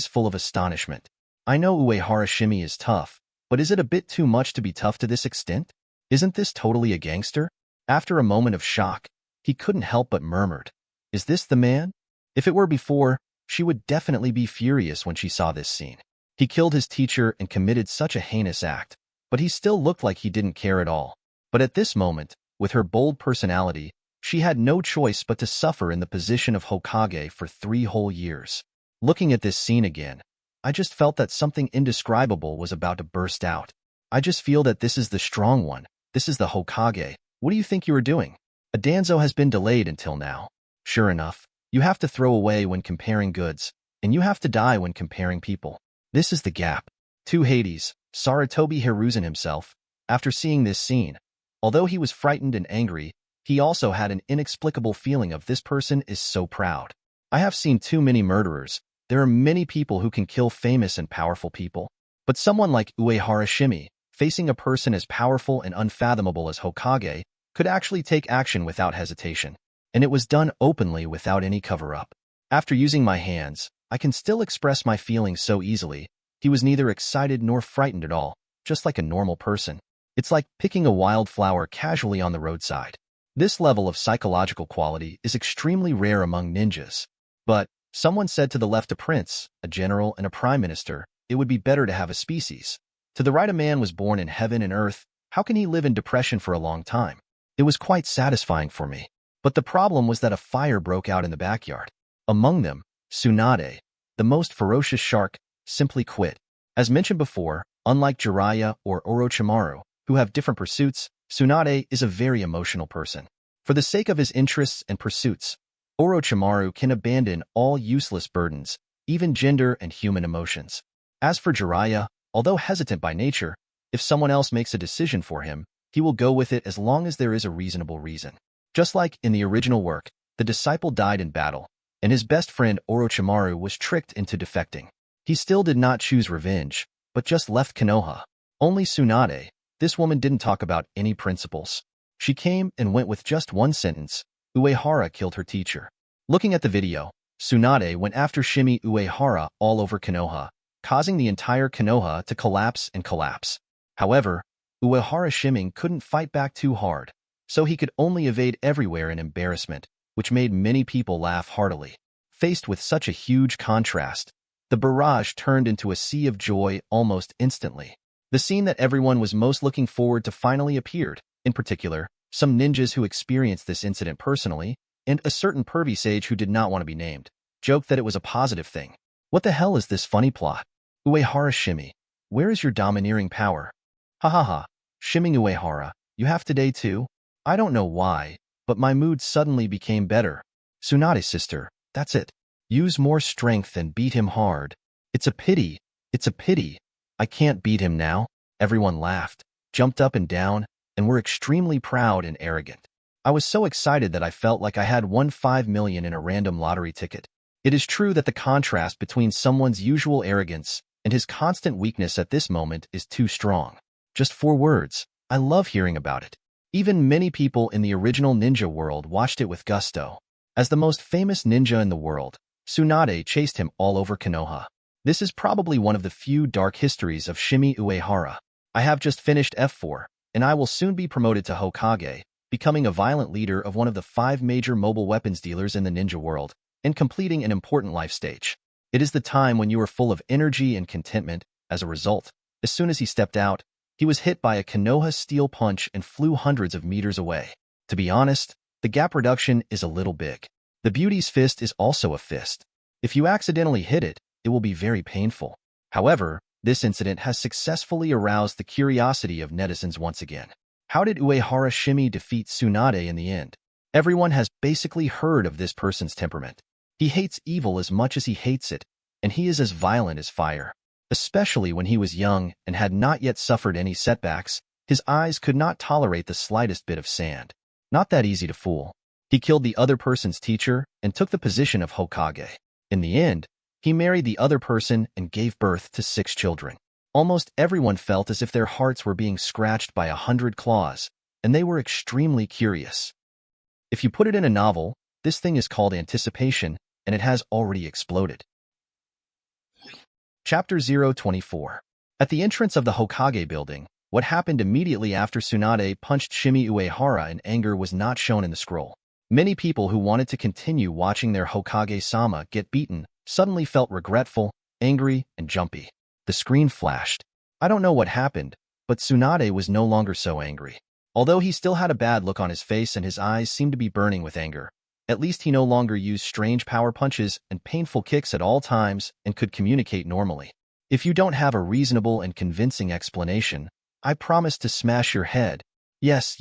full of astonishment. I know Uehara Shimei is tough, but is it a bit too much to be tough to this extent? Isn't this totally a gangster? After a moment of shock, he couldn't help but murmured, "Is this the man?" If it were before, she would definitely be furious when she saw this scene. He killed his teacher and committed such a heinous act, but he still looked like he didn't care at all. But at this moment, with her bold personality, she had no choice but to suffer in the position of Hokage for 3 whole years. Looking at this scene again, I just felt that something indescribable was about to burst out. I just feel that this is the strong one. This is the Hokage. What do you think you are doing? A danzo has been delayed until now. Sure enough, you have to throw away when comparing goods, and you have to die when comparing people. This is the gap. To Hades, Sarutobi Hiruzen himself, after seeing this scene, although he was frightened and angry, he also had an inexplicable feeling of this person is so proud. I have seen too many murderers. There are many people who can kill famous and powerful people. But someone like Uehara Shimei, facing a person as powerful and unfathomable as Hokage, could actually take action without hesitation. And it was done openly without any cover-up. After using my hands, I can still express my feelings so easily. He was neither excited nor frightened at all, just like a normal person. It's like picking a wildflower casually on the roadside. This level of psychological quality is extremely rare among ninjas. But, someone said to the left a prince, a general, and a prime minister, it would be better to have a species. To the right a man was born in heaven and earth, how can he live in depression for a long time? It was quite satisfying for me. But the problem was that a fire broke out in the backyard. Among them, Tsunade, the most ferocious shark, simply quit. As mentioned before, unlike Jiraiya or Orochimaru, who have different pursuits, Tsunade is a very emotional person. For the sake of his interests and pursuits, Orochimaru can abandon all useless burdens, even gender and human emotions. As for Jiraiya, although hesitant by nature, if someone else makes a decision for him, he will go with it as long as there is a reasonable reason. Just like in the original work, the disciple died in battle, and his best friend Orochimaru was tricked into defecting. He still did not choose revenge, but just left Konoha. Only Tsunade, this woman didn't talk about any principles. She came and went with just one sentence, Uehara killed her teacher. Looking at the video, Tsunade went after Shimei Uehara all over Konoha, causing the entire Konoha to collapse and collapse. However, Uehara Shimei couldn't fight back too hard, so he could only evade everywhere in embarrassment, which made many people laugh heartily. Faced with such a huge contrast, the barrage turned into a sea of joy almost instantly. The scene that everyone was most looking forward to finally appeared, in particular, some ninjas who experienced this incident personally, and a certain pervy sage who did not want to be named, joked that it was a positive thing. What the hell is this funny plot? Uehara Shimei, where is your domineering power? Ha ha ha, Shimei Uehara, you have today too? I don't know why, but my mood suddenly became better. Tsunade sister, that's it. Use more strength and beat him hard. It's a pity. I can't beat him now. Everyone laughed, jumped up and down, and were extremely proud and arrogant. I was so excited that I felt like I had won 5 million in a random lottery ticket. It is true that the contrast between someone's usual arrogance and his constant weakness at this moment is too strong. Just 4 words. I love hearing about it. Even many people in the original ninja world watched it with gusto. As the most famous ninja in the world, Tsunade chased him all over Konoha. This is probably one of the few dark histories of Shimei Uehara. I have just finished F4, and I will soon be promoted to Hokage, becoming a violent leader of one of the 5 major mobile weapons dealers in the ninja world, and completing an important life stage. It is the time when you are full of energy and contentment. As a result, as soon as he stepped out, he was hit by a Konoha steel punch and flew hundreds of meters away. To be honest, the gap reduction is a little big. The beauty's fist is also a fist. If you accidentally hit it, it will be very painful. However, this incident has successfully aroused the curiosity of netizens once again. How did Uehara Shimei defeat Tsunade in the end? Everyone has basically heard of this person's temperament. He hates evil as much as he hates it, and he is as violent as fire. Especially when he was young and had not yet suffered any setbacks, his eyes could not tolerate the slightest bit of sand. Not that easy to fool. He killed the other person's teacher and took the position of Hokage. In the end, he married the other person and gave birth to 6 children. Almost everyone felt as if their hearts were being scratched by 100 claws, and they were extremely curious. If you put it in a novel, this thing is called anticipation, and it has already exploded. Chapter 024. At the entrance of the Hokage building, what happened immediately after Tsunade punched Shimei Uehara in anger was not shown in the scroll. Many people who wanted to continue watching their Hokage-sama get beaten suddenly felt regretful, angry, and jumpy. The screen flashed. I don't know what happened, but Tsunade was no longer so angry. Although he still had a bad look on his face and his eyes seemed to be burning with anger, at least he no longer used strange power punches and painful kicks at all times and could communicate normally. If you don't have a reasonable and convincing explanation, I promise to smash your head. Yes,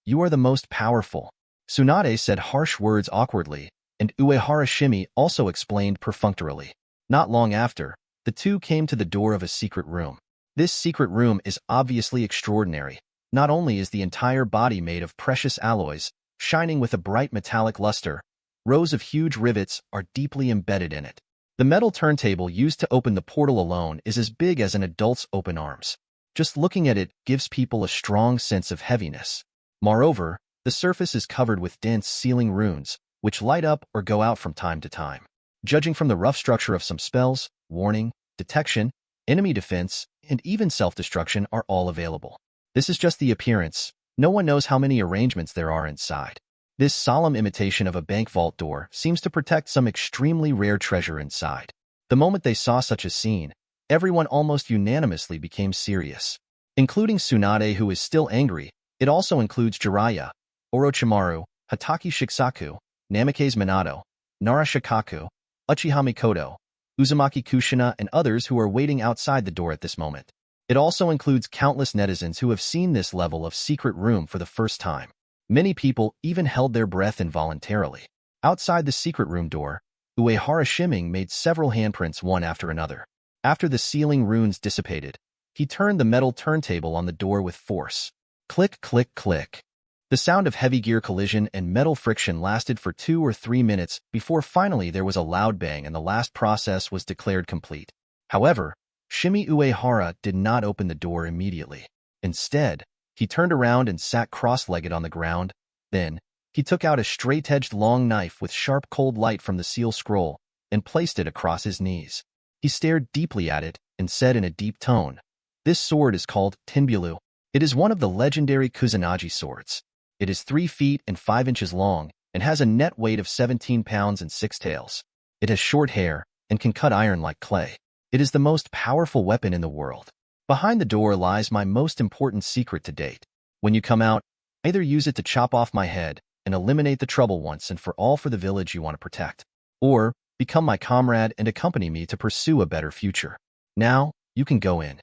you are the most powerful. Tsunade said harsh words awkwardly, and Uehara Shimei also explained perfunctorily. Not long after, the two came to the door of a secret room. This secret room is obviously extraordinary. Not only is the entire body made of precious alloys, shining with a bright metallic luster, rows of huge rivets are deeply embedded in it. The metal turntable used to open the portal alone is as big as an adult's open arms. Just looking at it gives people a strong sense of heaviness. Moreover, the surface is covered with dense sealing runes, which light up or go out from time to time. Judging from the rough structure of some spells, warning, detection, enemy defense, and even self-destruction are all available. This is just the appearance. No one knows how many arrangements there are inside. This solemn imitation of a bank vault door seems to protect some extremely rare treasure inside. The moment they saw such a scene, everyone almost unanimously became serious. Including Tsunade, who is still angry, it also includes Jiraiya, Orochimaru, Hatake Shikisaku, Namikaze Minato, Nara Shikaku, Uchiha Mikoto, Uzumaki Kushina, and others who are waiting outside the door at this moment. It also includes countless netizens who have seen this level of secret room for the first time. Many people even held their breath involuntarily. Outside the secret room door, Uehara Shimei made several handprints one after another. After the sealing runes dissipated, he turned the metal turntable on the door with force. Click, click, click. The sound of heavy gear collision and metal friction lasted for 2 or 3 minutes before finally there was a loud bang and the last process was declared complete. However, Shimei Uehara did not open the door immediately. Instead, he turned around and sat cross-legged on the ground. Then, he took out a straight-edged long knife with sharp cold light from the seal scroll and placed it across his knees. He stared deeply at it and said in a deep tone, "This sword is called Tenbulu. It is one of the legendary Kusanagi swords. It is 3 feet and 5 inches long and has a net weight of 17 pounds and 6 tails. It has short hair and can cut iron like clay. It is the most powerful weapon in the world. Behind the door lies my most important secret to date. When you come out, either use it to chop off my head and eliminate the trouble once and for all for the village you want to protect, or become my comrade and accompany me to pursue a better future. Now, you can go in."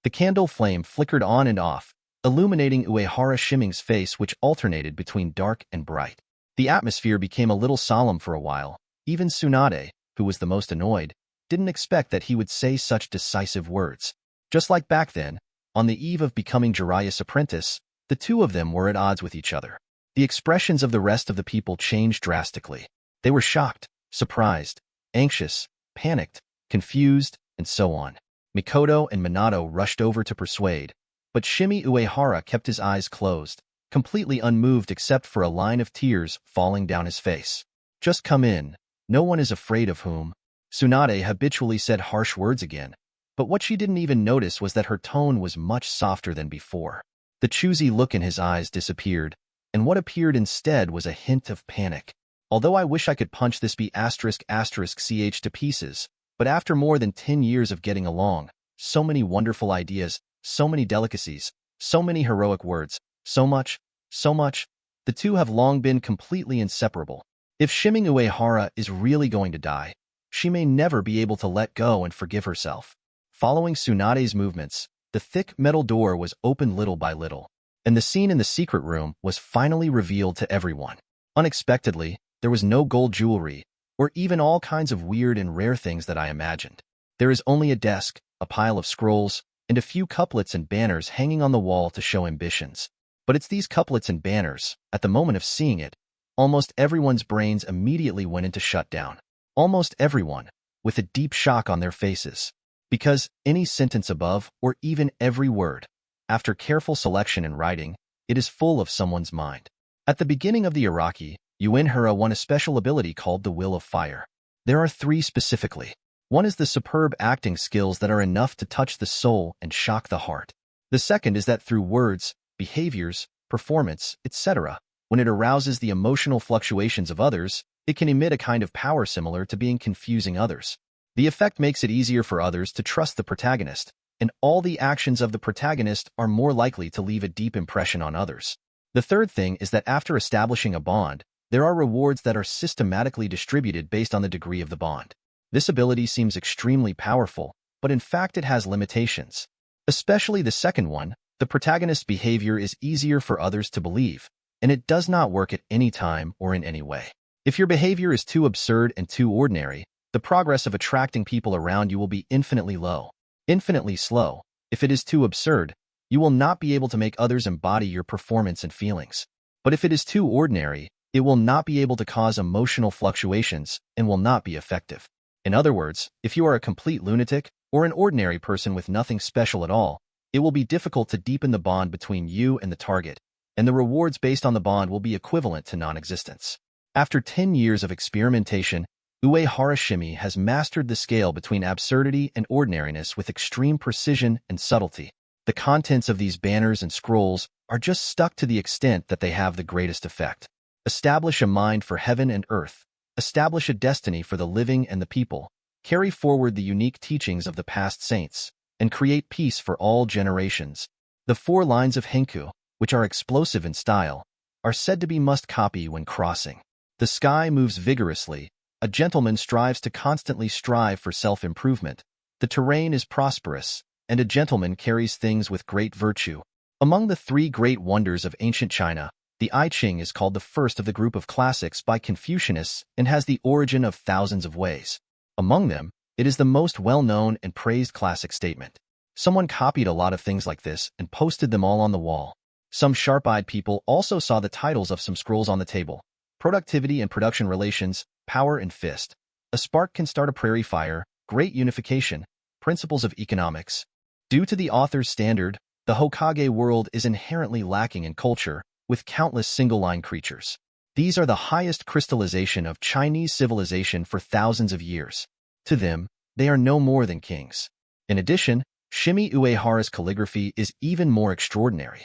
The candle flame flickered on and off, illuminating Uehara Shimei's face, which alternated between dark and bright. The atmosphere became a little solemn for a while. Even Tsunade, who was the most annoyed, didn't expect that he would say such decisive words. Just like back then, on the eve of becoming Jiraiya's apprentice, the two of them were at odds with each other. The expressions of the rest of the people changed drastically. They were shocked, surprised, anxious, panicked, confused, and so on. Mikoto and Minato rushed over to persuade, but Shimei Uehara kept his eyes closed, completely unmoved except for a line of tears falling down his face. Just come in. No one is afraid of whom. Tsunade habitually said harsh words again, but what she didn't even notice was that her tone was much softer than before. The choosy look in his eyes disappeared, and what appeared instead was a hint of panic. Although I wish I could punch this ***ch to pieces, but after more than 10 years of getting along, so many wonderful ideas, so many delicacies, so many heroic words, so much, the two have long been completely inseparable. If Shimei Uehara is really going to die, she may never be able to let go and forgive herself. Following Tsunade's movements, the thick metal door was opened little by little, and the scene in the secret room was finally revealed to everyone. Unexpectedly, there was no gold jewelry, or even all kinds of weird and rare things that I imagined. There is only a desk, a pile of scrolls, and a few couplets and banners hanging on the wall to show ambitions. But it's these couplets and banners, at the moment of seeing it, almost everyone's brains immediately went into shutdown. Almost everyone, with a deep shock on their faces. Because any sentence above, or even every word, after careful selection and writing, it is full of someone's mind. At the beginning of the Araki, Uehara won a special ability called the Will of Fire. There are 3 specifically. One is the superb acting skills that are enough to touch the soul and shock the heart. The second is that through words, behaviors, performance, etc., when it arouses the emotional fluctuations of others, it can emit a kind of power similar to being confusing others. The effect makes it easier for others to trust the protagonist, and all the actions of the protagonist are more likely to leave a deep impression on others. The third thing is that after establishing a bond, there are rewards that are systematically distributed based on the degree of the bond. This ability seems extremely powerful, but in fact it has limitations. Especially the second one, the protagonist's behavior is easier for others to believe, and it does not work at any time or in any way. If your behavior is too absurd and too ordinary, the progress of attracting people around you will be infinitely low, infinitely slow. If it is too absurd, you will not be able to make others embody your performance and feelings. But if it is too ordinary, it will not be able to cause emotional fluctuations and will not be effective. In other words, if you are a complete lunatic or an ordinary person with nothing special at all, it will be difficult to deepen the bond between you and the target, and the rewards based on the bond will be equivalent to non-existence. After 10 years of experimentation, Uehara Shimei has mastered the scale between absurdity and ordinariness with extreme precision and subtlety. The contents of these banners and scrolls are just stuck to the extent that they have the greatest effect. Establish a mind for heaven and earth. Establish a destiny for the living and the people. Carry forward the unique teachings of the past saints, and create peace for all generations. The 4 lines of Henku, which are explosive in style, are said to be must-copy when crossing. The sky moves vigorously. A gentleman strives to constantly strive for self-improvement. The terrain is prosperous, and a gentleman carries things with great virtue. Among the 3 great wonders of ancient China, the I Ching is called the first of the group of classics by Confucianists and has the origin of thousands of ways. Among them, it is the most well-known and praised classic statement. Someone copied a lot of things like this and posted them all on the wall. Some sharp-eyed people also saw the titles of some scrolls on the table. Productivity and production relations, power and fist. A spark can start a prairie fire, great unification, principles of economics. Due to the author's standard, the Hokage world is inherently lacking in culture, with countless single-line creatures. These are the highest crystallization of Chinese civilization for thousands of years. To them, they are no more than kings. In addition, Shimei Uehara's calligraphy is even more extraordinary.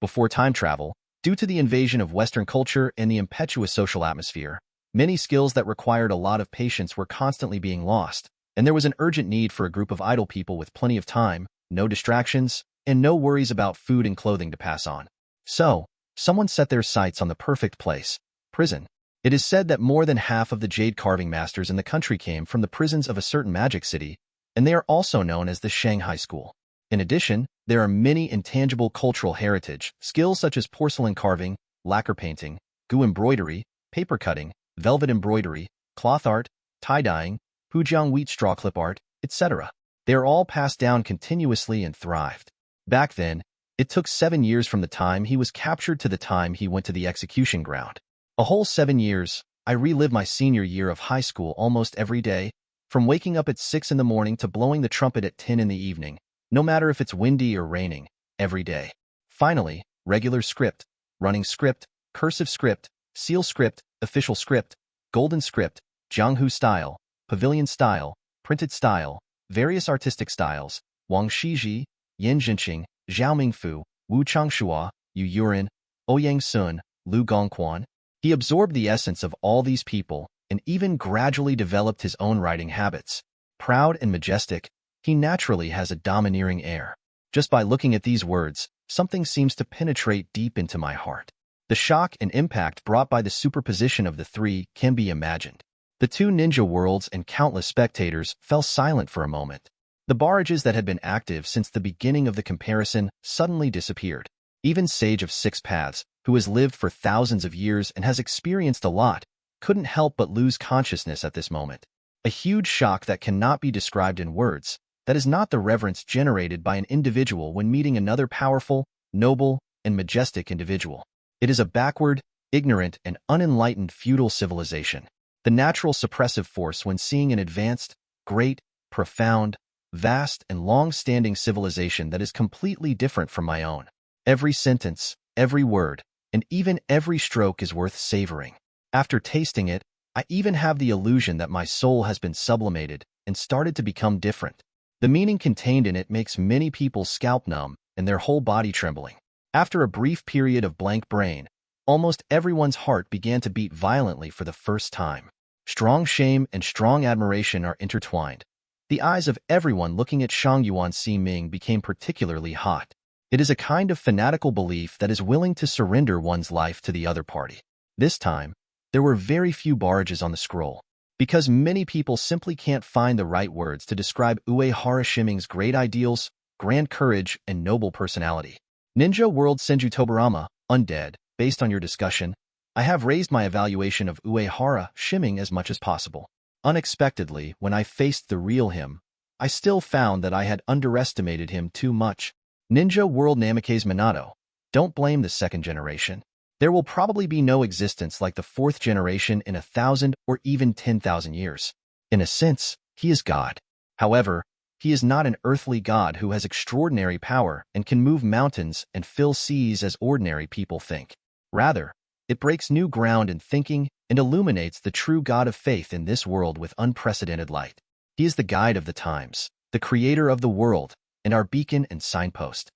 Before time travel, due to the invasion of Western culture and the impetuous social atmosphere, many skills that required a lot of patience were constantly being lost, and there was an urgent need for a group of idle people with plenty of time, no distractions, and no worries about food and clothing to pass on. So, someone set their sights on the perfect place, prison. It is said that more than half of the jade carving masters in the country came from the prisons of a certain magic city, and they are also known as the Shanghai School. In addition, there are many intangible cultural heritage, skills such as porcelain carving, lacquer painting, gu embroidery, paper cutting, velvet embroidery, cloth art, tie-dyeing, pujiang wheat straw clip art, etc. They are all passed down continuously and thrived. Back then, it took 7 years from the time he was captured to the time he went to the execution ground. A whole 7 years. I relived my senior year of high school almost every day, From waking up at 6 in the morning to blowing the trumpet at 10 in the evening, no matter if it's windy or raining, every day. Finally, regular script, running script, cursive script, seal script, official script, golden script, Jianghu style, pavilion style, printed style, various artistic styles, Wang Shiji, Yan Jinqing, Zhao Mingfu, Wu Changshua, Yu Yurin, Ouyang Sun, Lu Gongquan. He absorbed the essence of all these people and even gradually developed his own writing habits. Proud and majestic, he naturally has a domineering air. Just by looking at these words, something seems to penetrate deep into my heart. The shock and impact brought by the superposition of the three can be imagined. The two ninja worlds and countless spectators fell silent for a moment. The barrages that had been active since the beginning of the comparison suddenly disappeared. Even Sage of Six Paths, who has lived for thousands of years and has experienced a lot, couldn't help but lose consciousness at this moment. A huge shock that cannot be described in words. That is not the reverence generated by an individual when meeting another powerful, noble, and majestic individual. It is a backward, ignorant, and unenlightened feudal civilization. The natural suppressive force when seeing an advanced, great, profound, vast, and long-standing civilization that is completely different from my own. Every sentence, every word, and even every stroke is worth savoring. After tasting it, I even have the illusion that my soul has been sublimated and started to become different. The meaning contained in it makes many people's scalp numb and their whole body trembling. After a brief period of blank brain, almost everyone's heart began to beat violently for the first time. Strong shame and strong admiration are intertwined. The eyes of everyone looking at Shang Yuan Si Ming became particularly hot. It is a kind of fanatical belief that is willing to surrender one's life to the other party. This time, there were very few barrages on the scroll, because many people simply can't find the right words to describe Uehara Shiming's great ideals, grand courage, and noble personality. Ninja World Senju Tobarama, Undead, based on your discussion, I have raised my evaluation of Uehara Shiming as much as possible. Unexpectedly, when I faced the real him, I still found that I had underestimated him too much. Ninja World Namikaze Minato. Don't blame the second generation. There will probably be no existence like the fourth generation in 1,000 or even 10,000 years. In a sense, he is God. However, he is not an earthly god who has extraordinary power and can move mountains and fill seas as ordinary people think. Rather, it breaks new ground in thinking and illuminates the true God of faith in this world with unprecedented light. He is the guide of the times, the creator of the world, and our beacon and signpost.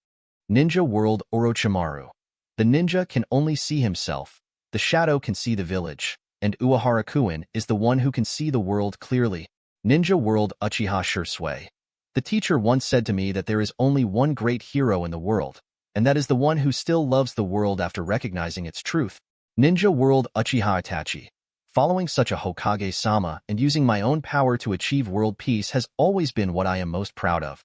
Ninja World Orochimaru. The ninja can only see himself, the shadow can see the village, and Uehara Kuin is the one who can see the world clearly. Ninja World Uchiha Shursui. The teacher once said to me that there is only one great hero in the world, and that is the one who still loves the world after recognizing its truth. Ninja World Uchiha Itachi. Following such a Hokage-sama and using my own power to achieve world peace has always been what I am most proud of.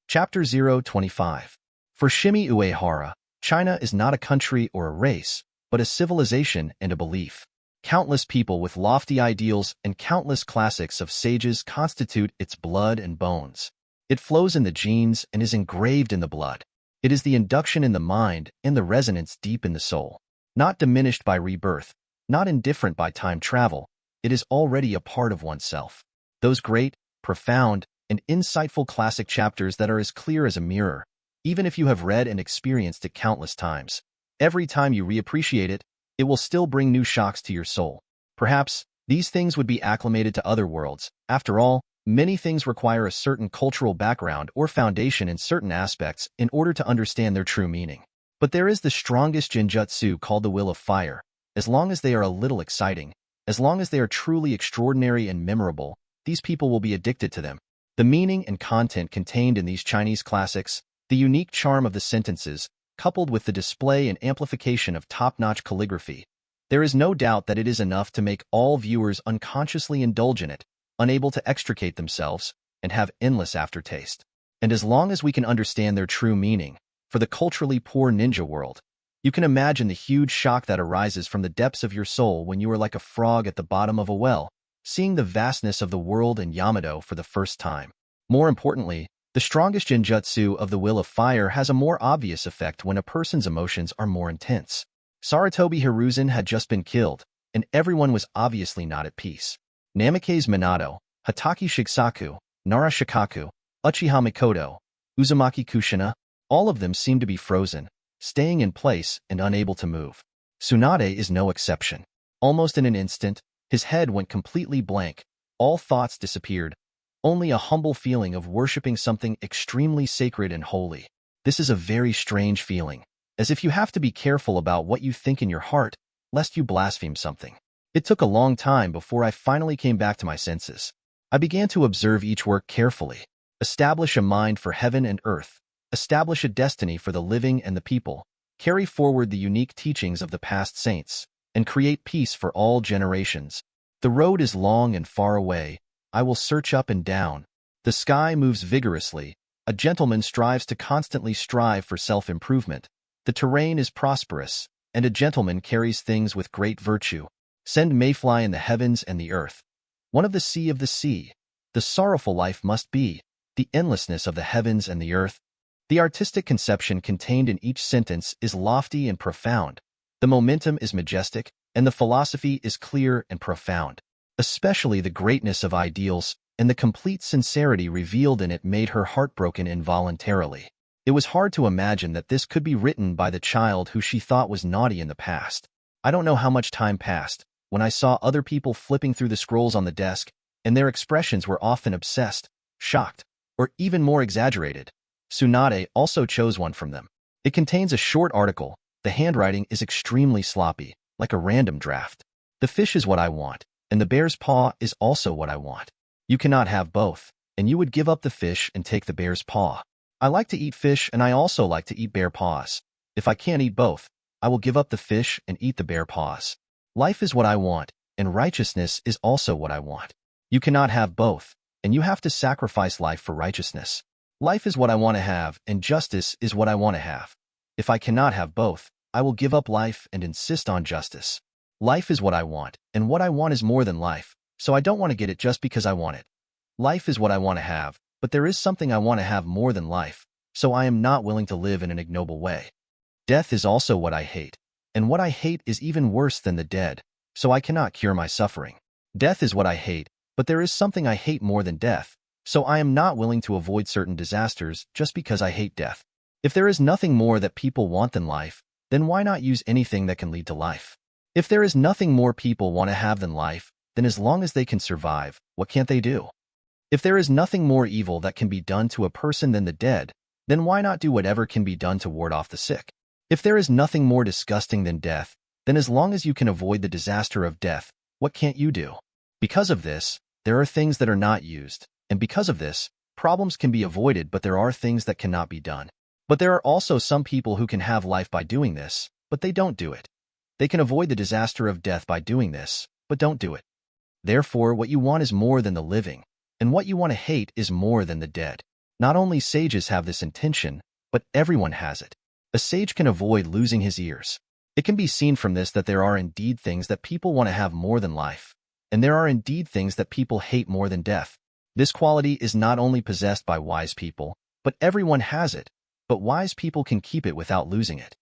Chapter 025. For Shimei Uehara, China is not a country or a race, but a civilization and a belief. Countless people with lofty ideals and countless classics of sages constitute its blood and bones. It flows in the genes and is engraved in the blood. It is the induction in the mind and the resonance deep in the soul. Not diminished by rebirth, not indifferent by time travel, it is already a part of oneself. Those great, profound, and insightful classic chapters that are as clear as a mirror, even if you have read and experienced it countless times. Every time you reappreciate it, it will still bring new shocks to your soul. Perhaps, these things would be acclimated to other worlds. After all, many things require a certain cultural background or foundation in certain aspects in order to understand their true meaning. But there is the strongest genjutsu called the Will of Fire. As long as they are a little exciting, as long as they are truly extraordinary and memorable, these people will be addicted to them. The meaning and content contained in these Chinese classics, the unique charm of the sentences, coupled with the display and amplification of top-notch calligraphy, there is no doubt that it is enough to make all viewers unconsciously indulge in it, unable to extricate themselves, and have endless aftertaste. And as long as we can understand their true meaning, for the culturally poor ninja world, you can imagine the huge shock that arises from the depths of your soul when you are like a frog at the bottom of a well, seeing the vastness of the world and Yamato for the first time. More importantly, the strongest genjutsu of the Will of Fire has a more obvious effect when a person's emotions are more intense. Sarutobi Hiruzen had just been killed, and everyone was obviously not at peace. Namikaze Minato, Hatake Shigesaku, Nara Shikaku, Uchiha Mikoto, Uzumaki Kushina, all of them seem to be frozen, staying in place and unable to move. Tsunade is no exception. Almost in an instant, his head went completely blank, all thoughts disappeared, only a humble feeling of worshipping something extremely sacred and holy. This is a very strange feeling, as if you have to be careful about what you think in your heart, lest you blaspheme something. It took a long time before I finally came back to my senses. I began to observe each work carefully, establish a mind for heaven and earth, establish a destiny for the living and the people, carry forward the unique teachings of the past saints, and create peace for all generations. The road is long and far away. I will search up and down. The sky moves vigorously. A gentleman strives to constantly strive for self-improvement. The terrain is prosperous, and a gentleman carries things with great virtue. Send mayfly in the heavens and the earth. One of the sea. The sorrowful life must be, the endlessness of the heavens and the earth. The artistic conception contained in each sentence is lofty and profound. The momentum is majestic, and the philosophy is clear and profound. Especially the greatness of ideals and the complete sincerity revealed in it made her heartbroken involuntarily. It was hard to imagine that this could be written by the child who she thought was naughty in the past. I don't know how much time passed when I saw other people flipping through the scrolls on the desk, and their expressions were often obsessed, shocked, or even more exaggerated. Tsunade also chose one from them. It contains a short article. The handwriting is extremely sloppy, like a random draft. The fish is what I want, and the bear's paw is also what I want. You cannot have both, and you would give up the fish and take the bear's paw. I like to eat fish, and I also like to eat bear paws. If I can't eat both, I will give up the fish and eat the bear paws. Life is what I want, and righteousness is also what I want. You cannot have both, and you have to sacrifice life for righteousness. Life is what I want to have, and justice is what I want to have. If I cannot have both, I will give up life and insist on justice. Life is what I want, and what I want is more than life, so I don't want to get it just because I want it. Life is what I want to have, but there is something I want to have more than life, so I am not willing to live in an ignoble way. Death is also what I hate, and what I hate is even worse than the dead, so I cannot cure my suffering. Death is what I hate, but there is something I hate more than death, so I am not willing to avoid certain disasters just because I hate death. If there is nothing more that people want than life, then why not use anything that can lead to life? If there is nothing more people want to have than life, then as long as they can survive, what can't they do? If there is nothing more evil that can be done to a person than the dead, then why not do whatever can be done to ward off the sick? If there is nothing more disgusting than death, then as long as you can avoid the disaster of death, what can't you do? Because of this, there are things that are not used, and because of this, problems can be avoided, but there are things that cannot be done. But there are also some people who can have life by doing this, but they don't do it. They can avoid the disaster of death by doing this, but don't do it. Therefore, what you want is more than the living, and what you want to hate is more than the dead. Not only sages have this intention, but everyone has it. A sage can avoid losing his ears. It can be seen from this that there are indeed things that people want to have more than life, and there are indeed things that people hate more than death. This quality is not only possessed by wise people, but everyone has it, but wise people can keep it without losing it.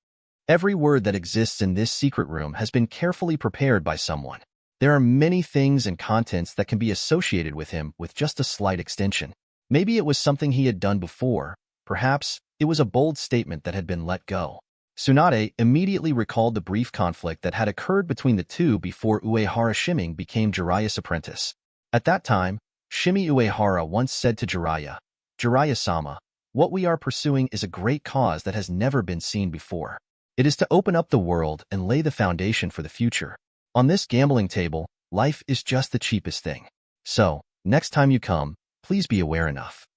Every word that exists in this secret room has been carefully prepared by someone. There are many things and contents that can be associated with him with just a slight extension. Maybe it was something he had done before. Perhaps it was a bold statement that had been let go. Tsunade immediately recalled the brief conflict that had occurred between the two before Uehara Shimei became Jiraiya's apprentice. At that time, Shimei Uehara once said to Jiraiya, "Jiraiya-sama, what we are pursuing is a great cause that has never been seen before. It is to open up the world and lay the foundation for the future. On this gambling table, life is just the cheapest thing. So, next time you come, please be aware enough."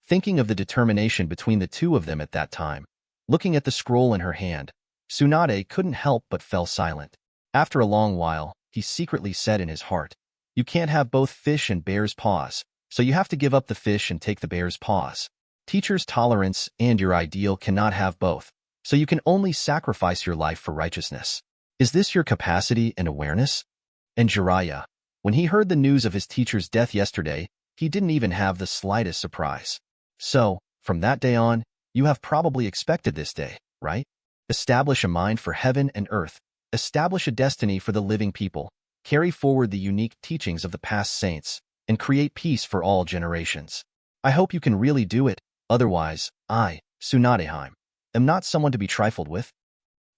Thinking of the determination between the two of them at that time, looking at the scroll in her hand, Tsunade couldn't help but fell silent. After a long while, he secretly said in his heart, "You can't have both fish and bear's paws, so you have to give up the fish and take the bear's paws. Teacher's tolerance and your ideal cannot have both, so you can only sacrifice your life for righteousness. Is this your capacity and awareness?" And Jiraiya, when he heard the news of his teacher's death yesterday, he didn't even have the slightest surprise. So, from that day on, you have probably expected this day, right? Establish a mind for heaven and earth. Establish a destiny for the living people. carry forward the unique teachings of the past saints, and create peace for all generations. I hope you can really do it, otherwise, I, Tsunade, am not someone to be trifled with.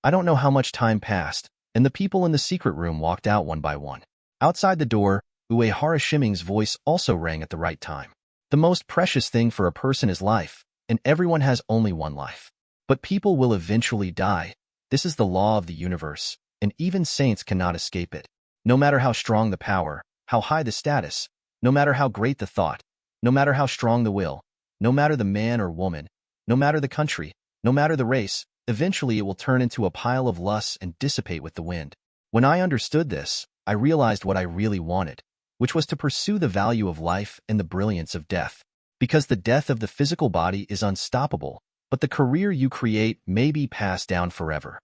I don't know how much time passed, and the people in the secret room walked out one by one. Outside the door, Uehara Shimei's voice also rang at the right time. The most precious thing for a person is life, and everyone has only one life. But people will eventually die. This is the law of the universe, and even saints cannot escape it. No matter how strong the power, how high the status, no matter how great the thought, no matter how strong the will, no matter the man or woman, no matter the country, no matter the race, eventually it will turn into a pile of lusts and dissipate with the wind. When I understood this, I realized what I really wanted, which was to pursue the value of life and the brilliance of death. Because the death of the physical body is unstoppable, but the career you create may be passed down forever.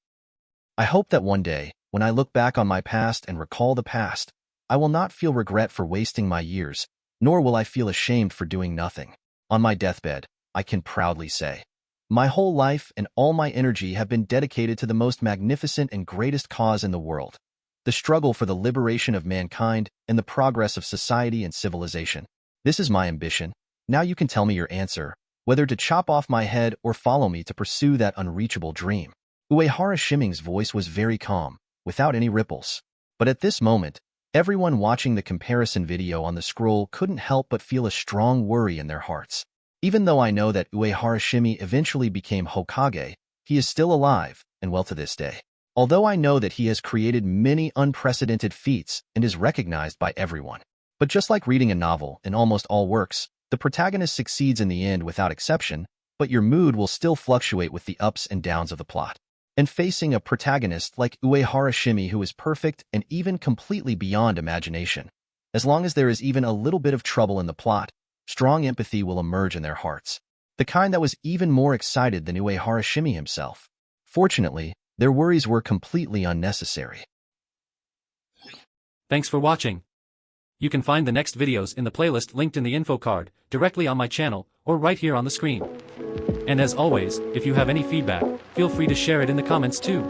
I hope that one day, when I look back on my past and recall the past, I will not feel regret for wasting my years, nor will I feel ashamed for doing nothing. On my deathbed, I can proudly say, my whole life and all my energy have been dedicated to the most magnificent and greatest cause in the world, the struggle for the liberation of mankind and the progress of society and civilization. This is my ambition. Now you can tell me your answer, whether to chop off my head or follow me to pursue that unreachable dream. Uehara Shimei's voice was very calm, without any ripples. But at this moment, everyone watching the comparison video on the scroll couldn't help but feel a strong worry in their hearts. Even though I know that Uehara Shimei eventually became Hokage, he is still alive, and well to this day. Although I know that he has created many unprecedented feats and is recognized by everyone. But just like reading a novel in almost all works, the protagonist succeeds in the end without exception, but your mood will still fluctuate with the ups and downs of the plot. And facing a protagonist like Uehara Shimei who is perfect and even completely beyond imagination, as long as there is even a little bit of trouble in the plot, strong empathy will emerge in their hearts, the kind that was even more excited than Uehara Shimei himself. Fortunately, their worries were completely unnecessary. Thanks for watching. You can find the next videos in the playlist linked in the info card, directly on my channel, or right here on the screen. And as always, if you have any feedback, feel free to share it in the comments too.